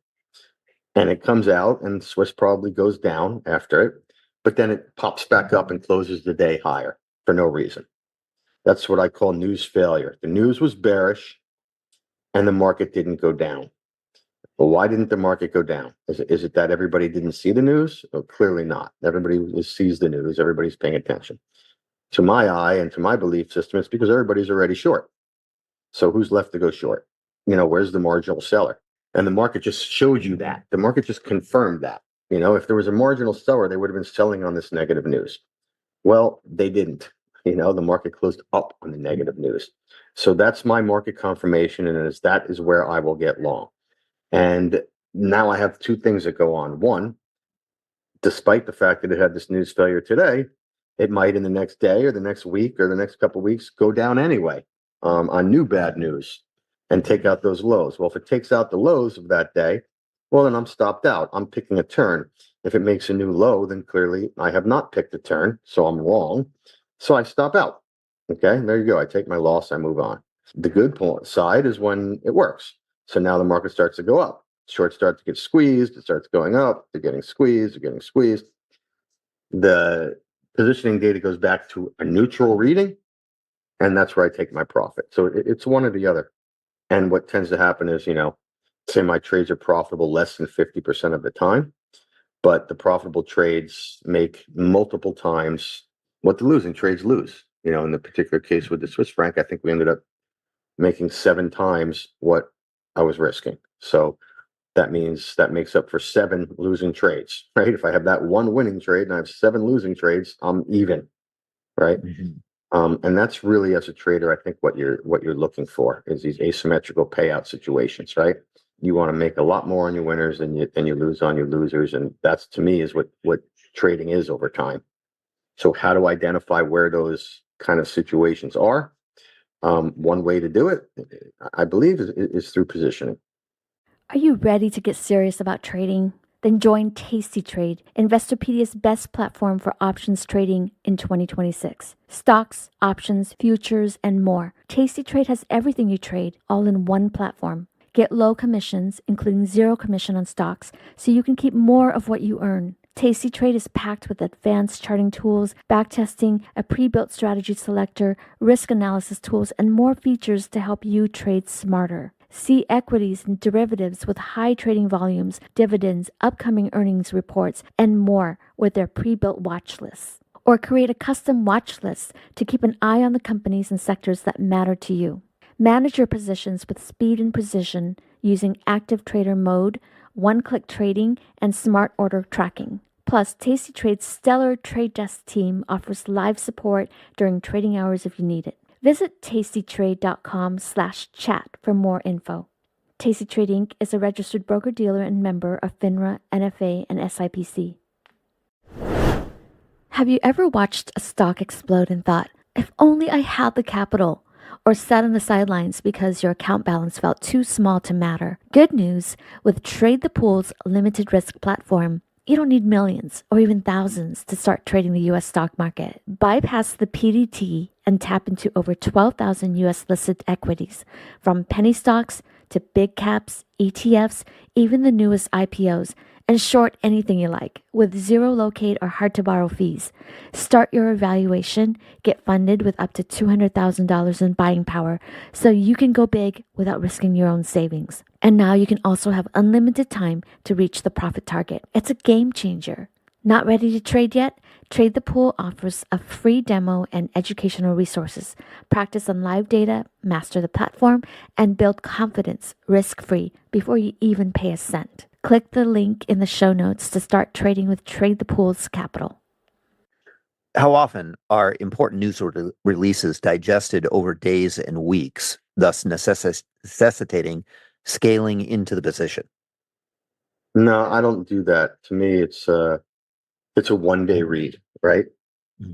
And it comes out, and Swiss probably goes down after it, but then it pops back up and closes the day higher for no reason. That's what I call news failure. The news was bearish, and the market didn't go down. Well, why didn't the market go down? Is it that everybody didn't see the news? Well, clearly not. Everybody sees the news. Everybody's paying attention. To my eye and to my belief system, it's because everybody's already short. So who's left to go short? Where's the marginal seller? And the market just showed you that. The market just confirmed that. If there was a marginal seller, they would have been selling on this negative news. Well, they didn't. The market closed up on the negative news. So that's my market confirmation, and that is where I will get long. And now I have two things that go on. One, despite the fact that it had this news failure today, it might in the next day or the next week or the next couple of weeks go down anyway on new bad news and take out those lows. Well, if it takes out the lows of that day, well, then I'm stopped out. I'm picking a turn. If it makes a new low, then clearly I have not picked a turn, so I'm wrong. So I stop out. Okay, there you go. I take my loss. I move on. The good side is when it works. So now the market starts to go up. Shorts start to get squeezed. It starts going up. They're getting squeezed. They're getting squeezed. The positioning data goes back to a neutral reading, and that's where I take my profit. So it's one or the other. And what tends to happen is, say my trades are profitable less than 50% of the time, but the profitable trades make multiple times what the losing trades lose. In the particular case with the Swiss franc, I think we ended up making 7 times what I was risking. So that means that makes up for 7 losing trades, right? If I have that one winning trade and I have 7 losing trades, I'm even, right? Mm-hmm. And that's really, as a trader, I think what you're looking for is these asymmetrical payout situations, right? You want to make a lot more on your winners than you lose on your losers, and that's, to me, is what trading is over time. So how to identify where those kind of situations are? One way to do it, I believe, is through positioning. Are you ready to get serious about trading? Then join Tasty Trade, Investorpedia's best platform for options trading in 2026. Stocks, options, futures, and more. Tasty Trade has everything you trade, all in one platform. Get low commissions, including 0 commission on stocks, so you can keep more of what you earn. Tasty Trade is packed with advanced charting tools, backtesting, a pre-built strategy selector, risk analysis tools, and more features to help you trade smarter. See equities and derivatives with high trading volumes, dividends, upcoming earnings reports, and more with their pre-built watch lists. Or create a custom watch list to keep an eye on the companies and sectors that matter to you. Manage your positions with speed and precision using active trader mode, one-click trading, and smart order tracking. Plus, Tasty Trade's stellar trade desk team offers live support during trading hours if you need it. Visit tastytrade.com/chat for more info. Tasty Trade Inc. is a registered broker-dealer and member of FINRA, NFA, and SIPC. Have you ever watched a stock explode and thought, if only I had the capital? Or sat on the sidelines because your account balance felt too small to matter? Good news, with Trade the Pool's limited risk platform, you don't need millions or even thousands to start trading the U.S. stock market. Bypass the PDT and tap into over 12,000 U.S. listed equities, from penny stocks to big caps, ETFs, even the newest IPOs, and short anything you like with zero locate or hard to borrow fees. Start your evaluation, get funded with up to $200,000 in buying power so you can go big without risking your own savings. And now you can also have unlimited time to reach the profit target. It's a game changer. Not ready to trade yet? Trade the Pool offers a free demo and educational resources. Practice on live data, master the platform, and build confidence risk-free before you even pay a cent. Click the link in the show notes to start trading with Trade the Pool's capital. How often are important news releases digested over days and weeks, thus necessitating scaling into the position? No, I don't do that. To me, it's a one-day read, right?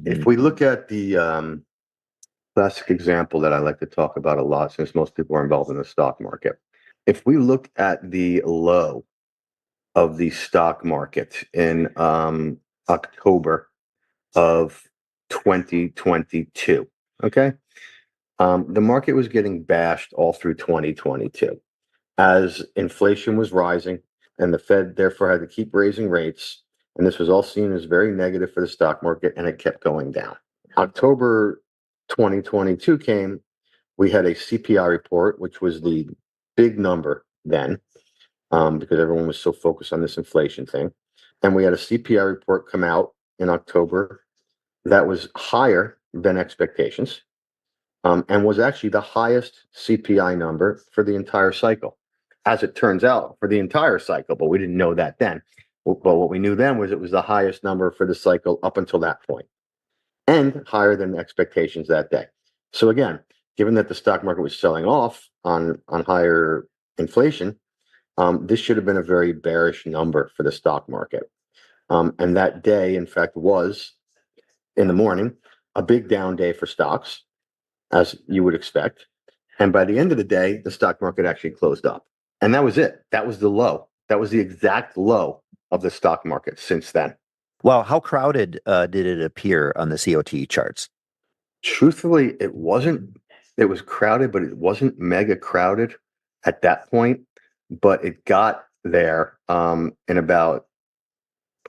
If we look at the classic example that I like to talk about a lot, since most people are involved in the stock market, if we look at the low of the stock market in October of 2022, okay, the market was getting bashed all through 2022 as inflation was rising, and the Fed therefore had to keep raising rates. And this was all seen as very negative for the stock market, and it kept going down. October 2022 came, we had a CPI report, which was the big number then, because everyone was so focused on this inflation thing. And we had a CPI report come out in October that was higher than expectations, and was actually the highest CPI number for the entire cycle. As it turns out, for the entire cycle, but we didn't know that then. But what we knew then was it was the highest number for the cycle up until that point, and higher than expectations that day. So again, given that the stock market was selling off on higher inflation, this should have been a very bearish number for the stock market. And that day, in fact, was, in the morning, a big down day for stocks, as you would expect. And by the end of the day, the stock market actually closed up. And that was it. That was the low. That was the exact low of the stock market since then. Well, how crowded did it appear on the COT charts? Truthfully, it wasn't. It was crowded, but it wasn't mega crowded at that point. But it got there in about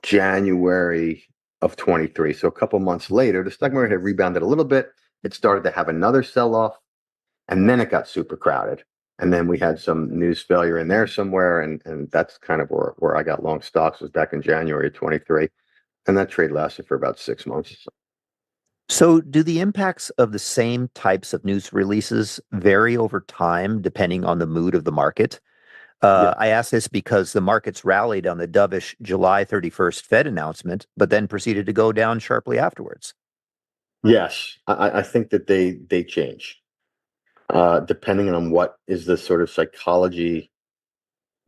January of 23. So a couple months later, the stock market had rebounded a little bit. It started to have another sell-off, and then it got super crowded. And then we had some news failure in there somewhere, and that's kind of where I got long stocks, was back in January of 23. And that trade lasted for about 6 months. So do the impacts of the same types of news releases vary over time depending on the mood of the market? Yeah. I ask this because the markets rallied on the dovish July 31st Fed announcement, but then proceeded to go down sharply afterwards. Yes, I think that they change depending on what is the sort of psychology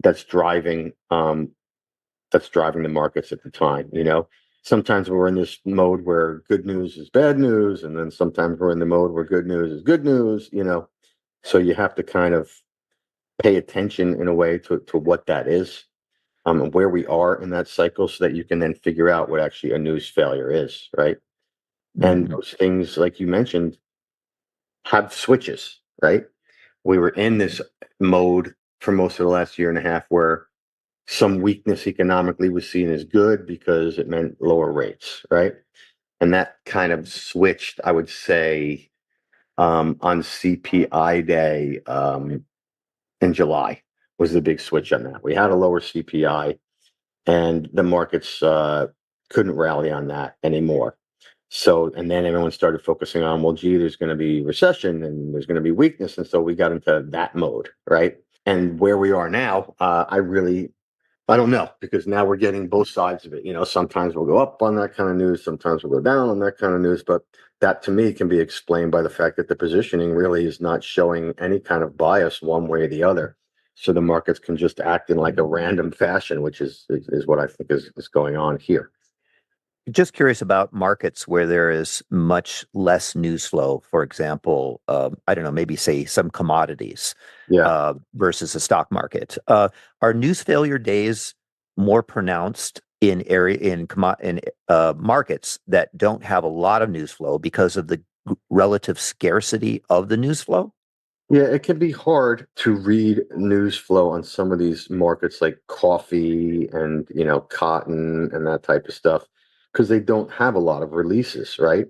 that's driving the markets at the time. You know, sometimes we're in this mode where good news is bad news, and then sometimes we're in the mode where good news is good news. You know, so you have to kind of pay attention in a way to what that is, and where we are in that cycle, so that you can then figure out what actually a news failure is, right? And those things, like you mentioned, have switches, right? We were in this mode for most of the last year and a half where some weakness economically was seen as good because it meant lower rates, right? And that kind of switched, I would say, on CPI day, in July was the big switch on that. We had a lower CPI, and the markets couldn't rally on that anymore. So, and then everyone started focusing on, well, gee, there's going to be recession and there's going to be weakness. And so we got into that mode, right? And where we are now, I don't know, because now we're getting both sides of it. Sometimes we'll go up on that kind of news, sometimes we'll go down on that kind of news. But that to me can be explained by the fact that the positioning really is not showing any kind of bias one way or the other. So the markets can just act in like a random fashion, which is what I think is going on here. Just curious about markets where there is much less news flow. For example, I don't know, maybe say some commodities versus the stock market. Are news failure days more pronounced in markets that don't have a lot of news flow because of the relative scarcity of the news flow? Yeah, it can be hard to read news flow on some of these markets like coffee and, cotton and that type of stuff because they don't have a lot of releases, right?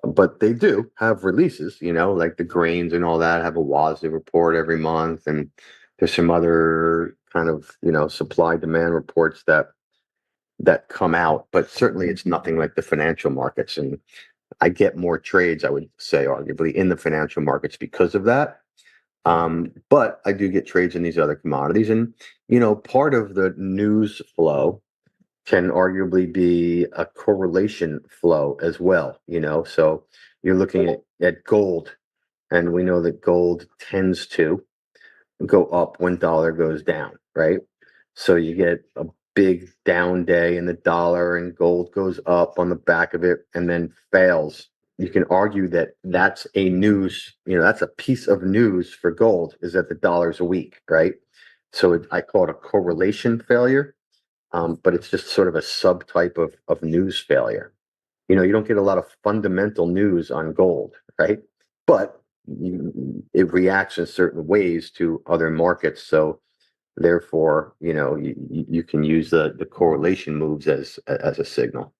But they do have releases, like the grains and all that have a WASDE report every month. And there's some other kind of, supply demand reports that come out, but certainly it's nothing like the financial markets. And I get more trades, I would say, arguably, in the financial markets because of that. But I do get trades in these other commodities. And, part of the news flow can arguably be a correlation flow as well, So you're looking at gold, and we know that gold tends to go up when dollar goes down, right? So you get a big down day in the dollar and gold goes up on the back of it and then fails. You can argue that that's a news, that's a piece of news for gold, is that the dollar's weak, right? So I call it a correlation failure, but it's just sort of a subtype of news failure. You don't get a lot of fundamental news on gold, right? But it reacts in certain ways to other markets. So therefore, you can use the correlation moves as a signal.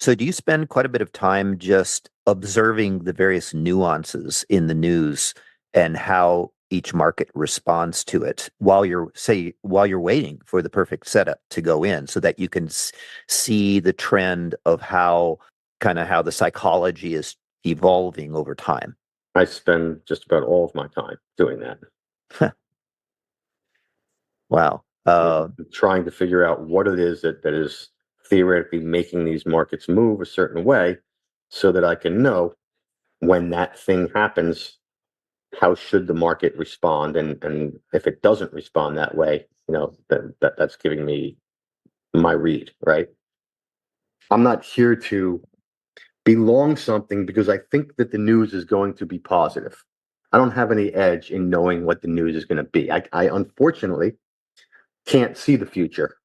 So do you spend quite a bit of time just observing the various nuances in the news and how each market responds to it while you're waiting for the perfect setup to go in, so that you can see the trend of how the psychology is evolving over time? I spend just about all of my time doing that. Wow. Trying to figure out what it is that is theoretically making these markets move a certain way so that I can know when that thing happens, how should the market respond? And if it doesn't respond that way, that's giving me my read, right? I'm not here to be long something because I think that the news is going to be positive. I don't have any edge in knowing what the news is going to be. I unfortunately can't see the future,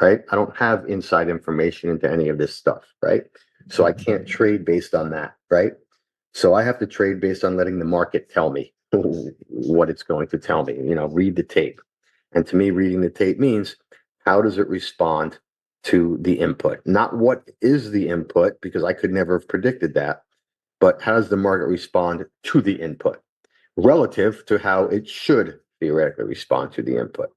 right? I don't have inside information into any of this stuff, right? So I can't trade based on that, right? So I have to trade based on letting the market tell me what it's going to tell me, read the tape. And to me, reading the tape means, how does it respond to the input? Not what is the input, because I could never have predicted that, but how does the market respond to the input relative to how it should theoretically respond to the input?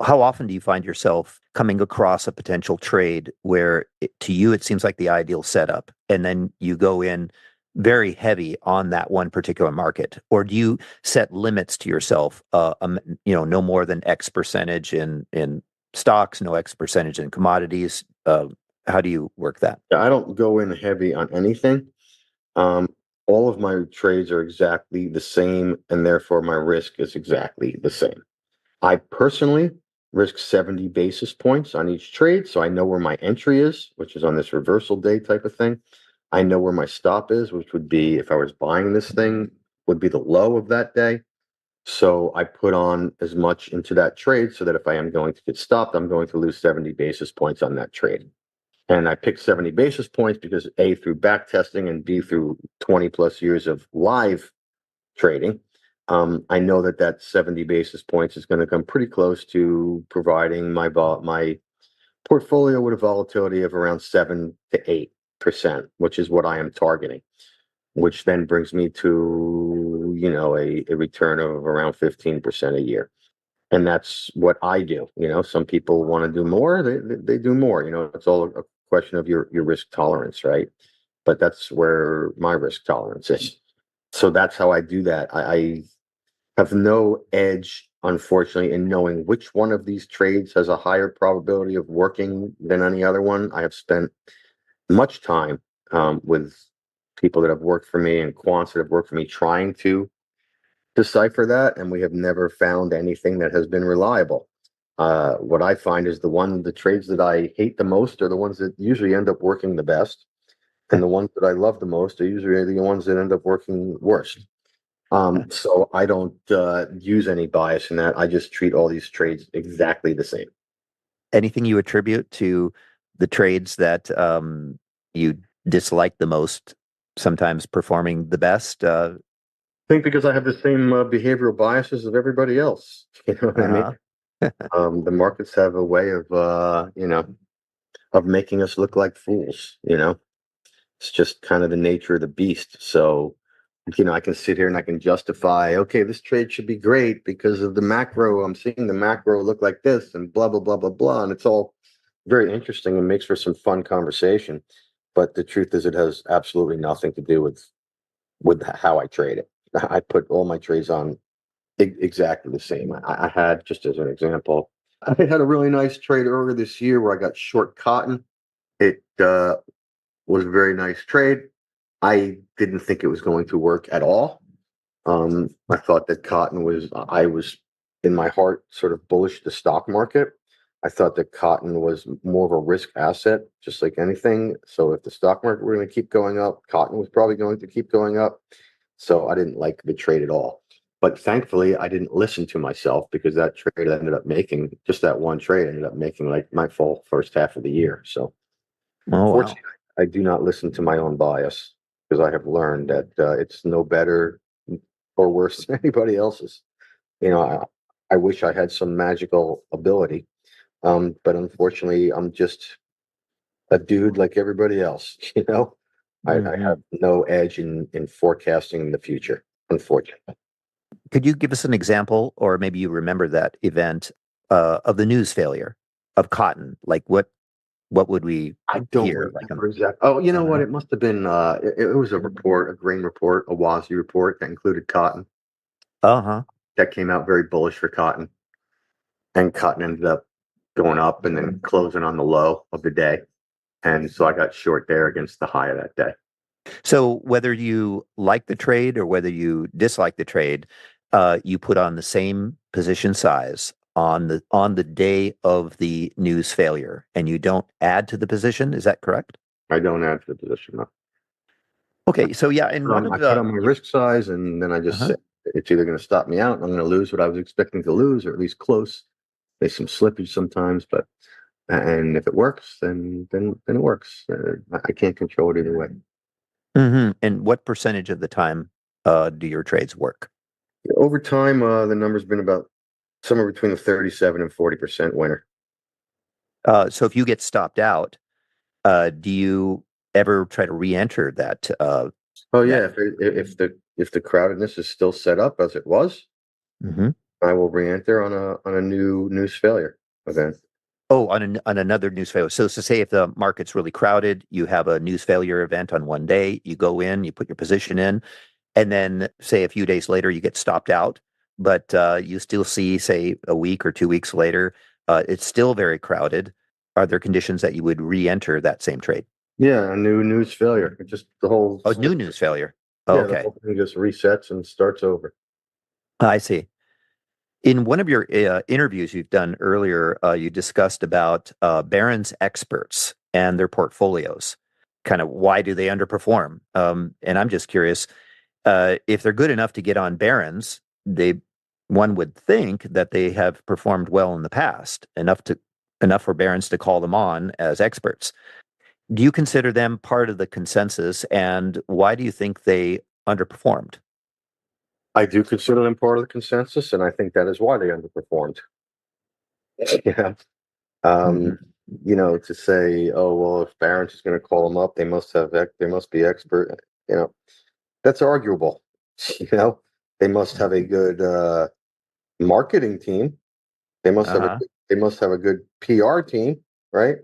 How often do you find yourself coming across a potential trade where to you it seems like the ideal setup, and then you go in very heavy on that one particular market? Or do you set limits to yourself, no more than X percentage in stocks, no X percentage in commodities? How do you work that? I don't go in heavy on anything. All of my trades are exactly the same, and therefore my risk is exactly the same. I personally risk 70 basis points on each trade, so I know where my entry is, which is on this reversal day type of thing. I know where my stop is, which would be, if I was buying this thing, would be the low of that day. So I put on as much into that trade so that if I am going to get stopped, I'm going to lose 70 basis points on that trade. And I picked 70 basis points because A, through back testing, and B, through 20 plus years of live trading, I know that 70 basis points is going to come pretty close to providing my portfolio with a volatility of around 7 to 8%, which is what I am targeting, which then brings me to a return of around 15% a year. And that's what I do. Some people want to do more, they do more. It's all a question of your risk tolerance, right? But that's where my risk tolerance is. So that's how I do that. I have no edge, unfortunately, in knowing which one of these trades has a higher probability of working than any other one. I have spent much time with people that have worked for me and quants that have worked for me trying to decipher that, and we have never found anything that has been reliable. What I find is the trades that I hate the most are the ones that usually end up working the best, and the ones that I love the most are usually the ones that end up working worst. So I don't use any bias in that. I just treat all these trades exactly the same. Anything you attribute to the trades that you dislike the most, sometimes performing the best? I think because I have the same behavioral biases of everybody else. You know what I mean? The markets have a way of of making us look like fools. It's just kind of the nature of the beast. So, I can sit here and I can justify, okay, this trade should be great because of the macro. I'm seeing the macro look like this and blah, blah, blah, blah, blah. And it's all very interesting and makes for some fun conversation. But the truth is it has absolutely nothing to do with how I trade it. I put all my trades on exactly the same. I had, just as an example, I had a really nice trade earlier this year where I got short cotton. It was a very nice trade. I didn't think it was going to work at all. I thought that I was in my heart sort of bullish the stock market. I thought that cotton was more of a risk asset, just like anything. So if the stock market were going to keep going up, cotton was probably going to keep going up. So I didn't like the trade at all. But thankfully, I didn't listen to myself, because that trade ended up making, just that one trade ended up making like my full first half of the year. So fortunately, I do not listen to my own bias, because I have learned that it's no better or worse than anybody else's. I wish I had some magical ability, but unfortunately, I'm just a dude like everybody else. I have no edge in forecasting the future, unfortunately. Could you give us an example, or maybe you remember that event of the news failure of cotton? Like what would we I don't hear? remember exactly. Oh, you know what? It must have been, it was a report, a grain report, a WASI report that included cotton. Uh-huh. That came out very bullish for cotton. And cotton ended up going up and then closing on the low of the day. And so I got short there against the high of that day. So whether you like the trade or whether you dislike the trade, you put on the same position size on the day of the news failure, and you don't add to the position. Is that correct? I don't add to the position. No. Okay, so yeah, and I put on my risk size, and then I just say it's either going to stop me out, and I'm going to lose what I was expecting to lose, or at least close. There's some slippage sometimes, and if it works, then it works. I can't control it either way. And what percentage of the time do your trades work? Over time, the number's been about somewhere between the 37 and 40% winner. So if you get stopped out, do you ever try to re-enter that? Oh yeah, if the crowdedness is still set up as it was, I will re-enter on a new news failure event. Oh, on another news failure. So say if the market's really crowded, you have a news failure event on one day, you go in, you put your position in, and then say a few days later you get stopped out, but you still see, say, a week or 2 weeks later, it's still very crowded. Are there conditions that you would re-enter that same trade? Yeah, a new news failure. Just the whole new news failure. Yeah, Okay. the whole thing just resets and starts over. I see. In one of your interviews you've done earlier, you discussed about Barron's experts and their portfolios. Kind of why do they underperform? And I'm just curious, if they're good enough to get on Barron's, one would think that they have performed well in the past, enough for Barron's to call them on as experts. Do you consider them part of the consensus, and why do you think they underperformed? I do consider them part of the consensus, and I think that is why they underperformed. Yeah. To say, oh well, if Barron's is going to call them up, they must be expert. That's arguable. They must have a good marketing team. They must have Uh-huh. they must have a good PR team, right?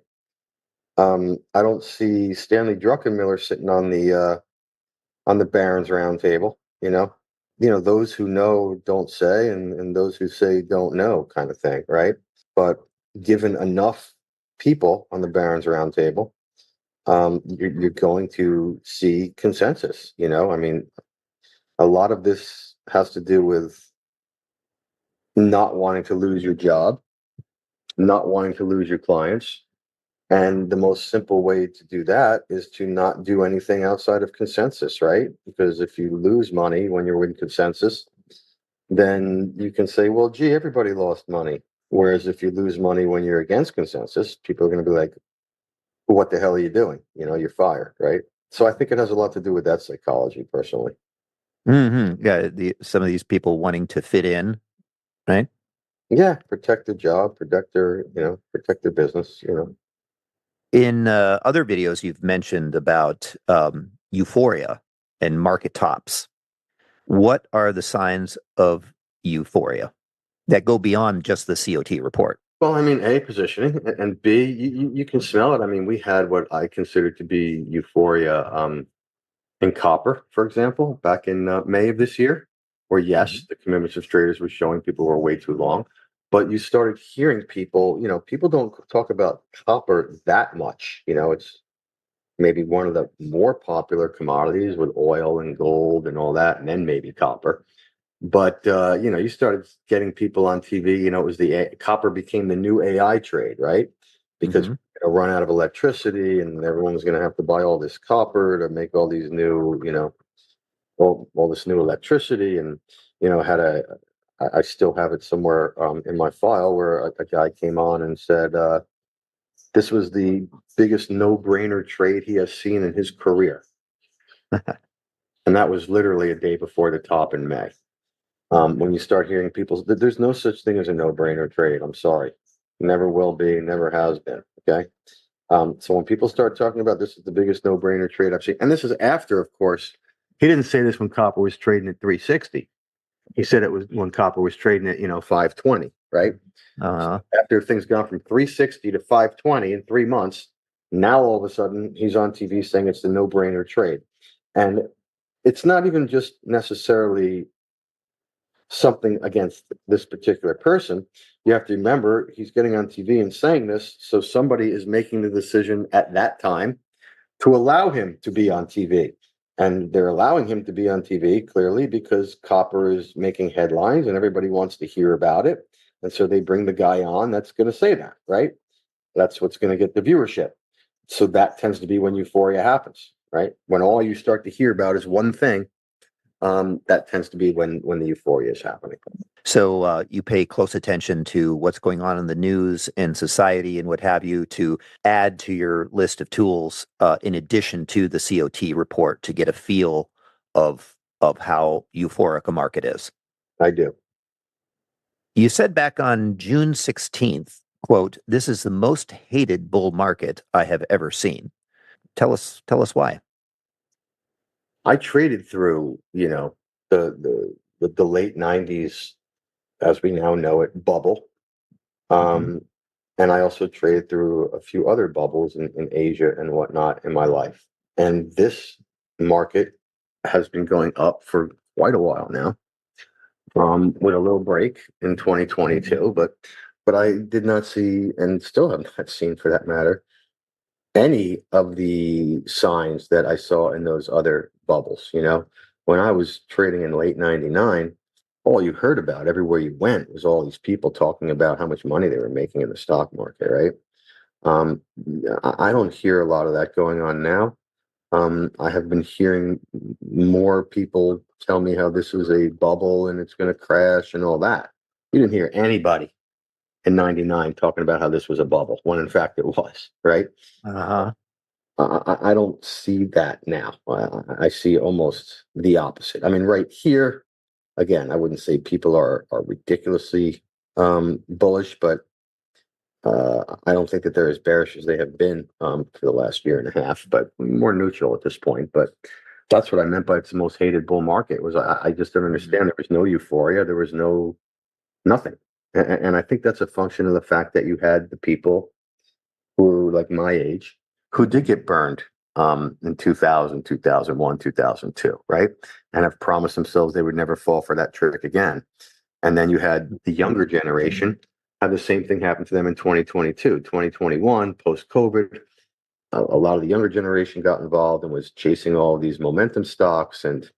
I don't see Stanley Druckenmiller sitting on the Barron's round table, those who know don't say, and those who say don't know, kind of thing, right? But given enough people on the Barron's round table, you're going to see consensus. I mean, a lot of this has to do with not wanting to lose your job, not wanting to lose your clients. And the most simple way to do that is to not do anything outside of consensus, right? Because if you lose money when you're in consensus, then you can say, well, gee, everybody lost money. Whereas if you lose money when you're against consensus, people are going to be like, what the hell are you doing? You're fired, right? So I think it has a lot to do with that psychology, personally. Yeah, some of these people wanting to fit in, right? Yeah, protect their job, protect their business. In other videos, you've mentioned about euphoria and market tops. What are the signs of euphoria that go beyond just the COT report? Well, I mean, A, positioning, and B, you can smell it. I mean, we had what I consider to be euphoria in copper, for example, back in May of this year, where yes, the commitments of traders were showing people were way too long, but you started hearing people, people don't talk about copper that much. It's maybe one of the more popular commodities with oil and gold and all that, and then maybe copper. But you started getting people on TV. It was copper became the new AI trade, right? Because Mhm. we're gonna run out of electricity, and everyone's going to have to buy all this copper to make all these new, all this new electricity. And had I still have it somewhere in my file where a guy came on and said this was the biggest no-brainer trade he has seen in his career, and that was literally a day before the top in May. When you start hearing people, there's no such thing as a no-brainer trade. I'm sorry. Never will be, never has been. Okay. So when people start talking about this is the biggest no-brainer trade I've seen, and this is after, of course, he didn't say this when copper was trading at 360. He said it was when copper was trading at, 520, right? Uh-huh. So after things gone from 360 to 520 in 3 months, now all of a sudden he's on TV saying it's the no-brainer trade. And it's not even just necessarily something against this particular person. You have to remember he's getting on TV and saying this, so somebody is making the decision at that time to allow him to be on TV. And they're allowing him to be on TV clearly because copper is making headlines and everybody wants to hear about it. And so they bring the guy on that's going to say that, right? That's what's going to get the viewership. So that tends to be when euphoria happens, right? When all you start to hear about is one thing, that tends to be when the euphoria is happening. So you pay close attention to what's going on in the news and society and what have you to add to your list of tools in addition to the COT report to get a feel of how euphoric a market is. I do. You said back on June 16th, quote, "This is the most hated bull market I have ever seen." Tell us why. I traded through, the late '90s, as we now know it, bubble. Mhm. And I also traded through a few other bubbles in Asia and whatnot in my life. And this market has been going up for quite a while now, with a little break in 2022. But I did not see, and still have not seen for that matter, any of the signs that I saw in those other bubbles. When I was trading in late '99, all you heard about everywhere you went was all these people talking about how much money they were making in the stock market, right? Um, I don't hear a lot of that going on now. I have been hearing more people tell me how this was a bubble and it's going to crash and all that. You didn't hear anybody in '99 talking about how this was a bubble, when in fact it was, right? Uh-huh. I don't see that now. I see almost the opposite. I mean, right here, again, I wouldn't say people are ridiculously bullish, but I don't think that they're as bearish as they have been for the last year and a half, but more neutral at this point. But That's what I meant by it's the most hated bull market. Was I just don't understand. There was no euphoria. There was no nothing, and I think that's a function of the fact that you had the people who were like my age who did get burned in 2000, 2001, 2002, right? And have promised themselves they would never fall for that trick again. And then you had the younger generation have the same thing happen to them in 2022, 2021, post COVID. A lot of the younger generation got involved and was chasing all these momentum stocks. And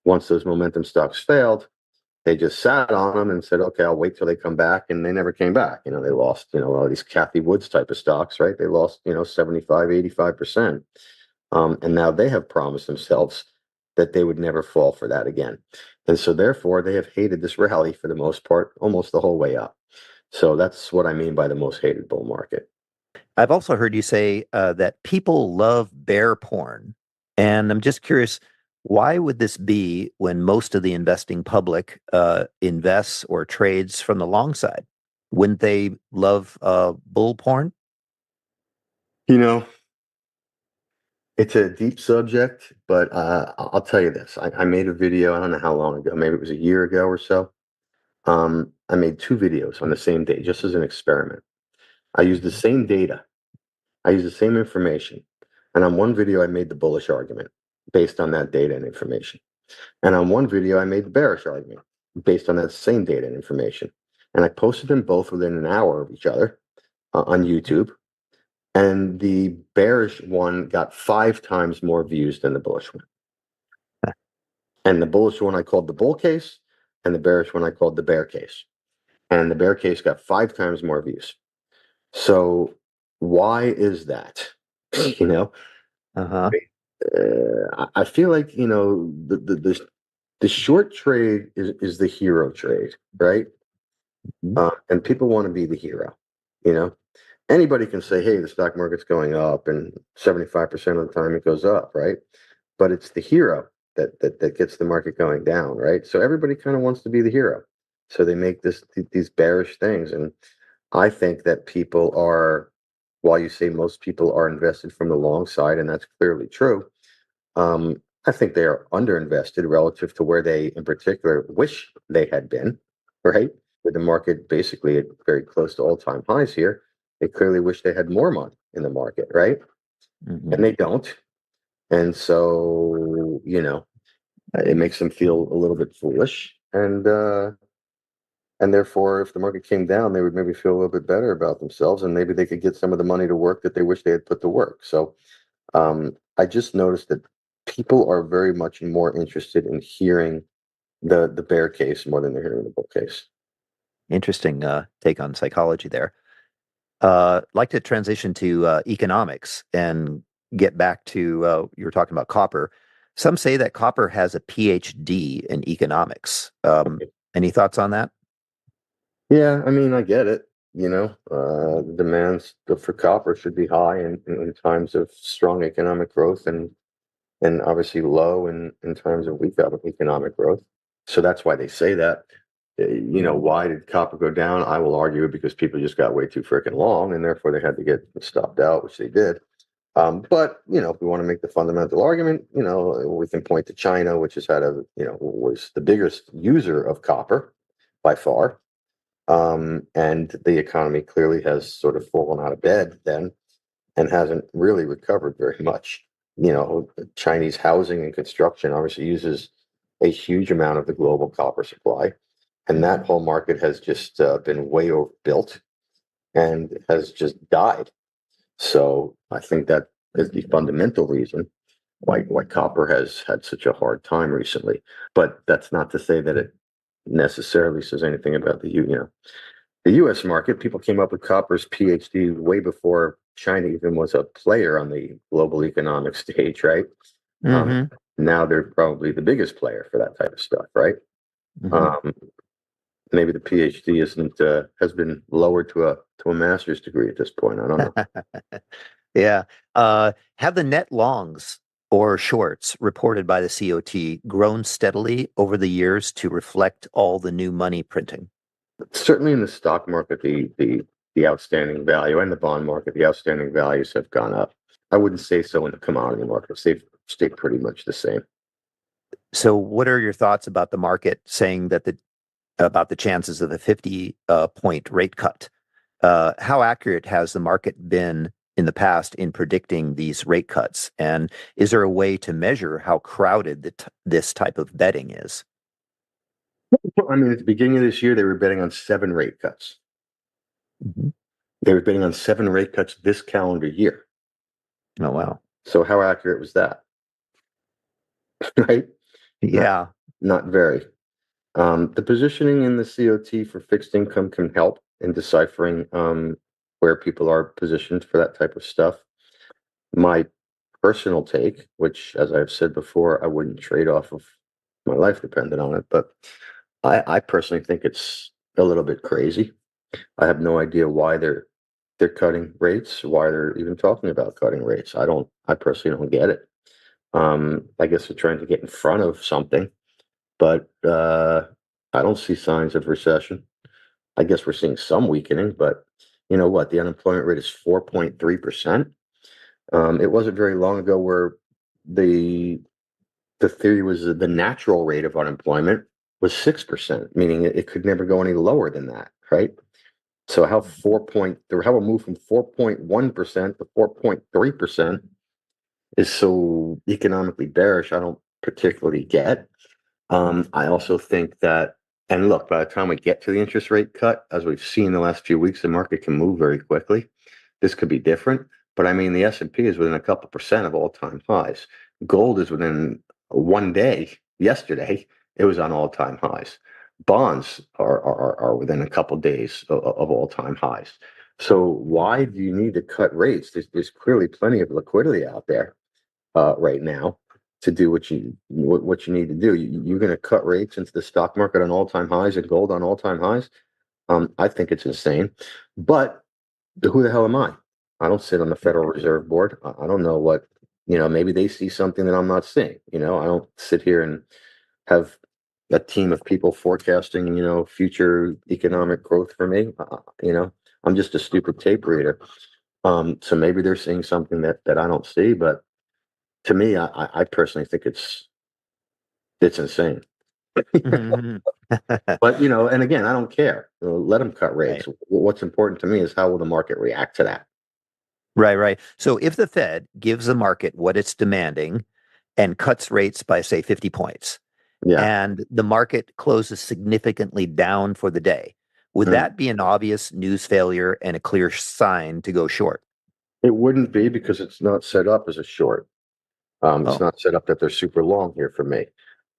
once those momentum stocks failed, they just sat on them and said, okay, I'll wait till they come back. And they never came back. You know, they lost, you know, all these Kathy Woods type of stocks, right? They lost, you know, 75, 85%. And now they have promised themselves that they would never fall for that again. And so therefore they have hated this rally for the most part, almost the whole way up. So that's what I mean by the most hated bull market. I've also heard you say that people love bear porn. And I'm just curious, why would this be when most of the investing public invests or trades from the long side? Wouldn't they love bull porn? You know, it's a deep subject, but I'll tell you this. I made a video, I don't know how long ago, maybe it was a year ago or so. I made 2 videos on the same day, just as an experiment. I used the same data. I used the same information. And on one video, I made the bullish argument based on that data and information. And on one video, I made the bearish argument based on that same data and information. And I posted them both within an hour of each other on YouTube. And the bearish one got 5 times more views than the bullish one. And the bullish one I called the bull case, and the bearish one I called the bear case. And the bear case got 5 times more views. So why is that? You know, Uh-huh. I feel like, you know, the short trade is the hero trade, right? And people want to be the hero. You know, anybody can say, hey, the stock market's going up, and 75% of the time it goes up, right? But it's the hero that gets the market going down, right? So everybody kind of wants to be the hero. So they make these bearish things. And I think that people are, while you say most people are invested from the long side, and that's clearly true, I think they are underinvested relative to where they, in particular, wish they had been, right? With the market basically at very close to all-time highs here, they clearly wish they had more money in the market, right? And they don't. And so, you know, it makes them feel a little bit foolish. And therefore, if the market came down, they would maybe feel a little bit better about themselves, and maybe they could get some of the money to work that they wish they had put to work. So I just noticed that people are very much more interested in hearing the bear case more than they're hearing the bull case. Interesting take on psychology there. Like to transition to economics and get back to you were talking about copper. Some say that copper has a PhD in economics. Any thoughts on that? Yeah, I mean, I get it. You know, the demands for copper should be high in times of strong economic growth, and obviously low in times of weak economic growth. So that's why they say that. You know, why did copper go down? I will argue because people just got way too freaking long, and therefore they had to get stopped out, which they did. But you know, if we want to make the fundamental argument, you know, we can point to China, which has had was the biggest user of copper by far. And the economy clearly has sort of fallen out of bed then and hasn't really recovered very much. You know, Chinese housing and construction obviously uses a huge amount of the global copper supply. And that whole market has just been way overbuilt and has just died. So I think that is the fundamental reason why copper has had such a hard time recently. But that's not to say that it necessarily says anything about the the U.S. market. People came up with copper's PhD way before China even was a player on the global economic stage, right? Now they're probably the biggest player for that type of stuff, right? Maybe the PhD isn't has been lowered to a master's degree at this point. I don't know. Yeah. Have the net longs or shorts reported by the COT grown steadily over the years to reflect all the new money printing? Certainly in the stock market, the outstanding value, and the bond market, the outstanding values have gone up. I wouldn't say so in the commodity markets. They've stay pretty much the same. So, what are your thoughts about the market saying that about the chances of a 50 point rate cut? How accurate has the market been in the past in predicting these rate cuts? And is there a way to measure how crowded this type of betting is? I mean, at the beginning of this year, they were betting on 7 rate cuts. Mm-hmm. They were betting on 7 rate cuts this calendar year. Oh, wow. So how accurate was that? Right? Yeah. Not very. The positioning in the COT for fixed income can help in deciphering where people are positioned for that type of stuff. My personal take, which, as I've said before, I wouldn't trade off of my life depended on it, but I personally think it's a little bit crazy. I have no idea why they're cutting rates, why they're even talking about cutting rates. I personally don't get it. I guess they're trying to get in front of something, but I don't see signs of recession. I guess we're seeing some weakening, but you know what? The unemployment rate is 4.3%. It wasn't very long ago where the theory was that the natural rate of unemployment was 6%, meaning it could never go any lower than that, right? So how a move from 4.1% to 4.3% is so economically bearish, I don't particularly get. I also think that, and look, by the time we get to the interest rate cut, as we've seen the last few weeks, the market can move very quickly. This could be different, but I mean, the S&P is within a couple percent of all-time highs. Gold is within one day. Yesterday, it was on all-time highs. Bonds are within a couple days of all-time highs. So why do you need to cut rates? There's clearly plenty of liquidity out there right now to do what you need to do. You're going to cut rates into the stock market on all-time highs and gold on all-time highs. I think it's insane. But who the hell am I? I don't sit on the Federal Reserve Board. I don't know what, maybe they see something that I'm not seeing. I don't sit here and have a team of people forecasting, future economic growth for me. I'm just a stupid tape reader. So maybe they're seeing something that I don't see, but to me, I personally think it's insane. Mm-hmm. But and again, I don't care. Let them cut rates. Right. What's important to me is how will the market react to that? Right. So if the Fed gives the market what it's demanding and cuts rates by, say, 50 points, Yeah. and the market closes significantly down for the day, would that be an obvious news failure and a clear sign to go short? It wouldn't be, because it's not set up as a short. It's not set up that they're super long here for me.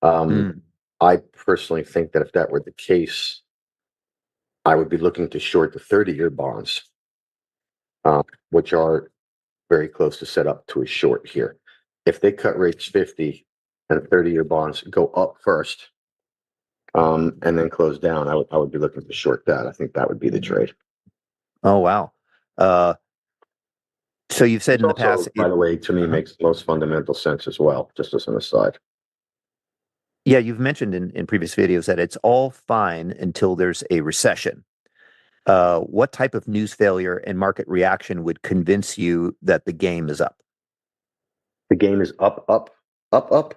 I personally think that if that were the case, I would be looking to short the 30-year bonds, which are very close to set up to a short here. If they cut rates 50 and 30-year bonds go up first, and then close down, I would be looking to short that. I think that would be the trade. Oh, wow. So you've said in the past, by the way, to me, makes the most fundamental sense as well, just as an aside. Yeah, you've mentioned in previous videos that it's all fine until there's a recession. What type of news failure and market reaction would convince you that the game is up? The game is up, up, up, up.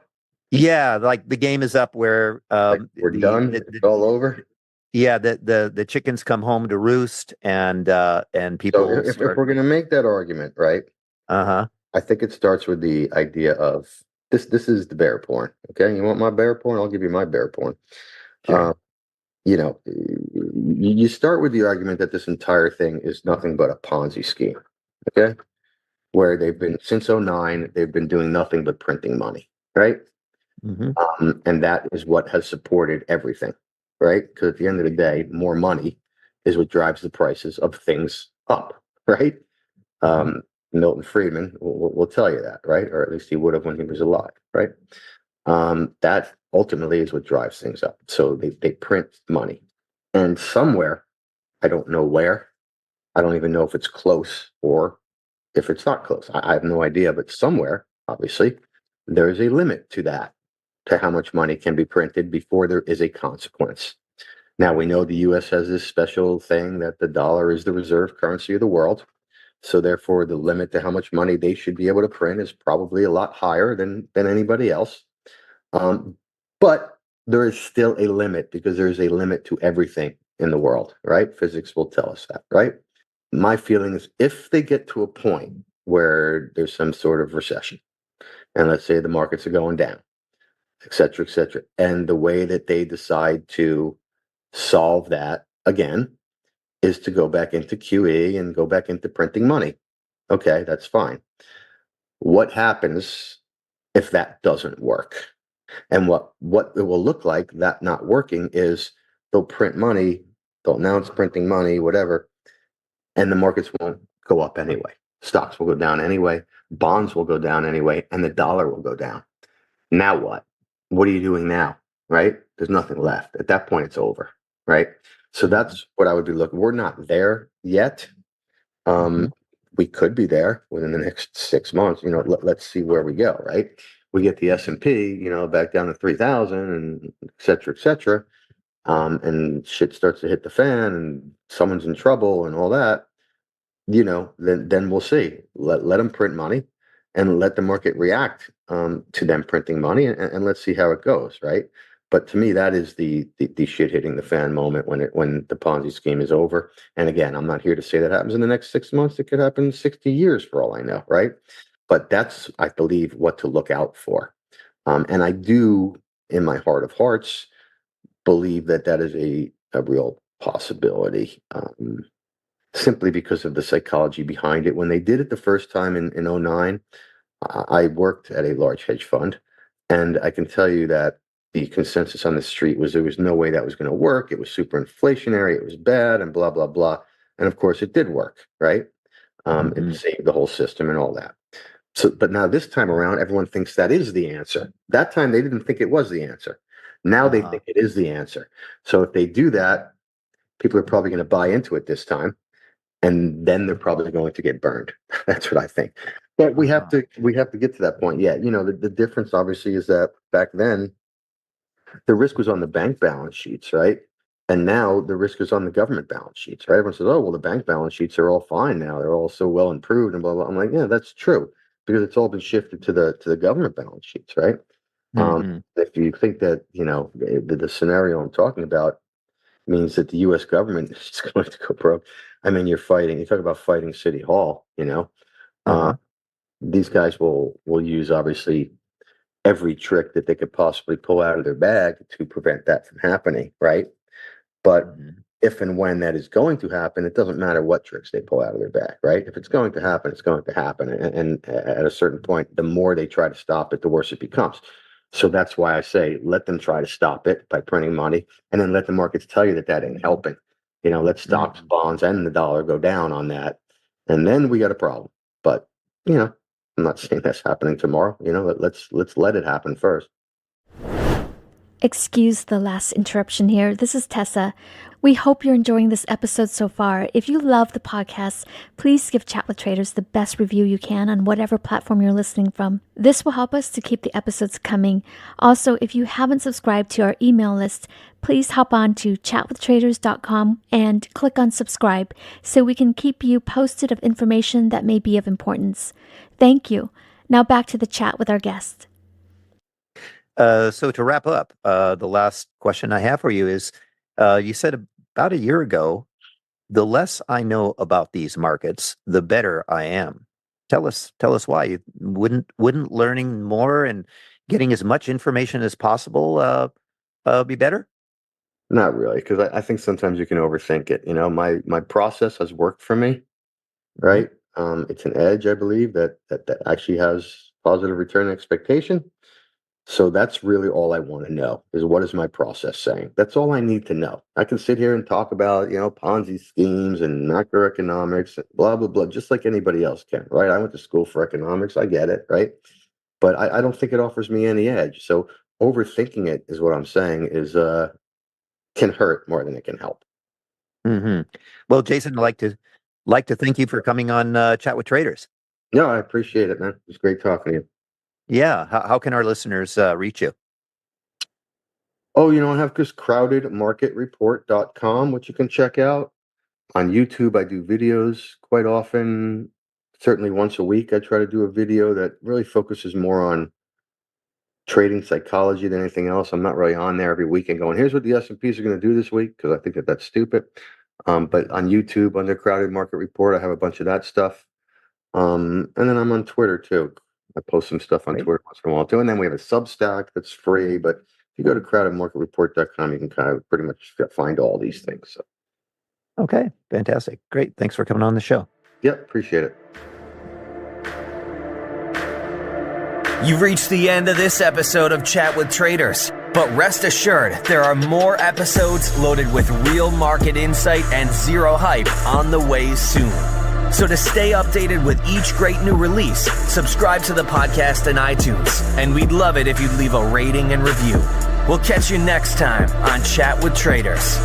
Yeah, like the game is up where like we're done. It's all over. Yeah, the chickens come home to roost, and people. So if we're going to make that argument, right? I think it starts with the idea of this. This is the bear porn. Okay, you want my bear porn? I'll give you my bear porn. Sure. You start with the argument that this entire thing is nothing but a Ponzi scheme. Okay, where they've been since 2009, they've been doing nothing but printing money, right? And that is what has supported everything, right? Because at the end of the day, more money is what drives the prices of things up, right? Milton Friedman will tell you that, right? Or at least he would have when he was alive, right? That ultimately is what drives things up. So they print money. And somewhere, I don't know where, I don't even know if it's close or if it's not close. I have no idea, but somewhere, obviously, there is a limit to that, to how much money can be printed before there is a consequence. Now, we know the U.S. has this special thing that the dollar is the reserve currency of the world. So therefore, the limit to how much money they should be able to print is probably a lot higher than anybody else. But there is still a limit because there is a limit to everything in the world, right? Physics will tell us that, right? My feeling is if they get to a point where there's some sort of recession, and let's say the markets are going down, et cetera, and the way that they decide to solve that again is to go back into QE and go back into printing money. Okay, that's fine. What happens if that doesn't work? And what it will look like that not working is they'll print money, they'll announce printing money, whatever, and the markets won't go up anyway. Stocks will go down anyway, bonds will go down anyway, and the dollar will go down. Now what? What are you doing now? Right? There's nothing left. At that point, it's over. Right? So that's what I would be looking. We're not there yet. We could be there within the next 6 months. Let's see where we go. Right? We get the S&P, back down to 3,000 and et cetera, and shit starts to hit the fan and someone's in trouble and all that. Then we'll see. Let them print money and let the market react to them printing money, and let's see how it goes, right? But to me, that is the shit hitting the fan moment when the Ponzi scheme is over. And again, I'm not here to say that happens in the next 6 months. It could happen in 60 years for all I know, right? But that's, I believe, what to look out for. And I do, in my heart of hearts, believe that is a real possibility. Simply because of the psychology behind it. When they did it the first time in 09, I worked at a large hedge fund, and I can tell you that the consensus on the street was there was no way that was going to work. It was super inflationary. It was bad and blah, blah, blah. And of course, it did work, right? It saved the whole system and all that. So, but now this time around, everyone thinks that is the answer. That time, they didn't think it was the answer. Now they think it is the answer. So if they do that, people are probably going to buy into it this time. And then they're probably going to get burned. That's what I think. But we have to get to that point. Yeah, the difference obviously is that back then the risk was on the bank balance sheets, right? And now the risk is on the government balance sheets, right? Everyone says, "Oh, well, the bank balance sheets are all fine now; they're all so well improved," and blah blah. I'm like, yeah, that's true because it's all been shifted to the government balance sheets, right? If you think that the scenario I'm talking about means that the U.S. government is going to go broke. I mean, you talk about fighting City Hall, these guys will use obviously every trick that they could possibly pull out of their bag to prevent that from happening, right? But if and when that is going to happen, it doesn't matter what tricks they pull out of their bag, right? If it's going to happen, it's going to happen. And at a certain point, the more they try to stop it, the worse it becomes. So that's why I say let them try to stop it by printing money, and then let the markets tell you that ain't helping. Let stocks, bonds, and the dollar go down on that, and then we got a problem. But I'm not saying that's happening tomorrow. Let's let it happen first. Excuse the last interruption here. This is Tessa. We hope you're enjoying this episode so far. If you love the podcast, please give Chat with Traders the best review you can on whatever platform you're listening from. This will help us to keep the episodes coming. Also, if you haven't subscribed to our email list, please hop on to chatwithtraders.com and click on subscribe so we can keep you posted of information that may be of importance. Thank you. Now back to the chat with our guest. So to wrap up, the last question I have for you is, you said about a year ago, the less I know about these markets, the better I am. Tell us why. Wouldn't learning more and getting as much information as possible be better? Not really, because I think sometimes you can overthink it. My process has worked for me, right? It's an edge, I believe, that actually has positive return expectation. So that's really all I want to know is what is my process saying? That's all I need to know. I can sit here and talk about, Ponzi schemes and macroeconomics, blah, blah, blah, just like anybody else can, right? I went to school for economics. I get it, right? But I don't think it offers me any edge. So overthinking it is what I'm saying is can hurt more than it can help. Well, Jason, I'd like to thank you for coming on Chat with Traders. No, I appreciate it, man. It was great talking to you. Yeah. How can our listeners reach you? Oh, I have just crowdedmarketreport.com, which you can check out. On YouTube, I do videos quite often. certainly once a week, I try to do a video that really focuses more on trading psychology than anything else. I'm not really on there every week and going, here's what the S&Ps are going to do this week, because I think that that's stupid. But on YouTube, under Crowded Market Report, I have a bunch of that stuff. And then I'm on Twitter too. I post some stuff on Twitter once in a while too. And then we have a Substack that's free. But if you go to crowdedmarketreport.com, you can kind of pretty much find all these things. So. Okay, fantastic. Great. Thanks for coming on the show. Yep, appreciate it. You've reached the end of this episode of Chat with Traders. But rest assured, there are more episodes loaded with real market insight and zero hype on the way soon. So to stay updated with each great new release, subscribe to the podcast in iTunes. And we'd love it if you'd leave a rating and review. We'll catch you next time on Chat with Traders.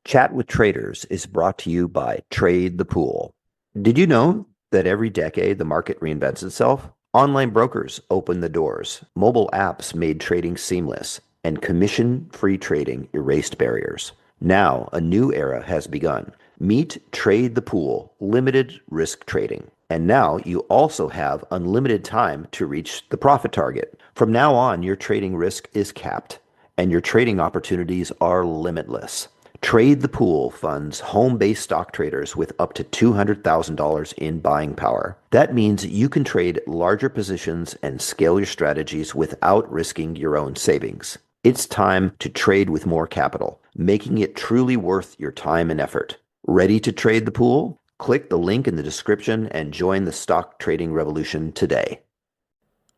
Chat with Traders is brought to you by Trade the Pool. Did you know that every decade the market reinvents itself? Online brokers opened the doors, mobile apps made trading seamless, and commission-free trading erased barriers. Now, a new era has begun. Meet Trade the Pool, limited risk trading. And now you also have unlimited time to reach the profit target. From now on, your trading risk is capped, and your trading opportunities are limitless. Trade the Pool funds home-based stock traders with up to $200,000 in buying power. That means you can trade larger positions and scale your strategies without risking your own savings. It's time to trade with more capital, making it truly worth your time and effort. Ready to trade the pool? Click the link in the description and join the stock trading revolution today.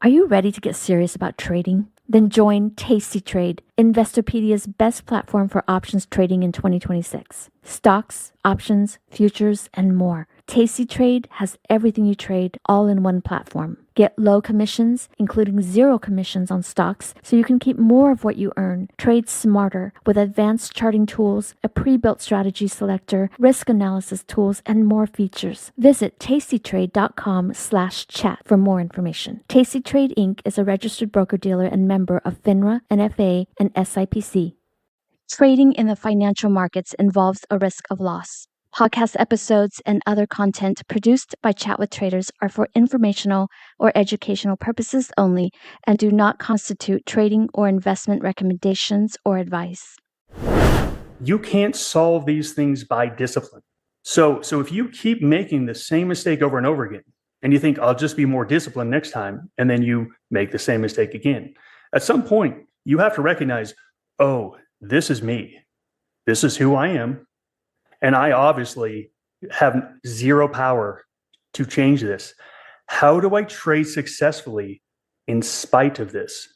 Are you ready to get serious about trading? Then join Tasty Trade, Investopedia's best platform for options trading in 2026. Stocks, options, futures, and more. Tasty Trade has everything you trade all in one platform. Get low commissions, including 0 commissions on stocks, so you can keep more of what you earn. Trade smarter with advanced charting tools, a pre-built strategy selector, risk analysis tools, and more features. Visit tastytrade.com/chat for more information. Tasty Trade Inc. is a registered broker-dealer and member of FINRA, NFA, and SIPC. Trading in the financial markets involves a risk of loss. Podcast episodes and other content produced by Chat with Traders are for informational or educational purposes only and do not constitute trading or investment recommendations or advice. You can't solve these things by discipline. So if you keep making the same mistake over and over again, and you think, I'll just be more disciplined next time, and then you make the same mistake again, at some point, you have to recognize, oh, this is me. This is who I am. And I obviously have 0 power to change this. How do I trade successfully in spite of this?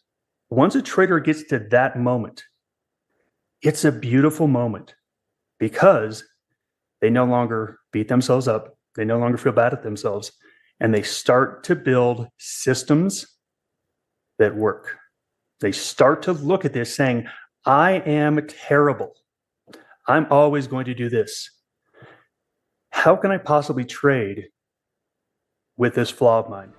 Once a trader gets to that moment, it's a beautiful moment because they no longer beat themselves up. They no longer feel bad at themselves. And they start to build systems that work. They start to look at this saying, I am terrible. I'm always going to do this. How can I possibly trade with this flaw of mine?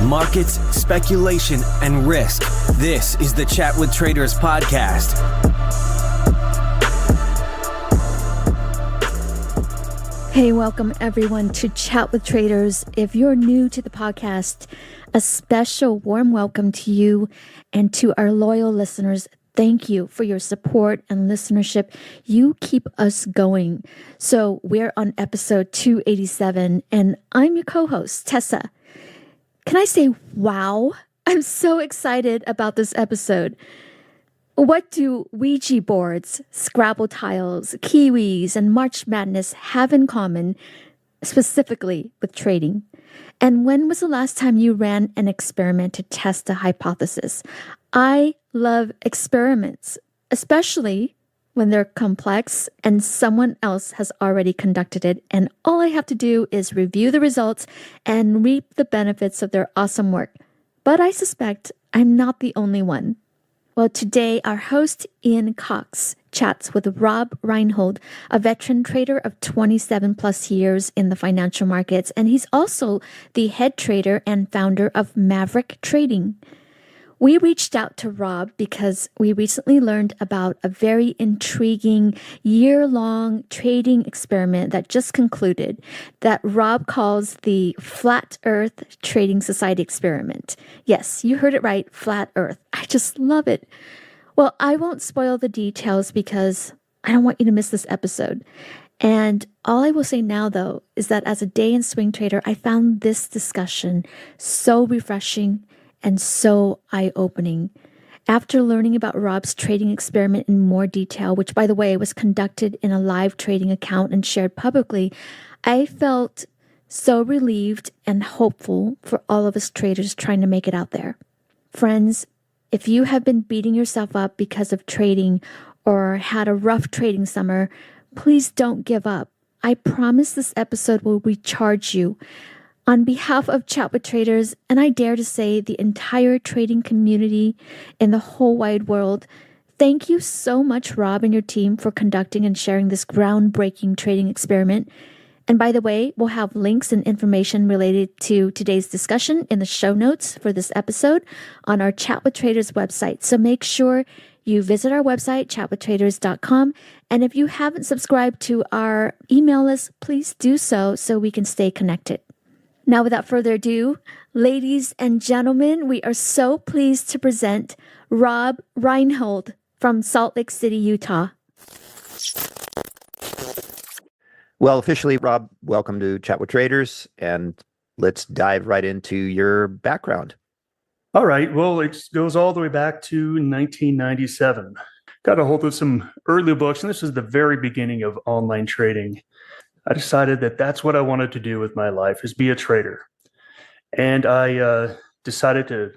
Markets, speculation, and risk. This is the Chat with Traders podcast. Hey, welcome everyone to Chat with Traders. If you're new to the podcast, a special warm welcome to you and to our loyal listeners. Thank you for your support and listenership. You keep us going. So we're on episode 287, and I'm your co-host, Tessa. Can I say, wow? I'm so excited about this episode. What do Ouija boards, Scrabble tiles, Kiwis, and March Madness have in common, specifically with trading? And when was the last time you ran an experiment to test a hypothesis? I love experiments, especially when they're complex and someone else has already conducted it, and all I have to do is review the results and reap the benefits of their awesome work. But I suspect I'm not the only one. Well, today our host, Ian Cox, chats with Rob Reinhold, a veteran trader of 27 plus years in the financial markets, and he's also the head trader and founder of Maverick Trading. We reached out to Rob because we recently learned about a very intriguing year-long trading experiment that just concluded that Rob calls the Flat Earth Trading Society experiment. Yes, you heard it right, Flat Earth. I just love it. Well, I won't spoil the details because I don't want you to miss this episode. And all I will say now, though, is that as a day and swing trader, I found this discussion so refreshing and so eye-opening. After learning about Rob's trading experiment in more detail, which, by the way, was conducted in a live trading account and shared publicly, I felt so relieved and hopeful for all of us traders trying to make it out there. Friends, if you have been beating yourself up because of trading or had a rough trading summer, please don't give up. I promise this episode will recharge you. On behalf of Chat with Traders, and I dare to say the entire trading community in the whole wide world, thank you so much, Rob and your team, for conducting and sharing this groundbreaking trading experiment. And by the way, we'll have links and information related to today's discussion in the show notes for this episode on our Chat with Traders website. So make sure you visit our website, chatwithtraders.com. And if you haven't subscribed to our email list, please do so we can stay connected. Now, without further ado, ladies and gentlemen, we are so pleased to present Rob Reinhold from Salt Lake City, Utah. Well, officially, Rob, welcome to Chat with Traders, and let's dive right into your background. All right. Well, it goes all the way back to 1997. Got a hold of some early books, and this is the very beginning of online trading. I decided that that's what I wanted to do with my life, is be a trader. And I decided to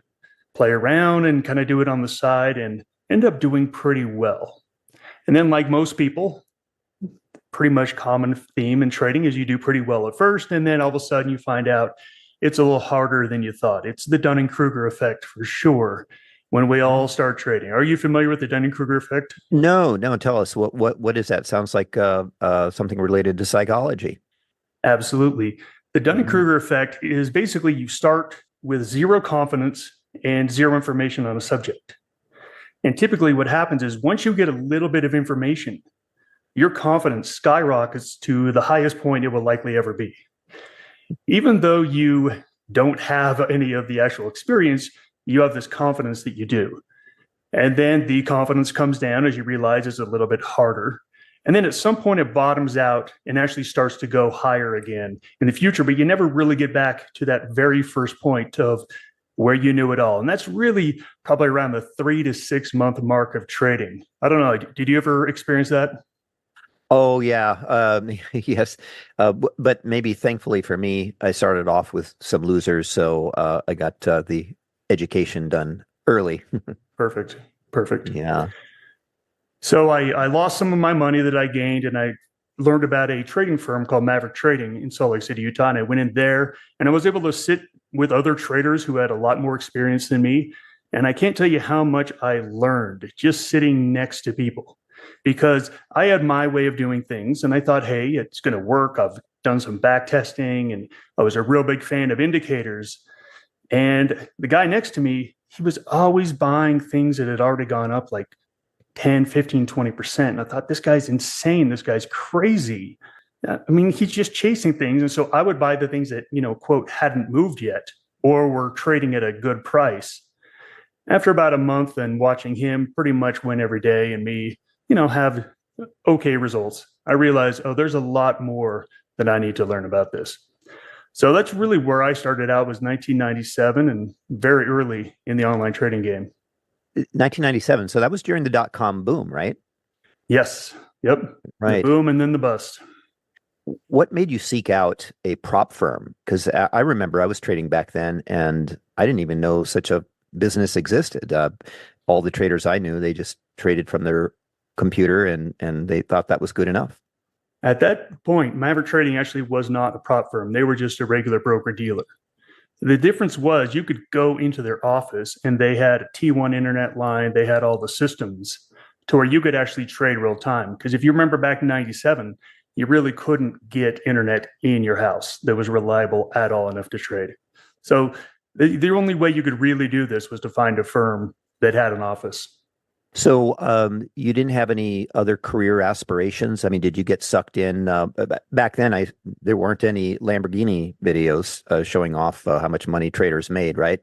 play around and kind of do it on the side and end up doing pretty well. And then, like most people, pretty much common theme in trading is you do pretty well at first, and then all of a sudden you find out it's a little harder than you thought. It's the Dunning-Kruger effect for sure when we all start trading. Are you familiar with the Dunning-Kruger effect? No, tell us. What is that? Sounds like something related to psychology. Absolutely. The Dunning-Kruger effect is basically you start with zero confidence and zero information on a subject. And typically what happens is once you get a little bit of information, your confidence skyrockets to the highest point it will likely ever be. Even though you don't have any of the actual experience, you have this confidence that you do. And then the confidence comes down as you realize it's a little bit harder. And then at some point it bottoms out and actually starts to go higher again in the future, but you never really get back to that very first point of where you knew it all. And that's really probably around the 3 to 6 month mark of trading. I don't know. Did you ever experience that? Oh, yeah. Yes. But maybe thankfully for me, I started off with some losers. So I got the education done early. Perfect. Yeah. So I lost some of my money that I gained, and I learned about a trading firm called Maverick Trading in Salt Lake City, Utah. And I went in there and I was able to sit with other traders who had a lot more experience than me. And I can't tell you how much I learned just sitting next to people, because I had my way of doing things and I thought, hey, it's going to work. I've done some back testing and I was a real big fan of indicators. And the guy next to me, he was always buying things that had already gone up like 10, 15, 20%. And I thought, this guy's insane. This guy's crazy. I mean, he's just chasing things. And so I would buy the things that, quote, hadn't moved yet or were trading at a good price. After about a month and watching him pretty much win every day and me, have okay results, I realized, there's a lot more that I need to learn about this. So that's really where I started out, was 1997 and very early in the online trading game. 1997. So that was during the dot-com boom, right? Yes. Yep. Right. The boom and then the bust. What made you seek out a prop firm? Because I remember I was trading back then and I didn't even know such a business existed. All the traders I knew, they just traded from their computer and they thought that was good enough. At that point, Maverick Trading actually was not a prop firm. They were just a regular broker dealer. The difference was you could go into their office and they had a T1 internet line. They had all the systems to where you could actually trade real time. Because if you remember back in 97, you really couldn't get internet in your house that was reliable at all enough to trade. So the only way you could really do this was to find a firm that had an office. So you didn't have any other career aspirations? I mean, did you get sucked in? Back then, there weren't any Lamborghini videos showing off how much money traders made, right?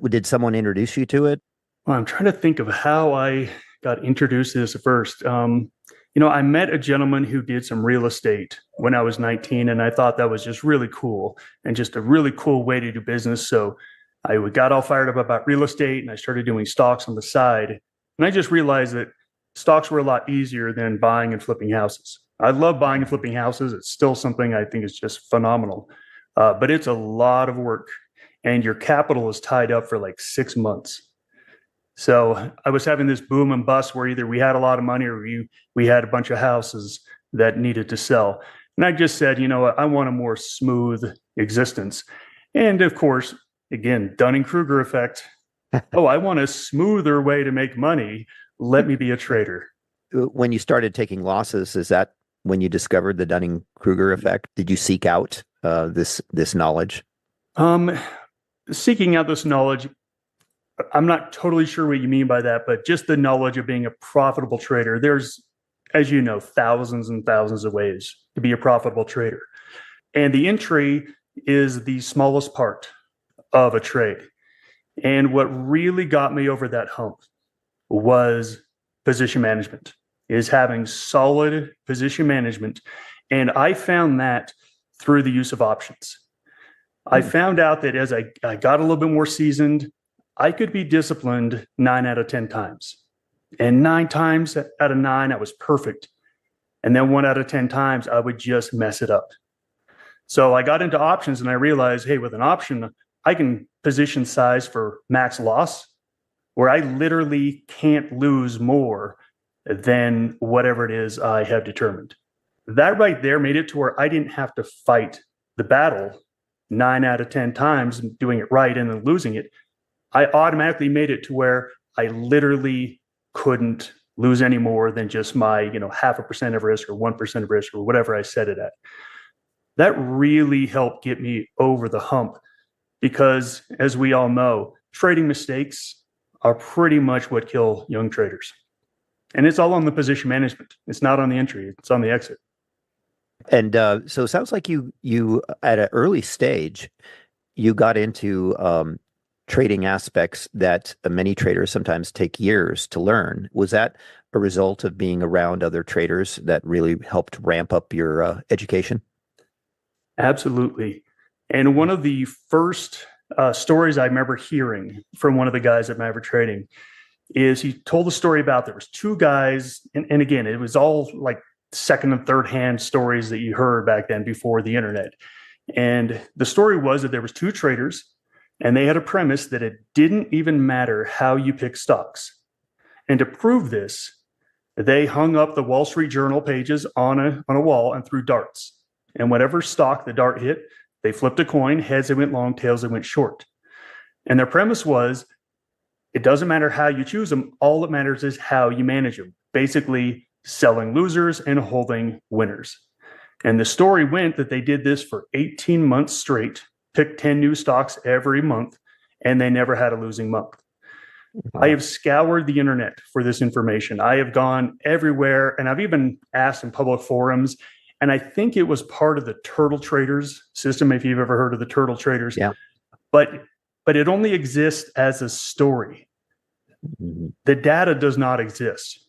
Did someone introduce you to it? Well, I'm trying to think of how I got introduced to this first. I met a gentleman who did some real estate when I was 19, and I thought that was just really cool and just a really cool way to do business. So I got all fired up about real estate, and I started doing stocks on the side. And I just realized that stocks were a lot easier than buying and flipping houses. I love buying and flipping houses. It's still something I think is just phenomenal. But it's a lot of work, and your capital is tied up for like 6 months. So I was having this boom and bust where either we had a lot of money or we had a bunch of houses that needed to sell. And I just said, you know what, I want a more smooth existence. And of course, again, Dunning-Kruger effect. Oh, I want a smoother way to make money. Let me be a trader. When you started taking losses, is that when you discovered the Dunning-Kruger effect? Did you seek out this knowledge? Seeking out this knowledge, I'm not totally sure what you mean by that, but just the knowledge of being a profitable trader. There's, as you know, thousands and thousands of ways to be a profitable trader. And the entry is the smallest part of a trade. And what really got me over that hump was position management, is having solid position management. And I found that through the use of options. I found out that as I got a little bit more seasoned, I could be disciplined 9 out of 10 times. And 9 times out of 9, I was perfect. And then 1 out of 10 times, I would just mess it up. So I got into options and I realized, hey, with an option, I can position size for max loss, where I literally can't lose more than whatever it is I have determined. That right there made it to where I didn't have to fight the battle 9 out of 10 times doing it right and then losing it. I automatically made it to where I literally couldn't lose any more than just my, 0.5% of risk or 1% of risk or whatever I set it at. That really helped get me over the hump because, as we all know, trading mistakes are pretty much what kill young traders. And it's all on the position management. It's not on the entry. It's on the exit. And so it sounds like you at an early stage, you got into trading aspects that many traders sometimes take years to learn. Was that a result of being around other traders that really helped ramp up your education? Absolutely. And one of the first stories I remember hearing from one of the guys at Maverick Trading is he told a story about there was 2 guys, and again, it was all like second and third hand stories that you heard back then before the internet. And the story was that there was 2 traders, and they had a premise that it didn't even matter how you pick stocks. And to prove this, they hung up the Wall Street Journal pages on a wall and threw darts. And whatever stock the dart hit, they flipped a coin, heads it went long, tails it went short. And their premise was, it doesn't matter how you choose them, all that matters is how you manage them. Basically, selling losers and holding winners. And the story went that they did this for 18 months straight, picked 10 new stocks every month, and they never had a losing month. Wow. I have scoured the internet for this information. I have gone everywhere, and I've even asked in public forums. And I think it was part of the Turtle Traders system, if you've ever heard of the Turtle Traders. Yeah. But it only exists as a story. Mm-hmm. The data does not exist.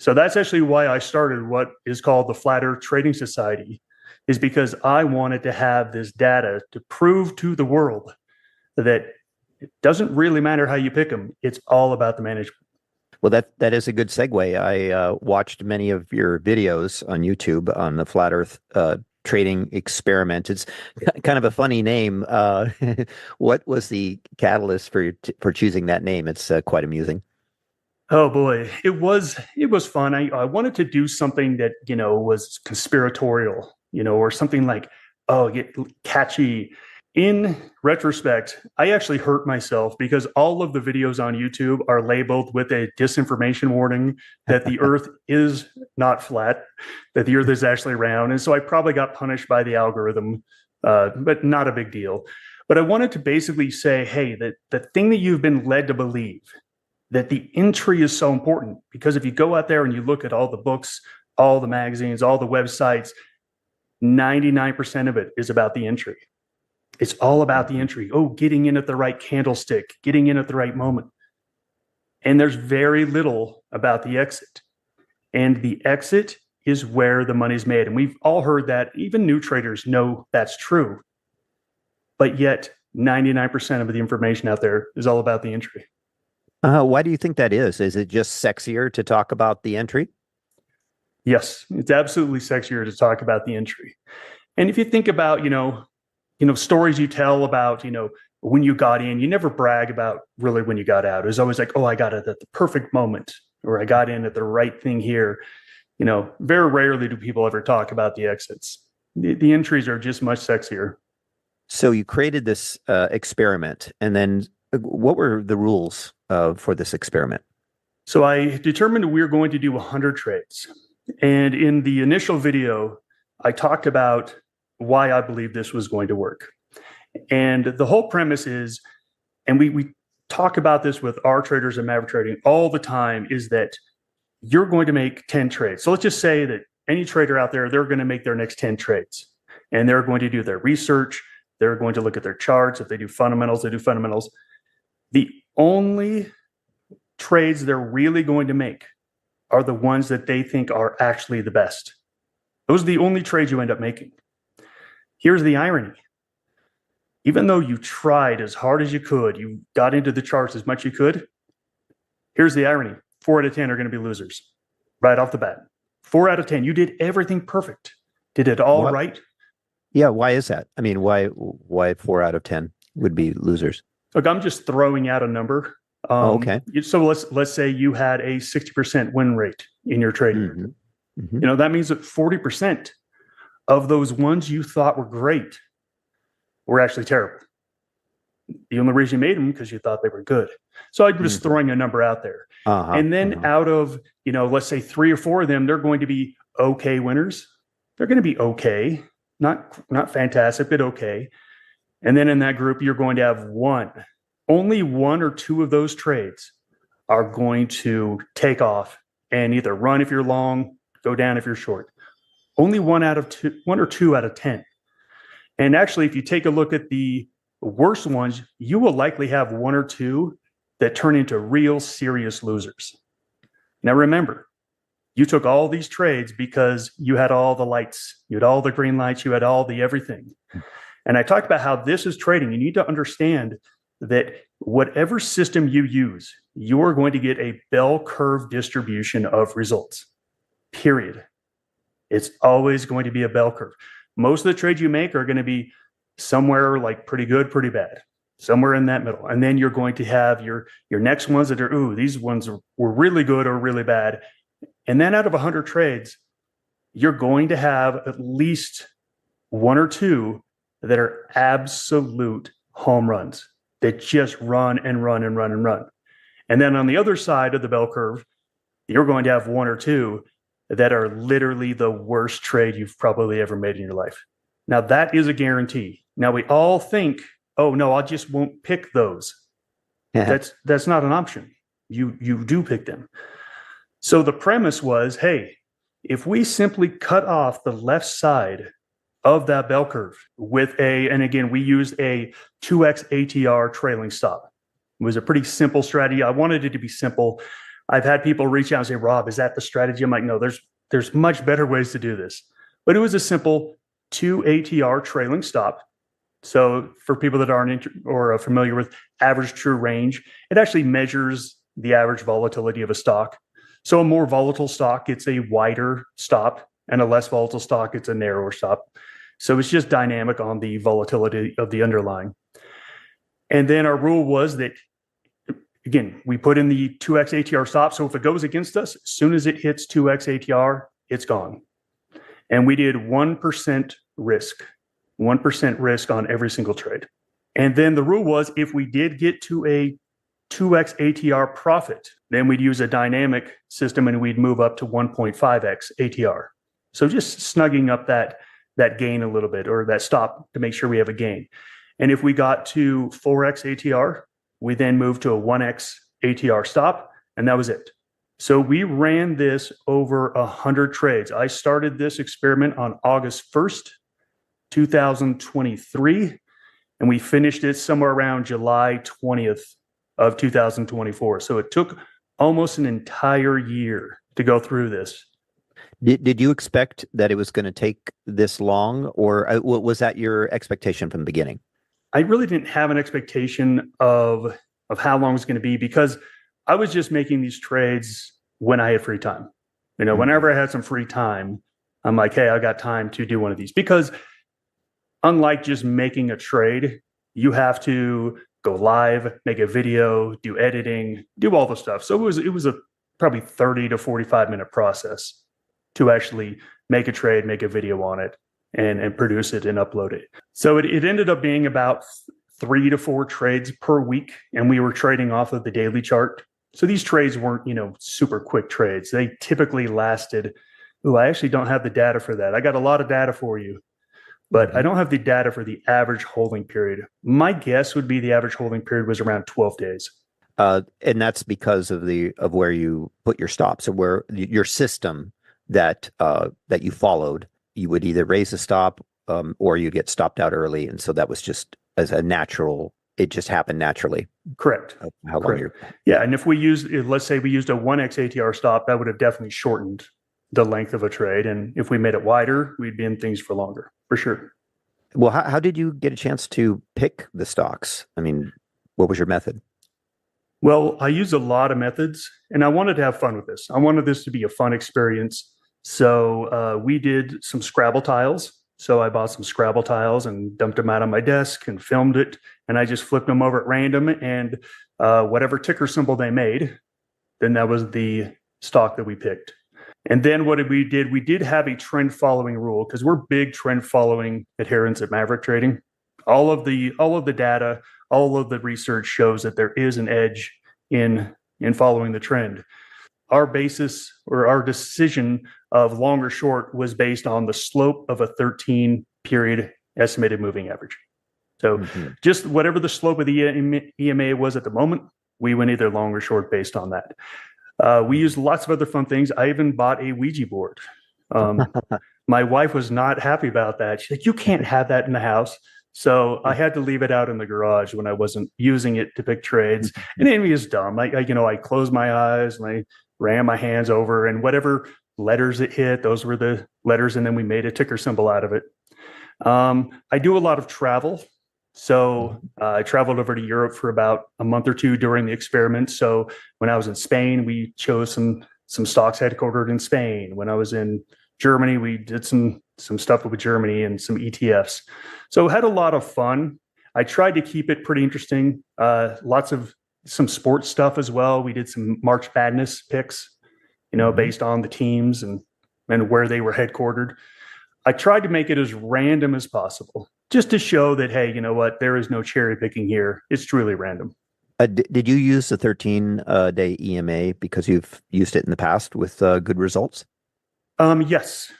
So that's actually why I started what is called the Flat Earth Trading Society, is because I wanted to have this data to prove to the world that it doesn't really matter how you pick them. It's all about the management. Well, that is a good segue. I watched many of your videos on YouTube on the Flat Earth trading experiment. It's kind of a funny name. What was the catalyst for choosing that name? It's quite amusing. Oh boy, it was fun. I wanted to do something that was conspiratorial, or something like get catchy. In retrospect, I actually hurt myself because all of the videos on YouTube are labeled with a disinformation warning that the Earth is not flat, that the Earth is actually round, and so I probably got punished by the algorithm, but not a big deal. But I wanted to basically say, hey, that the thing that you've been led to believe, that the entry is so important, because if you go out there and you look at all the books, all the magazines, all the websites, 99% of it is about the entry. It's all about the entry. Oh, getting in at the right candlestick, getting in at the right moment. And there's very little about the exit. And the exit is where the money's made. And we've all heard that. Even new traders know that's true. But yet 99% of the information out there is all about the entry. Why do you think that is? Is it just sexier to talk about the entry? Yes, it's absolutely sexier to talk about the entry. And if you think about, stories you tell about, when you got in, you never brag about really when you got out. It was always like, oh, I got it at the perfect moment, or I got in at the right thing here. Very rarely do people ever talk about the exits. The entries are just much sexier. So you created this experiment, and then what were the rules for this experiment? So I determined we were going to do 100 trades. And in the initial video, I talked about why I believe this was going to work. And the whole premise is, and we talk about this with our traders in Maverick Trading all the time, is that you're going to make 10 trades. So let's just say that any trader out there, they're going to make their next 10 trades. And they're going to do their research. They're going to look at their charts. If they do fundamentals, they do fundamentals. The only trades they're really going to make are the ones that they think are actually the best. Those are the only trades you end up making. Here's the irony. Even though you tried as hard as you could, you got into the charts as much as you could, here's the irony. 4 out of 10 are going to be losers right off the bat. 4 out of 10. You did everything perfect. Did it all right. Yeah, why is that? I mean, why 4 out of 10 would be losers? Look, I'm just throwing out a number. Okay. So let's say you had a 60% win rate in your trading. Mm-hmm. Mm-hmm. That means that 40% of those ones you thought were great were actually terrible. The only reason you made them because you thought they were good. So I'm just throwing a number out there. And then out of, let's say 3 or 4 of them, they're going to be okay winners. They're going to be okay, not fantastic, but okay. And then in that group, you're going to have only 1 or 2 of those trades are going to take off and either run if you're long, go down if you're short. Only 1 or 2 out of 10. And actually, if you take a look at the worst ones, you will likely have 1 or 2 that turn into real serious losers. Now, remember, you took all these trades because you had all the lights, you had all the green lights, you had all the everything. And I talked about how this is trading. You need to understand that whatever system you use, you're going to get a bell curve distribution of results, period. It's always going to be a bell curve. Most of the trades you make are going to be somewhere like pretty good, pretty bad, somewhere in that middle. And then you're going to have your next ones that are, these ones were really good or really bad. And then out of 100 trades, you're going to have at least 1 or 2 that are absolute home runs that just run and run and run and run. And then on the other side of the bell curve, you're going to have 1 or 2 that are literally the worst trade you've probably ever made in your life. Now, that is a guarantee. Now, we all think, oh, no, I just won't pick those. That's not an option. You do pick them. So the premise was, hey, if we simply cut off the left side of that bell curve with and again, we used a 2x ATR trailing stop. It was a pretty simple strategy. I wanted it to be simple. I've had people reach out and say, Rob, is that the strategy? I'm like, no, there's much better ways to do this. But it was a simple 2 ATR trailing stop. So for people that aren't familiar with average true range, it actually measures the average volatility of a stock. So a more volatile stock, it's a wider stop, and a less volatile stock, it's a narrower stop. So it's just dynamic on the volatility of the underlying. And then our rule was that, again, we put in the 2x ATR stop. So if it goes against us, as soon as it hits 2x ATR, it's gone. And we did 1% risk, 1% risk on every single trade. And then the rule was if we did get to a 2x ATR profit, then we'd use a dynamic system and we'd move up to 1.5x ATR. So just snugging up that gain a little bit, or that stop, to make sure we have a gain. And if we got to 4x ATR, we then moved to a 1x ATR stop, and that was it. So we ran this over 100 trades. I started this experiment on August 1st, 2023, and we finished it somewhere around July 20th of 2024. So it took almost an entire year to go through this. Did you expect that it was going to take this long, or was that your expectation from the beginning? I really didn't have an expectation of how long it's going to be, because I was just making these trades when I had free time. Whenever I had some free time, I'm like, hey, I got time to do one of these. Because unlike just making a trade, you have to go live, make a video, do editing, do all the stuff. So it was a probably 30 to 45 minute process to actually make a trade, make a video on it, and produce it and upload it. So it ended up being about 3 to 4 trades per week, and we were trading off of the daily chart. So these trades weren't, super quick trades. They typically lasted, I actually don't have the data for that. I got a lot of data for you, but I don't have the data for the average holding period. My guess would be the average holding period was around 12 days. And that's because of where you put your stops, or where your system that you followed. You would either raise a stop or you get stopped out early, and so that was just as a natural. It just happened naturally. Correct. How long you're... Yeah, and if we let's say we used a 1x ATR stop, that would have definitely shortened the length of a trade. And if we made it wider, we'd be in things for longer, for sure. Well, how did you get a chance to pick the stocks? I mean, what was your method? Well, I used a lot of methods, and I wanted to have fun with this. I wanted this to be a fun experience. So we did some Scrabble tiles. So I bought some Scrabble tiles and dumped them out on my desk and filmed it. And I just flipped them over at random, and whatever ticker symbol they made, then that was the stock that we picked. And then what we did have a trend following rule, because we're big trend following adherents at Maverick Trading. All of the data, all of the research shows that there is an edge in following the trend. Our basis, or our decision of long or short, was based on the slope of a 13-period estimated moving average. So just whatever the slope of the EMA was at the moment, we went either long or short based on that. We used lots of other fun things. I even bought a Ouija board. My wife was not happy about that. She's like, you can't have that in the house. So I had to leave it out in the garage when I wasn't using it to pick trades. And it was dumb. I closed my eyes and I ran my hands over, and whatever letters it hit, those were the letters. And then we made a ticker symbol out of it. I do a lot of travel. So I traveled over to Europe for about a month or two during the experiment. So when I was in Spain, we chose some stocks headquartered in Spain. When I was in Germany, we did some stuff with Germany and some ETFs. So had a lot of fun. I tried to keep it pretty interesting. Lots of some sports stuff as well. We did some March Madness picks, based on the teams and where they were headquartered. I tried to make it as random as possible, just to show that, hey, you know what, there is no cherry picking here. It's truly random. Did you use the 13-day EMA because you've used it in the past with good results? Yes.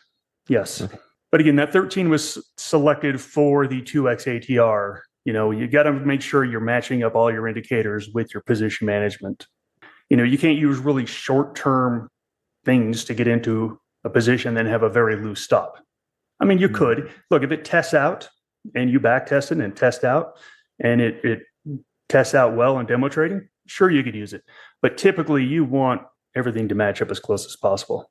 Okay. But again, that 13 was selected for the 2x ATR. You got to make sure you're matching up all your indicators with your position management. You can't use really short-term things to get into a position, then have a very loose stop. I mean, you could. Look, if it tests out and you back test it and test out, and it tests out well in demo trading, sure, you could use it. But typically, you want everything to match up as close as possible.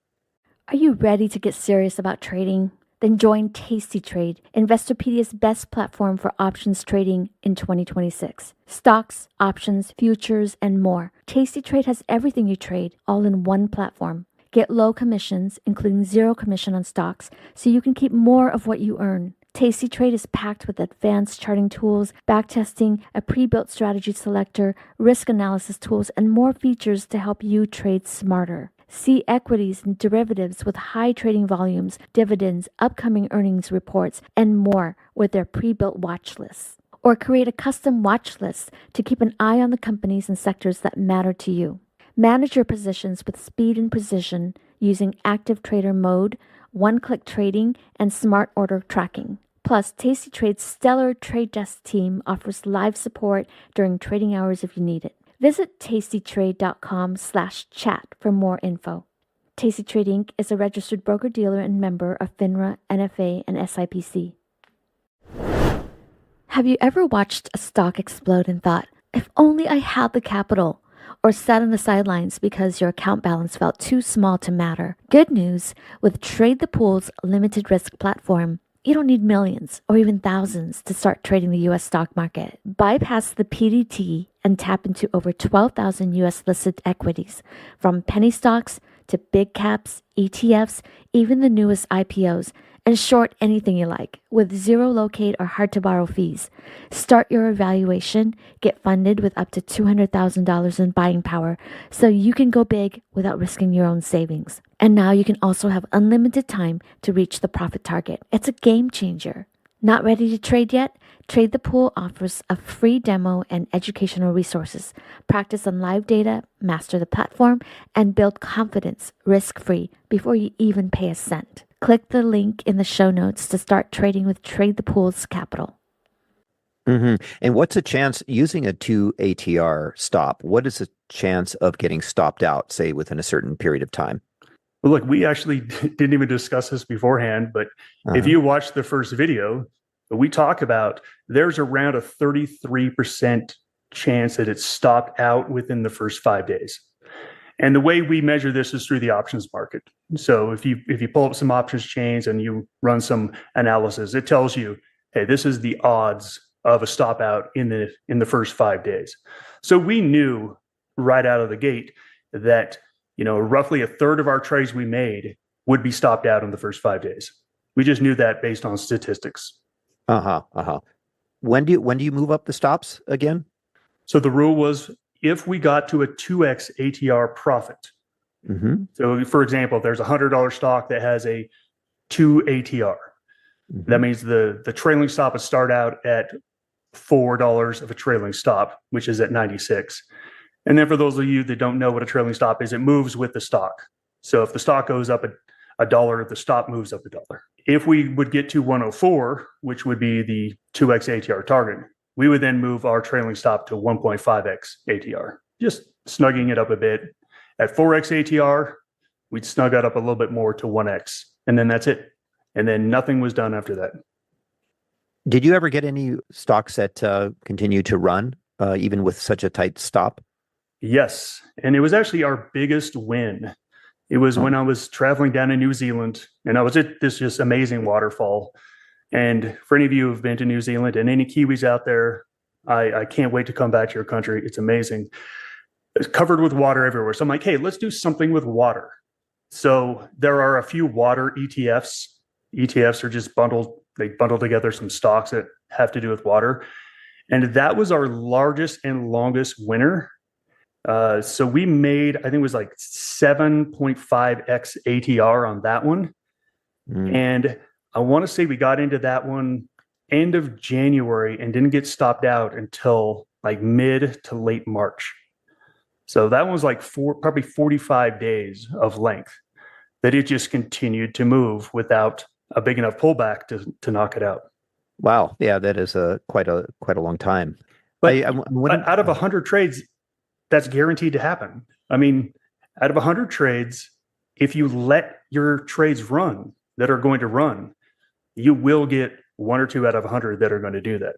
Are you ready to get serious about trading? Then join Tasty Trade, Investorpedia's best platform for options trading in 2026. Stocks, options, futures, and more. Tasty Trade has everything you trade, all in one platform. Get low commissions, including 0 commission on stocks, so you can keep more of what you earn. Tasty Trade is packed with advanced charting tools, backtesting, a pre-built strategy selector, risk analysis tools, and more features to help you trade smarter. See equities and derivatives with high trading volumes, dividends, upcoming earnings reports, and more with their pre-built watch lists. Or create a custom watch list to keep an eye on the companies and sectors that matter to you. Manage your positions with speed and precision using active trader mode, one-click trading, and smart order tracking. Plus, Tasty Trade's stellar trade desk team offers live support during trading hours if you need it. Visit tastytrade.com/chat for more info. Tasty Trade Inc. is a registered broker-dealer and member of FINRA, NFA, and SIPC. Have you ever watched a stock explode and thought, if only I had the capital? Or sat on the sidelines because your account balance felt too small to matter? Good news, with Trade the Pool's limited risk platform, you don't need millions or even thousands to start trading the U.S. stock market. Bypass the PDT and tap into over 12,000 U.S. listed equities, from penny stocks to big caps, ETFs, even the newest IPOs, and short anything you like with zero locate or hard to borrow fees. Start your evaluation, get funded with up to $200,000 in buying power so you can go big without risking your own savings. And now you can also have unlimited time to reach the profit target. It's a game changer. Not ready to trade yet? Trade the Pool offers a free demo and educational resources. Practice on live data, master the platform, and build confidence risk-free before you even pay a cent. Click the link in the show notes to start trading with Trade the Pool's capital. And what's a chance using a 2 ATR stop? What is the chance of getting stopped out, say, within a certain period of time? Well, look, we actually didn't even discuss this beforehand, but if you watch the first video, we talk about there's around a 33% chance that it's stopped out within the first 5 days. And the way we measure this is through the options market. So if you pull up some options chains and you run some analysis, it tells you, hey, this is the odds of a stop out in the first 5 days. So we knew right out of the gate that roughly a third of our trades we made would be stopped out in the first 5 days. We just knew that based on statistics. When do you move up the stops again? So the rule was if we got to a 2x ATR profit. So for example, if there's a $100 stock that has a 2 ATR, that means the trailing stop would start out at $4 of a trailing stop, which is at 96. And then for those of you that don't know what a trailing stop is, it moves with the stock. So if the stock goes up a dollar, the stop moves up $1. If we would get to 104, which would be the 2x ATR target, we would then move our trailing stop to 1.5x ATR, just snugging it up a bit. At 4x ATR, we'd snug it up a little bit more to 1x, and then that's it. And then nothing was done after that. Did you ever get any stocks that continue to run, even with such a tight stop? Yes, and it was actually our biggest win. It was when I was traveling down to New Zealand, and I was at this just amazing waterfall. And for any of you who've been to New Zealand and any Kiwis out there, I can't wait to come back to your country. It's amazing. It's covered with water everywhere. So I'm like, hey, let's do something with water. So there are a few water ETFs. ETFs are just they bundle together some stocks that have to do with water. And that was our largest and longest winner. So we made, I think it was like 7.5x ATR on that one. And I want to say we got into that one end of January and didn't get stopped out until like mid to late March. So that was like probably 45 days of length that it just continued to move without a big enough pullback to knock it out. Wow. Yeah, that is quite a long time. But out of 100 trades, that's guaranteed to happen. I mean, out of 100 trades, if you let your trades run that are going to run, you will get 1 or 2 out of 100 that are going to do that.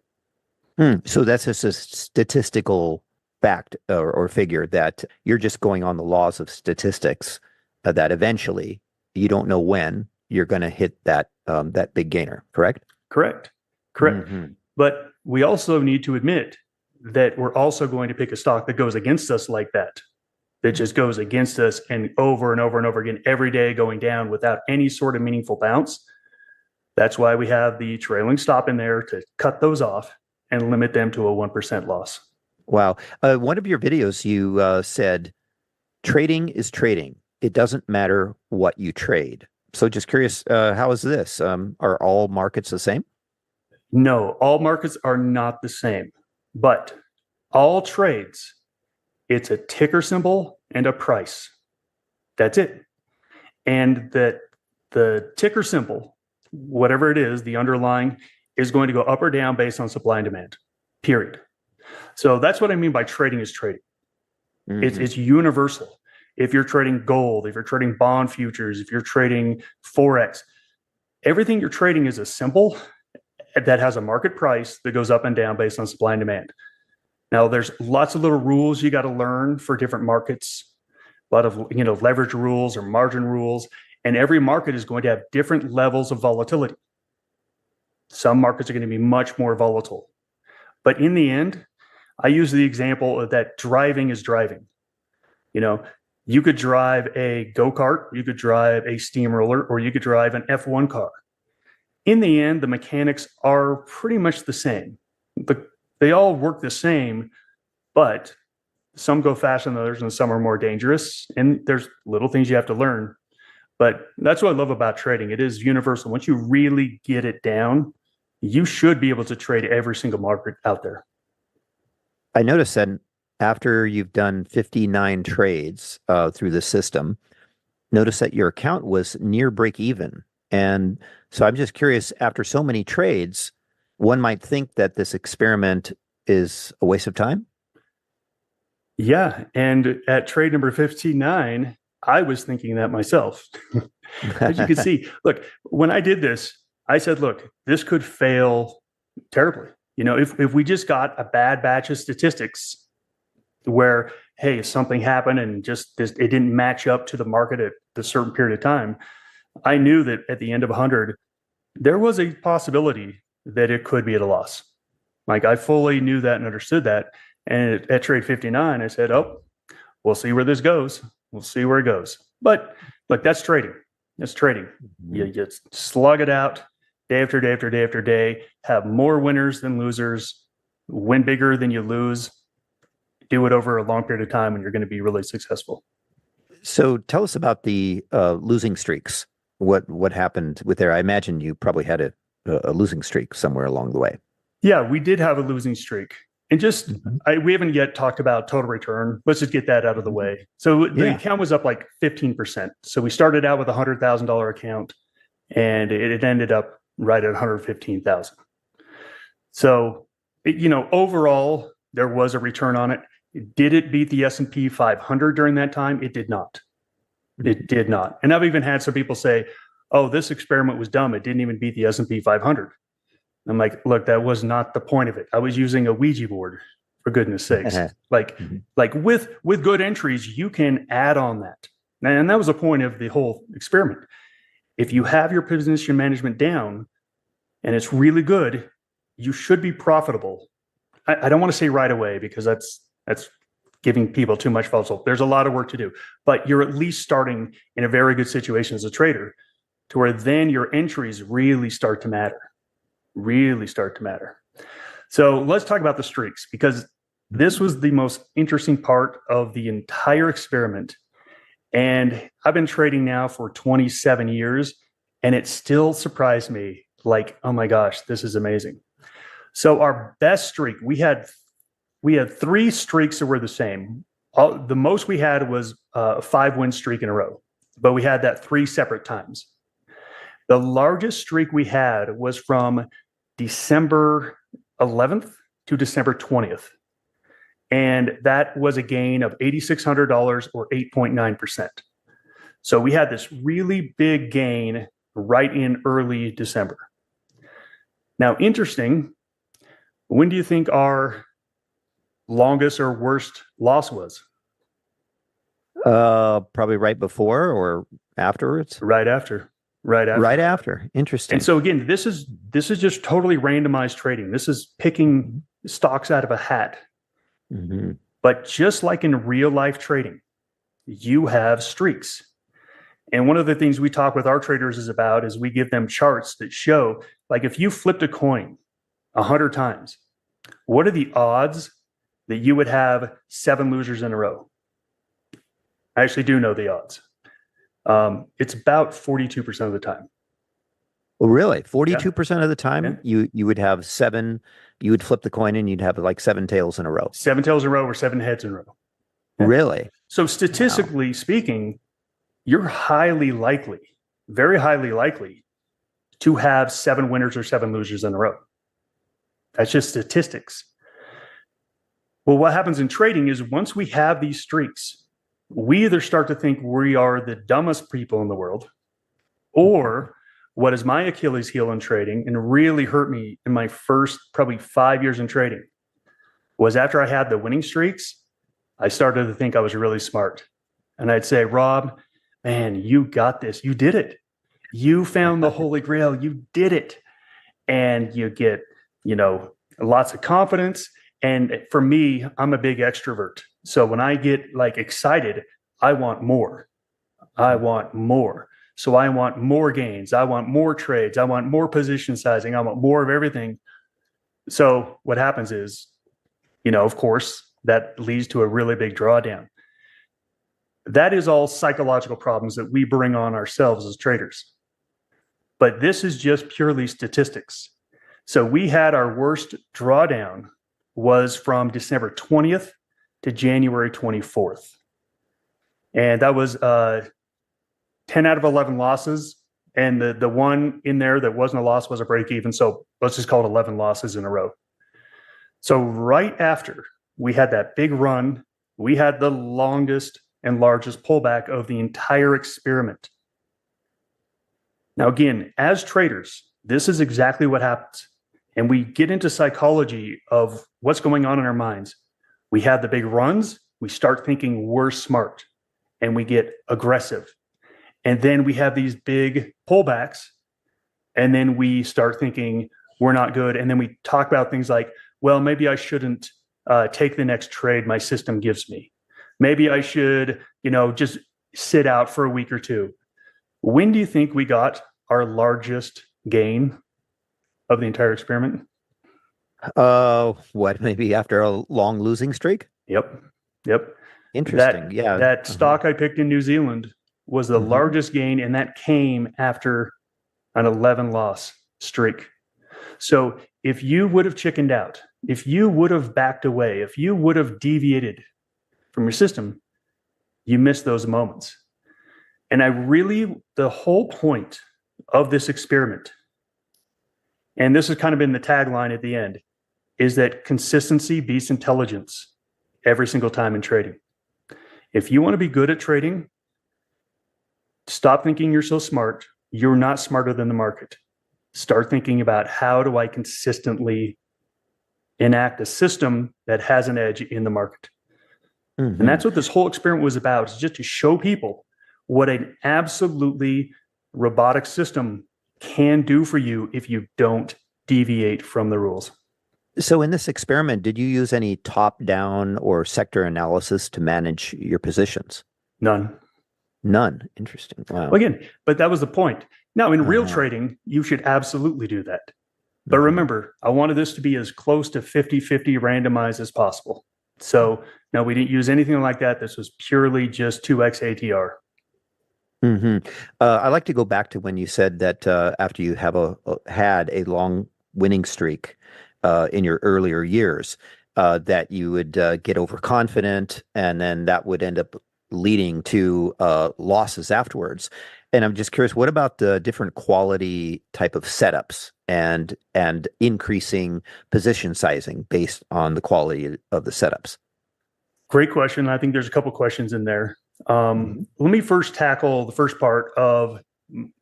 So that's just a statistical fact or figure that you're just going on the laws of statistics that eventually you don't know when you're going to hit that big gainer, correct? Correct. But we also need to admit that we're also going to pick a stock that goes against us like that just goes against us and over and over and over again, every day going down without any sort of meaningful bounce. That's why we have the trailing stop in there to cut those off and limit them to a 1% loss. Wow. One of your videos, you said, trading is trading. It doesn't matter what you trade. So just curious, how is this? Are all markets the same? No, all markets are not the same, but all trades, it's a ticker symbol and a price. That's it. And that the ticker symbol, whatever it is, the underlying, is going to go up or down based on supply and demand, period. So that's what I mean by trading is trading. Mm-hmm. It's universal. If you're trading gold, if you're trading bond futures, if you're trading Forex, everything you're trading is a symbol that has a market price that goes up and down based on supply and demand. Now, there's lots of little rules you got to learn for different markets, a lot of leverage rules or margin rules, and every market is going to have different levels of volatility. Some markets are going to be much more volatile. But in the end, I use the example of that driving is driving. You could drive a go-kart, you could drive a steamroller, or you could drive an F1 car. In the end, the mechanics are pretty much the same. They all work the same, but some go faster than others and some are more dangerous. And there's little things you have to learn. But that's what I love about trading. It is universal. Once you really get it down, you should be able to trade every single market out there. I noticed that after you've done 59 trades through the system, notice that your account was near break even. And so I'm just curious, after so many trades, one might think that this experiment is a waste of time. Yeah. And at trade number 59, I was thinking that myself. As you can see, look, when I did this, I said, look, this could fail terribly. If we just got a bad batch of statistics where, hey, something happened and just it didn't match up to the market at a certain period of time, I knew that at the end of 100, there was a possibility that it could be at a loss. Like I fully knew that and understood that. And at trade 59, I said, oh, we'll see where this goes. We'll see where it goes. But look, that's trading. That's trading. Mm-hmm. You just slug it out day after day after day after day, have more winners than losers, win bigger than you lose, do it over a long period of time, and you're going to be really successful. So tell us about the losing streaks. What happened with there? I imagine you probably had a losing streak somewhere along the way. Yeah, we did have a losing streak. And just, we haven't yet talked about total return. Let's just get that out of the way. So the account was up like 15%. So we started out with a $100,000 account and it ended up right at 115,000. So, overall, there was a return on it. Did it beat the S&P 500 during that time? It did not. It did not. And I've even had some people say, oh, this experiment was dumb. It didn't even beat the S&P 500. I'm like, look, that was not the point of it. I was using a Ouija board, for goodness sakes. Like with good entries, you can add on that. And that was the point of the whole experiment. If you have your position management down and it's really good, you should be profitable. I don't want to say right away because that's giving people too much false hope. There's a lot of work to do, but you're at least starting in a very good situation as a trader to where then your entries really start to matter. So let's talk about the streaks because this was the most interesting part of the entire experiment. And I've been trading now for 27 years and it still surprised me like, oh my gosh, this is amazing. So our best streak, we had 3 streaks that were the same. The most we had was a 5-win streak in a row, but we had that 3 separate times. The largest streak we had was from December 11th to December 20th. And that was a gain of $8,600 or 8.9%. So we had this really big gain right in early December. Now, interesting, when do you think our longest or worst loss was? Probably right before or afterwards? Right after. Interesting. And so again, this is just totally randomized trading. This is picking stocks out of a hat. But just like in real life trading, you have streaks. And one of the things we talk with our traders is we give them charts that show, like, if you flipped a coin 100 times, what are the odds that you would have 7 losers in a row? I actually do know the odds. It's about 42% of the time. Well, really? 42% of the time, you would have 7, you would flip the coin and you'd have like 7 tails in a row. 7 tails in a row or 7 heads in a row. Really? So statistically speaking, you're highly likely, very highly likely, to have 7 winners or 7 losers in a row. That's just statistics. Well, what happens in trading is once we have these streaks, we either start to think we are the dumbest people in the world, or what is my Achilles heel in trading and really hurt me in my first probably 5 years in trading was after I had the winning streaks, I started to think I was really smart. And I'd say, Rob, man, you got this. You did it. You found the Holy Grail. You did it. And you get, lots of confidence. And for me, I'm a big extrovert. So when I get like excited, I want more. I want more. So I want more gains. I want more trades. I want more position sizing. I want more of everything. So what happens is, of course, that leads to a really big drawdown. That is all psychological problems that we bring on ourselves as traders. But this is just purely statistics. So we had our worst drawdown was from December 20th to January 24th. And that was 10 out of 11 losses. And the one in there that wasn't a loss was a break even. So let's just call it 11 losses in a row. So right after we had that big run, we had the longest and largest pullback of the entire experiment. Now, again, as traders, this is exactly what happens. And we get into psychology of what's going on in our minds. We have the big runs, we start thinking we're smart, and we get aggressive. And then we have these big pullbacks, and then we start thinking we're not good. And then we talk about things like, well, maybe I shouldn't take the next trade my system gives me. Maybe I should, just sit out for a week or two. When do you think we got our largest gain of the entire experiment? Maybe after a long losing streak? Yep. Interesting. That stock I picked in New Zealand was the largest gain, and that came after an 11 loss streak. So if you would have chickened out, if you would have backed away, if you would have deviated from your system, you miss those moments. And the whole point of this experiment, and this has kind of been the tagline at the end, is that consistency beats intelligence every single time in trading. If you want to be good at trading, stop thinking you're so smart. You're not smarter than the market. Start thinking about how do I consistently enact a system that has an edge in the market. Mm-hmm. And that's what this whole experiment was about, is just to show people what an absolutely robotic system can do for you if you don't deviate from the rules. So in this experiment, did you use any top-down or sector analysis to manage your positions? None. Interesting. Wow. Well, again, but that was the point. Now, in real trading, you should absolutely do that. But remember, I wanted this to be as close to 50-50 randomized as possible. So no, we didn't use anything like that. This was purely just 2x ATR. Mm-hmm. I like to go back to when you said that after you have had a long winning streak in your earlier years, that you would get overconfident, and then that would end up leading to losses afterwards. And I'm just curious, what about the different quality type of setups and increasing position sizing based on the quality of the setups? Great question. I think there's a couple questions in there. Let me first tackle the first part of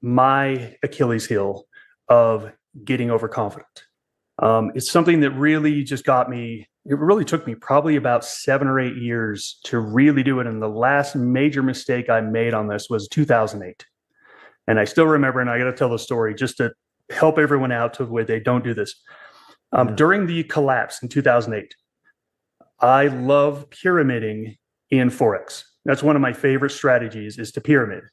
my Achilles heel of getting overconfident. It's something that really just got me. It really took me probably about 7 or 8 years to really do it. And the last major mistake I made on this was 2008. And I still remember, and I got to tell the story just to help everyone out to where they don't do this. During the collapse in 2008, I love pyramiding in Forex. That's one of my favorite strategies, is to pyramid.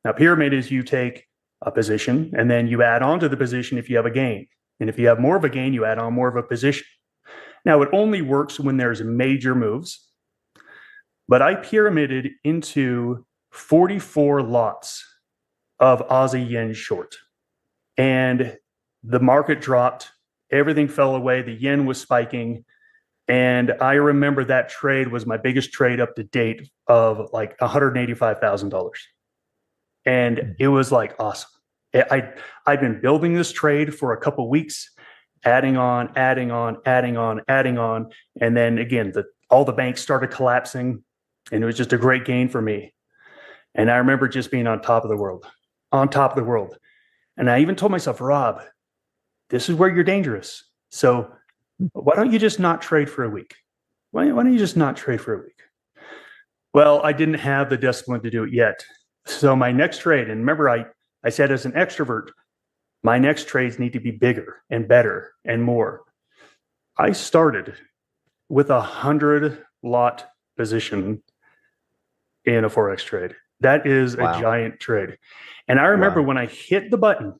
Now, pyramid is you take a position and then you add on to the position if you have a gain. And if you have more of a gain, you add on more of a position. Now, it only works when there's major moves, but I pyramided into 44 lots of Aussie yen short. And the market dropped, everything fell away, the yen was spiking. And I remember that trade was my biggest trade up to date of like $185,000. And it was like awesome. I'd been building this trade for a couple weeks, adding on. And then again, all the banks started collapsing, and it was just a great gain for me. And I remember just being on top of the world. And I even told myself, Rob, this is where you're dangerous. So why don't you just not trade for a week? Why don't you just not trade for a week? Well, I didn't have the discipline to do it yet. So my next trade, and remember, I said as an extrovert, my next trades need to be bigger and better and more. I started with 100 lot position in a Forex trade. That is a giant trade. And I remember when I hit the button,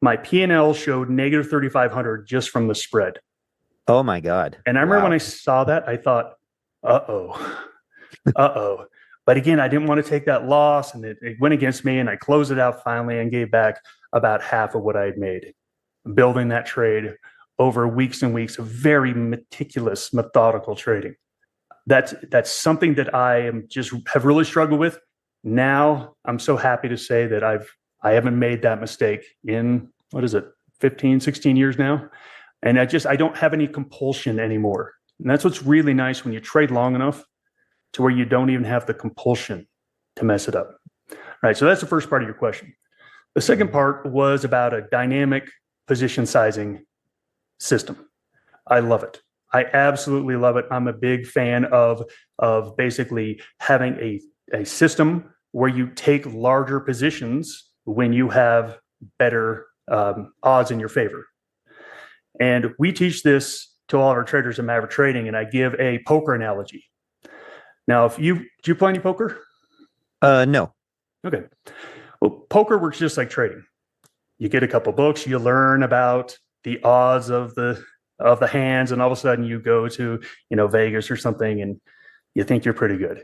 my P&L showed negative 3,500 just from the spread. Oh my God. And I remember when I saw that, I thought, uh-oh. But again, I didn't want to take that loss, and it went against me, and I closed it out finally and gave back about half of what I had made, building that trade over weeks and weeks of very meticulous, methodical trading. That's something that I have really struggled with. Now I'm so happy to say that I haven't made that mistake in, 15, 16 years now. And I don't have any compulsion anymore. And that's what's really nice when you trade long enough to where you don't even have the compulsion to mess it up. All right, so that's the first part of your question. The second part was about a dynamic position sizing system. I love it. I absolutely love it. I'm a big fan of basically having a system where you take larger positions when you have better odds in your favor. And we teach this to all of our traders in Maverick Trading, and I give a poker analogy. Now, do you play any poker? No. Okay. Well, poker works just like trading. You get a couple books, you learn about the odds of the hands, and all of a sudden you go to Vegas or something, and you think you're pretty good.